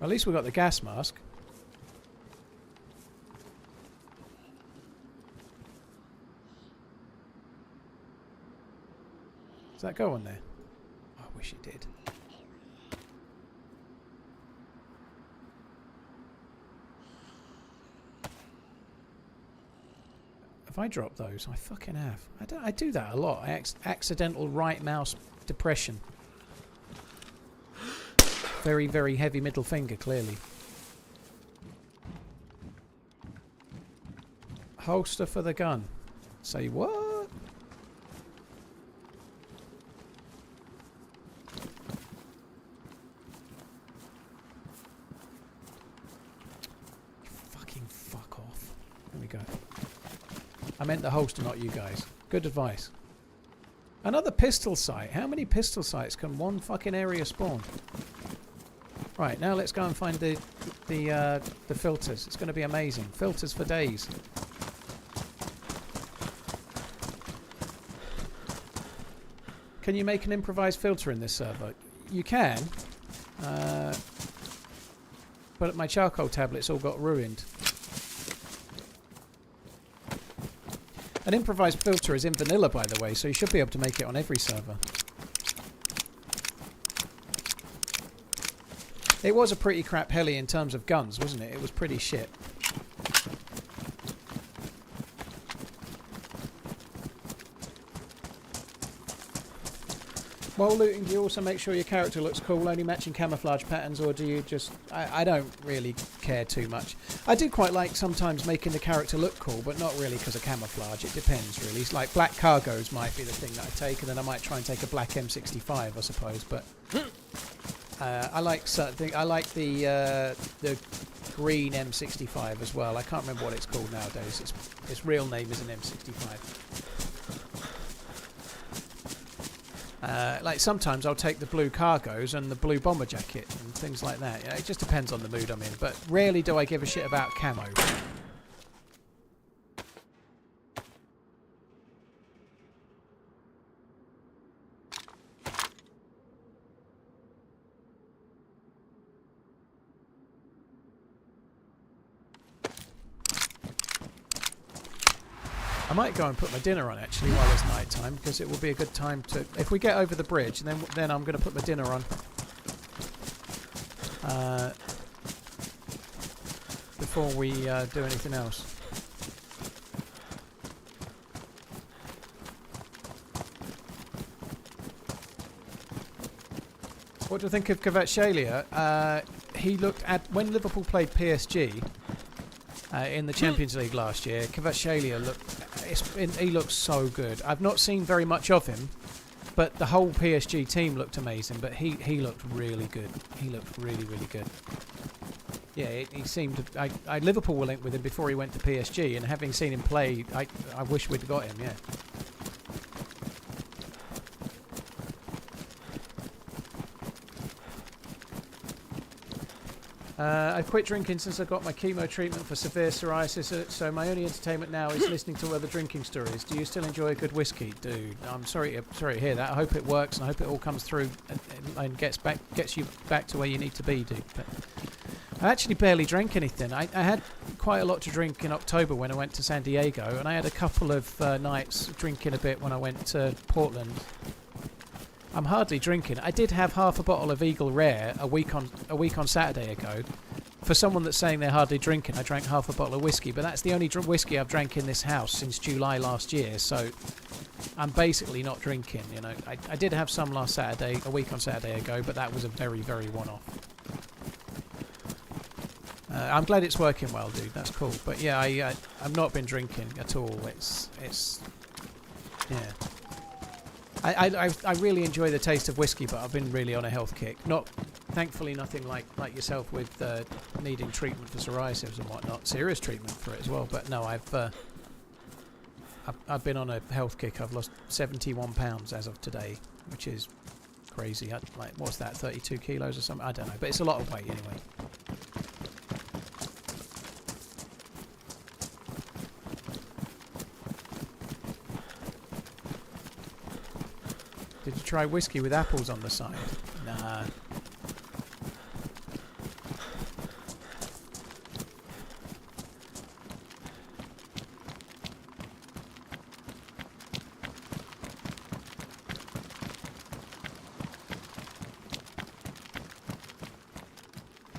At least we got the gas mask. Does that go on there? Oh, I wish it did. Have I dropped those? I fucking have. I do that a lot. Accidental right mouse depression. Very, very heavy middle finger, clearly. Holster for the gun. Say what? Fucking fuck off. There we go. I meant the holster, not you guys. Good advice. Another pistol sight. How many pistol sights can one fucking area spawn? Right, now let's go and find the filters. It's going to be amazing. Filters for days. Can you make an improvised filter in this server? You can. But my charcoal tablet's all got ruined. An improvised filter is in vanilla, by the way, so you should be able to make it on every server. It was a pretty crap heli in terms of guns, wasn't it? It was pretty shit. While looting, do you also make sure your character looks cool, only matching camouflage patterns, or do you just... I don't really care too much. I do quite like sometimes making the character look cool, but not really because of camouflage. It depends, really. It's like black cargos might be the thing that I take, and then I might try and take a black M65, I suppose, but... I like certain things. I like the green M65 as well. I can't remember what it's called nowadays. Its real name is an M65. Like sometimes I'll take the blue cargos and the blue bomber jacket and things like that. Yeah, it just depends on the mood I'm in. But rarely do I give a shit about camo. I might go and put my dinner on actually while it's night time, because it will be a good time to... If we get over the bridge, then I'm going to put my dinner on. Before we do anything else. What do you think of Kvaratskhelia? He looked at... When Liverpool played PSG... in the Champions League last year, Kvaratskhelia looked... he looks so good. I've not seen very much of him, but the whole PSG team looked amazing. But he looked really good. He looked really, really good. Yeah, he seemed to... Liverpool were linked with him before he went to PSG, and having seen him play, I wish we'd got him, yeah. I've quit drinking since I got my chemo treatment for severe psoriasis, so my only entertainment now is listening to other drinking stories. Do you still enjoy a good whiskey? Dude, I'm sorry to hear that. I hope it works, and I hope it all comes through and gets you back to where you need to be, dude. But I actually barely drank anything. I had quite a lot to drink in October when I went to San Diego, and I had a couple of nights drinking a bit when I went to Portland. I'm hardly drinking. I did have half a bottle of Eagle Rare a week on Saturday ago, for someone that's saying they're hardly drinking, I drank half a bottle of whiskey, but that's the only whiskey I've drank in this house since July last year, so I'm basically not drinking, you know. I did have some last Saturday, a week on Saturday ago, but that was a very, very one-off. I'm glad it's working well, dude. That's cool. But yeah, I've not been drinking at all. It's yeah. I really enjoy the taste of whiskey, but I've been really on a health kick. Thankfully, nothing like yourself with needing treatment for psoriasis and whatnot. Serious treatment for it as well. But no, I've been on a health kick. I've lost 71 pounds as of today, which is crazy. Like, what's that? 32 kilos or something? I don't know, but it's a lot of weight anyway. Did you try whiskey with apples on the side? Nah.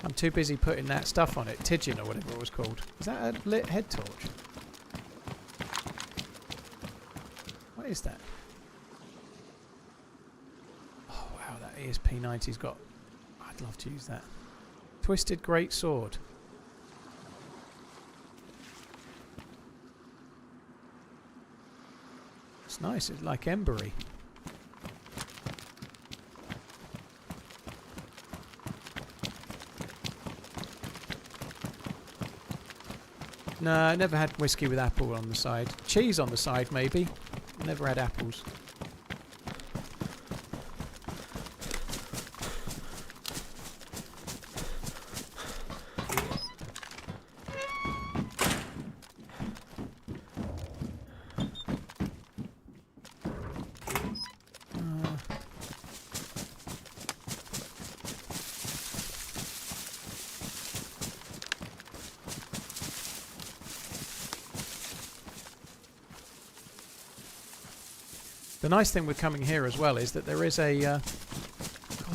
I'm too busy putting that stuff on it, Tidgeon or whatever it was called. Is that a lit head torch? What is that? ESP90's got... I'd love to use that. Twisted Great Sword. It's nice. It's like embery. No, I never had whiskey with apple on the side. Cheese on the side, maybe. Never had apples. The nice thing with coming here as well is that there is a... God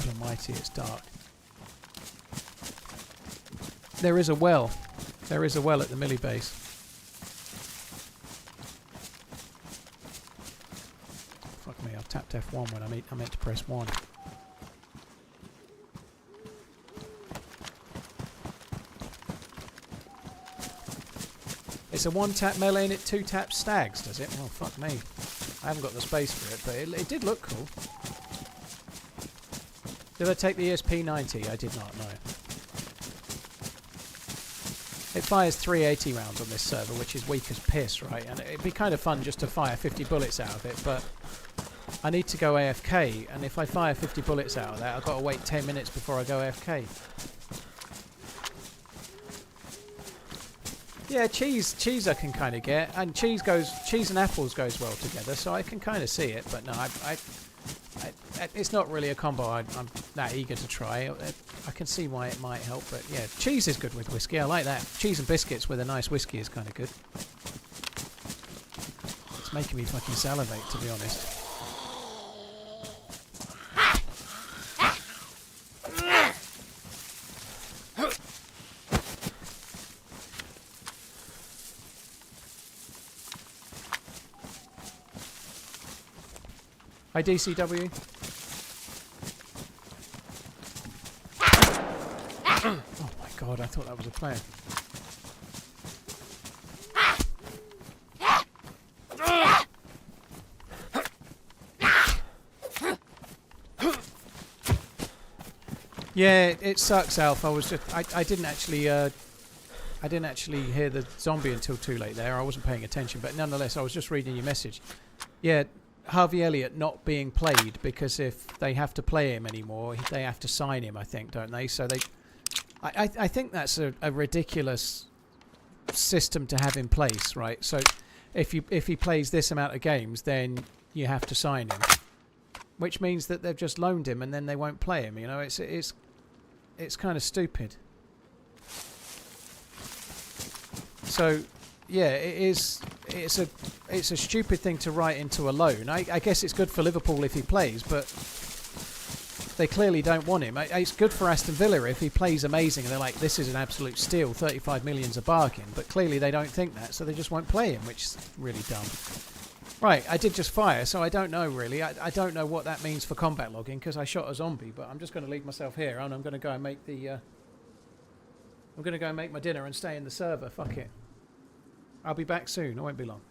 almighty, it's dark. There is a well. There is a well at the Millie base. Fuck me, I've tapped F1 when I meant to press 1. It's a 1-tap melee and it 2-tap stags, does it? Well, fuck me. I haven't got the space for it, but it did look cool. Did I take the ESP90? I did not, no. It fires 380 rounds on this server, which is weak as piss, right? And it'd be kind of fun just to fire 50 bullets out of it, but I need to go AFK, and if I fire 50 bullets out of that, I've got to wait 10 minutes before I go AFK. Yeah, cheese I can kind of get, and cheese and apples goes well together, so I can kind of see it. But no, it's not really a combo I'm that eager to try. I can see why it might help, but yeah, cheese is good with whiskey. I like that. Cheese and biscuits with a nice whiskey is kind of good. It's making me fucking salivate, to be honest. Hi DCW. Oh my god, I thought that was a player. Yeah, it sucks, Alf. I didn't actually hear the zombie until too late there. I wasn't paying attention, but nonetheless, I was just reading your message. Yeah. Harvey Elliott not being played because if they have to play him anymore, they have to sign him, I think, don't they? So I think that's a ridiculous system to have in place, right? So if he plays this amount of games, then you have to sign him, which means that they've just loaned him and then they won't play him. You know, it's kind of stupid. So. Yeah, it's a stupid thing to write into a loan. I guess it's good for Liverpool if he plays, but They clearly don't want him. It's good for Aston Villa if he plays amazing and they're like, this is an absolute steal, 35 million's a bargain. But clearly they don't think that, so they just won't play him, which is really dumb. Right, I did just fire, so I don't know really. I don't know what that means for combat logging because I shot a zombie, but I'm just going to leave myself here and I'm going to go and make the... I'm going to go and make my dinner and stay in the server. Fuck it. I'll be back soon. I won't be long.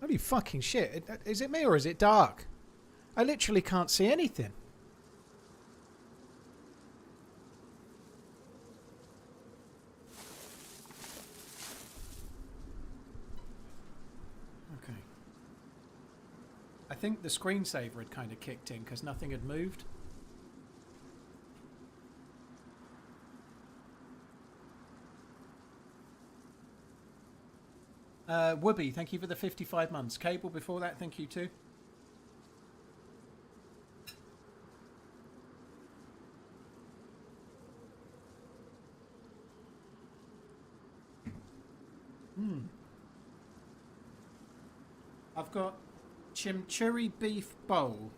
Holy fucking shit. Is it me or is it dark? I literally can't see anything. Okay. I think the screensaver had kind of kicked in because nothing had moved. Whoopi, thank you for the 55 months. Cable before that, thank you too. I've got chimichurri beef bowl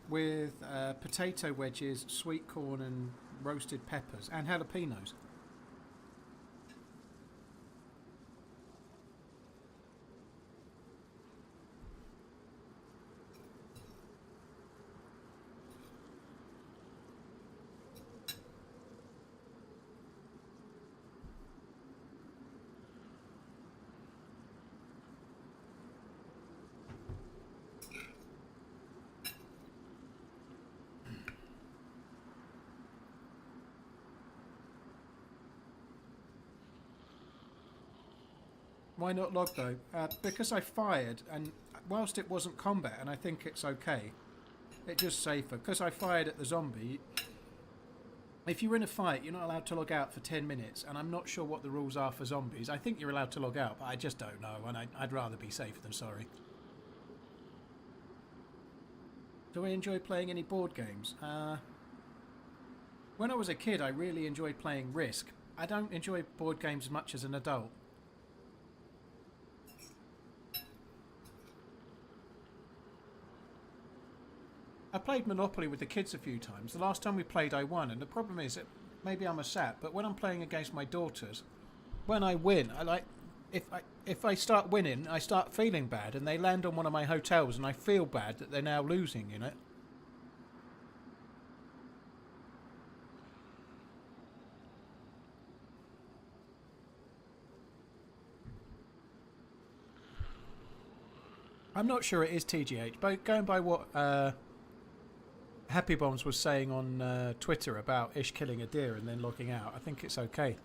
with potato wedges, sweet corn and roasted peppers and jalapenos. Why not log though? Because I fired, and whilst it wasn't combat, and I think it's okay, it's just safer. Because I fired at the zombie, if you're in a fight, you're not allowed to log out for 10 minutes, and I'm not sure what the rules are for zombies. I think you're allowed to log out, but I just don't know, and I'd rather be safe than sorry. Do I enjoy playing any board games? When I was a kid, I really enjoyed playing Risk. I don't enjoy board games as much as an adult. I played Monopoly with the kids a few times. The last time we played I won, and the problem is that maybe I'm a sap, but when I'm playing against my daughters, when I win, if I start winning, I start feeling bad, and they land on one of my hotels and I feel bad that they're now losing, you know? I'm not sure it is TGH, but going by what Happy Bombs was saying on Twitter about Ish killing a deer and then logging out, I think it's okay.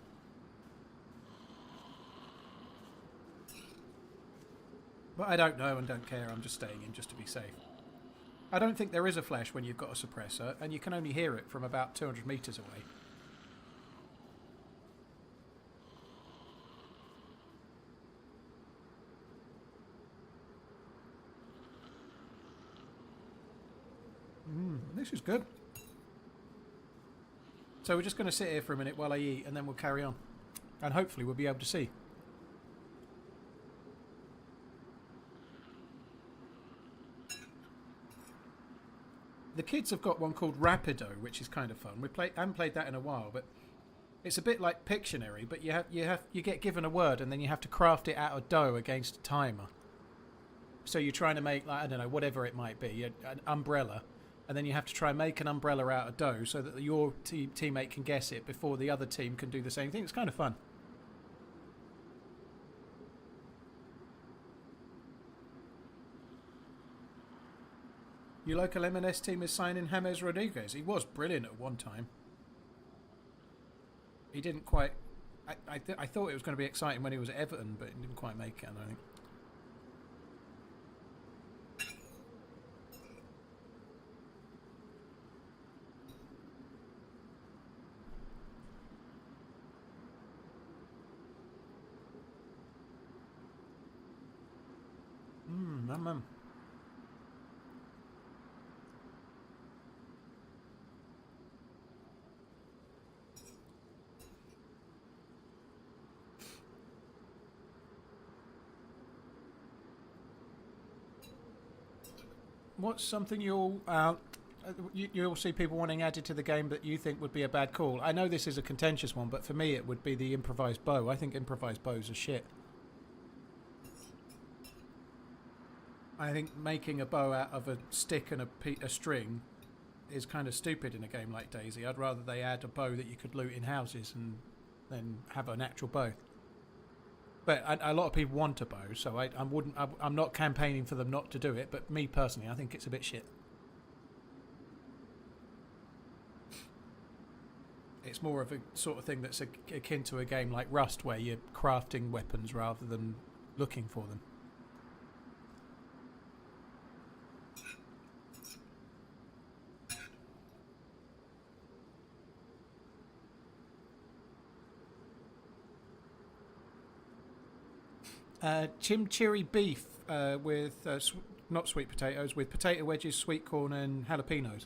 But I don't know and don't care, I'm just staying in just to be safe. I don't think there is a flash when you've got a suppressor, and you can only hear it from about 200 metres away. This is good. So we're just going to sit here for a minute while I eat, and then we'll carry on. And hopefully we'll be able to see. The kids have got one called Rapido, which is kind of fun. I haven't played that in a while, but it's a bit like Pictionary, but you get given a word and then you have to craft it out of dough against a timer. So you're trying to make, like, I don't know, whatever it might be, an umbrella. And then you have to try and make an umbrella out of dough so that your teammate can guess it before the other team can do the same thing. It's kind of fun. Your local M&S team is signing James Rodriguez. He was brilliant at one time. He didn't quite... I thought it was going to be exciting when he was at Everton, but he didn't quite make it, I don't think. Mum. What's something you'll see people wanting added to the game that you think would be a bad call? I know this is a contentious one, but for me it would be the improvised bow. I think improvised bows are shit. I think making a bow out of a stick and a string is kind of stupid in a game like DayZ. I'd rather they add a bow that you could loot in houses and then have an actual bow. But a lot of people want a bow, so I'm not campaigning for them not to do it. But me personally, I think it's a bit shit. It's more of a sort of thing that's akin to a game like Rust, where you're crafting weapons rather than looking for them. Chimichurri beef with not sweet potatoes, with potato wedges, sweet corn, and jalapenos.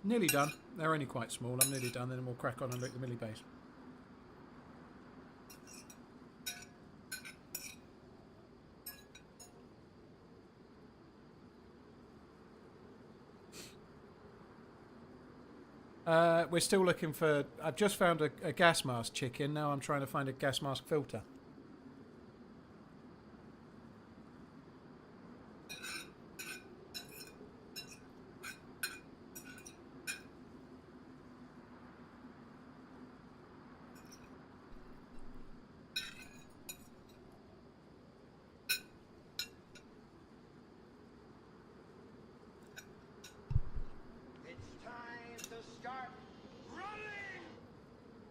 Nearly done. They're only quite small. I'm nearly done. Then we'll crack on and make the milli base. We're still looking for... I've just found a gas mask chicken. Now I'm trying to find a gas mask filter.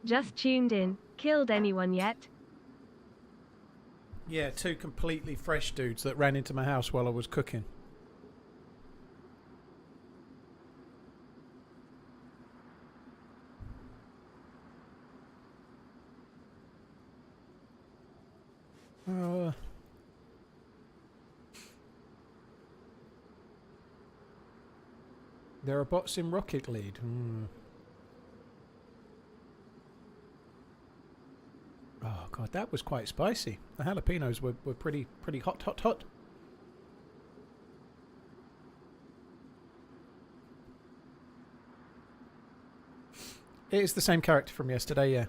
Just tuned in. Killed anyone yet? Yeah, 2 completely fresh dudes that ran into my house while I was cooking. There are bots in Rocket League. Oh god, that was quite spicy. The jalapenos were pretty hot. It is the same character from yesterday, yeah.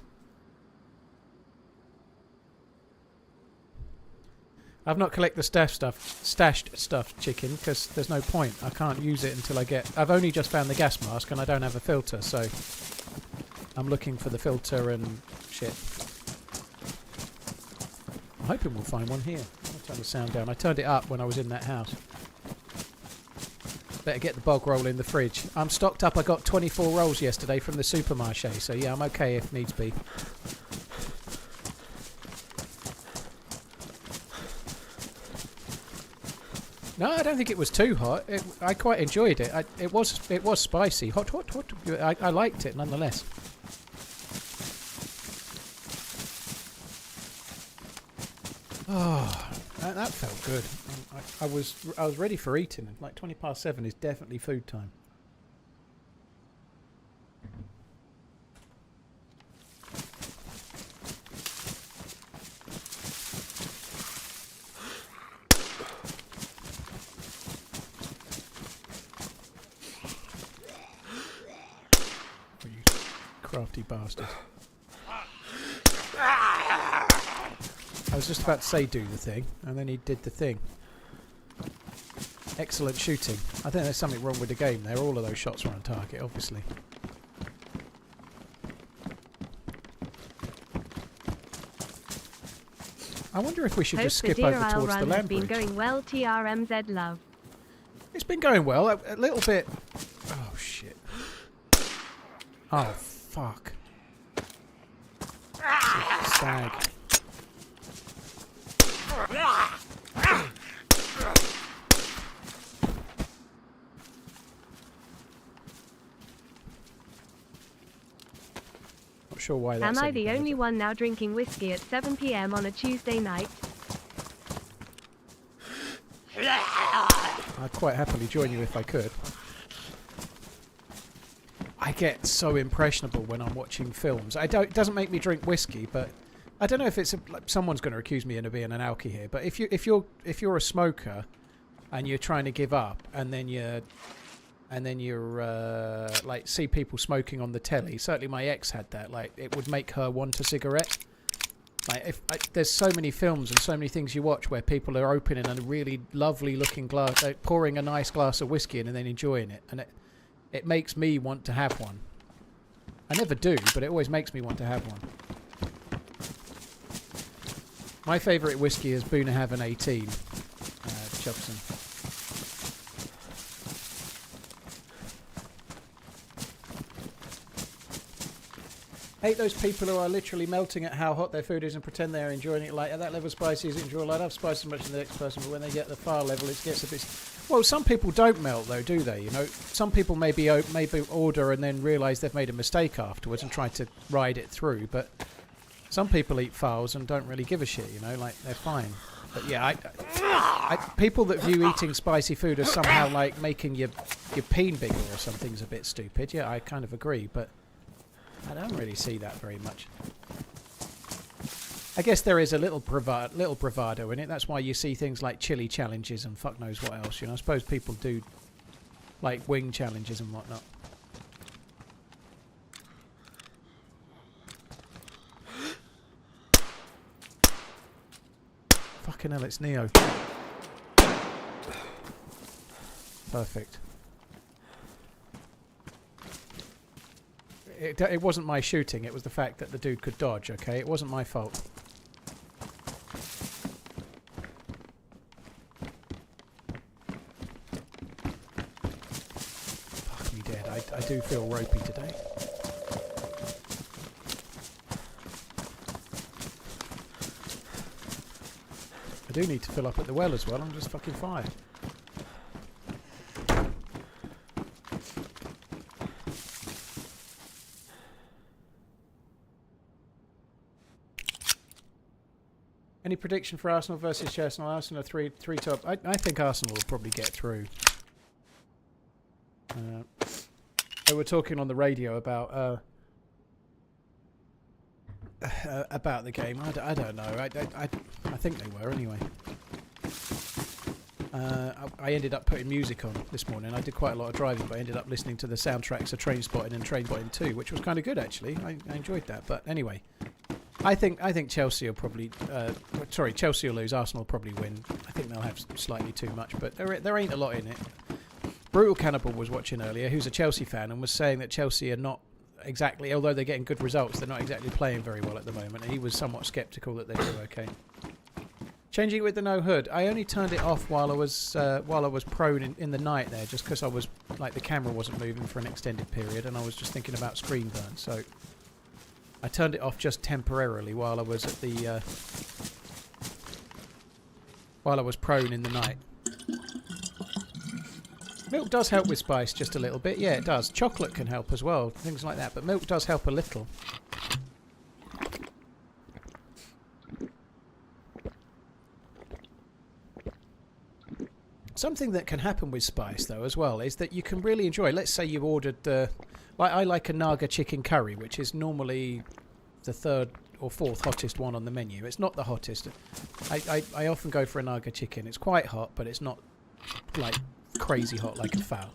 I've not collected the stashed stuff chicken because there's no point. I can't use it until I get... I've only just found the gas mask and I don't have a filter, so I'm looking for the filter and shit. I'm hoping we'll find one here. I'll turn the sound down. I turned it up when I was in that house. Better get the bog roll in the fridge. I'm stocked up. I got 24 rolls yesterday from the supermarché, so yeah, I'm okay if needs be. No, I don't think it was too hot. I quite enjoyed it. It was spicy. Hot. I liked it nonetheless. Oh, that felt good. I was ready for eating. Like 7:20 is definitely food time. You crafty bastard. I was just about to say do the thing, and then he did the thing. Excellent shooting. I think there's something wrong with the game there. All of those shots were on target, obviously. I wonder if we should just skip over towards the land bridge. It's been going well, TRMZ love. It's been going well, a little bit... Oh, shit. Oh, fuck. Stag. Not sure why that's... Am I the only one now drinking whiskey at 7 PM on a Tuesday night? I'd quite happily join you if I could. I get so impressionable when I'm watching films. It doesn't make me drink whiskey, but I don't know if it's someone's going to accuse me of being an alky here. But if you're a smoker and you're trying to give up, and then you're like see people smoking on the telly. Certainly, my ex had that. Like it would make her want a cigarette. Like there's so many films and so many things you watch where people are opening a really lovely looking glass, pouring a nice glass of whiskey in and then enjoying it, and it makes me want to have one. I never do, but it always makes me want to have one. My favourite whiskey is Boonahaven 18, Chubson. Hate those people who are literally melting at how hot their food is and pretend they're enjoying it. Like, at that level of spicy isn't enjoyable. I love spice as much as the next person, but when they get the far level, it gets a bit... Well, some people don't melt, though, do they? You know, some people maybe order and then realise they've made a mistake afterwards and try to ride it through, but some people eat files and don't really give a shit, you know, like, they're fine. But yeah, people that view eating spicy food as somehow like making your peen bigger or something's a bit stupid. Yeah, I kind of agree, but I don't really see that very much. I guess there is a little bravado in it. That's why you see things like chili challenges and fuck knows what else. You know, I suppose people do like wing challenges and whatnot. Fucking hell, it's Neo. Perfect. It wasn't my shooting, it was the fact that the dude could dodge, okay? It wasn't my fault. Fuck me dead. I do feel ropey today. I do need to fill up at the well as well, I'm just fucking fired. Any prediction for Arsenal versus Chelsea? Arsenal 3 top. I think Arsenal will probably get through. They were talking on the radio about the game. I don't know. I think they were anyway. I ended up putting music on this morning. I did quite a lot of driving, but I ended up listening to the soundtracks of Train Spotting and Train Spotting 2, which was kind of good actually. I enjoyed that. But anyway, I think Chelsea will probably. Chelsea will lose. Arsenal will probably win. I think they'll have slightly too much, but there ain't a lot in it. Brutal Cannibal was watching earlier, who's a Chelsea fan, and was saying that Chelsea are not exactly, although they're getting good results, they're not exactly playing very well at the moment. He was somewhat sceptical that they do okay. Changing it with the no hood. I only turned it off while I was prone in the night there, just because I was like the camera wasn't moving for an extended period, and I was just thinking about screen burn. So I turned it off just temporarily while I was at the while I was prone in the night. Milk does help with spice just a little bit. Yeah, it does. Chocolate can help as well, things like that. But milk does help a little. Something that can happen with spice, though, as well, is that you can really enjoy. Let's say you ordered, like I like a Naga chicken curry, which is normally the third or fourth hottest one on the menu. It's not the hottest. I often go for a Naga chicken. It's quite hot, but it's not like crazy hot like a fowl.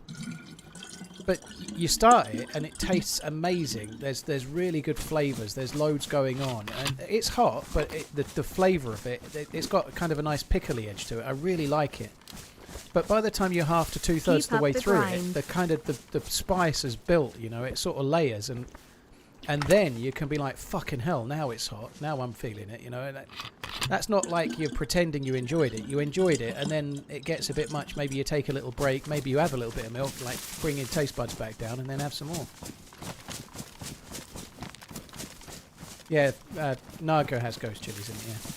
But you start it and it tastes amazing. There's really good flavours. There's loads going on, and it's hot, but the flavour of it's got kind of a nice pickly edge to it. I really like it. But by the time you're half to 2/3 of the way through it, the kind of the spice is built. You know, it sort of layers, and then you can be like, fucking hell, now it's hot. Now I'm feeling it. You know, and that's not like you're pretending you enjoyed it. You enjoyed it, and then it gets a bit much. Maybe you take a little break. Maybe you have a little bit of milk, like bring your taste buds back down, and then have some more. Yeah, Naga has ghost chilies in it, yeah.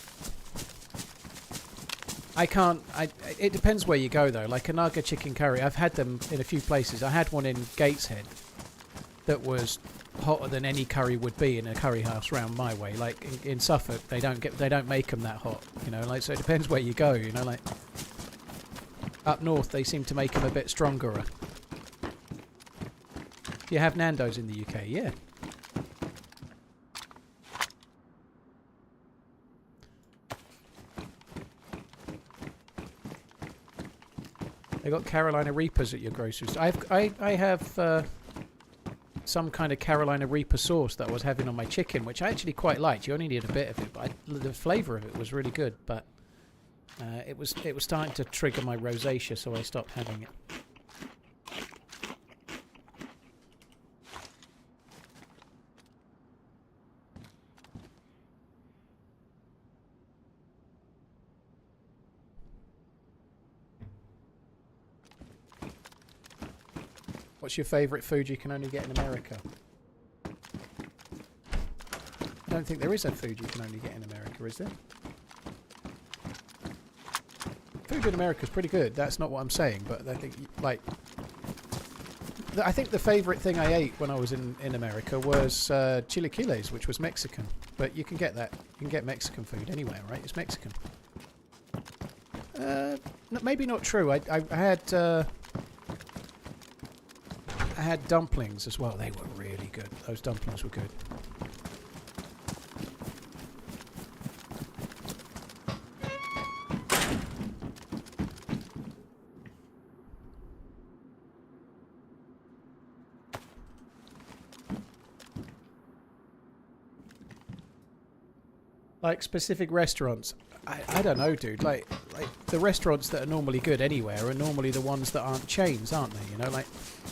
It depends where you go, though. Like a Naga chicken curry, I've had them in a few places. I had one in Gateshead that was hotter than any curry would be in a curry house round my way. Like in Suffolk, they don't make them that hot, you know. Like, so it depends where you go, you know. Like up north, they seem to make them a bit stronger. You have Nando's in the UK, yeah. They got Carolina Reapers at your grocery store. I have some kind of Carolina Reaper sauce that I was having on my chicken, which I actually quite liked. You only need a bit of it, but the flavour of it was really good. But it was starting to trigger my rosacea, so I stopped having it. What's your favourite food you can only get in America? I don't think there is a food you can only get in America, is there? Food in America is pretty good. That's not what I'm saying, but I think, like, I think the favourite thing I ate when I was in America was chilaquiles, which was Mexican. But you can get that. You can get Mexican food anywhere, right? It's Mexican. Maybe not true. I had dumplings as well. They were really good. Those dumplings were good. Like specific restaurants, I don't know, dude. Like the restaurants that are normally good anywhere are normally the ones that aren't chains, aren't they? You know, like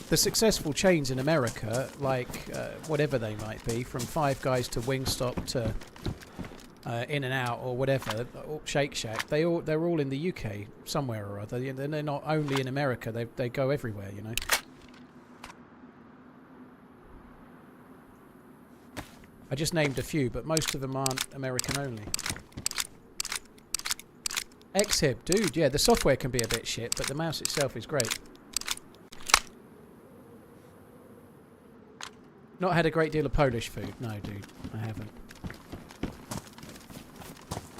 the successful chains in America, like whatever they might be, from Five Guys to Wingstop to In-N-Out or whatever, or Shake Shack. They're all in the UK somewhere or other. They're not only in America. They go everywhere. You know. I just named a few, but most of them aren't American only. Xhib, dude, yeah, the software can be a bit shit, but the mouse itself is great. Not had a great deal of Polish food. No, dude, I haven't.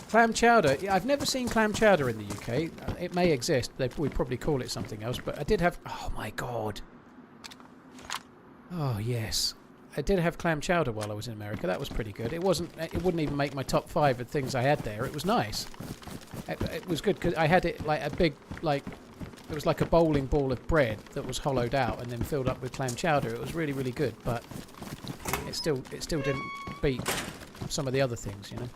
Clam chowder. Yeah, I've never seen clam chowder in the UK. It may exist. We'd probably call it something else, but I did have... Oh, my God. Oh, yes. I did have clam chowder while I was in America. That was pretty good. It wouldn't even make my top 5 of things I had there. It was nice. It was good because I had it like a big, like, it was like a bowling ball of bread that was hollowed out and then filled up with clam chowder. It was really, really good, but it still didn't beat some of the other things, you know.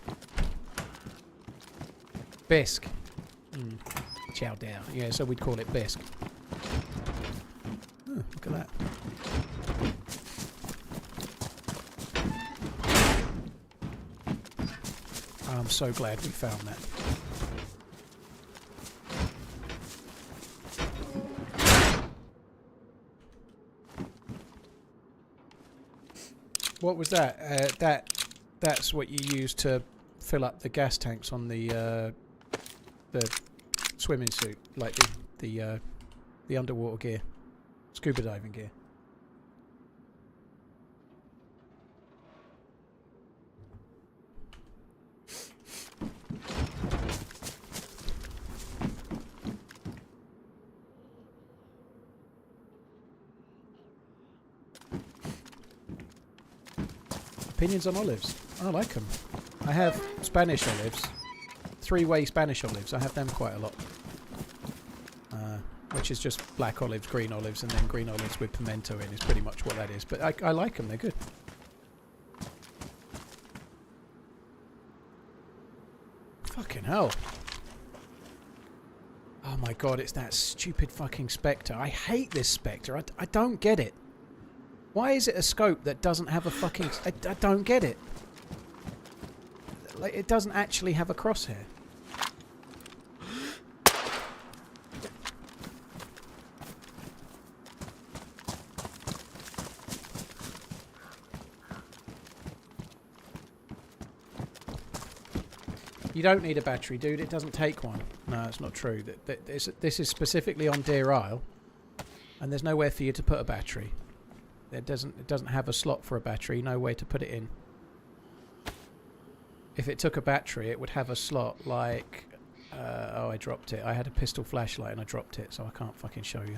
Bisque. Chowder. Yeah, so we'd call it bisque. Oh, look at that. I'm so glad we found that. What was that? That's what you use to fill up the gas tanks on the swimming suit, like the underwater gear, scuba diving gear. Opinions on olives. I like them. I have Spanish olives. 3-way Spanish olives. I have them quite a lot. Which is just black olives, green olives, and then green olives with pimento in is pretty much what that is. But I like them. They're good. Fucking hell. Oh my God, it's that stupid fucking Spectre. I hate this Spectre. I don't get it. Why is it a scope that doesn't have a fucking... I don't get it. Like, it doesn't actually have a crosshair. You don't need a battery, dude. It doesn't take one. No, it's not true. This is specifically on Deerisle, and there's nowhere for you to put a battery. It doesn't have a slot for a battery, no way to put it in. If it took a battery, it would have a slot like... oh, I dropped it. I had a pistol flashlight and I dropped it, so I can't fucking show you.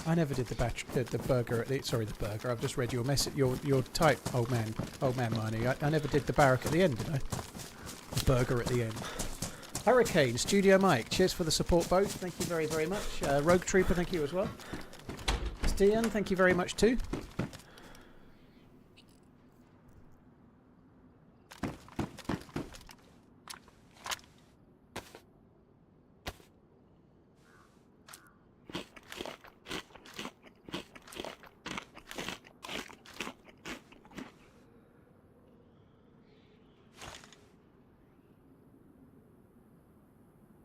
I never did the burger. Sorry, the burger. I've just read your message. Your type, old man Marnie. I never did the barrack at the end, did I? The burger at the end. Hurricane, Studio Mike, cheers for the support both. Thank you very, very much. Rogue Trooper, thank you as well. Stian, thank you very much too.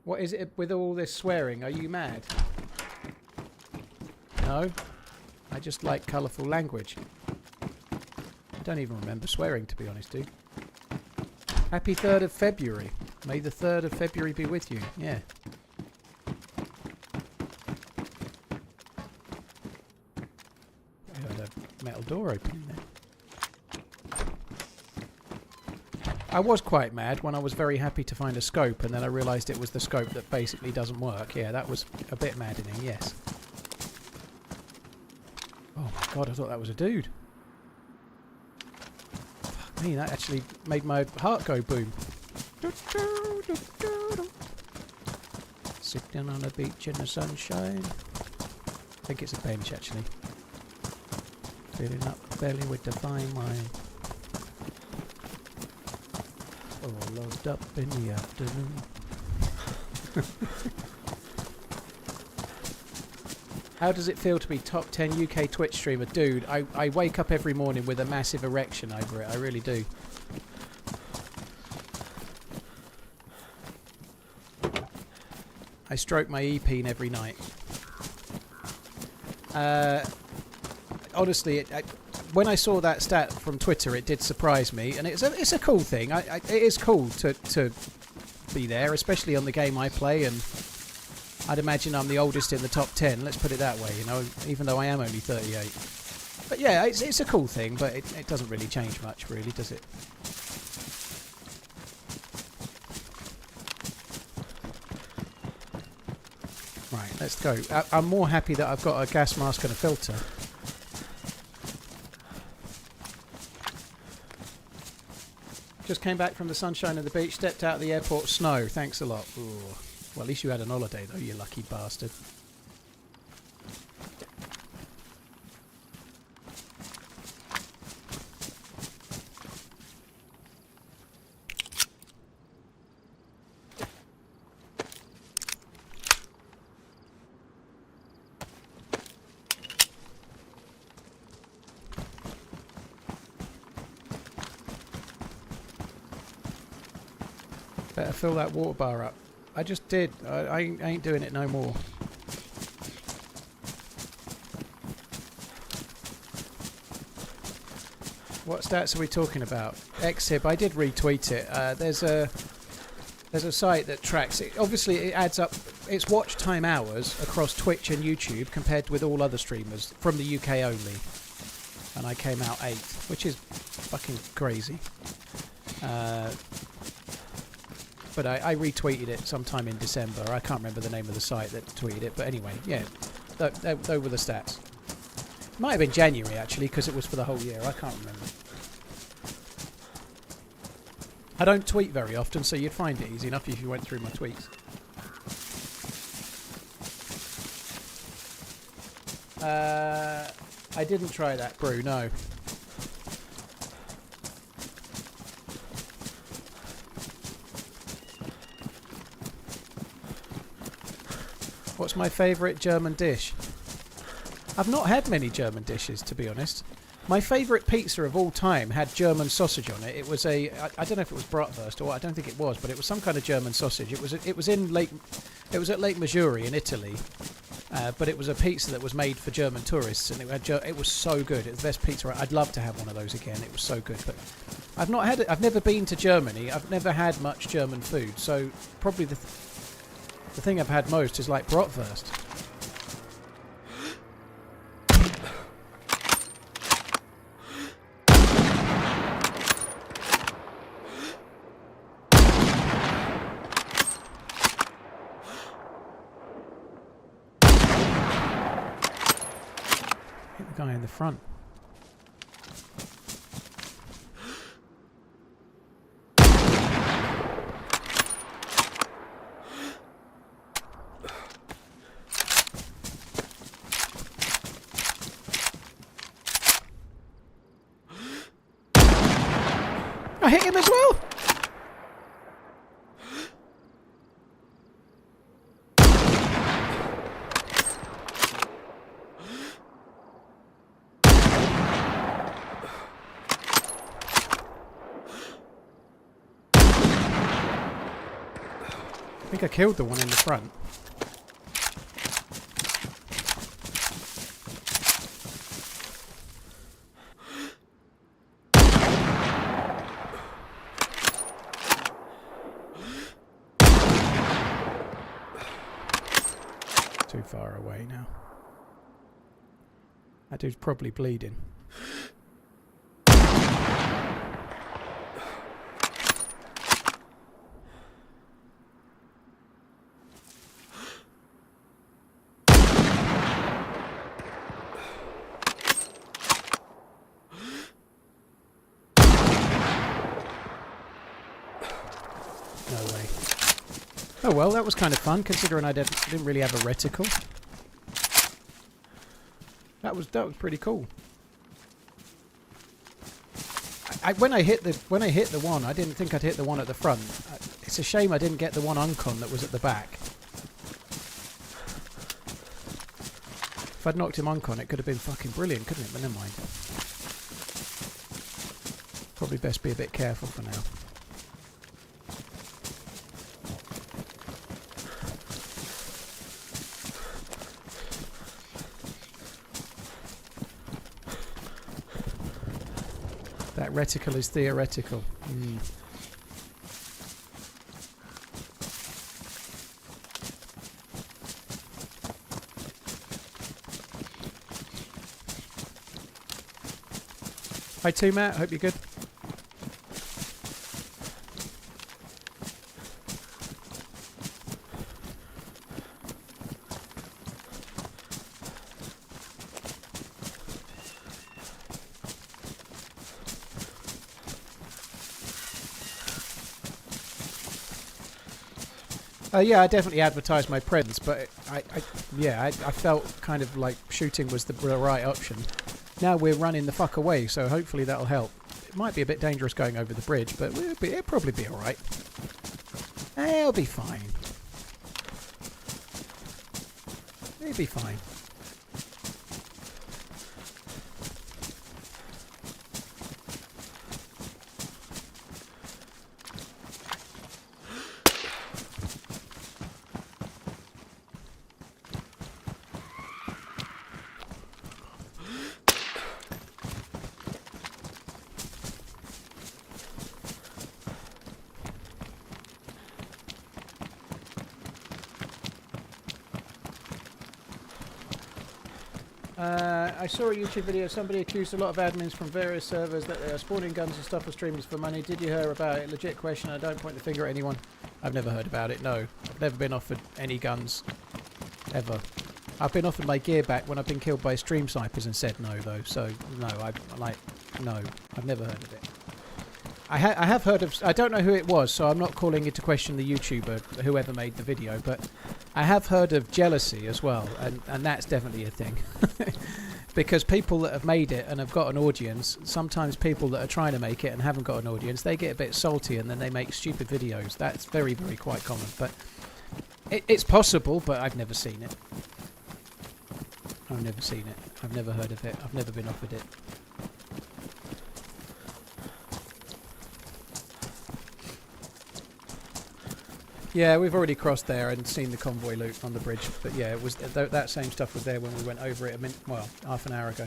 What is it with all this swearing? Are you mad? No? I just like colourful language. I don't even remember swearing, to be honest, dude. Happy 3rd of February. May the 3rd of February be with you. Yeah. I had a metal door opening there. I was quite mad when I was very happy to find a scope and then I realised it was the scope that basically doesn't work. Yeah, that was a bit maddening, yes. Oh my god, I thought that was a dude. Fuck me, that actually made my heart go boom. Sitting on a beach in the sunshine. I think it's a bench actually. Filling up the belly with divine wine. All loaded up in the afternoon. How does it feel to be top 10 UK Twitch streamer? Dude, I wake up every morning with a massive erection over it. I really do. I stroke my E-peen every night. Honestly, when I saw that stat from Twitter, it did surprise me, and it's a cool thing. It is cool to be there, especially on the game I play, and I'd imagine I'm the oldest in the top 10. Let's put it that way, you know, even though I am only 38. But yeah, it's a cool thing, but it doesn't really change much, really, does it? Right, let's go. I'm more happy that I've got a gas mask and a filter. Just came back from the sunshine of the beach, stepped out of the airport snow. Thanks a lot. Ooh. Well, at least you had an holiday, though, you lucky bastard. Better fill that water bar up. I just did. I ain't doing it no more. What stats are we talking about? Xhib, I did retweet it. There's a site that tracks it. Obviously, it adds up its watch time hours across Twitch and YouTube compared with all other streamers from the UK only. And I came out 8th, which is fucking crazy. But I retweeted it sometime in December. I can't remember the name of the site that tweeted it. But anyway, yeah, those were the stats. Might have been January, actually, because it was for the whole year. I can't remember. I don't tweet very often, so you'd find it easy enough if you went through my tweets. I didn't try that brew, no. What's my favourite German dish? I've not had many German dishes, to be honest. My favourite pizza of all time had German sausage on it. It was I don't know if it was bratwurst or I don't think it was, but it was some kind of German sausage. It was at Lake Maggiore in Italy, but it was a pizza that was made for German tourists, and it was so good. It was the best pizza. I'd love to have one of those again. It was so good, but I've not had it. I've never been to Germany. I've never had much German food, so probably the thing I've had most is like bratwurst. Hit the guy in the front. I hit him as well! I think I killed the one in the front. Too far away now. That dude's probably bleeding. No way. Oh well, that was kind of fun, considering I didn't really have a reticle. That was pretty cool. When I hit the one, I didn't think I'd hit the one at the front. It's a shame I didn't get the one uncon that was at the back. If I'd knocked him uncon, it could have been fucking brilliant, couldn't it? But never mind. Probably best be a bit careful for now. That reticle is theoretical. Hi too, Matt. Hope you're good. Yeah, I definitely advertised my presence, but I felt kind of like shooting was the right option. Now we're running the fuck away, so hopefully that'll help. It might be a bit dangerous going over the bridge, but it'll probably be alright. It'll be fine. It'll be fine. I saw a YouTube video, somebody accused a lot of admins from various servers that they are spawning guns and stuff for streamers for money. Did you hear about it? Legit question, I don't point the finger at anyone. I've never heard about it, no. I've never been offered any guns. Ever. I've been offered my gear back when I've been killed by stream snipers and said no, though. So, no, no. I've never heard of it. I have heard of... I don't know who it was, so I'm not calling into question the YouTuber, whoever made the video, but I have heard of jealousy as well, and that's definitely a thing. Because people that have made it and have got an audience, sometimes people that are trying to make it and haven't got an audience, they get a bit salty and then they make stupid videos. That's very, very quite common. But it's possible, but I've never seen it. I've never seen it. I've never heard of it. I've never been offered it. Yeah, we've already crossed there and seen the convoy loot on the bridge. But yeah, it was that same stuff was there when we went over it half an hour ago.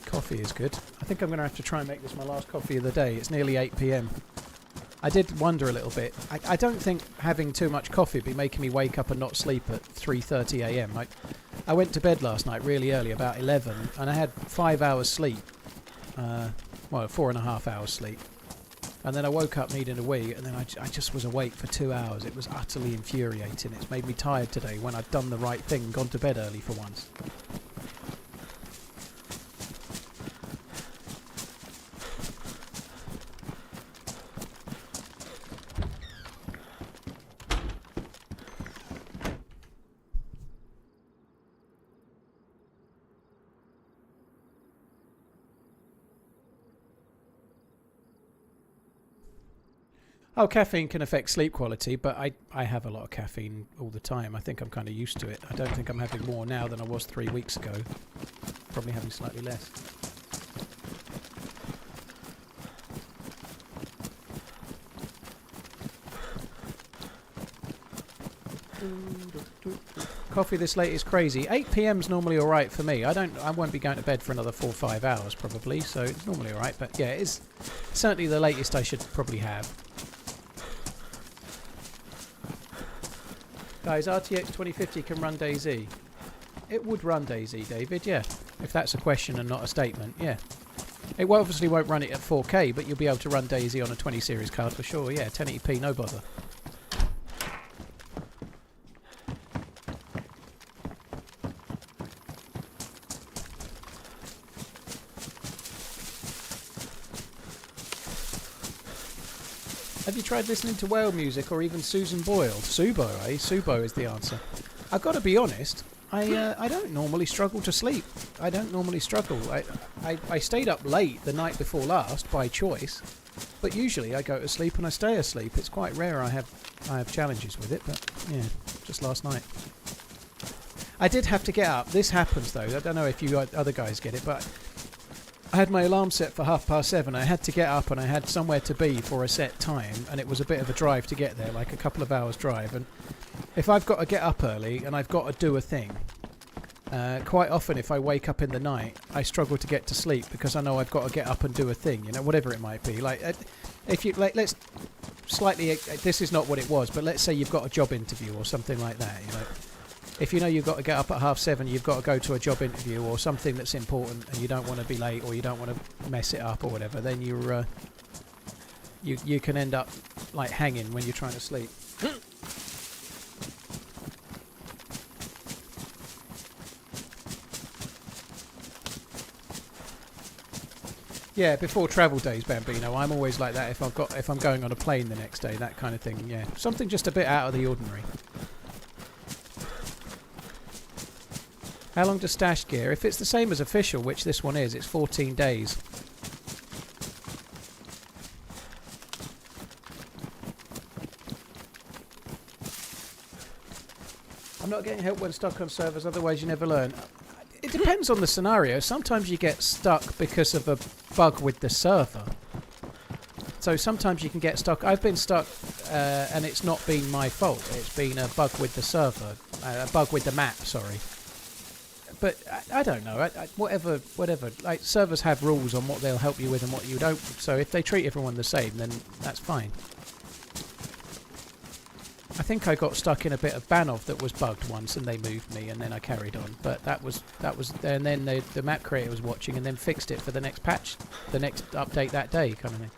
Coffee is good. I think I'm going to have to try and make this my last coffee of the day. It's nearly 8 PM. I did wonder a little bit. I don't think having too much coffee would be making me wake up and not sleep at 3:30 AM. I went to bed last night really early, about 11, and I had 5 hours sleep. Well, 4.5 hours sleep. And then I woke up needing a wee, and then I just was awake for 2 hours. It was utterly infuriating. It's made me tired today when I'd done the right thing and gone to bed early for once. Oh, caffeine can affect sleep quality, but I have a lot of caffeine all the time. I think I'm kind of used to it. I don't think I'm having more now than I was 3 weeks ago. Probably having slightly less. Coffee this late is crazy. 8 PM's normally alright for me. I won't be going to bed for another 4 or 5 hours probably, so it's normally alright, but yeah, it's certainly the latest I should probably have. Guys, RTX 2050 can run DayZ. It would run DayZ, David, yeah. If that's a question and not a statement, yeah. It obviously won't run it at 4K, but you'll be able to run DayZ on a 20 series card for sure, yeah. 1080p, no bother. Have you tried listening to whale music or even Susan Boyle? Subo, eh? Subo is the answer. I've got to be honest, I don't normally struggle to sleep. I don't normally struggle. I stayed up late the night before last by choice, but usually I go to sleep and I stay asleep. It's quite rare I have challenges with it, but yeah, just last night. I did have to get up. This happens though. I don't know if you other guys get it, but I had my alarm set for 7:30. I had to get up and I had somewhere to be for a set time, and it was a bit of a drive to get there, like a couple of hours drive. And if I've got to get up early and I've got to do a thing, quite often if I wake up in the night, I struggle to get to sleep because I know I've got to get up and do a thing, you know, whatever it might be. Like, if you let's slightly, this is not what it was, but let's say you've got a job interview or something like that, you know. If you know you've got to get up at 7:30, you've got to go to a job interview or something that's important, and you don't want to be late or you don't want to mess it up or whatever, then you can end up like hanging when you're trying to sleep. Yeah, before travel days, Bambino, I'm always like that. If I'm going on a plane the next day, that kind of thing. Yeah, something just a bit out of the ordinary. How long does stash gear? If it's the same as official, which this one is, it's 14 days. I'm not getting help when stuck on servers, otherwise you never learn. It depends on the scenario. Sometimes you get stuck because of a bug with the server. So sometimes you can get stuck. I've been stuck and it's not been my fault. It's been a bug with the server. A bug with the map, sorry. But I don't know. Whatever. Like, servers have rules on what they'll help you with and what you don't. So if they treat everyone the same, then that's fine. I think I got stuck in a bit of Banov that was bugged once, and they moved me, and then I carried on. But that was, and then the map creator was watching, and then fixed it for the next patch, the next update that day, kind of thing.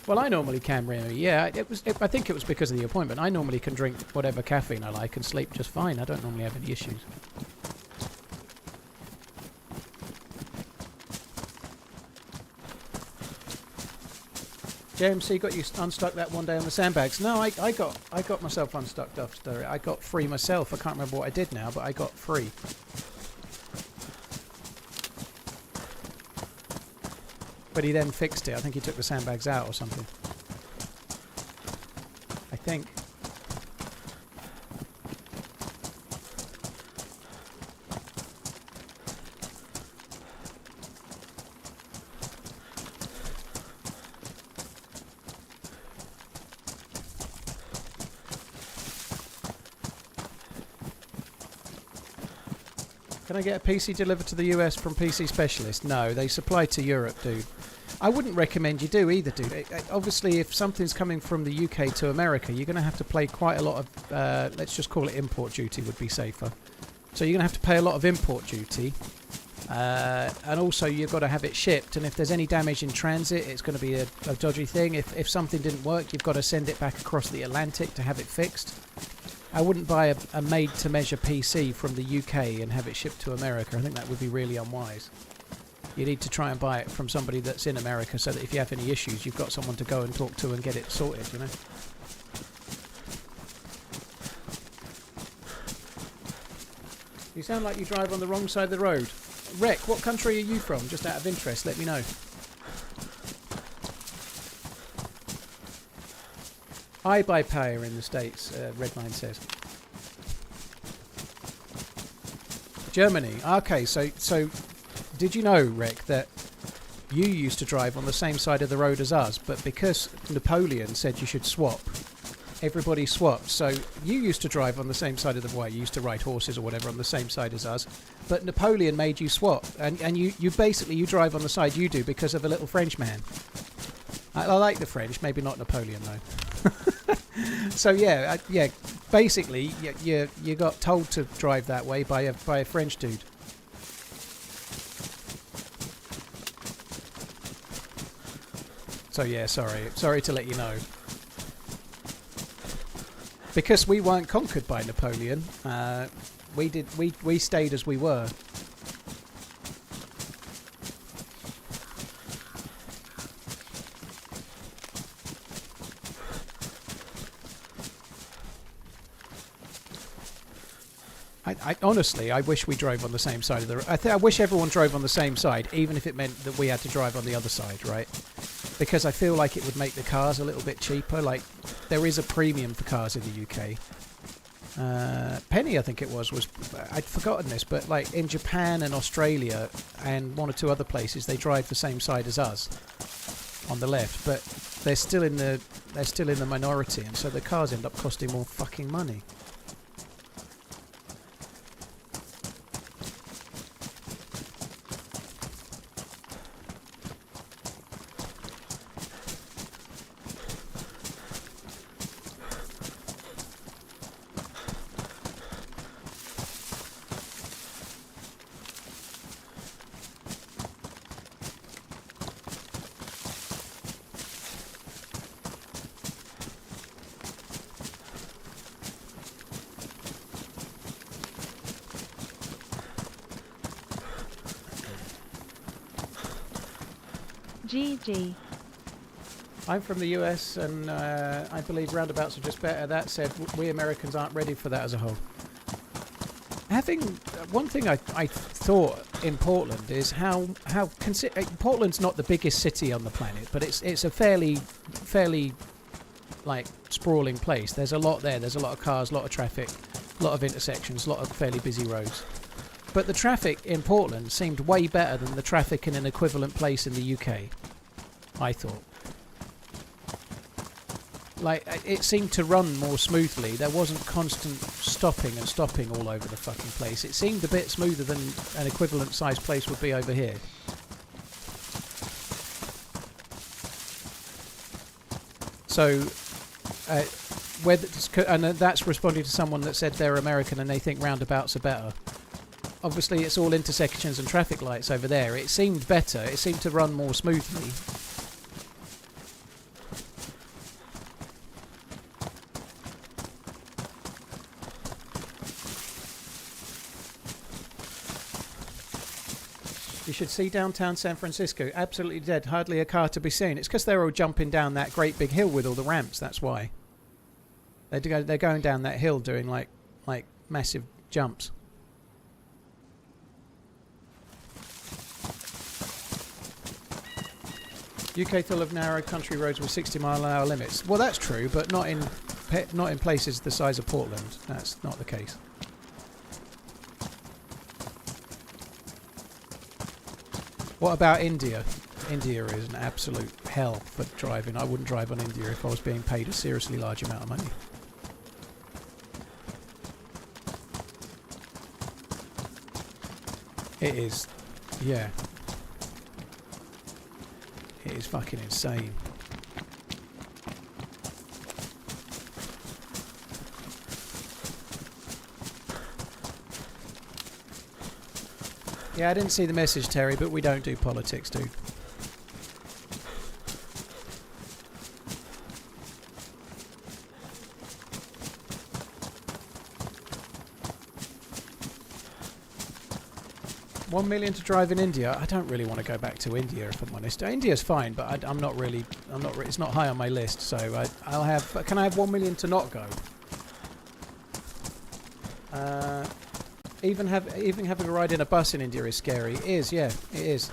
Well, I normally can, really. Yeah, I think it was because of the appointment. I normally can drink whatever caffeine I like and sleep just fine. I don't normally have any issues. JMC got you unstuck that one day on the sandbags. No, I got myself unstuck after. I got free myself. I can't remember what I did now, but I got free. But he then fixed it. I think he took the sandbags out or something. I think. Can I get a PC delivered to the US from PC Specialist? No, they supply to Europe, dude. I wouldn't recommend you do either, dude. Obviously, if something's coming from the UK to America, you're going to have to pay quite a lot of, let's just call it import duty would be safer. So you're going to have to pay a lot of import duty. And also you've got to have it shipped, and if there's any damage in transit, it's going to be a dodgy thing. If something didn't work, you've got to send it back across the Atlantic to have it fixed. I wouldn't buy a made-to-measure PC from the UK and have it shipped to America. I think that would be really unwise. You need to try and buy it from somebody that's in America, so that if you have any issues, you've got someone to go and talk to and get it sorted, you know? You sound like you drive on the wrong side of the road. Rec, what country are you from? Just out of interest, let me know. I buy power in the States, Redmine says. Germany. Okay, so did you know, Rec, that you used to drive on the same side of the road as us, but because Napoleon said you should swap, everybody swapped. So you used to drive on the same side of the way. You used to ride horses or whatever on the same side as us, but Napoleon made you swap, and you basically you drive on the side you do because of a little French man. I like the French, maybe not Napoleon though. So yeah, basically you got told to drive that way by a French dude. So yeah, sorry to let you know. Because we weren't conquered by Napoleon, we stayed as we were. I honestly, I wish we drove on the same side of the road. I wish everyone drove on the same side, even if it meant that we had to drive on the other side, right? Because I feel like it would make the cars a little bit cheaper. Like, there is a premium for cars in the UK. Penny, I think it was I'd forgotten this, but like in Japan and Australia and one or two other places, they drive the same side as us on the left, but they're still in the minority, and so the cars end up costing more fucking money. GG. I'm from the US, and I believe roundabouts are just better. That said, we Americans aren't ready for that as a whole. One thing I thought in Portland is how Portland's not the biggest city on the planet, but it's a fairly like sprawling place. There's a lot there. There's a lot of cars, a lot of traffic, a lot of intersections, a lot of fairly busy roads. But the traffic in Portland seemed way better than the traffic in an equivalent place in the UK, I thought. Like, it seemed to run more smoothly. There wasn't constant stopping and stopping all over the fucking place. It seemed a bit smoother than an equivalent sized place would be over here. So, and that's responding to someone that said they're American and they think roundabouts are better. Obviously, it's all intersections and traffic lights over there. It seemed better. It seemed to run more smoothly. You should see downtown San Francisco. Absolutely dead. Hardly a car to be seen. It's because they're all jumping down that great big hill with all the ramps. That's why. They're going down that hill doing like massive jumps. UK full of narrow country roads with 60-mile-an-hour limits. Well, that's true, but not in places the size of Portland. That's not the case. What about India? India is an absolute hell for driving. I wouldn't drive on India if I was being paid a seriously large amount of money. It is, yeah. It is fucking insane. Yeah, I didn't see the message, Terry, but we don't do politics, dude. $1 million to drive in India. I don't really want to go back to India, if I'm honest. India's fine, but I'm not really. It's not high on my list. So I'll have. Can I have 1 million to not go? Even having a ride in a bus in India is scary. It is, yeah, it is.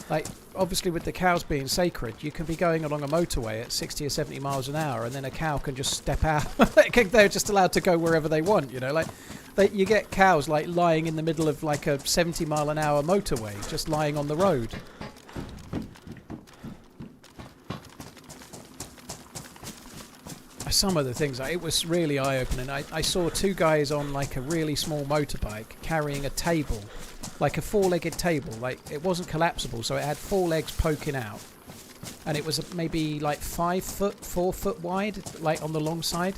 Like, obviously with the cows being sacred, you can be going along a motorway at 60 or 70 miles an hour, and then a cow can just step out. They're just allowed to go wherever they want, you know, like. You get cows like lying in the middle of like a 70 mile an hour motorway, just lying on the road. Some of the things, it was really eye-opening. I saw two guys on like a really small motorbike carrying a table, like a four-legged table. Like, it wasn't collapsible, so it had four legs poking out, and it was maybe like 5 foot, 4 foot wide, like on the long side.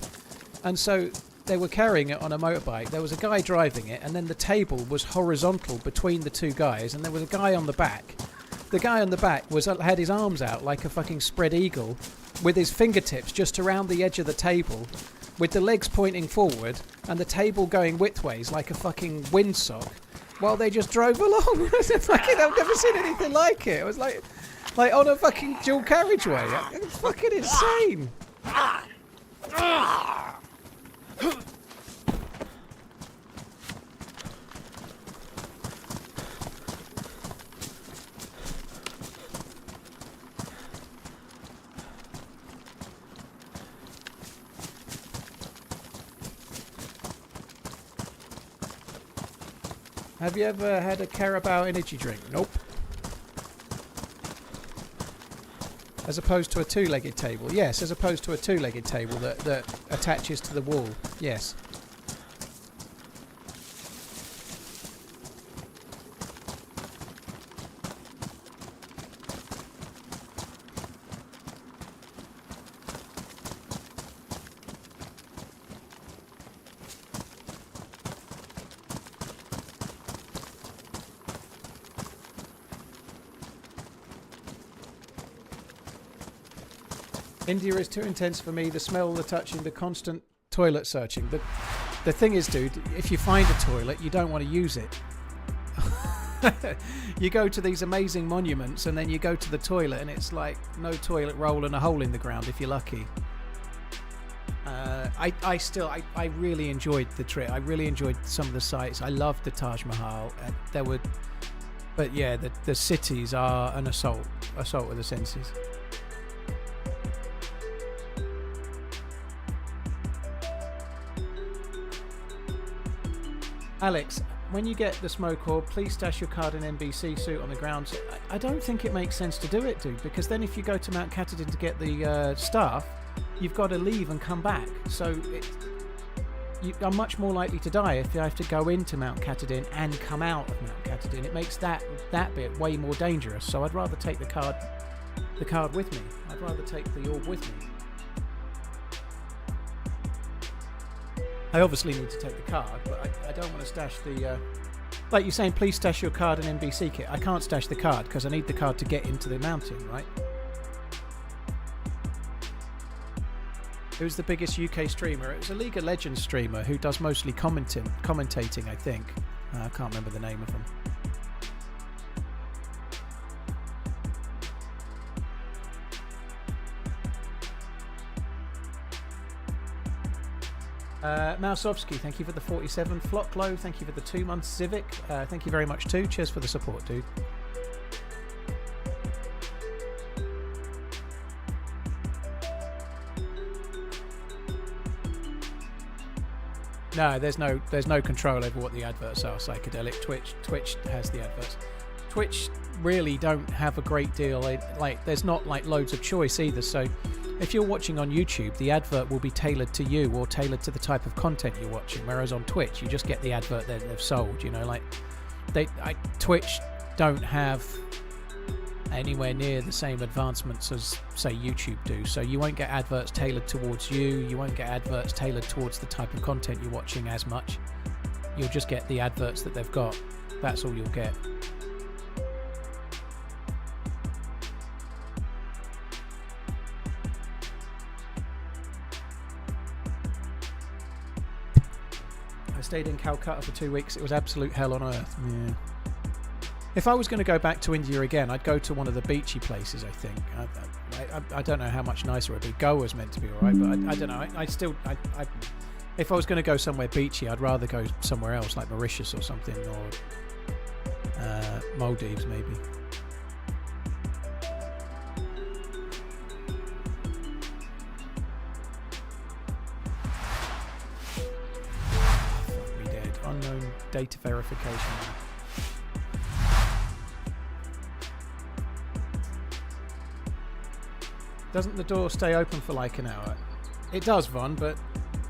And so they were carrying it on a motorbike. There was a guy driving it, and then the table was horizontal between the two guys, and there was a guy on the back. The guy on the back had his arms out like a fucking spread eagle, with his fingertips just around the edge of the table, with the legs pointing forward, and the table going widthways like a fucking windsock, while they just drove along. I've never seen anything like it. It was like on a fucking dual carriageway. It's fucking insane. Have you ever had a Carabao energy drink? Nope. As opposed to a two-legged table? Yes, as opposed to a two-legged table that attaches to the wall. Yes. India is too intense for me. The smell, the touching, the constant toilet searching. The thing is, dude, if you find a toilet, you don't want to use it. You go to these amazing monuments, and then you go to the toilet, and it's like no toilet roll and a hole in the ground if you're lucky. I really enjoyed the trip. I really enjoyed some of the sites. I loved the Taj Mahal. But yeah, the cities are an assault of the senses. Alex, when you get the smoke orb, please stash your card in NBC suit on the ground. I don't think it makes sense to do it, dude, because then if you go to Mount Katahdin to get the staff, you've got to leave and come back. So you are much more likely to die if you have to go into Mount Katahdin and come out of Mount Katahdin. It makes that bit way more dangerous. So I'd rather take the card with me. I'd rather take the orb with me. I obviously need to take the card, but I don't want to stash the... like you're saying, please stash your card in NBC kit. I can't stash the card because I need the card to get into the mountain, right? Who's the biggest UK streamer? It was a League of Legends streamer who does mostly commentating, I think. I can't remember the name of him. Mausovsky, thank you for the 47. Flocklow, thank you for the 2 months. Civic, thank you very much too. Cheers for the support, dude. No, there's no control over what the adverts are. Psychedelic. Twitch has the adverts. Twitch really don't have a great deal. There's not like loads of choice either. So if you're watching on YouTube, the advert will be tailored to you or tailored to the type of content you're watching. Whereas on Twitch, you just get the advert that they've sold. You know, like Twitch don't have anywhere near the same advancements as say YouTube do. So you won't get adverts tailored towards you. You won't get adverts tailored towards the type of content you're watching as much. You'll just get the adverts that they've got. That's all you'll get. I stayed in Calcutta for 2 weeks. It was absolute hell on earth. Yeah. If I was going to go back to India again, I'd go to one of the beachy places, I think. I don't know how much nicer it would be. Goa's meant to be alright, but I don't know. If I was going to go somewhere beachy, I'd rather go somewhere else, like Mauritius or something, or Maldives maybe. Fuck me dead. Unknown data verification. Doesn't the door stay open for like an hour? It does, Von, but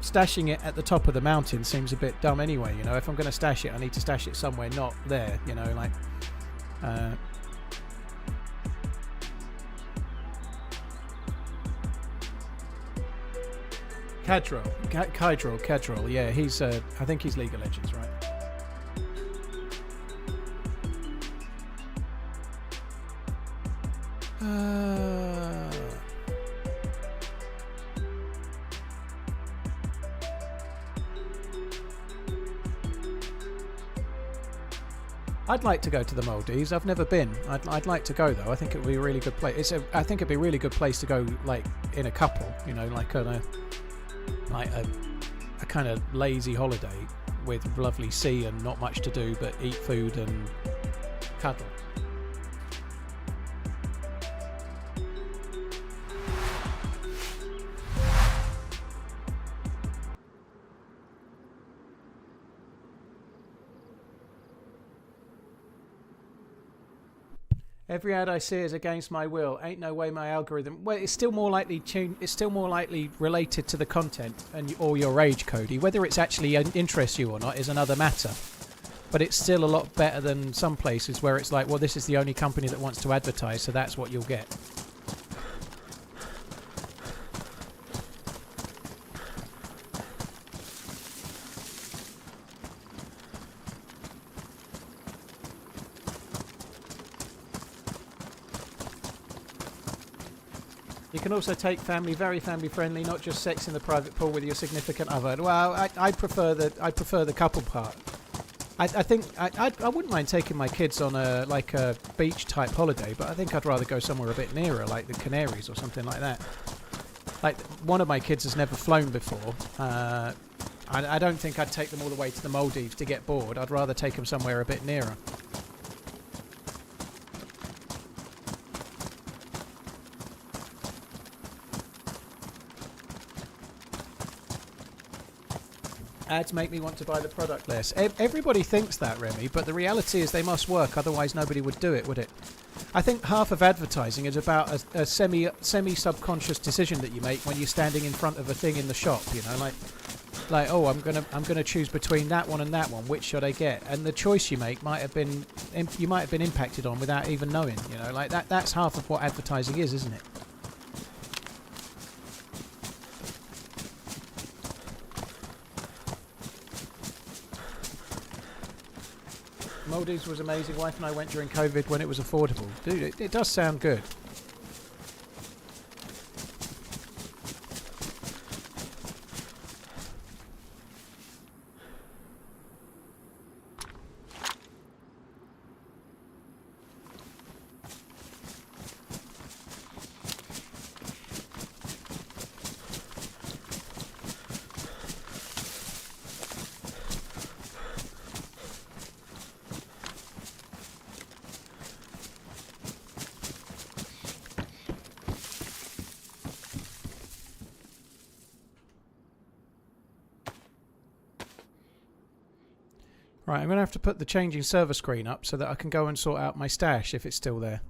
stashing it at the top of the mountain seems a bit dumb anyway, you know. If I'm going to stash it, I need to stash it somewhere not there, you know, like... Kydril, yeah, he's, I think he's League of Legends, right? I'd like to go to the Maldives. I've never been. I'd like to go though. I think it would be a really good place. I think it'd be a really good place to go, like in a couple. You know, like on a kind of lazy holiday with lovely sea and not much to do but eat food and cuddle. Every ad I see is against my will. Ain't no way my algorithm. Well, it's still more likely It's still more likely related to the content or your age, Cody. Whether it's actually interests you or not is another matter. But it's still a lot better than some places where it's like, well, this is the only company that wants to advertise, so that's what you'll get. You can also take very family friendly, not just sex in the private pool with your significant other. Well, I prefer the couple part. I think I wouldn't mind taking my kids on a beach type holiday, but I think I'd rather go somewhere a bit nearer, like the Canaries or something like that. Like one of my kids has never flown before. I don't think I'd take them all the way to the Maldives to get bored. I'd rather take them somewhere a bit nearer. Ads make me want to buy the product less. Everybody thinks that, Remy, but the reality is they must work, otherwise nobody would do it, would it? I think half of advertising is about a semi-subconscious decision that you make when you're standing in front of a thing in the shop, you know, like oh, I'm gonna choose between that one and that one, which should I get? And the choice you make might have been impacted on without even knowing, you know, like that's half of what advertising is, isn't it? Maldives was amazing. Wife and I went during COVID when it was affordable. Dude, it does sound good. Right, I'm going to have to put the changing server screen up so that I can go and sort out my stash if it's still there.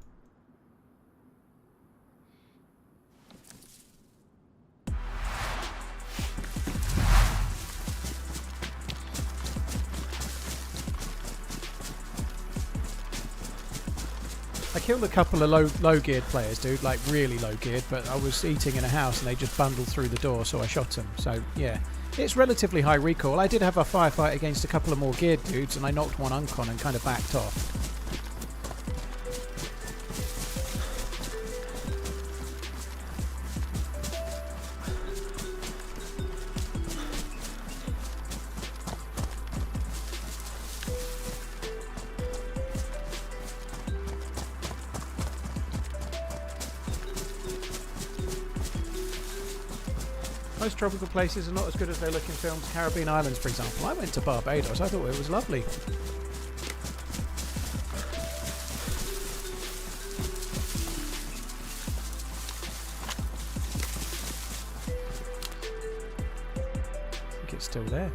I killed a couple of low-geared players, dude, like really low-geared, but I was eating in a house and they just bundled through the door, so I shot them. So, yeah. It's relatively high recoil. I did have a firefight against a couple of more geared dudes, and I knocked one uncon and kind of backed off. Most tropical places are not as good as they look in films. Caribbean islands, for example. I went to Barbados. I thought it was lovely. I think it's still there.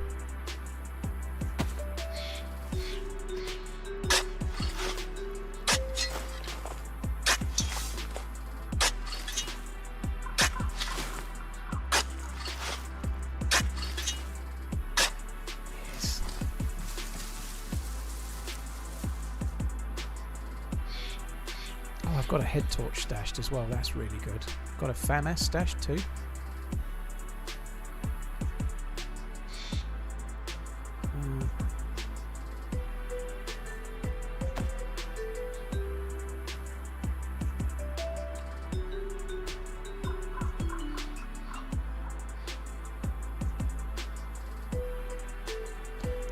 Got a head torch stashed as well, that's really good. Got a FAMAS stashed too.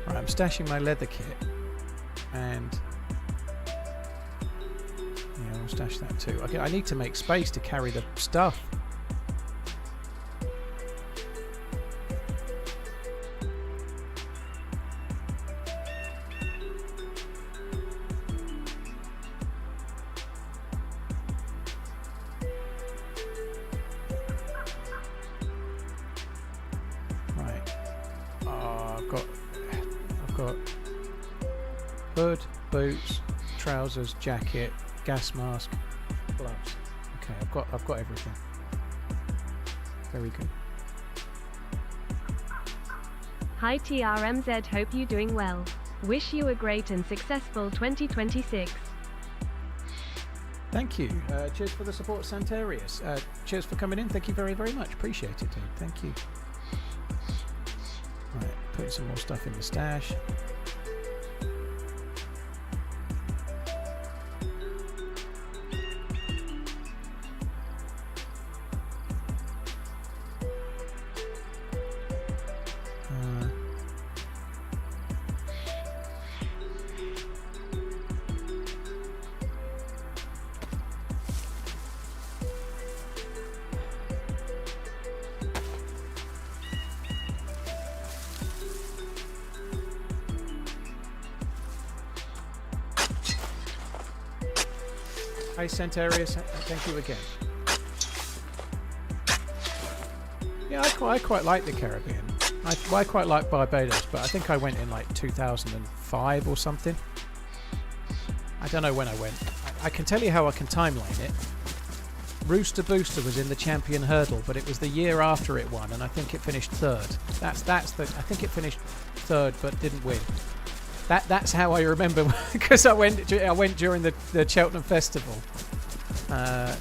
Right, I'm stashing my leather kit and stash that too. Okay, I need to make space to carry the stuff. Right. I've got hood, boots, trousers, jacket, gas mask, gloves. Okay, I've got everything. Very good. Hi TRMZ, hope you doing well. Wish you a great and successful 2026. Thank you. Cheers for the support, Santarius. Cheers for coming in. Thank you very, very much. Appreciate it, dude. Thank you. Right, putting some more stuff in the stash. Hi Centarius, thank you again. Yeah, I quite like the Caribbean. I quite like Barbados, but I think I went in like 2005 or something. I don't know when I went. I can tell you how I can timeline it. Rooster Booster was in the Champion Hurdle, but it was the year after it won, and I think it finished third. I think it finished third, but didn't win. That's how I remember, because I went during the Cheltenham Festival. That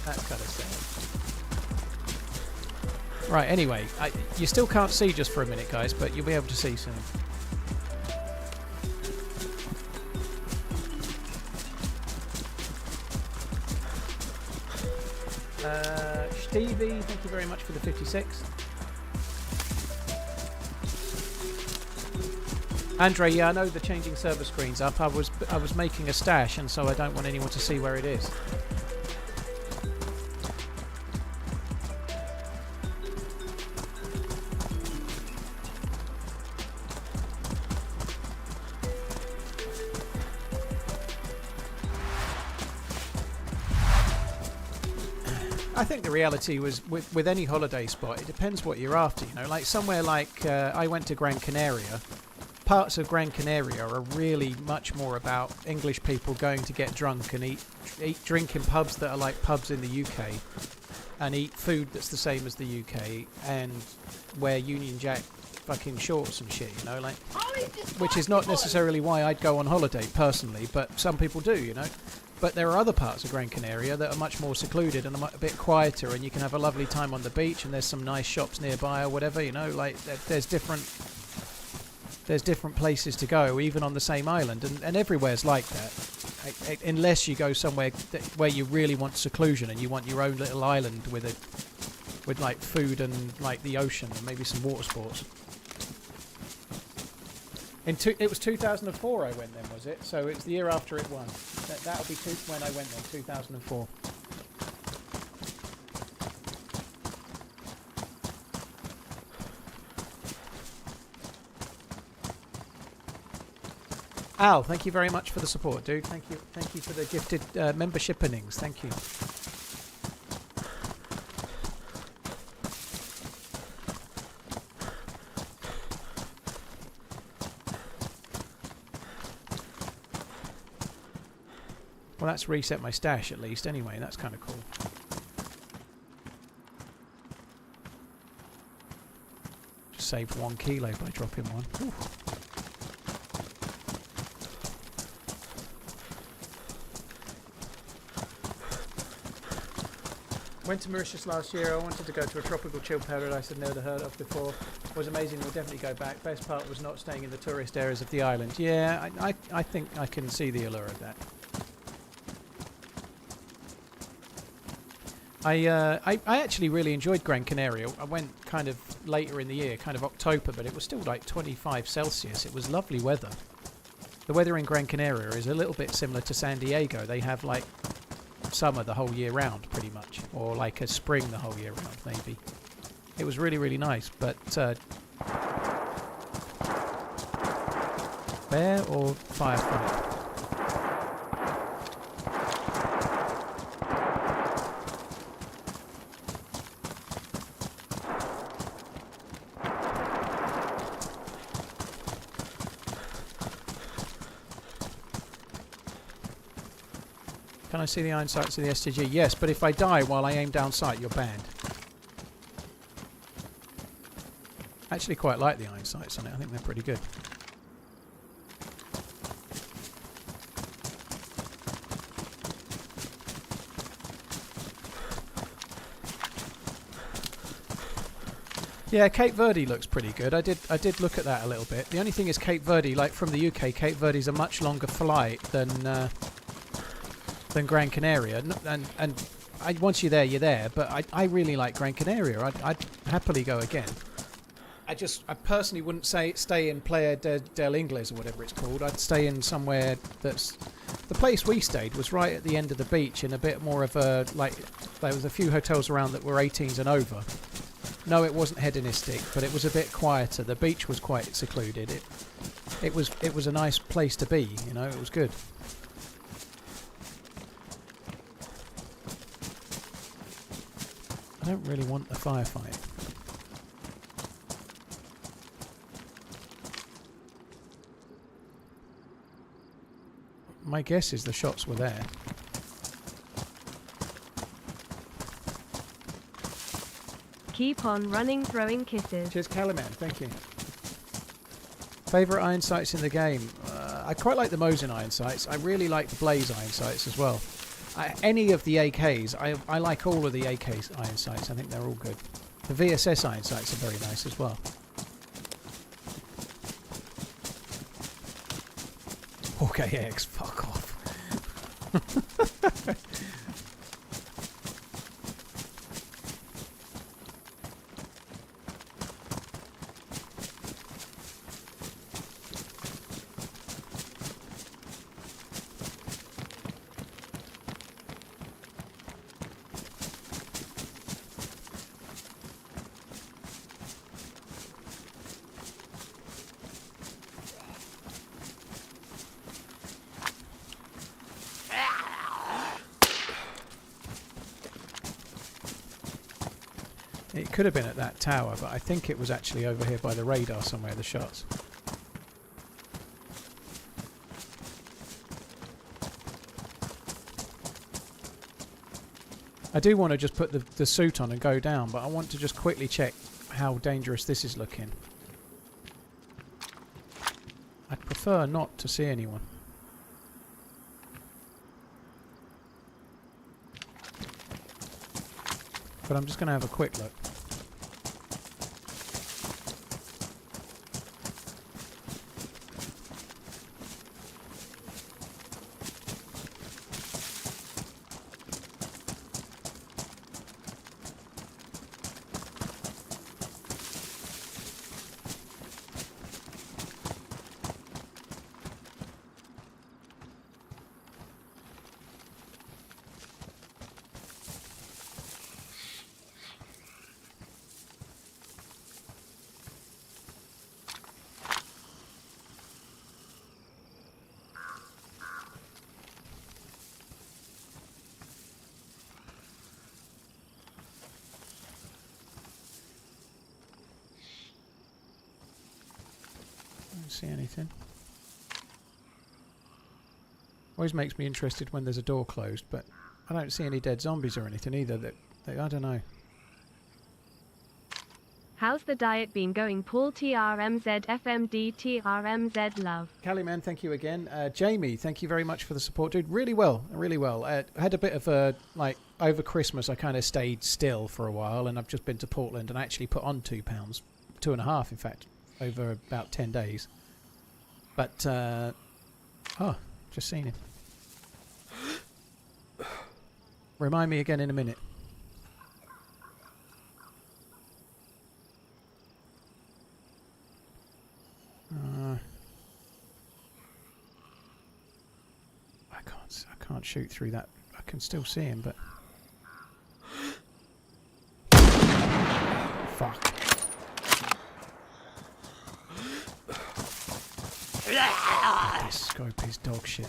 kind of thing. Right. Anyway, you still can't see just for a minute, guys, but you'll be able to see soon. Stevie, thank you very much for the 56. Andre, yeah, I know the changing server screen's up. I was making a stash, and so I don't want anyone to see where it is. I think the reality was with any holiday spot, it depends what you're after. You know, like somewhere like I went to Gran Canaria. Parts of Gran Canaria are really much more about English people going to get drunk and drink in pubs that are like pubs in the UK, and eat food that's the same as the UK, and wear Union Jack fucking shorts and shit, you know, like, which is not necessarily why I'd go on holiday personally, but some people do, you know. But there are other parts of Gran Canaria that are much more secluded and a bit quieter, and you can have a lovely time on the beach, and there's some nice shops nearby or whatever, you know, like there's different places to go, even on the same island, and everywhere's like that. Unless you go somewhere where you really want seclusion and you want your own little island with like food and like the ocean and maybe some water sports. It was 2004 I went then, was it? So it's the year after it won. That'll be when I went then, 2004. Al, thank you very much for the support, dude. Thank you for the gifted membership innings. Thank you. Well, that's reset my stash at least anyway. That's kind of cool. Just saved 1 kilo by dropping one. Ooh. Went to Mauritius last year. I wanted to go to a tropical chill paradise I'd never heard of before. It was amazing. We'll definitely go back. Best part was not staying in the tourist areas of the island. Yeah, I think I can see the allure of that. I actually really enjoyed Gran Canaria. I went kind of later in the year, kind of October, but it was still like 25 Celsius. It was lovely weather. The weather in Gran Canaria is a little bit similar to San Diego. They have like summer the whole year round, pretty much, or like a spring the whole year round, maybe. It was really, really nice, but bear or firefight? Can I see the iron sights of the STG? Yes, but if I die while I aim down sight, you're banned. I actually quite like the iron sights on it. I think they're pretty good. Yeah, Cape Verde looks pretty good. I did look at that a little bit. The only thing is Cape Verde, like from the UK, Cape Verde's a much longer flight than Gran Canaria, and once you're there. But I really like Gran Canaria. I'd happily go again. I personally wouldn't stay in Playa del Ingles or whatever it's called. I'd stay in somewhere that's... The place we stayed was right at the end of the beach in a bit more of a... like there was a few hotels around that were 18s and over. No, it wasn't hedonistic, but it was a bit quieter. The beach was quite secluded. It was a nice place to be, you know, it was good. I don't really want the firefight. My guess is the shots were there. Keep on running, throwing kisses. Cheers, Calaman. Thank you. Favourite iron sights in the game? I quite like the Mosin iron sights. I really like the Blaze iron sights as well. Any of the AKs, I like all of the AKs iron sights. I think they're all good. The VSS iron sights are very nice as well. OKX, fuck off. It could have been at that tower, but I think it was actually over here by the radar somewhere, the shots. I do want to just put the suit on and go down, but I want to just quickly check how dangerous this is looking. I'd prefer not to see anyone. but I'm just going to have a quick look. See anything. Always makes me interested when there's a door closed, but I don't see any dead zombies or anything either. I don't know. How's the diet been going, Paul? TRMZ FMD TRMZ love. Callie man, thank you again. Jamie, thank you very much for the support, dude. Really well, really well. I had a bit of a over Christmas. I kind of stayed still for a while, and I've just been to Portland and actually put on 2 pounds, 2.5 in fact, over about 10 days. But, oh, just seen him. Remind me again in a minute. I can't shoot through that. I can still see him, but... Fuck. This scope is dog shit.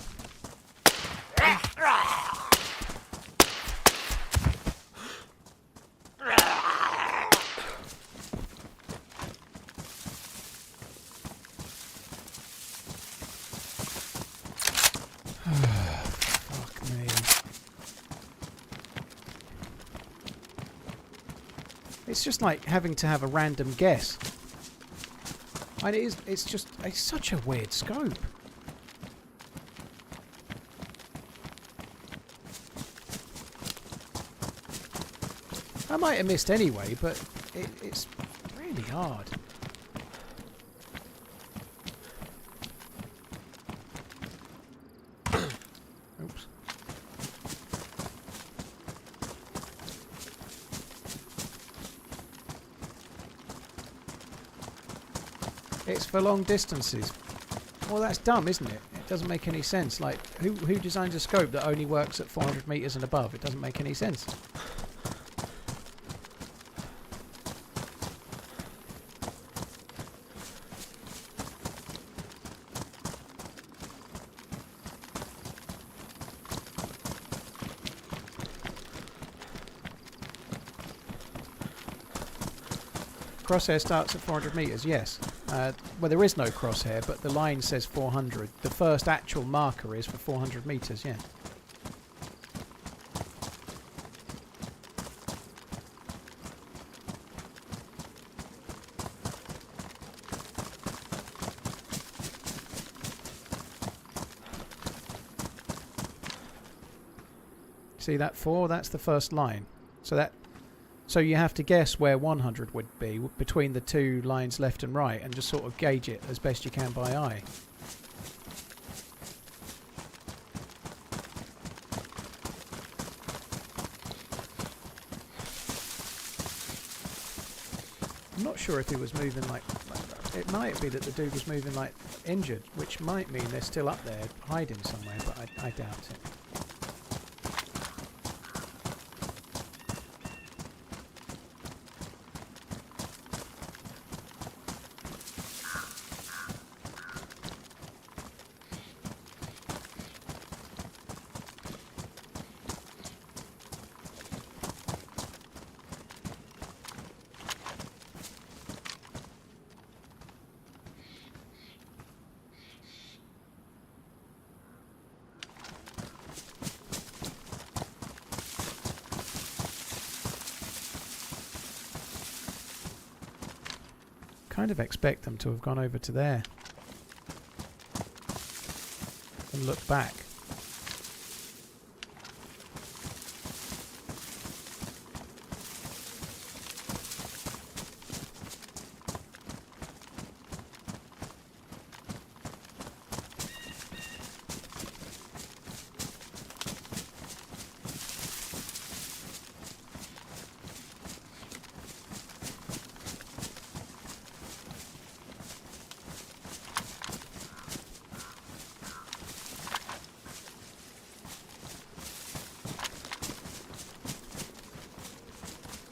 Fuck me. It's just like having to have a random guess. And it's such a weird scope. I might have missed anyway, but it's really hard. Oops. It's for long distances. Well, that's dumb, isn't it? It doesn't make any sense. Like, who designs a scope that only works at 400 meters and above? It doesn't make any sense. Crosshair starts at 400 meters, yes. Well, there is no crosshair, but the line says 400. The first actual marker is for 400 meters, yeah. See that 4? That's the first line. So you have to guess where 100 would be between the two lines left and right and just sort of gauge it as best you can by eye. I'm not sure if he was moving like it might be that the dude was moving like injured, which might mean they're still up there hiding somewhere, but I doubt it. Kind of expect them to have gone over to there and look back.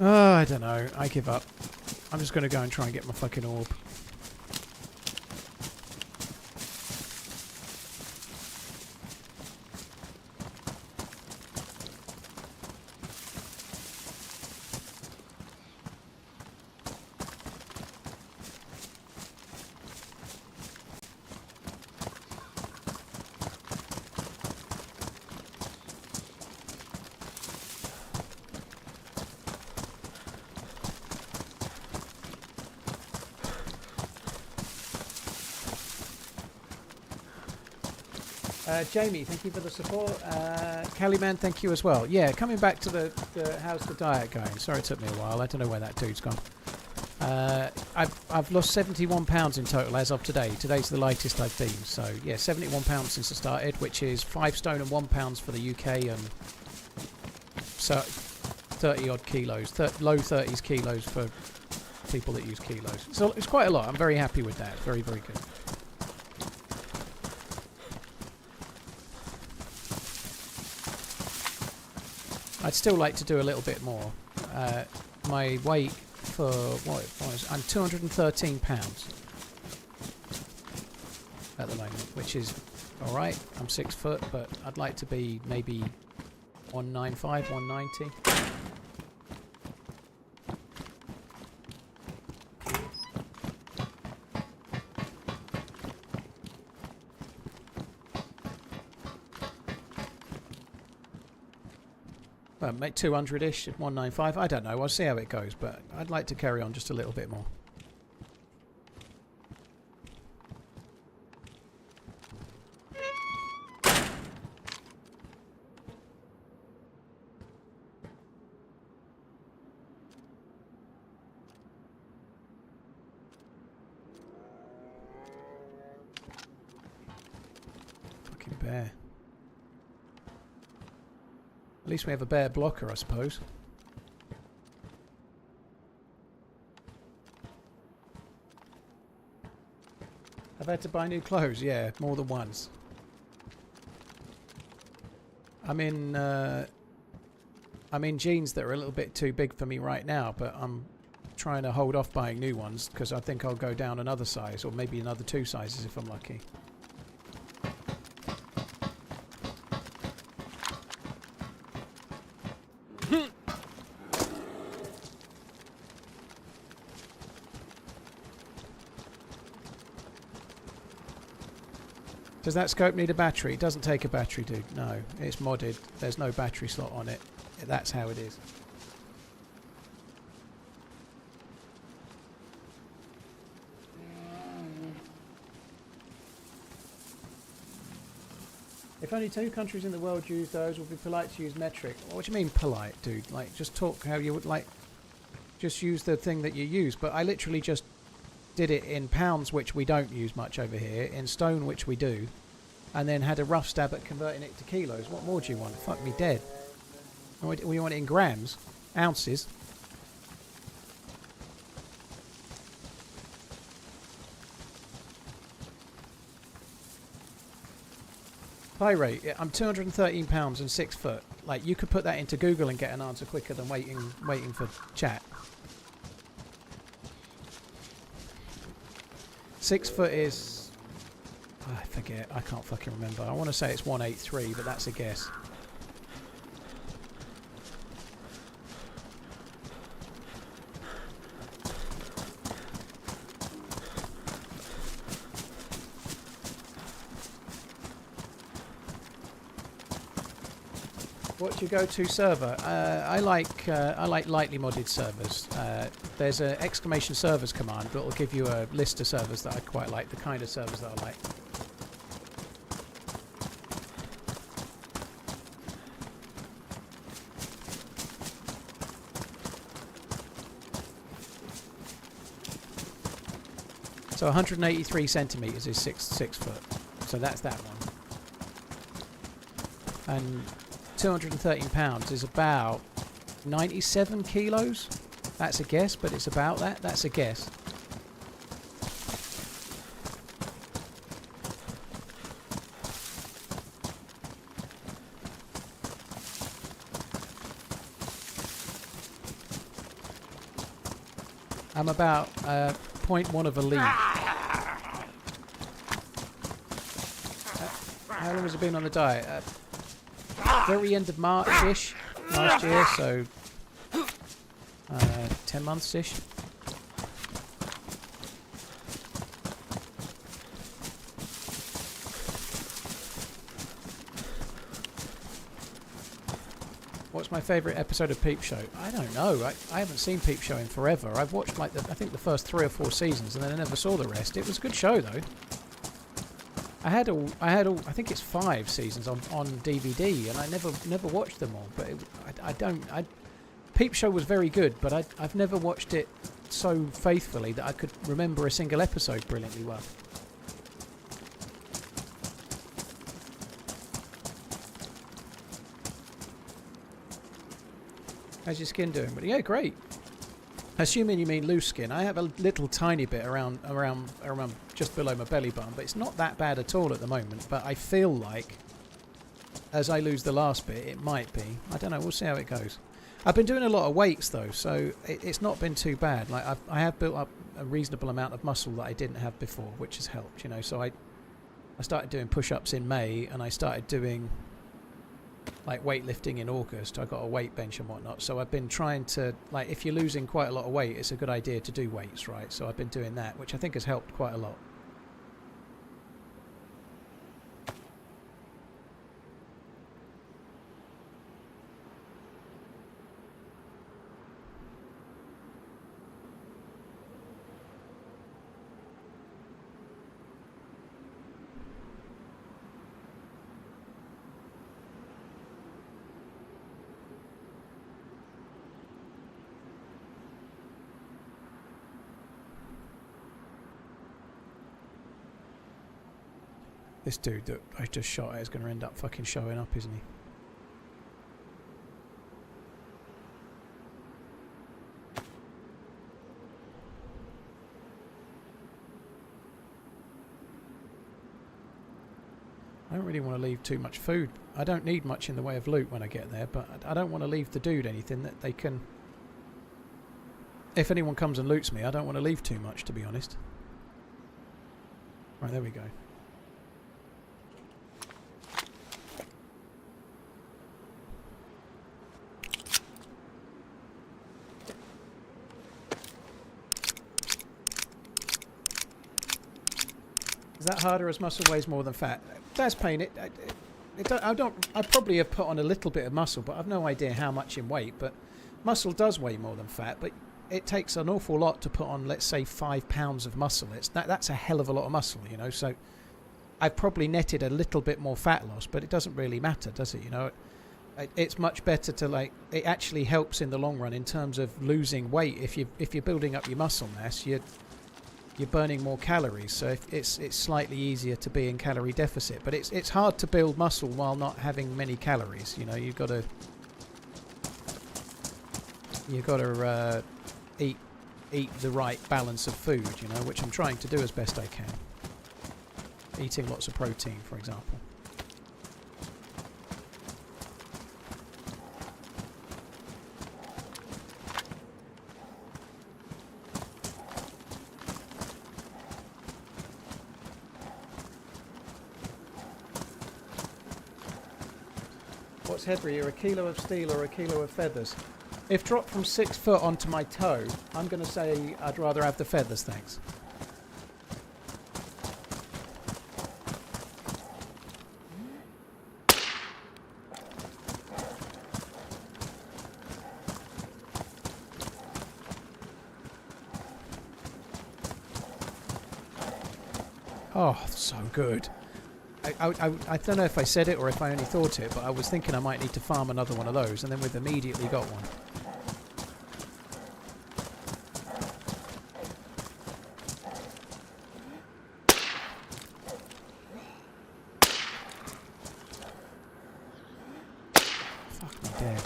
Oh, I don't know. I give up. I'm just going to go and try and get my fucking orb. Jamie, thank you for the support. Kellyman, thank you as well. Yeah, coming back to the how's the diet going? Sorry it took me a while. I don't know where that dude's gone. I've lost 71 pounds in total as of today. Today's the lightest I've been. So yeah, 71 pounds since I started, which is 5 stone and 1 pounds for the UK and so 30 odd kilos, low 30s kilos for people that use kilos. So it's quite a lot. I'm very happy with that. Very, very good. I'd still like to do a little bit more. My weight for what it was, I'm 213 pounds at the moment, which is all right. I'm 6 foot, but I'd like to be maybe 195, 190. Well, make 200-ish, 195. I don't know. I'll see how it goes, but I'd like to carry on just a little bit more. Fucking bear. At least we have a bear blocker, I suppose. I've had to buy new clothes, yeah, more than once. I'm in jeans that are a little bit too big for me right now, but I'm trying to hold off buying new ones because I think I'll go down another size, or maybe another 2 sizes if I'm lucky. Does that scope need a battery? It doesn't take a battery, dude. No, it's modded. There's no battery slot on it. That's how it is. If only 2 countries in the world use those, would be polite to use metric. What do you mean polite, dude? Like, just talk how you would like. Just use the thing that you use. But I literally just did it in pounds, which we don't use much over here, in stone, which we do, and then had a rough stab at converting it to kilos. What more do you want? Fuck me dead. Or you want it in grams? Ounces? Pyrate, yeah, I'm 213 pounds and 6 foot. Like, you could put that into Google and get an answer quicker than waiting for chat. 6 foot is... I forget. I can't fucking remember. I want to say it's 183, but that's a guess. What's your go-to server? I like lightly modded servers. There's an exclamation servers command that will give you a list of servers that I quite like, the kind of servers that I like. So 183 centimeters is six foot. So that's that one. And 213 pounds is about 97 kilos. That's a guess, but it's about that. That's a guess. I'm about 0.1 of a lead. How long has it been on the diet? Very end of March-ish last year, so 10 months-ish. What's my favourite episode of Peep Show? I don't know. I haven't seen Peep Show in forever. I've watched like I think the first 3 or 4 seasons, and then I never saw the rest. It was a good show though. I had all. I think it's 5 seasons on DVD, and I never watched them all. But Peep Show was very good, but I've never watched it so faithfully that I could remember a single episode brilliantly well. How's your skin doing? But yeah, great. Assuming you mean loose skin, I have a little tiny bit around just below my belly button, but it's not that bad at all at the moment. But I feel like as I lose the last bit, it might be. I don't know. We'll see how it goes. I've been doing a lot of weights though, so it's not been too bad. Like I have built up a reasonable amount of muscle that I didn't have before, which has helped. You know, so I started doing push-ups in May, and I started doing like weightlifting in August. I got a weight bench and whatnot, so I've been trying to, like, if you're losing quite a lot of weight, it's a good idea to do weights, right? So I've been doing that, which I think has helped quite a lot. This dude that I just shot at is going to end up fucking showing up, isn't he? I don't really want to leave too much food. I don't need much in the way of loot when I get there, but I don't want to leave the dude anything that they can... If anyone comes and loots me, I don't want to leave too much, to be honest. Right, there we go. Is that harder as muscle weighs more than fat? That's pain. I probably have put on a little bit of muscle, but I've no idea how much in weight. But muscle does weigh more than fat, but it takes an awful lot to put on, let's say, 5 pounds of muscle. That's a hell of a lot of muscle, you know. So I've probably netted a little bit more fat loss, but it doesn't really matter, does it? You know, it's much better to, like, it actually helps in the long run in terms of losing weight. If you're building up your muscle mass, you're burning more calories, so it's slightly easier to be in calorie deficit. But it's hard to build muscle while not having many calories. You know, you've got to eat the right balance of food. You know, which I'm trying to do as best I can. Eating lots of protein, for example. What's heavier, a kilo of steel or a kilo of feathers? If dropped from 6 foot onto my toe, I'm going to say I'd rather have the feathers, thanks. Oh, so good. I don't know if I said it or if I only thought it, but I was thinking I might need to farm another one of those, and then we've immediately got one. Fuck me dead.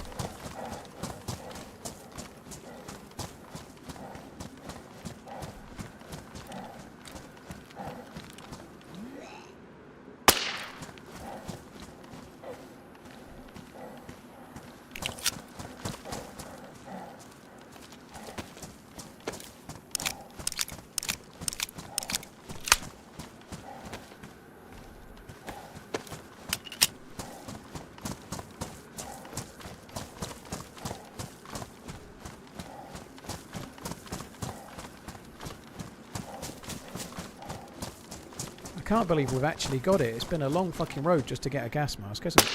can't believe we've actually got it. It's been a long fucking road just to get a gas mask, hasn't it?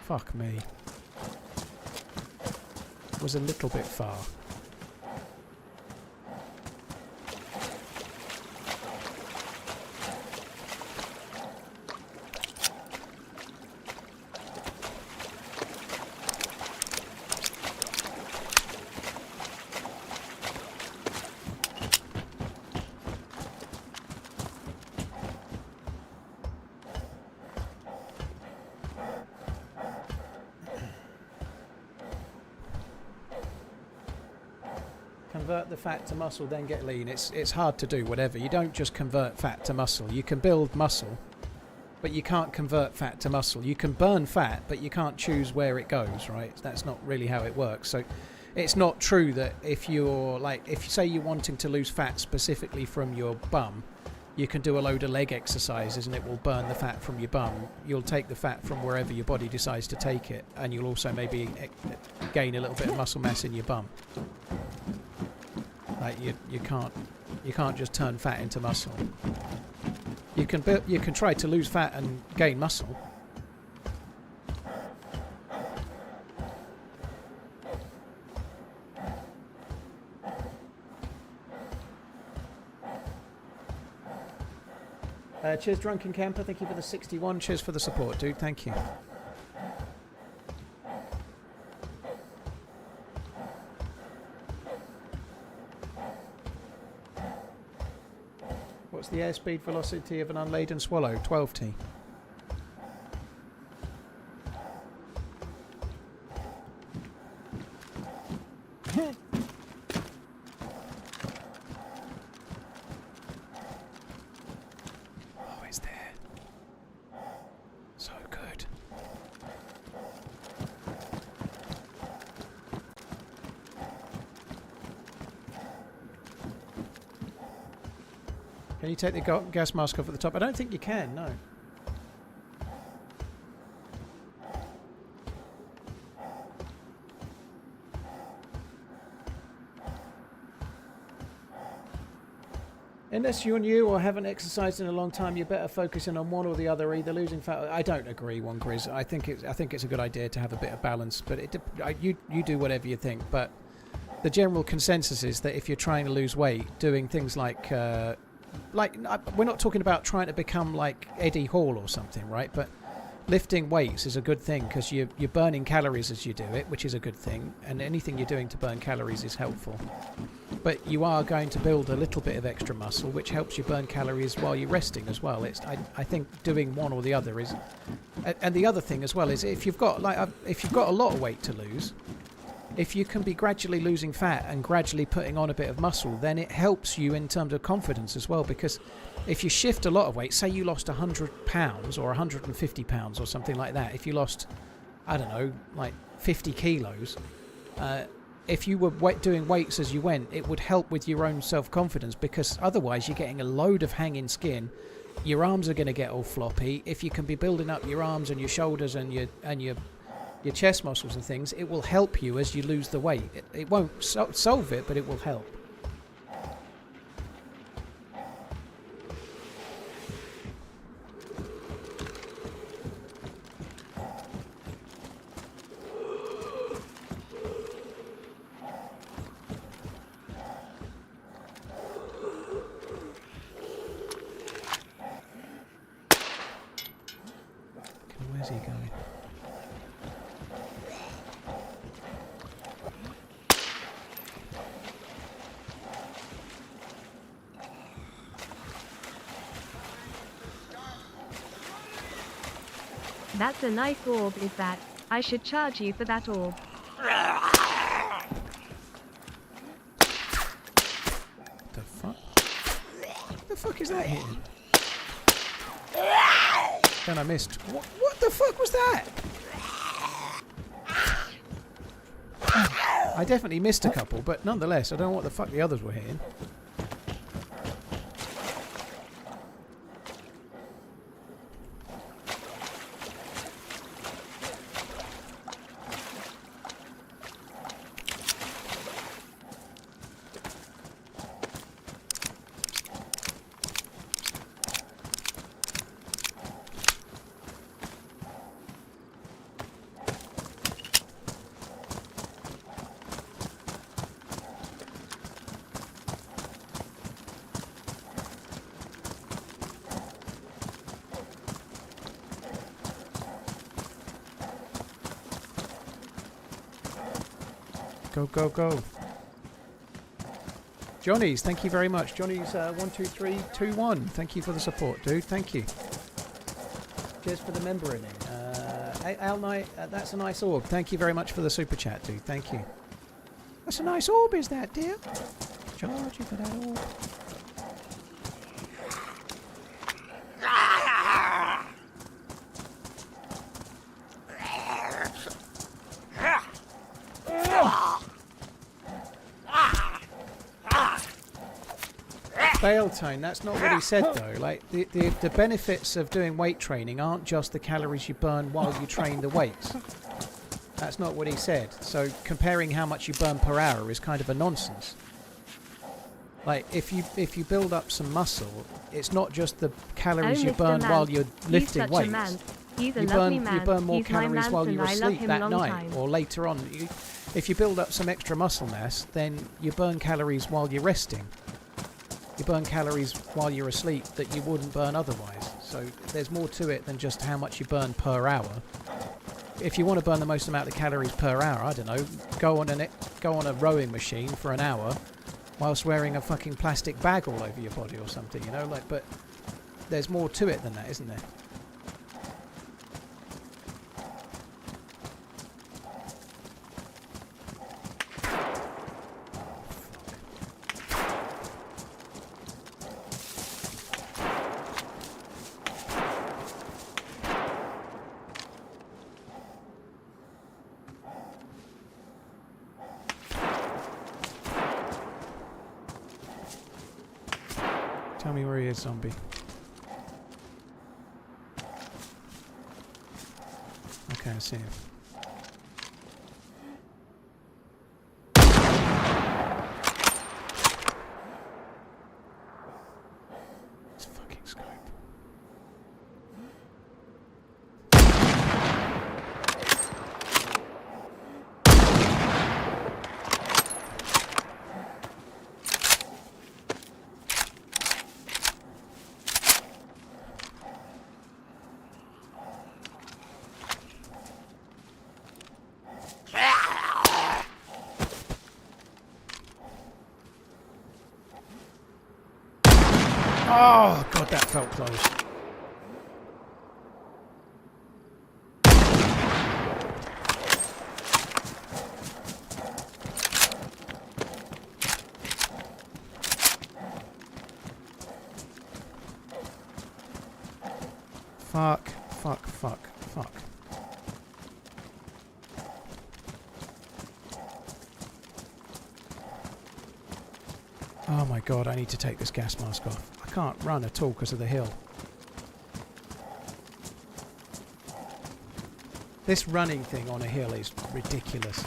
Fuck me. It was a little bit far. Convert the fat to muscle, then get lean. It's hard to do, whatever. You don't just convert fat to muscle. You can build muscle, but you can't convert fat to muscle. You can burn fat, but you can't choose where it goes, right? That's not really how it works. So it's not true that if you're like, if you say you're wanting to lose fat specifically from your bum, you can do a load of leg exercises and it will burn the fat from your bum. You'll take the fat from wherever your body decides to take it, and you'll also maybe gain a little bit of muscle mass in your bum. Like you can't just turn fat into muscle. You can try to lose fat and gain muscle. Cheers, Drunken Camper. Thank you for the 61. Cheers for the support, dude. Thank you. What's the airspeed velocity of an unladen swallow? 12t. Can you take the gas mask off at the top? I don't think you can, no. Unless you're new or haven't exercised in a long time, you're better focusing on one or the other, either losing fat. I don't agree, One Grizz. I think it's a good idea to have a bit of balance, but you do whatever you think. But the general consensus is that if you're trying to lose weight, doing things like we're not talking about trying to become like Eddie Hall or something, right? But lifting weights is a good thing because you're burning calories as you do it, which is a good thing, and anything you're doing to burn calories is helpful. But you are going to build a little bit of extra muscle, which helps you burn calories while you're resting as well. I think doing one or the other is, and the other thing as well is if you've got a lot of weight to lose, if you can be gradually losing fat and gradually putting on a bit of muscle, then it helps you in terms of confidence as well. Because if you shift a lot of weight, say you lost 100 pounds or 150 pounds or something like that, if you lost, I don't know, like 50 kilos, if you were doing weights as you went, it would help with your own self-confidence, because otherwise you're getting a load of hanging skin. Your arms are going to get all floppy. If you can be building up your arms and your shoulders and your chest muscles and things, it will help you as you lose the weight. It won't solve it, but it will help. Where's he going? That's a nice orb, is that? I should charge you for that orb. The fuck? What the fuck is that hitting? Then I missed. What the fuck was that? I definitely missed a couple, but nonetheless, I don't know what the fuck the others were hitting. Go, go, go. Johnny's, thank you very much. Johnny's 12321. Thank you for the support, dude. Thank you. Cheers for the membering. Al Knight, that's a nice orb. Thank you very much for the super chat, dude. Thank you. That's a nice orb, is that, dear? Charge you for that orb. Baletone, that's not what he said though. Like the benefits of doing weight training aren't just the calories you burn while you train the weights. That's not what he said. So comparing how much you burn per hour is kind of a nonsense. Like if you build up some muscle, it's not just the calories you burn while you're lifting weights. You burn more calories while you're asleep that night or later on. If you build up some extra muscle mass, then you burn calories while you're resting. You burn calories while you're asleep that you wouldn't burn otherwise. So there's more to it than just how much you burn per hour. If you want to burn the most amount of calories per hour, I don't know, go on a rowing machine for an hour whilst wearing a fucking plastic bag all over your body or something, you know, like, but there's more to it than that, isn't there? Tell me where he is, zombie. Okay, I see him. It's fucking scope. Oh, God, that felt close. Fuck, fuck, fuck, fuck. Oh my God, I need to take this gas mask off. I can't run at all because of the hill. This running thing on a hill is ridiculous.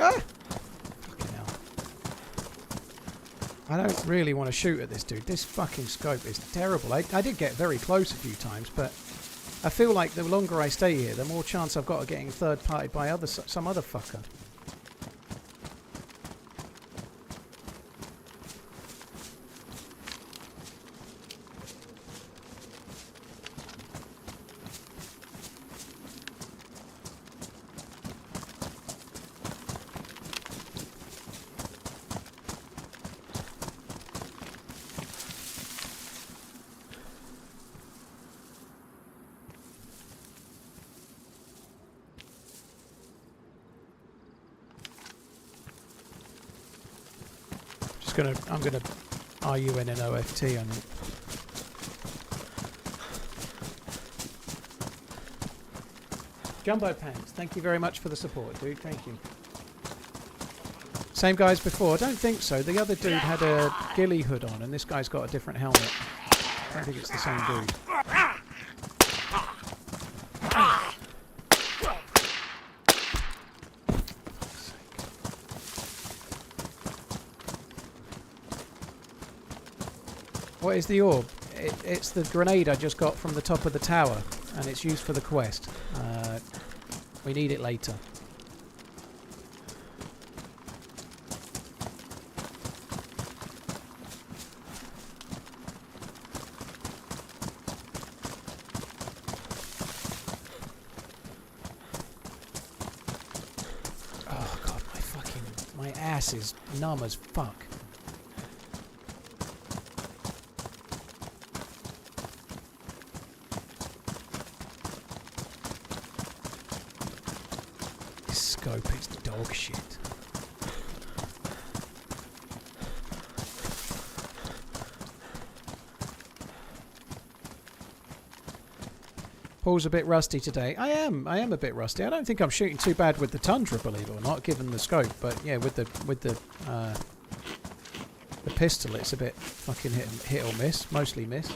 Fucking hell. I don't really want to shoot at this dude. This fucking scope is terrible. I did get very close a few times, but I feel like the longer I stay here, the more chance I've got of getting third-partied by some other fucker. I'm gonna RUN an OFT on it. Jumbo Pants, thank you very much for the support, dude. Thank you. Same guys before? I don't think so. The other dude had a ghillie hood on, and this guy's got a different helmet. I don't think it's the same dude. What is the orb? It's the grenade I just got from the top of the tower, and it's used for the quest. We need it later. Oh god, my ass is numb as fuck. Scope is dog shit. Paul's a bit rusty today. I am a bit rusty. I don't think I'm shooting too bad with the Tundra, believe it or not, given the scope. But yeah, with the pistol, it's a bit fucking hit or miss. Mostly miss.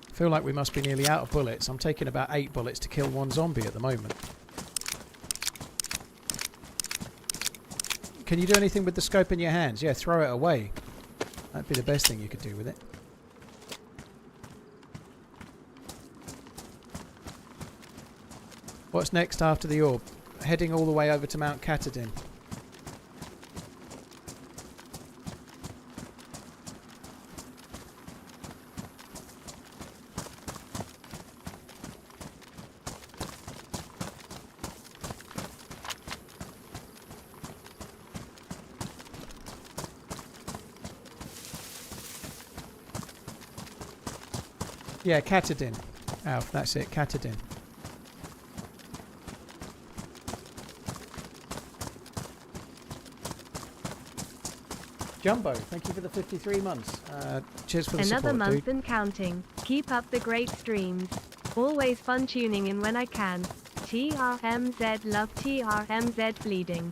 I feel like we must be nearly out of bullets. I'm taking about 8 bullets to kill one zombie at the moment. Can you do anything with the scope in your hands? Yeah, throw it away. That'd be the best thing you could do with it. What's next after the orb? Heading all the way over to Mount Katahdin. Yeah, Katahdin. Alf, that's it, Katahdin. Jumbo, thank you for the 53 months. Cheers for the Another support, month dude. and counting. Keep up the great streams. Always fun tuning in when I can. TRMZ, love TRMZ bleeding.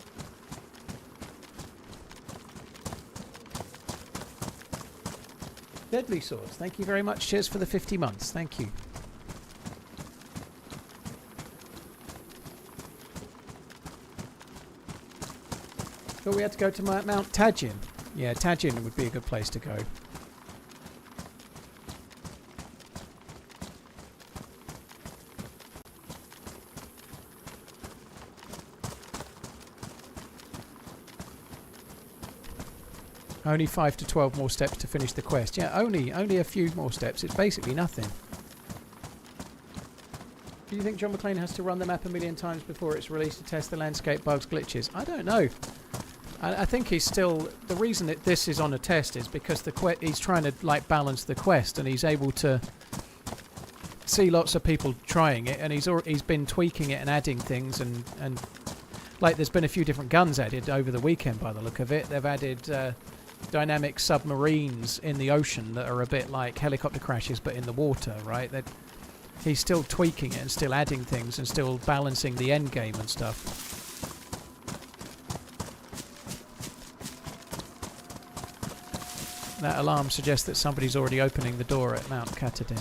Deadly Swords, thank you very much. Cheers for the 50 months. Thank you. Thought we had to go to Mount Tajin. Yeah, Tajin would be a good place to go. Only 5 to 12 more steps to finish the quest. Yeah, only a few more steps. It's basically nothing. Do you think John McClane has to run the map a million times before it's released to test the landscape bugs, glitches? I don't know. I think he's still... The reason that this is on a test is because he's trying to like balance the quest, and he's able to see lots of people trying it, and he's been tweaking it and adding things, and like there's been a few different guns added over the weekend by the look of it. They've added dynamic submarines in the ocean that are a bit like helicopter crashes but in the water, right? He's still tweaking it and still adding things and still balancing the end game and stuff. That alarm suggests that somebody's already opening the door at Mount Katahdin.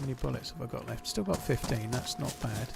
How many bullets have I got left? Still got 15, that's not bad.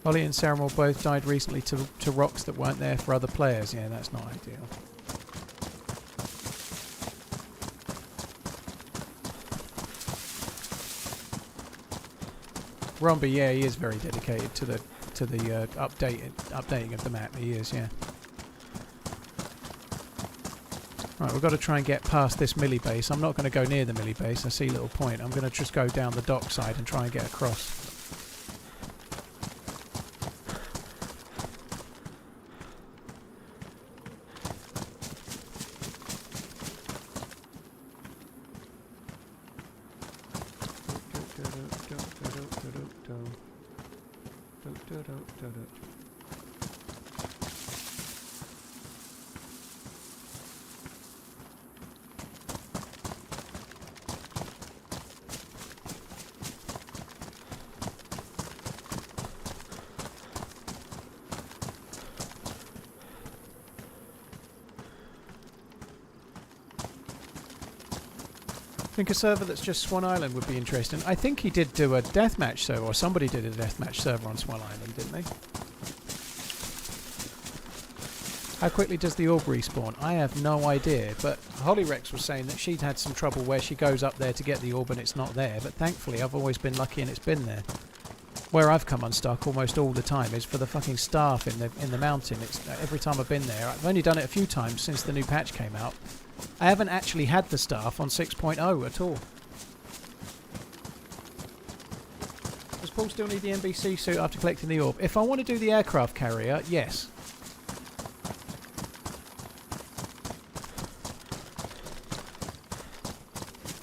Ollie and Ceramol both died recently to rocks that weren't there for other players. Yeah, that's not ideal. Romby, yeah, he is very dedicated to the updating of the map. He is, yeah. Right, we've got to try and get past this milli base. I'm not going to go near the milli base. I see little point. I'm going to just go down the dock side and try and get across. I think a server that's just Swan Island would be interesting. I think he did do a deathmatch server, or somebody did a deathmatch server on Swan Island, didn't they? How quickly does the orb respawn? I have no idea, but Hollyrex was saying that she'd had some trouble where she goes up there to get the orb and it's not there, but thankfully I've always been lucky and it's been there. Where I've come unstuck almost all the time is for the fucking staff in the mountain. It's every time I've been there. I've only done it a few times since the new patch came out. I haven't actually had the staff on 6.0 at all. Does Paul still need the NBC suit after collecting the orb? If I want to do the aircraft carrier, yes.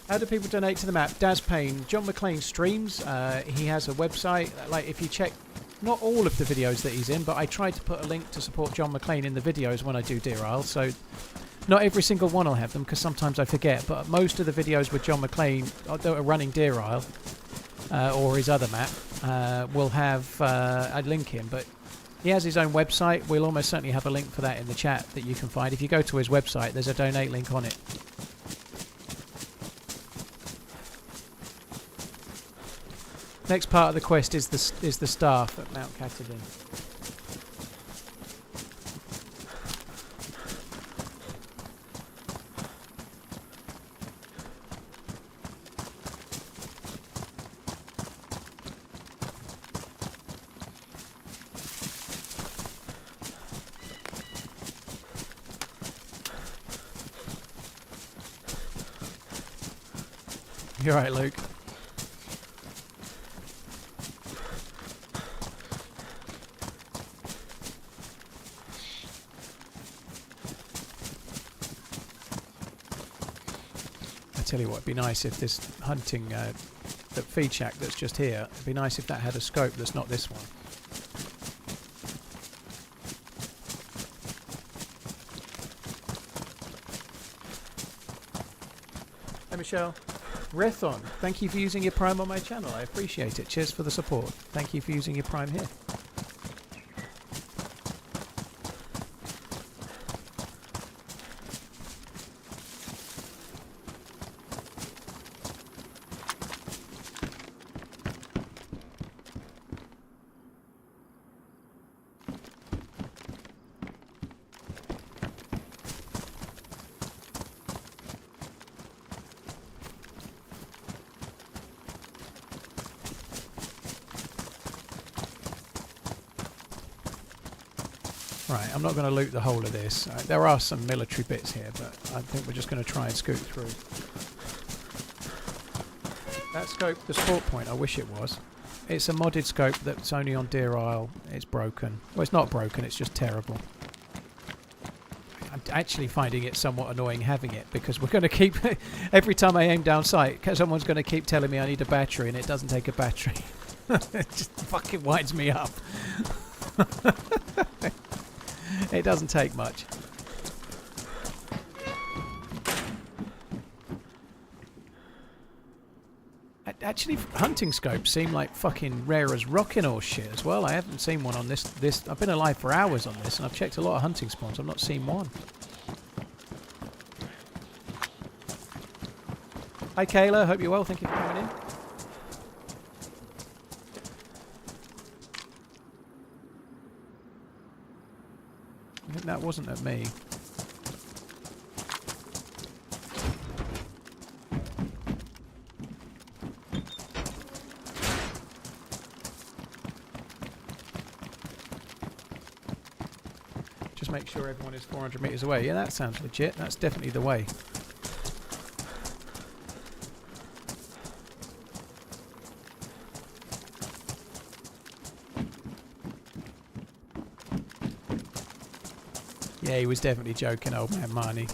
How do people donate to the map? Daz Payne, John McClane streams. He has a website. Like, if you check, not all of the videos that he's in, but I try to put a link to support John McClane in the videos when I do Deerisle. So not every single one will have them because sometimes I forget. But most of the videos with John McClane that are running Deerisle or his other map will have a link in. But he has his own website. We'll almost certainly have a link for that in the chat that you can find. If you go to his website, there's a donate link on it. Next part of the quest is the staff at Mount Katahdin. You're right, Luke. Tell you what, it'd be nice if this hunting, the feed shack that's just here, it'd be nice if that had a scope that's not this one. Hey Michelle. Rethon, thank you for using your Prime on my channel. I appreciate it. Cheers for the support. Thank you for using your Prime here. Right, I'm not going to loot the whole of this. There are some military bits here, but I think we're just going to try and scoot through. That scope, the sport point, I wish it was. It's a modded scope that's only on Deerisle. It's broken. Well, it's not broken, it's just terrible. I'm actually finding it somewhat annoying having it, because we're going to keep... every time I aim down sight, someone's going to keep telling me I need a battery, and it doesn't take a battery. It just fucking winds me up. It doesn't take much. Actually, hunting scopes seem like fucking rare as rocking horse shit as well. I haven't seen one on this. I've been alive for hours on this, and I've checked a lot of hunting spawns. I've not seen one. Hi, Kayla. Hope you're well. Thank you for coming in. I think that wasn't at me. Just make sure everyone is 400 meters away. Yeah, that sounds legit. That's definitely the way. Yeah, he was definitely joking, old man Marnie.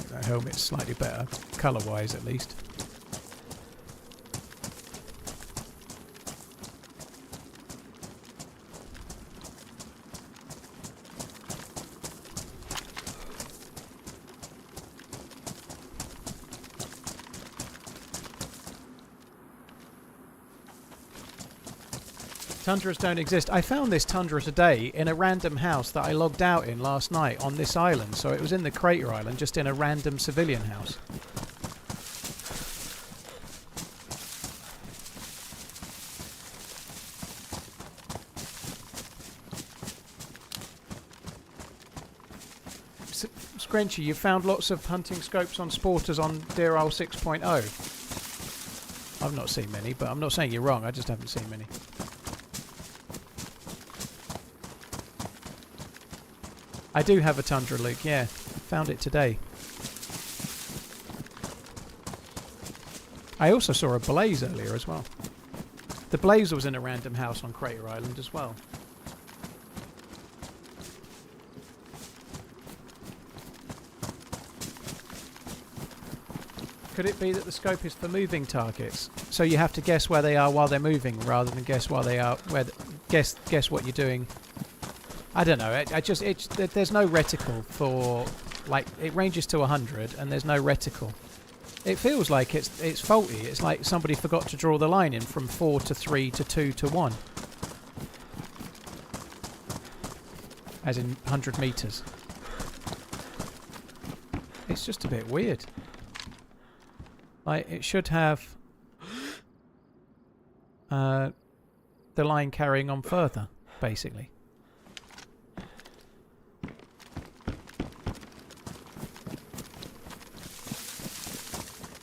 That helmet's slightly better, colour-wise at least. Tundras don't exist. I found this Tundra today in a random house that I logged out in last night on this island. So it was in the crater island, just in a random civilian house. Screnchy, you found lots of hunting scopes on Sporters on Deerisle 6.0. I've not seen many, but I'm not saying you're wrong. I just haven't seen many. I do have a Tundra, Luke, yeah. Found it today. I also saw a Blaze earlier as well. The Blaze was in a random house on Crater Island as well. Could it be that the scope is for moving targets? So you have to guess where they are while they're moving rather than guess while they are... guess what you're doing. I don't know. There's no reticle for, like, it ranges to 100 and there's no reticle. It feels like it's faulty. It's like somebody forgot to draw the line in from 4 to 3 to 2 to 1. As in 100 meters. It's just a bit weird. Like, it should have the line carrying on further, basically.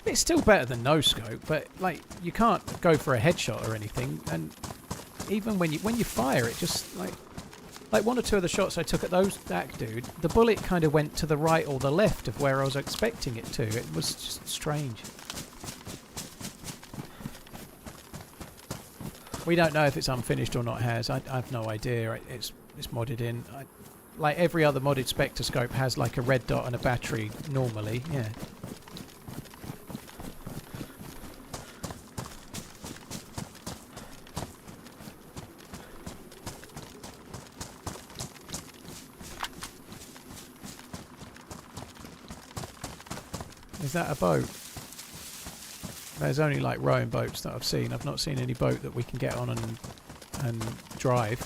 It's still better than no scope, but like you can't go for a headshot or anything. And even when you fire, it just like one or two of the shots I took at that dude, the bullet kind of went to the right or the left of where I was expecting it to. It was just strange. We don't know if it's unfinished or not. Has I have no idea. It's modded in. Like every other modded Spectre scope has like a red dot and a battery normally. Yeah. Is that a boat? There's only like rowing boats that I've seen. I've not seen any boat that we can get on and drive.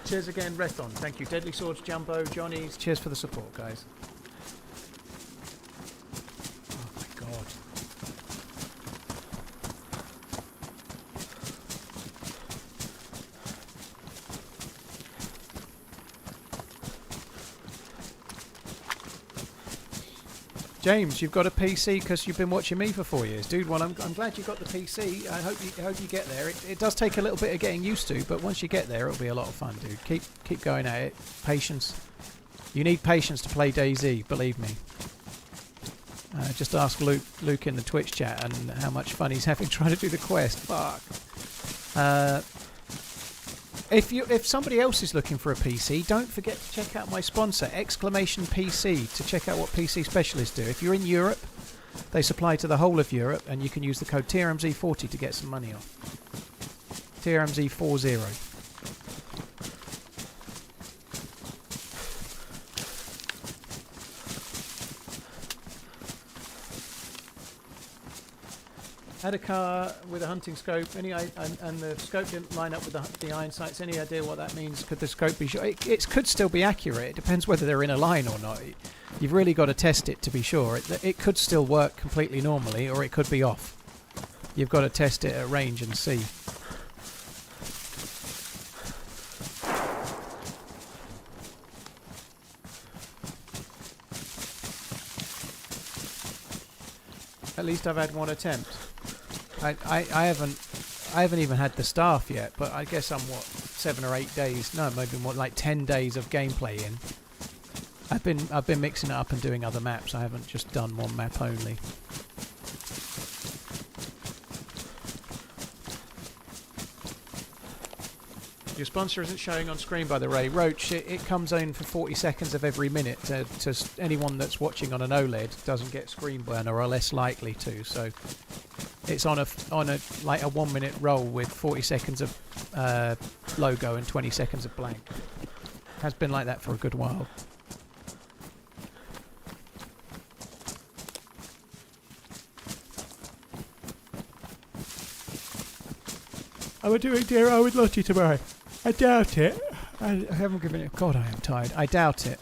Cheers again, Rethon. Thank you. Deadly Swords, Jumbo, Johnny's. Cheers for the support, guys. God. James, you've got a PC because you've been watching me for 4 years, dude. Well, I'm glad you got the PC. I hope you get there. It does take a little bit of getting used to, but once you get there, it'll be a lot of fun, dude. Keep going at it. Patience. You need patience to play DayZ, believe me. Just ask Luke in the Twitch chat and how much fun he's having trying to do the quest. Fuck. If somebody else is looking for a PC, don't forget to check out my sponsor, !PC, to check out what PC specialists do. If you're in Europe, they supply to the whole of Europe, and you can use the code TRMZ40 to get some money off. TRMZ40. Had a car with a hunting scope, and the scope didn't line up with the iron sights. Any idea what that means? Could the scope be sure? It could still be accurate. It depends whether they're in a line or not. You've really got to test it to be sure. It could still work completely normally, or it could be off. You've got to test it at range and see. At least I've had one attempt. I haven't even had the staff yet, but I guess I'm 7 or 8 days, no, maybe more like 10 days of gameplay in. I've been mixing it up and doing other maps. I haven't just done one map only. Your sponsor isn't showing on screen, by the way. Roach, it comes in for 40 seconds of every minute. To anyone that's watching on an OLED doesn't get screen burn or are less likely to. So it's on a like a 1 minute roll with 40 seconds of logo and 20 seconds of blank. Has been like that for a good while. Am I doing Deerisle with Lottie tomorrow? I doubt it. I haven't given it. God, I am tired. I doubt it.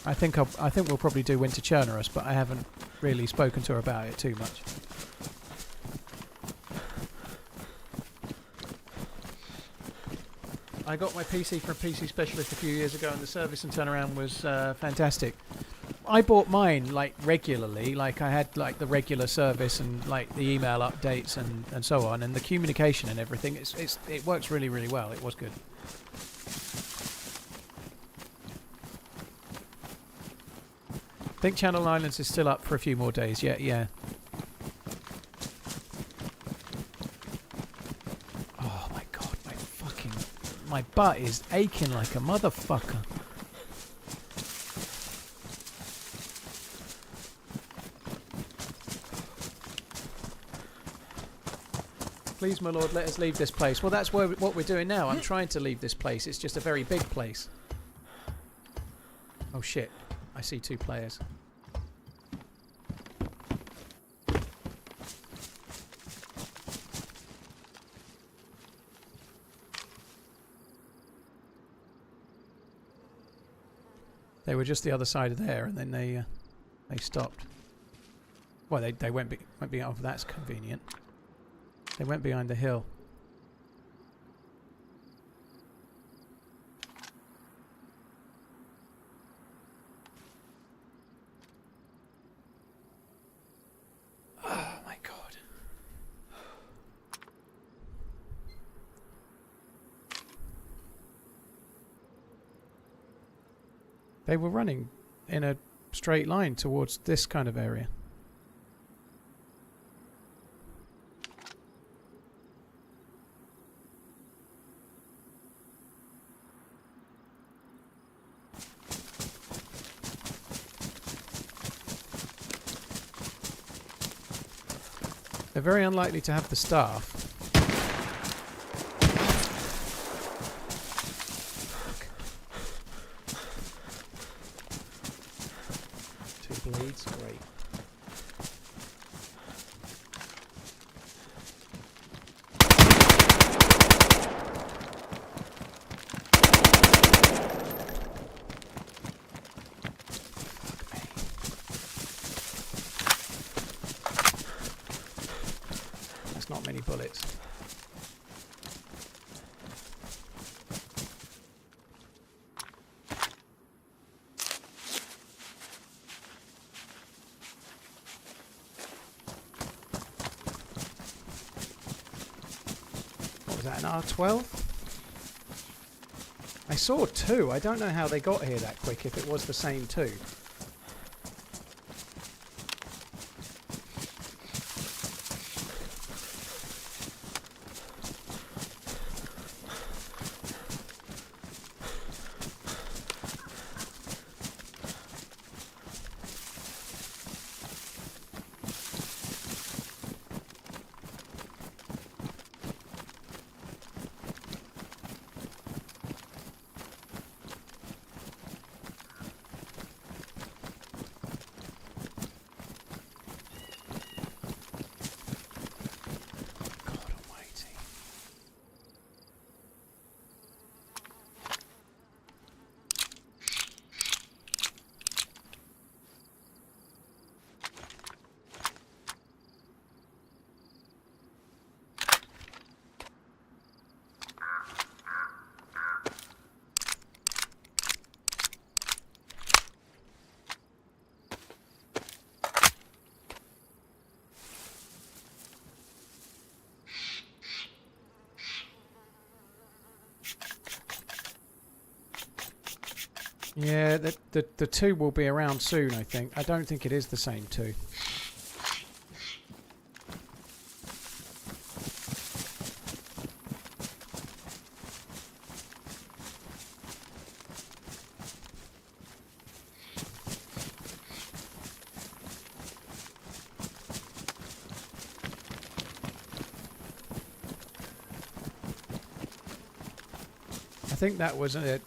I think we'll probably do Winter Churnerus, but I haven't really spoken to her about it too much. I got my PC from a PC Specialist a few years ago, and the service and turnaround was fantastic. I bought mine like regularly, like I had like the regular service and like the email updates and so on, and the communication and everything. It works really, really well. It was good. I think Channel Islands is still up for a few more days. Yeah. Oh my god, my butt is aching like a motherfucker. Please, my lord, let us leave this place. Well, that's what we're doing now. I'm trying to leave this place. It's just a very big place. Oh, shit. I see 2 players. They were just the other side of there, and then they stopped. Well, they went behind. Oh, that's convenient. They went behind the hill. Oh my god. They were running in a straight line towards this kind of area. They're very unlikely to have the staff. Fuck. 2 bleeds, great. not many bullets. What was that, an R12? I saw two. I don't know how they got here that quick, if it was the same two. Yeah, the two will be around soon, I think. I don't think it is the same two. I think that was an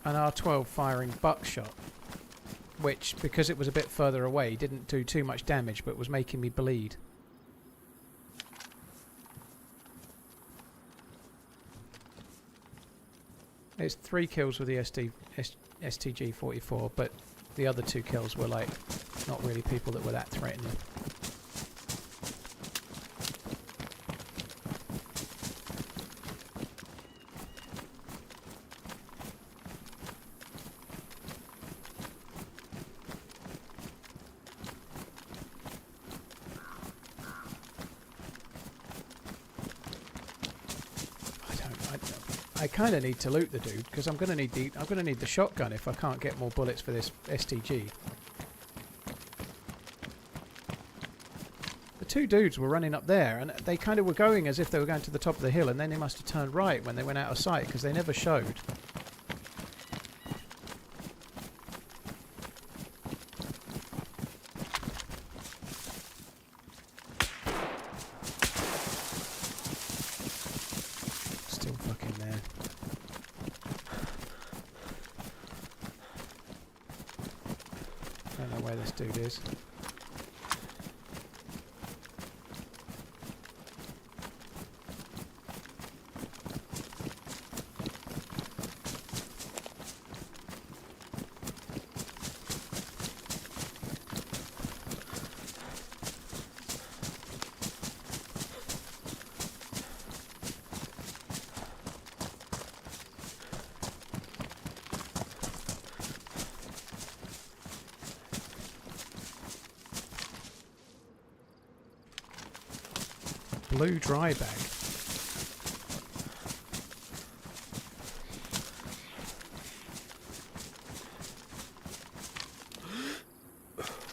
R12 firing buckshot, which, because it was a bit further away, didn't do too much damage, but was making me bleed. It's 3 kills with the STG-44, but the other 2 kills were like not really people that were that threatening. I kind of need to loot the dude because I'm gonna need the shotgun if I can't get more bullets for this STG. The 2 dudes were running up there and they kind of were going as if they were going to the top of the hill, and then they must have turned right when they went out of sight because they never showed. Dude is. Blue dry bag.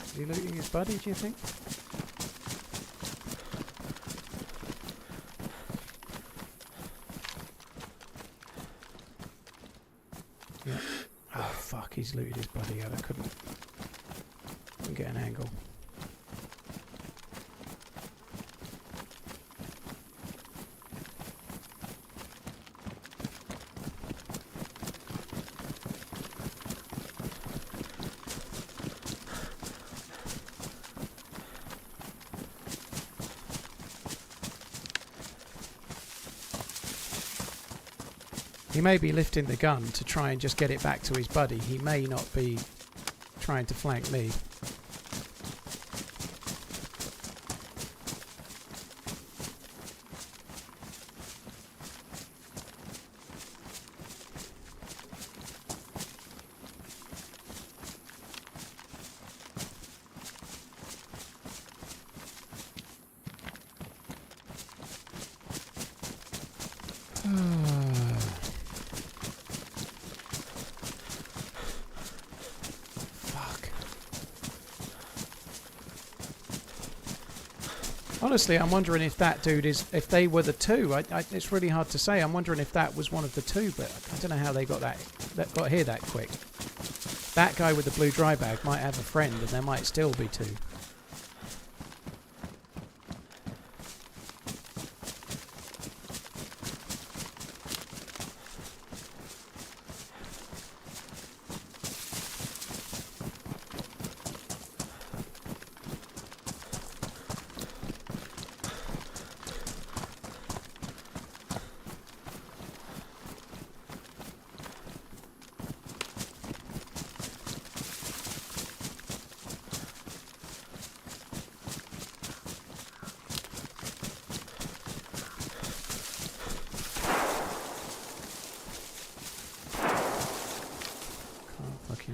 Is he looting his buddy, do you think? Yeah. Oh fuck, he's looted his buddy out. I couldn't get an angle. He may be lifting the gun to try and just get it back to his buddy. He may not be trying to flank me. Honestly, I'm wondering if that dude is, if they were the two. It's really hard to say. I'm wondering if that was one of the two, but I don't know how they got got here that quick. That guy with the blue dry bag might have a friend, and there might still be two.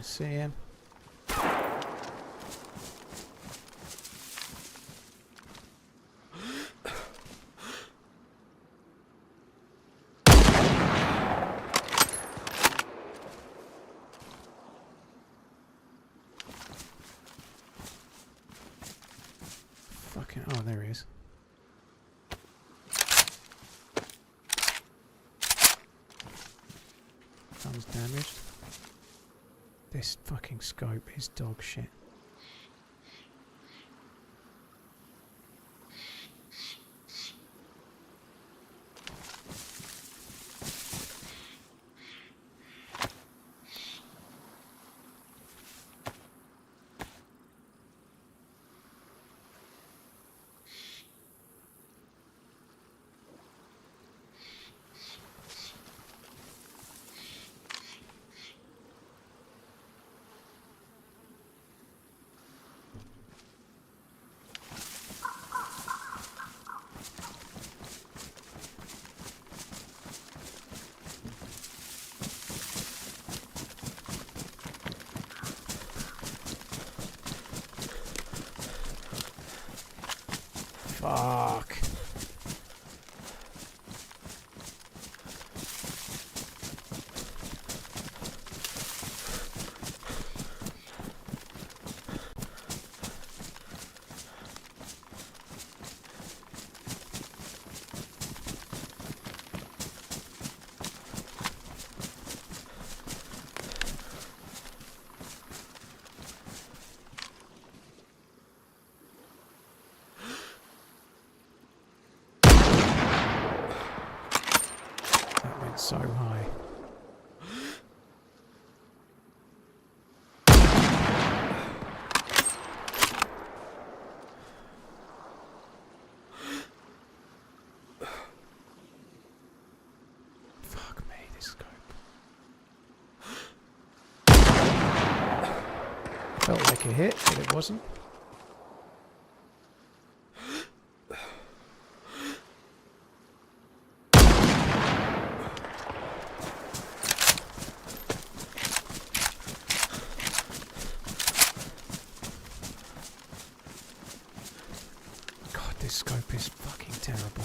See him. Fucking, oh, there he is. Gun's damaged. This fucking scope is dog shit. Fuck. So high. Fuck me, this scope. Felt like a hit, but it wasn't. This scope is fucking terrible.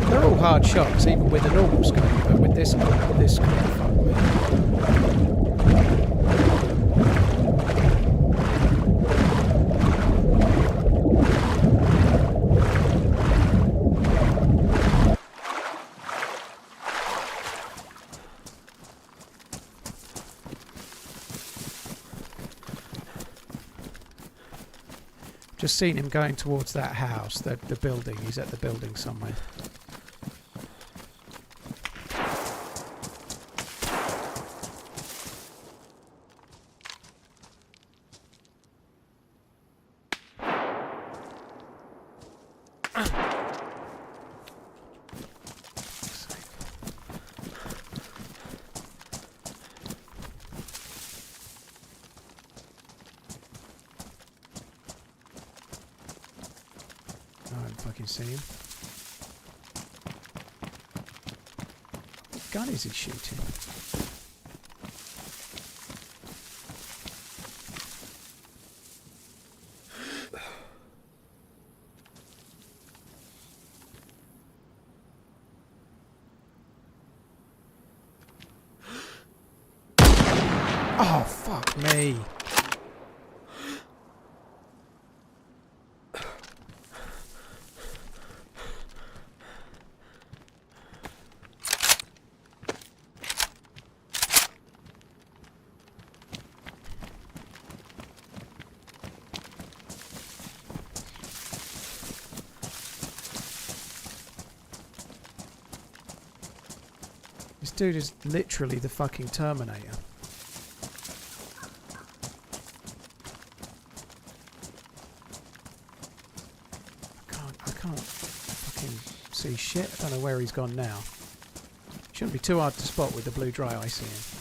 They're all hard shots, even with a normal scope, but with this scope, fuck me. Just seen him going towards that house, the building. He's at the building somewhere. Fucking see him. What gun is he shooting? Oh, fuck me. dude is literally the fucking Terminator. I can't fucking see shit. I don't know where he's gone now. Shouldn't be too hard to spot with the blue dry ice in.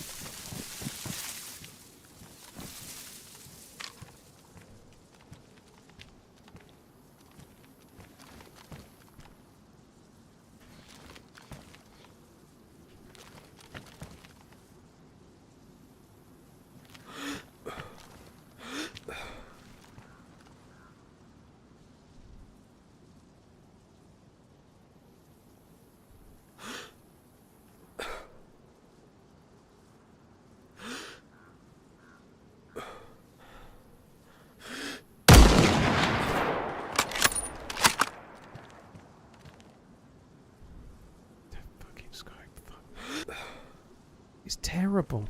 It's terrible.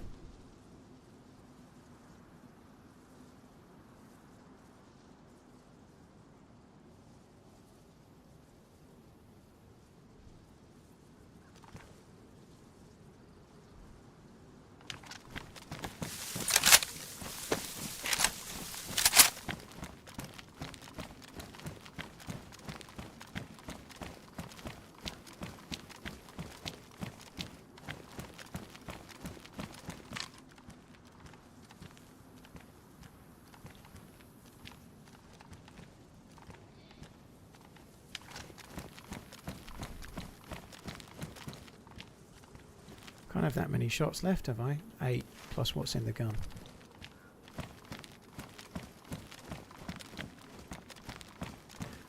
Can't have that many shots left, have I? 8 plus what's in the gun.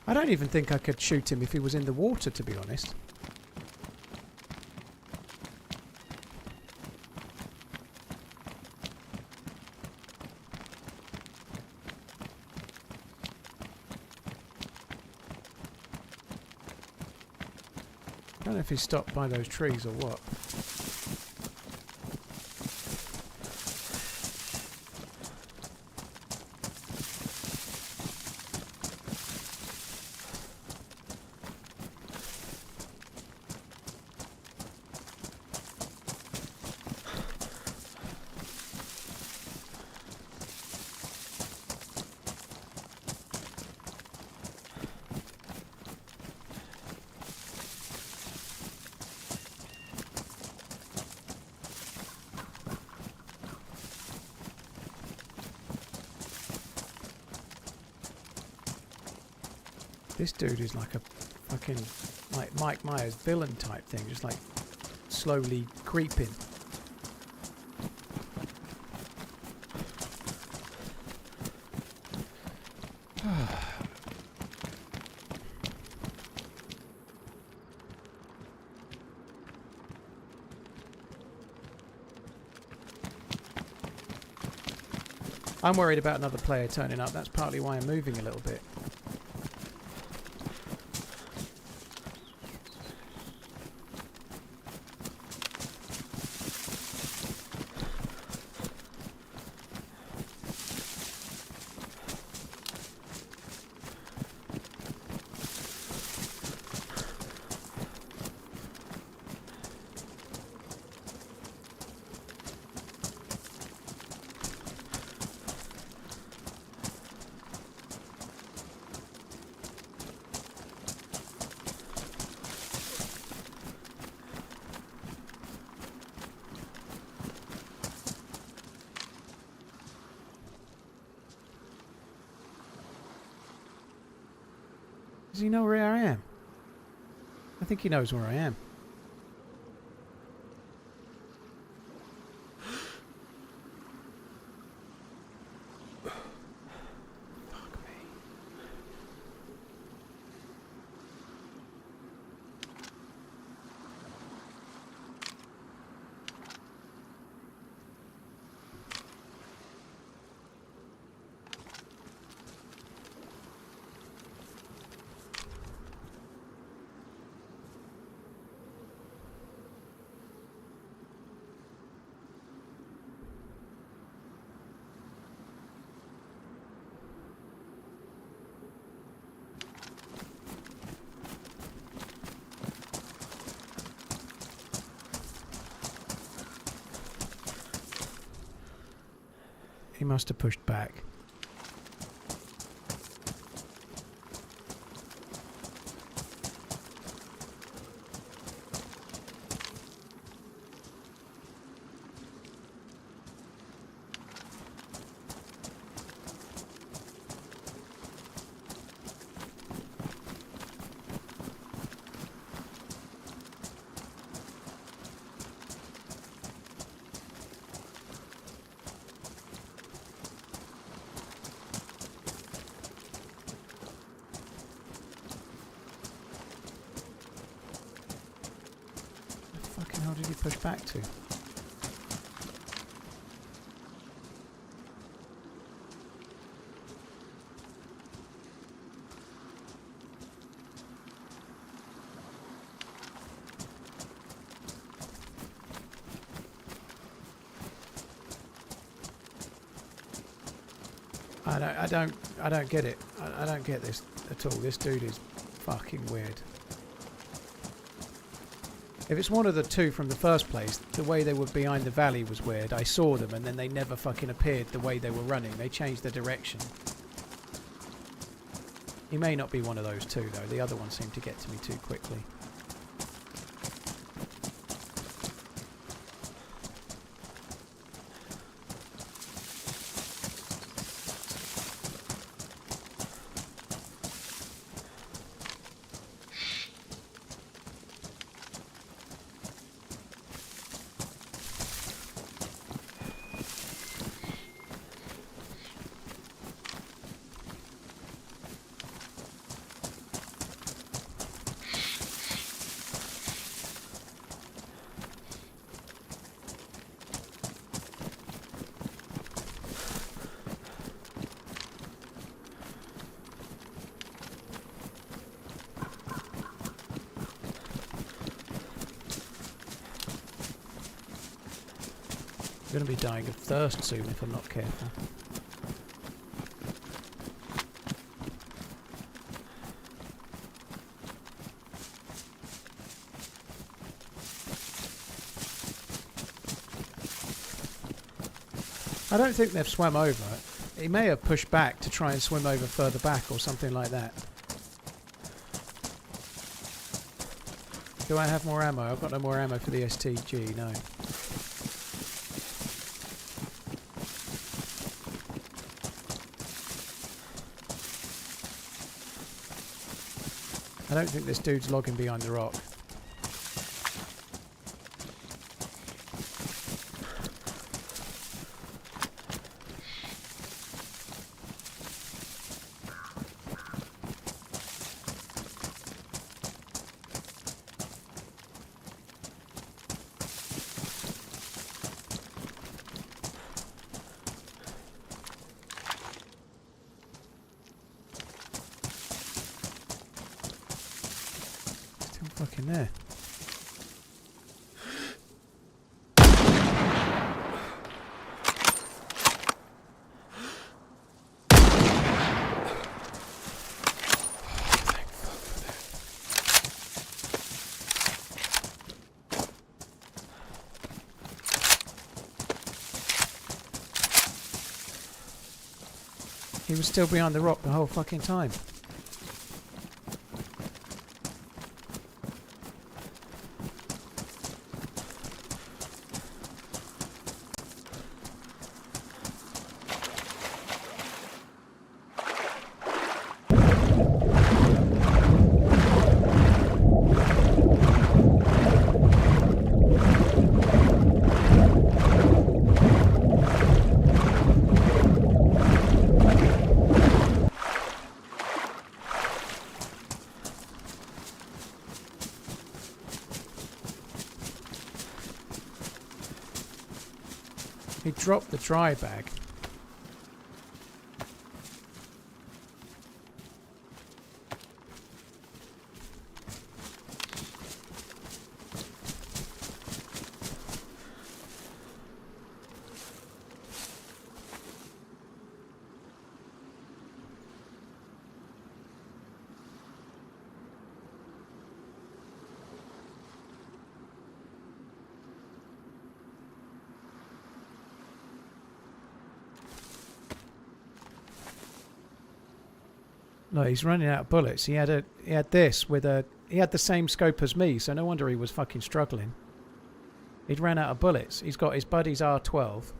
I don't even think I could shoot him if he was in the water, to be honest. I don't know if he's stopped by those trees or what. This dude is like a fucking, like Mike Myers villain type thing, just like slowly creeping. I'm worried about another player turning up. That's partly why I'm moving a little bit. Does he know where I am? I think he knows where I am. Fuck me. He must have pushed back. How did he push back to? I don't get it. I don't get this at all. This dude is fucking weird. If it's one of the two from the first place, the way they were behind the valley was weird. I saw them and then they never fucking appeared the way they were running. They changed the direction. He may not be one of those two though. The other one seemed to get to me too quickly. I'm going to be dying of thirst soon if I'm not careful. I don't think they've swum over. He may have pushed back to try and swim over further back or something like that. Do I have more ammo? I've got no more ammo for the STG, no. I don't think this dude's logging behind the rock. Fucking there. He was still behind the rock the whole fucking time. He dropped the dry bag. No, he's running out of bullets. He had this with a... He had the same scope as me, so no wonder he was fucking struggling. He'd ran out of bullets. He's got his buddy's R12.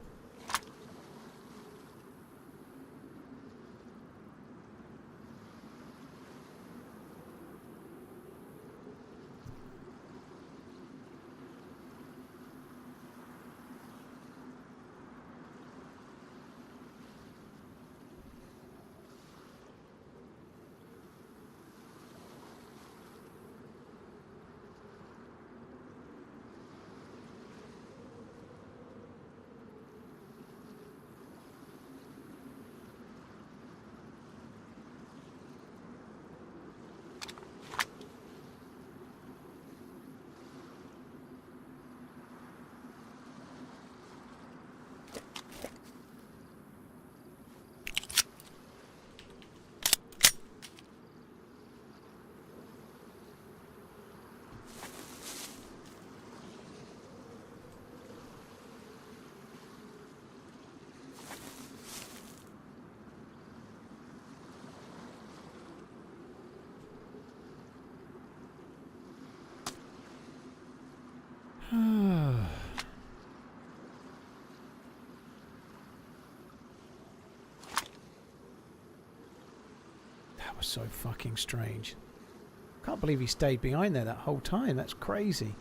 That was so fucking strange. Can't believe he stayed behind there that whole time. That's crazy.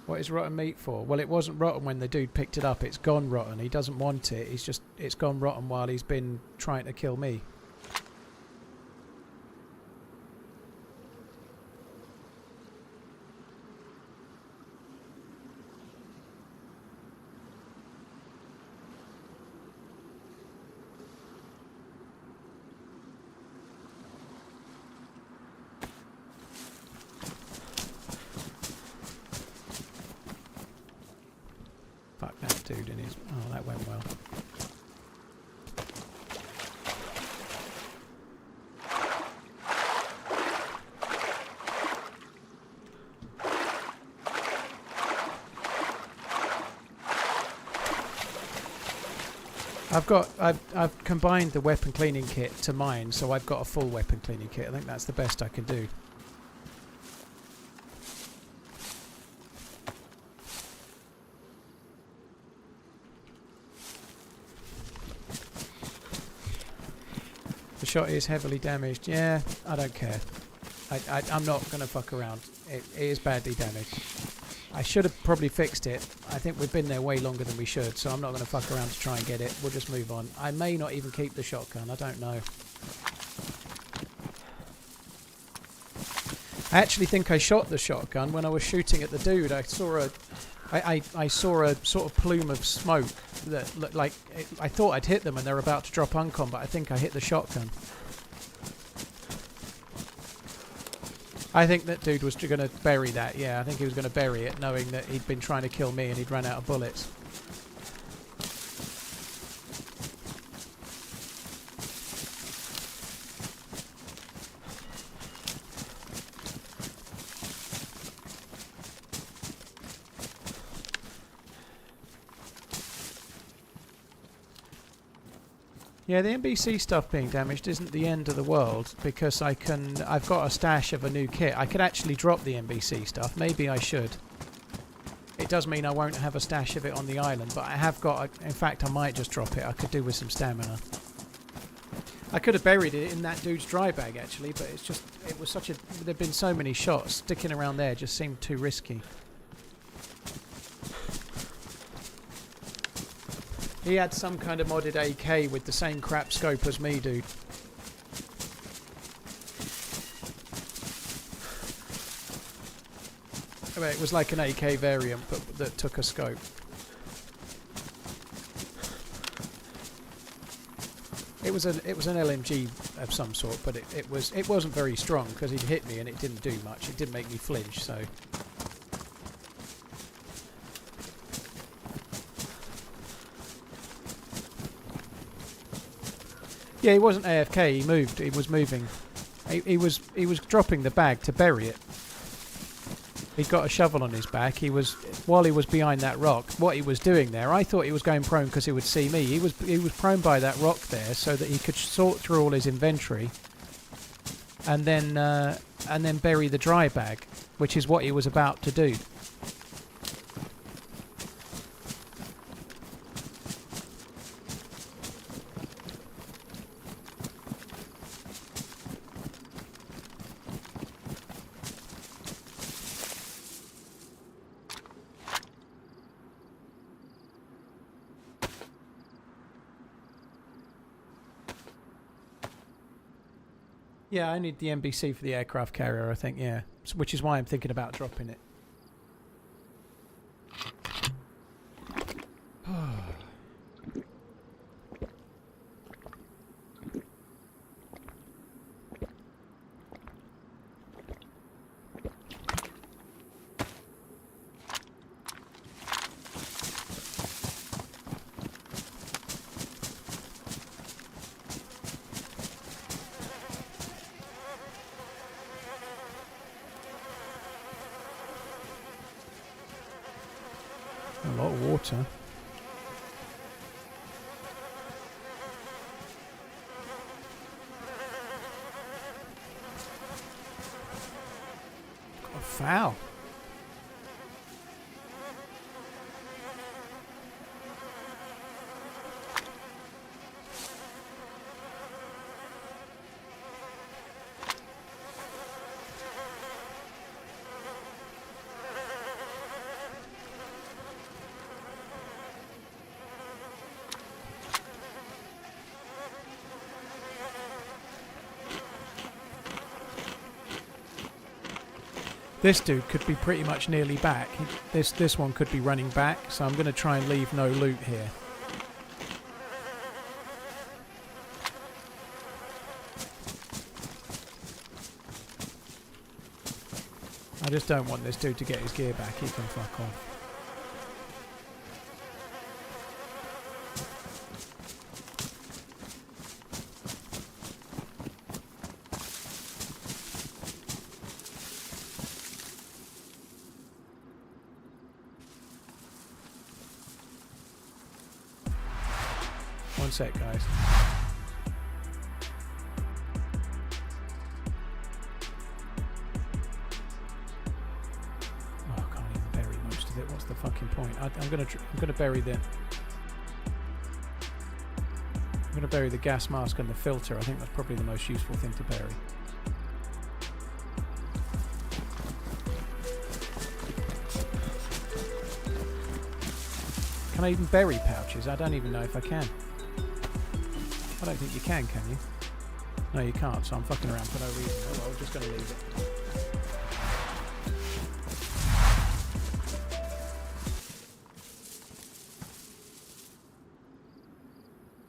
What is rotten meat for? Well, it wasn't rotten when the dude picked it up. It's gone rotten. He doesn't want it. It's gone rotten while he's been trying to kill me. Fuck that dude in his... Oh, that went well. I've combined the weapon cleaning kit to mine, so I've got a full weapon cleaning kit. I think that's the best I can do. The shot is heavily damaged. Yeah, I don't care. I'm not going to fuck around. It is badly damaged. I should have probably fixed it. I think we've been there way longer than we should, so I'm not going to fuck around to try and get it. We'll just move on. I may not even keep the shotgun. I don't know. I actually think I shot the shotgun when I was shooting at the dude. I saw a sort of plume of smoke that looked like... I thought I'd hit them and they're about to drop uncon, but I think I hit the shotgun. I think that dude was going to bury that. Yeah, I think he was going to bury it, knowing that he'd been trying to kill me and he'd run out of bullets. Yeah, the NBC stuff being damaged isn't the end of the world, because I've got a stash of a new kit. I could actually drop the NBC stuff. Maybe I should. It does mean I won't have a stash of it on the island, but I have got... in fact, I might just drop it. I could do with some stamina. I could have buried it in that dude's dry bag, actually, but it's just... it was such a... there've been so many shots. Sticking around there just seemed too risky. He had some kind of modded AK with the same crap scope as me, dude. I mean, it was like an AK variant, but that took a scope. It was an LMG of some sort, but it wasn't very strong because he'd hit me and it didn't do much. It didn't make me flinch, so. Yeah, he wasn't AFK. He moved. He was moving. He was dropping the bag to bury it. He got a shovel on his back. While he was behind that rock. What he was doing there, I thought he was going prone because he would see me. He was prone by that rock there so that he could sort through all his inventory, and then bury the dry bag, which is what he was about to do. Yeah, I need the NBC for the aircraft carrier, I think, yeah. Which is why I'm thinking about dropping it. A lot of water. Got a foul. This dude could be pretty much nearly back. This one could be running back, so I'm going to try and leave no loot here. I just don't want this dude to get his gear back. He can fuck off. One sec, guys. Oh, I can't even bury most of it. What's the fucking point? I'm gonna bury the. I'm gonna bury the gas mask and the filter. I think that's probably the most useful thing to bury. Can I even bury pouches? I don't even know if I can. I don't think you can you? No, you can't, so I'm fucking around for no reason. Oh, well, I'm just going to leave it.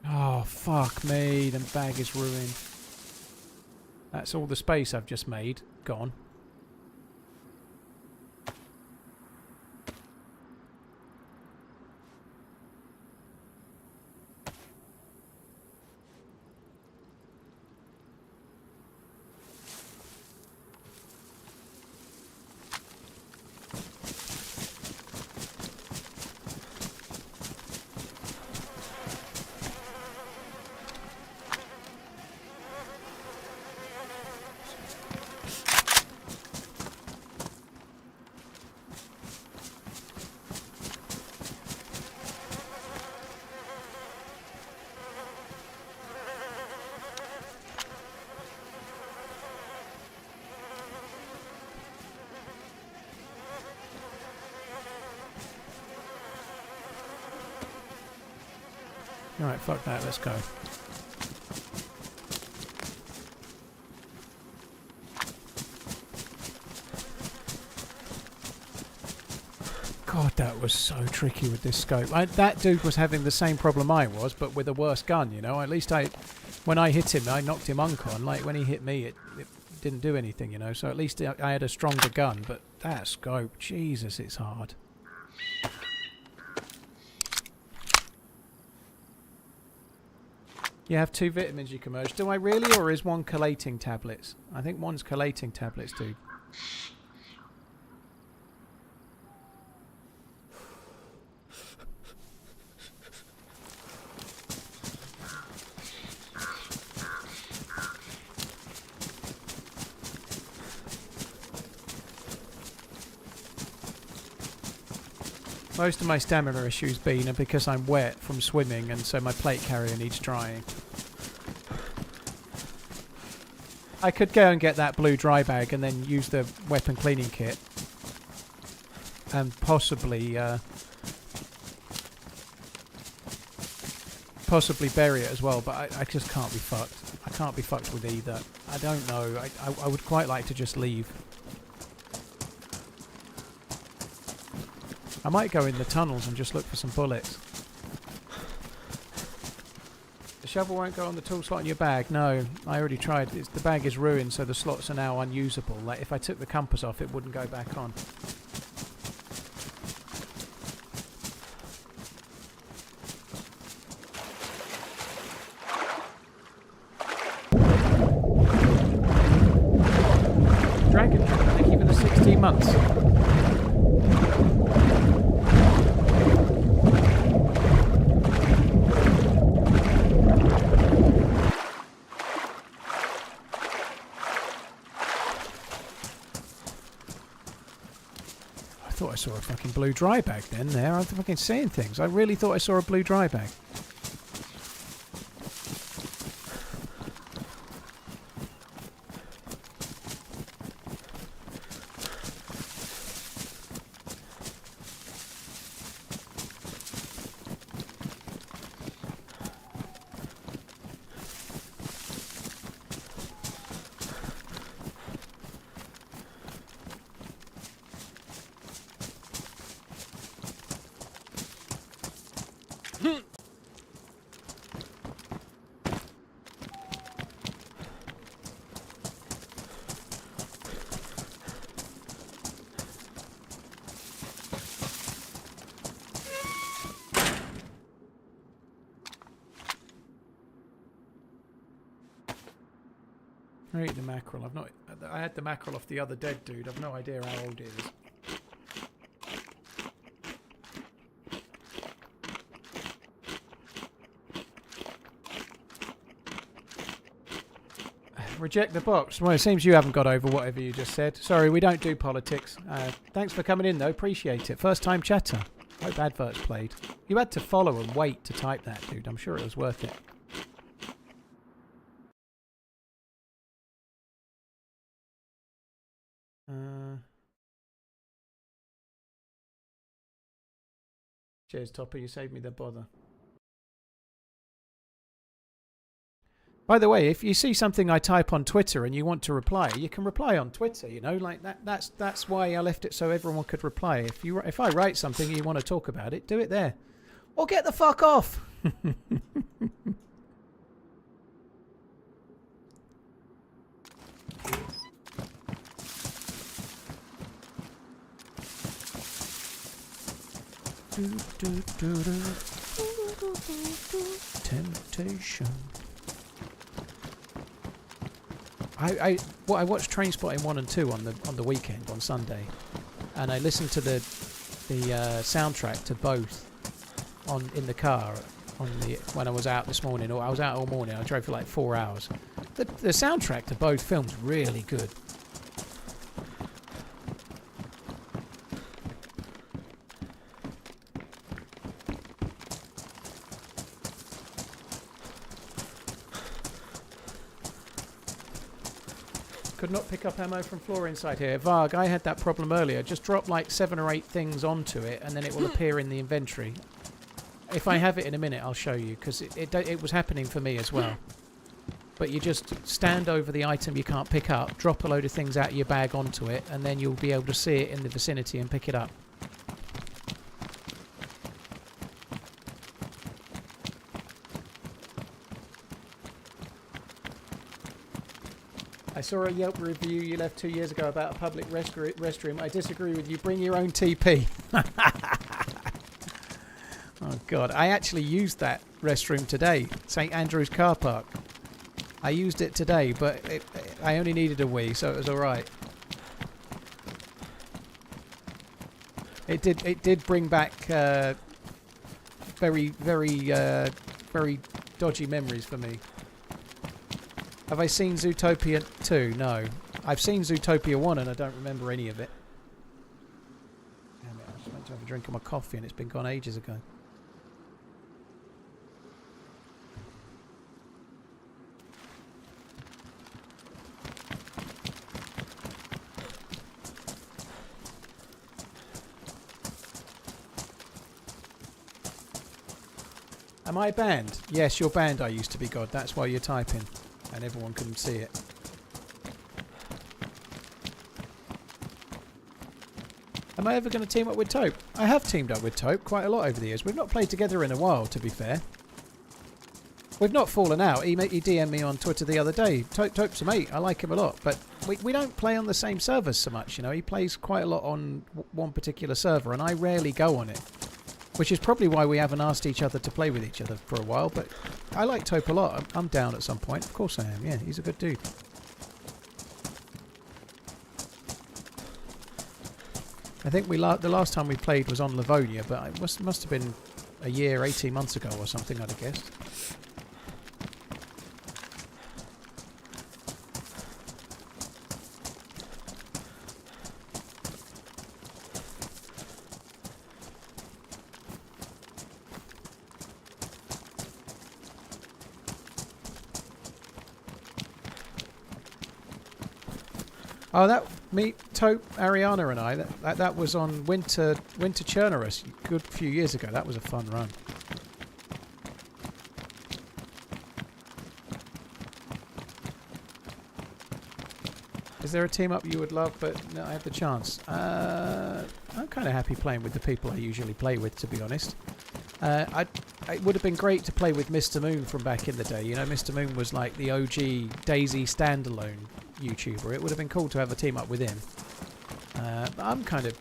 Oh, fuck me. The bag is ruined. That's all the space I've just made. Gone. Alright, fuck that, let's go. God, that was so tricky with this scope. That dude was having the same problem I was, but with a worse gun, you know. At least when I hit him, I knocked him uncon. Like, when he hit me, it didn't do anything, you know. So at least I had a stronger gun, but that scope, Jesus, it's hard. You have 2 vitamins you can merge. Do I really, or is one collating tablets? I think one's collating tablets, dude. Most of my stamina issues are because I'm wet from swimming, and so my plate carrier needs drying. I could go and get that blue dry bag and then use the weapon cleaning kit. And possibly bury it as well, but I just can't be fucked. I can't be fucked with either. I don't know. I would quite like to just leave. I might go in the tunnels and just look for some bullets. The shovel won't go on the tool slot in your bag. No, I already tried. The bag is ruined, so the slots are now unusable. Like, if I took the compass off, it wouldn't go back on. Dragon, thank you for the 16 months. I saw a fucking blue dry bag then there. I'm fucking seeing things. I really thought I saw a blue dry bag. I eat the mackerel. I had the mackerel off the other dead dude. I've no idea how old it is. Reject the box. Well, it seems you haven't got over whatever you just said. Sorry, we don't do politics. Thanks for coming in, though. Appreciate it. First time chatter. Hope adverts played. You had to follow and wait to type that, dude. I'm sure it was worth it. Cheers, Topper. You saved me the bother. By the way, if you see something I type on Twitter and you want to reply, you can reply on Twitter, you know, like that's why I left it so everyone could reply. If I write something and you want to talk about it, do it there. Or get the fuck off. Temptation. I watched Trainspotting 1 and 2 on the weekend on Sunday, and I listened to the soundtrack to both in the car when I was out this morning. Or I was out all morning. I drove for like 4 hours. The soundtrack to both films really good. Could not pick up ammo from floor inside here. Varg, I had that problem earlier. Just drop like 7 or 8 things onto it and then it will appear in the inventory. If I have it in a minute, I'll show you, because it was happening for me as well. But you just stand over the item you can't pick up, drop a load of things out of your bag onto it, and then you'll be able to see it in the vicinity and pick it up. I saw a Yelp review you left 2 years ago about a public restroom. I disagree with you. Bring your own TP. Oh, God. I actually used that restroom today. St Andrew's car park. I used it today, but I only needed a wee, so it was alright. It did bring back very dodgy memories for me. Have I seen Zootopia 2? No. I've seen Zootopia 1 and I don't remember any of it. Damn it, I was meant to have a drink of my coffee and it's been gone ages ago. Am I banned? Yes, you're banned, I used to be, God. That's why you're typing. And everyone couldn't see it. Am I ever going to team up with Taupe? I have teamed up with Taupe quite a lot over the years. We've not played together in a while, to be fair. We've not fallen out. He DM'd me on Twitter the other day. Taupe's a mate. I like him a lot. But we don't play on the same servers so much, you know. He plays quite a lot on one particular server, and I rarely go on it. Which is probably why we haven't asked each other to play with each other for a while. But I like Taupe a lot. I'm down at some point. Of course I am. Yeah, he's a good dude. I think the last time we played was on Livonia, but it must have been a year, 18 months ago or something, I'd have guessed. Oh, Taupe, Ariana and I, that was on Winter Churnerus a good few years ago. That was a fun run. Is there a team up you would love, but no, I have the chance? I'm kind of happy playing with the people I usually play with, to be honest. It would have been great to play with Mr. Moon from back in the day. You know, Mr. Moon was like the OG DayZ standalone YouTuber. It would have been cool to have a team up with him. But I'm kind of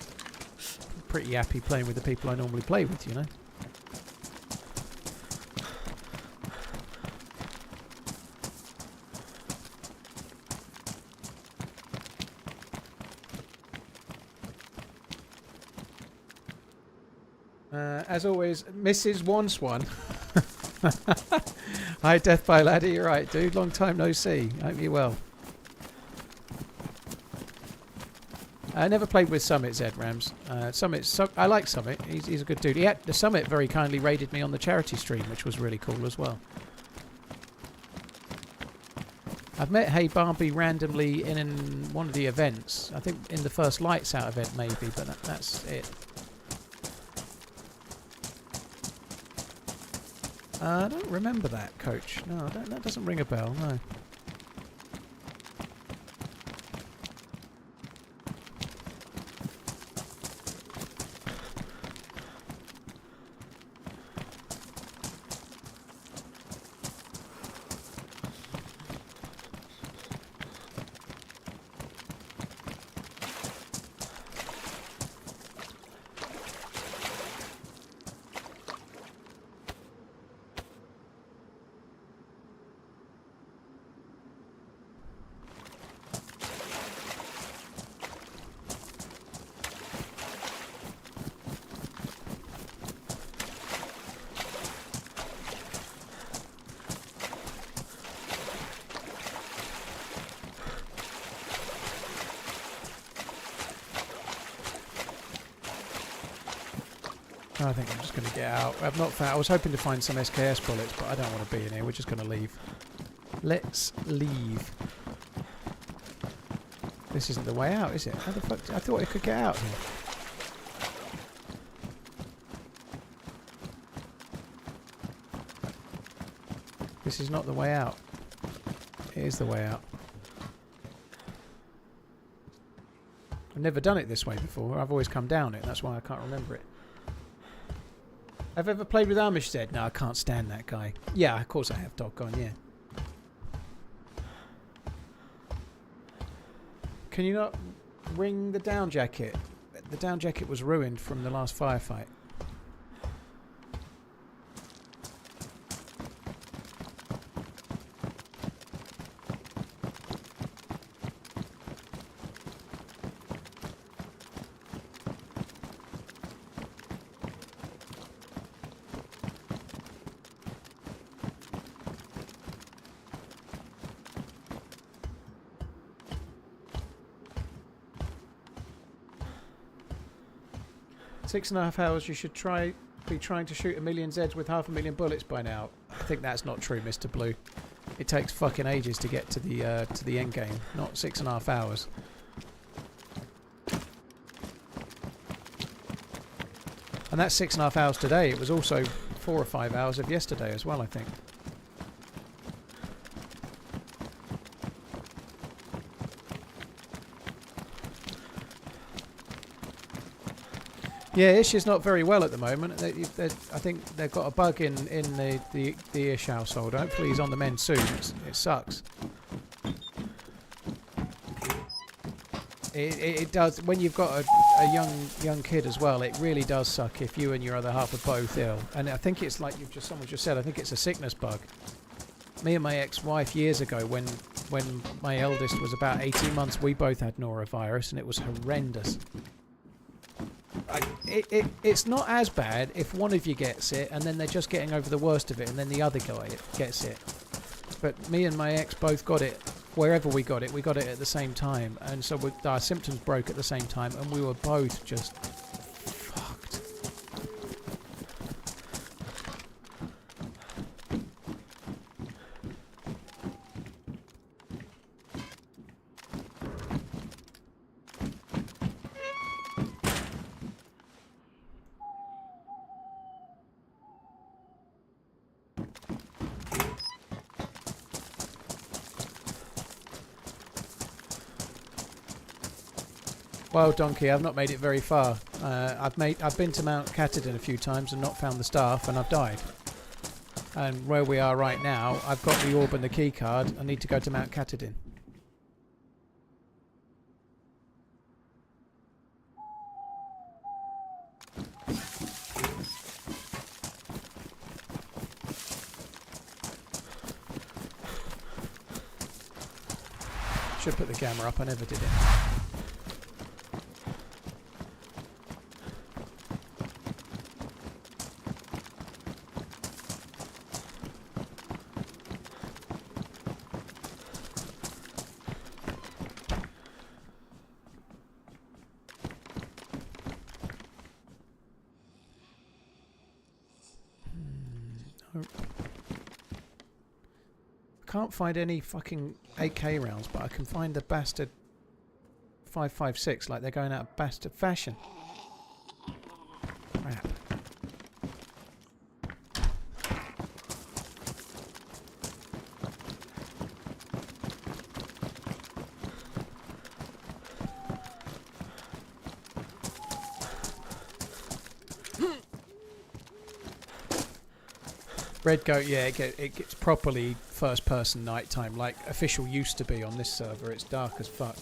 pretty happy playing with the people I normally play with, you know. As always, Mrs. Wanswan. Hi, Death by Ladder. You're right, dude. Long time no see. Hope you're well. I never played with Summit, Zed Rams. I like Summit. He's a good dude. The Summit very kindly raided me on the charity stream, which was really cool as well. I've met Hey Barbie randomly in one of the events. I think in the first Lights Out event, maybe, but that's it. I don't remember that, Coach. No, that doesn't ring a bell, no. I think I'm just going to get out. I've not found. I was hoping to find some SKS bullets, but I don't want to be in here. We're just going to leave. Let's leave. This isn't the way out, is it? How the fuck? I thought I could get out here. This is not the way out. It is the way out. I've never done it this way before. I've always come down it. That's why I can't remember it. Have you ever played with Amish Zed? No, I can't stand that guy. Yeah, of course I have, doggone, yeah. Can you not ring the down jacket? The down jacket was ruined from the last firefight. 6.5 hours. You should be trying to shoot 1 million Zeds with 500,000 bullets by now. I think that's not true, Mr. Blue. It takes fucking ages to get to the end game, not 6.5 hours. And that's 6.5 hours today. It was also 4 or 5 hours of yesterday as well, I think. Yeah, Ish is not very well at the moment. I think they've got a bug in the Ish household. Hopefully he's on the mend soon. It sucks. It does when you've got a young kid as well. It really does suck if you and your other half are both ill. And I think it's like someone just said. I think it's a sickness bug. Me and my ex-wife years ago, when my eldest was about 18 months, we both had norovirus, and it was horrendous. It's not as bad if one of you gets it and then they're just getting over the worst of it and then the other guy gets it. But me and my ex both got it. Wherever we got it at the same time, and so our symptoms broke at the same time, and we were both just fucked. Well, Donkey, I've not made it very far. I've been to Mount Katahdin a few times and not found the staff, and I've died. And where we are right now, I've got the orb and the key card. I need to go to Mount Katahdin. Should put the camera up. I never did it. Can't find any fucking AK rounds, but I can find the bastard 5.56 like they're going out of bastard fashion. Crap. Red Goat, yeah, it gets properly first-person nighttime, like official used to be on this server. It's dark as fuck.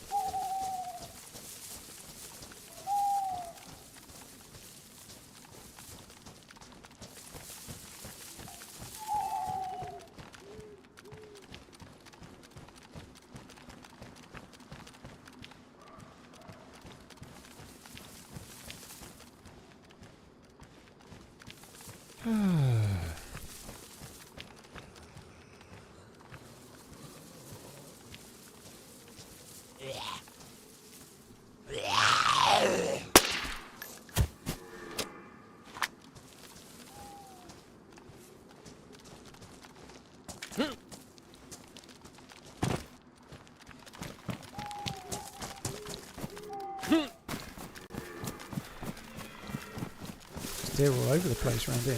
They're all over the place around here.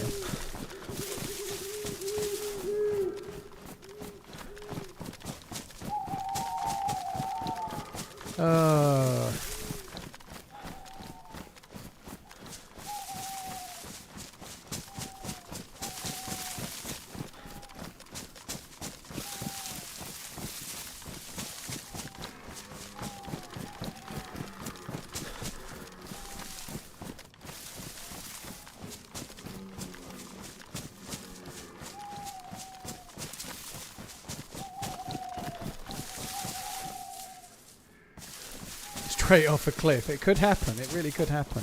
Straight off a cliff. It could happen. It really could happen.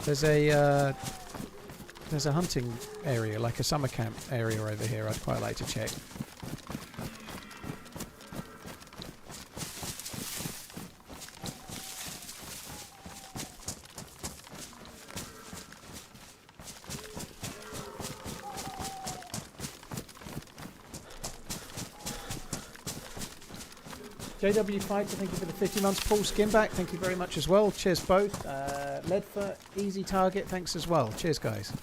There's a hunting area, like a summer camp area over here. I'd quite like to check. JW Fighter, thank you for the 50 months. Paul Skinback, thank you very much as well. Cheers both. Ledfer, Easy Target, thanks as well. Cheers, guys.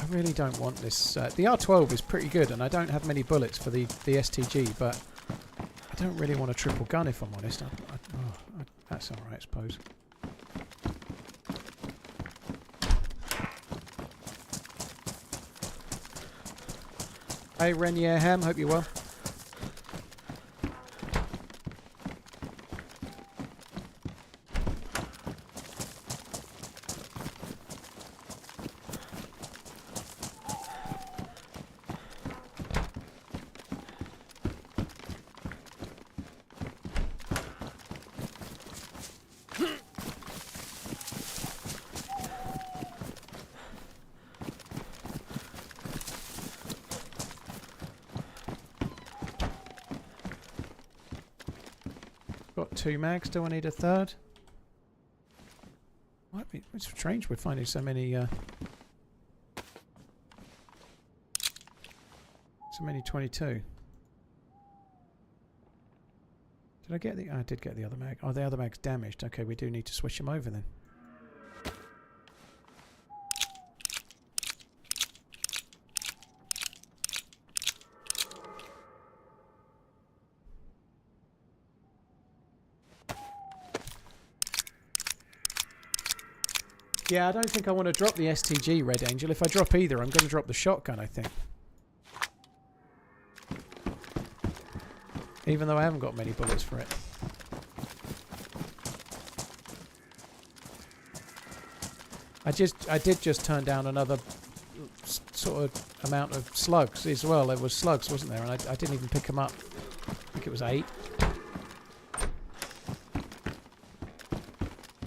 I really don't want this. The R12 is pretty good, and I don't have many bullets for the STG, but I don't really want a triple gun if I'm honest. That's alright, I suppose. Hey Renier Ham, hope you're well. Got 2 mags, do I need a third? It's strange we're finding so many 22. Did I get the... I did get the other mag. Oh, the other mag's damaged. Okay, we do need to switch them over then. Yeah, I don't think I want to drop the STG, Red Angel. If I drop either, I'm going to drop the shotgun, I think. Even though I haven't got many bullets for it. I did just turn down another sort of amount of slugs as well. There was slugs, wasn't there? And I didn't even pick them up. I think it was 8.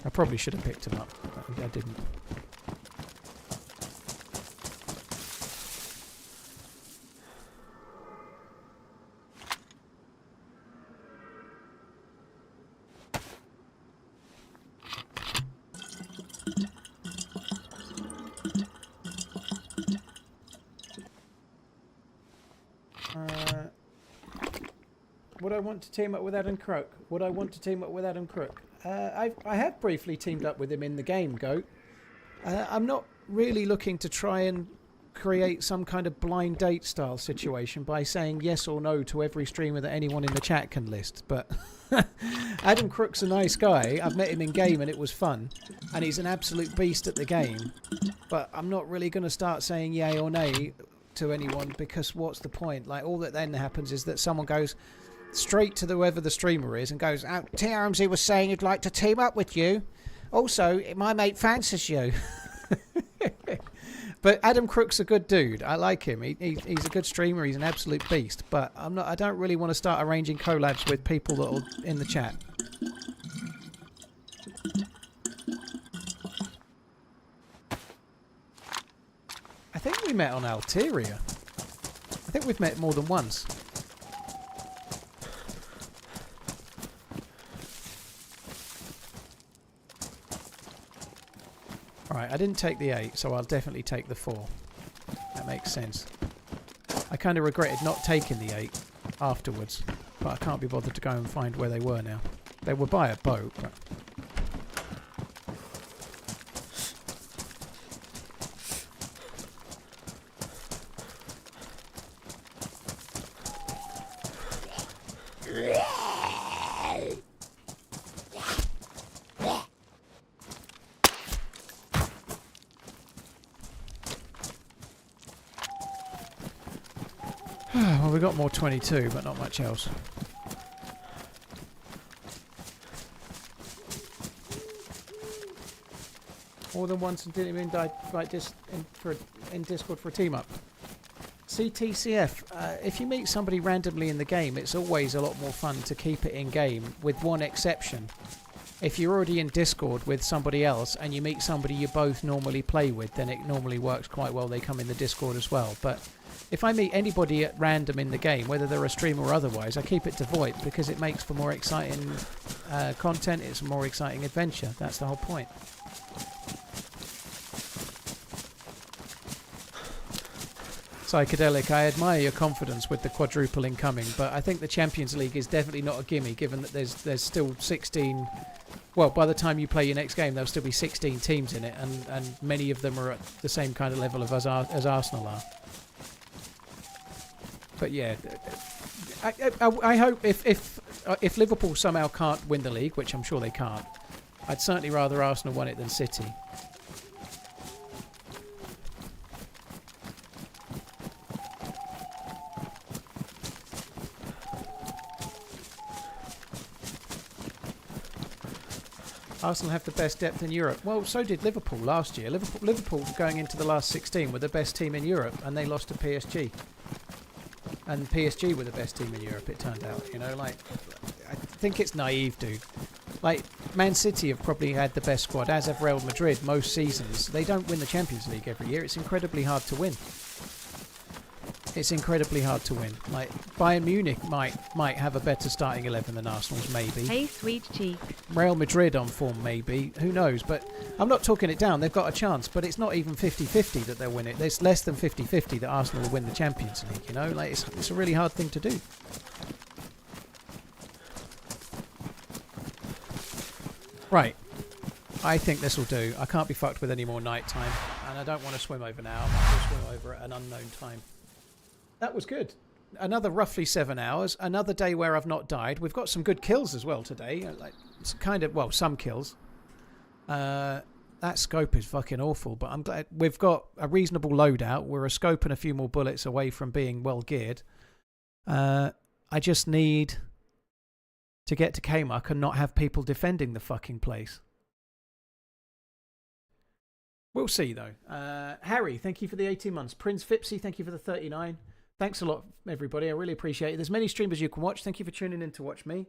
I probably should have picked them up. I didn't. Would I want to team up with Adam Crook? Would I want to team up with Adam Crook? I have briefly teamed up with him in the game, Goat. I'm not really looking to try and create some kind of blind date style situation by saying yes or no to every streamer that anyone in the chat can list. But Adam Crook's a nice guy. I've met him in game and it was fun. And he's an absolute beast at the game. But I'm not really going to start saying yay or nay to anyone because what's the point? Like, all that then happens is that someone goes straight to whoever the streamer is and goes, oh, TRMZ was saying he'd like to team up with you. Also, my mate fancies you. But Adam Crook's a good dude. I like him. He's a good streamer. He's an absolute beast. But I don't really want to start arranging collabs with people that are in the chat. I think we met on Alteria. I think we've met more than once. Alright, I didn't take the 8, so I'll definitely take the 4. That makes sense. I kind of regretted not taking the 8 afterwards, but I can't be bothered to go and find where they were now. They were by a boat, but... Well, we got more 22, but not much else. More than once and didn't even die like this in Discord for a team up. CTCF, if you meet somebody randomly in the game, it's always a lot more fun to keep it in game, with one exception. If you're already in Discord with somebody else and you meet somebody you both normally play with, then it normally works quite well. They come in the Discord as well. But If I meet anybody at random in the game, whether they're a streamer or otherwise, I keep it to VoIP because it makes for more exciting content. It's a more exciting adventure. That's the whole point. Psychedelic, I admire your confidence with the quadruple incoming, but I think the Champions League is definitely not a gimme, given that there's still 16... Well, by the time you play your next game, there'll still be 16 teams in it, and many of them are at the same kind of level of as Arsenal are. But yeah, I hope if Liverpool somehow can't win the league, which I'm sure they can't, I'd certainly rather Arsenal won it than City. Arsenal have the best depth in Europe. Well, so did Liverpool last year. Liverpool going into the last 16 were the best team in Europe, and they lost to PSG. And PSG were the best team in Europe, it turned out. You know, like, I think it's naive, dude. Like, Man City have probably had the best squad, as have Real Madrid most seasons. They don't win the Champions League every year. It's incredibly hard to win. It's incredibly hard to win. Like, Bayern Munich might have a better starting 11 than Arsenal's, maybe. Hey, sweet cheek. Real Madrid on form, maybe. Who knows? But I'm not talking it down. They've got a chance, but it's not even 50-50 that they'll win it. There's less than 50-50 that Arsenal will win the Champions League, you know? Like, it's a really hard thing to do. Right. I think this will do. I can't be fucked with any more night time, and I don't want to swim over now. I'll swim over at an unknown time. That was good. Another roughly 7 hours. Another day where I've not died. We've got some good kills as well today. Like, it's kind of, well, some kills. That scope is fucking awful, but I'm glad we've got a reasonable loadout. We're a scope and a few more bullets away from being well geared. I just need to get to K-Muck and not have people defending the fucking place. We'll see, though. Harry, thank you for the 18 months. Prince Fipsy, thank you for the 39. Thanks a lot, everybody. I really appreciate it. There's many streamers you can watch. Thank you for tuning in to watch me.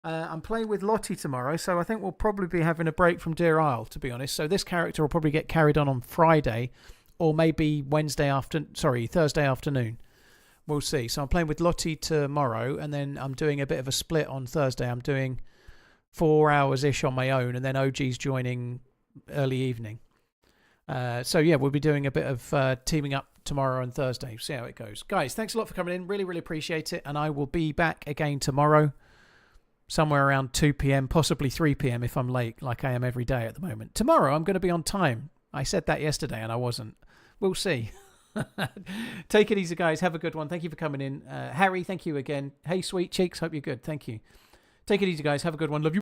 I'm playing with Lottie tomorrow, so I think we'll probably be having a break from Deerisle, to be honest. So this character will probably get carried on Friday, or maybe Thursday afternoon. We'll see. So I'm playing with Lottie tomorrow, and then I'm doing a bit of a split on Thursday. I'm doing 4 hours-ish on my own, and then OG's joining early evening. So yeah, we'll be doing a bit of teaming up tomorrow and Thursday. See how it goes. Guys, thanks a lot for coming in. Really, really appreciate it. And I will be back again tomorrow, somewhere around 2 p.m, possibly 3 p.m. if I'm late, like I am every day at the moment. Tomorrow, I'm going to be on time. I said that yesterday and I wasn't. We'll see. Take it easy, guys. Have a good one. Thank you for coming in. Harry, thank you again. Hey, sweet cheeks. Hope you're good. Thank you. Take it easy, guys. Have a good one. Love you.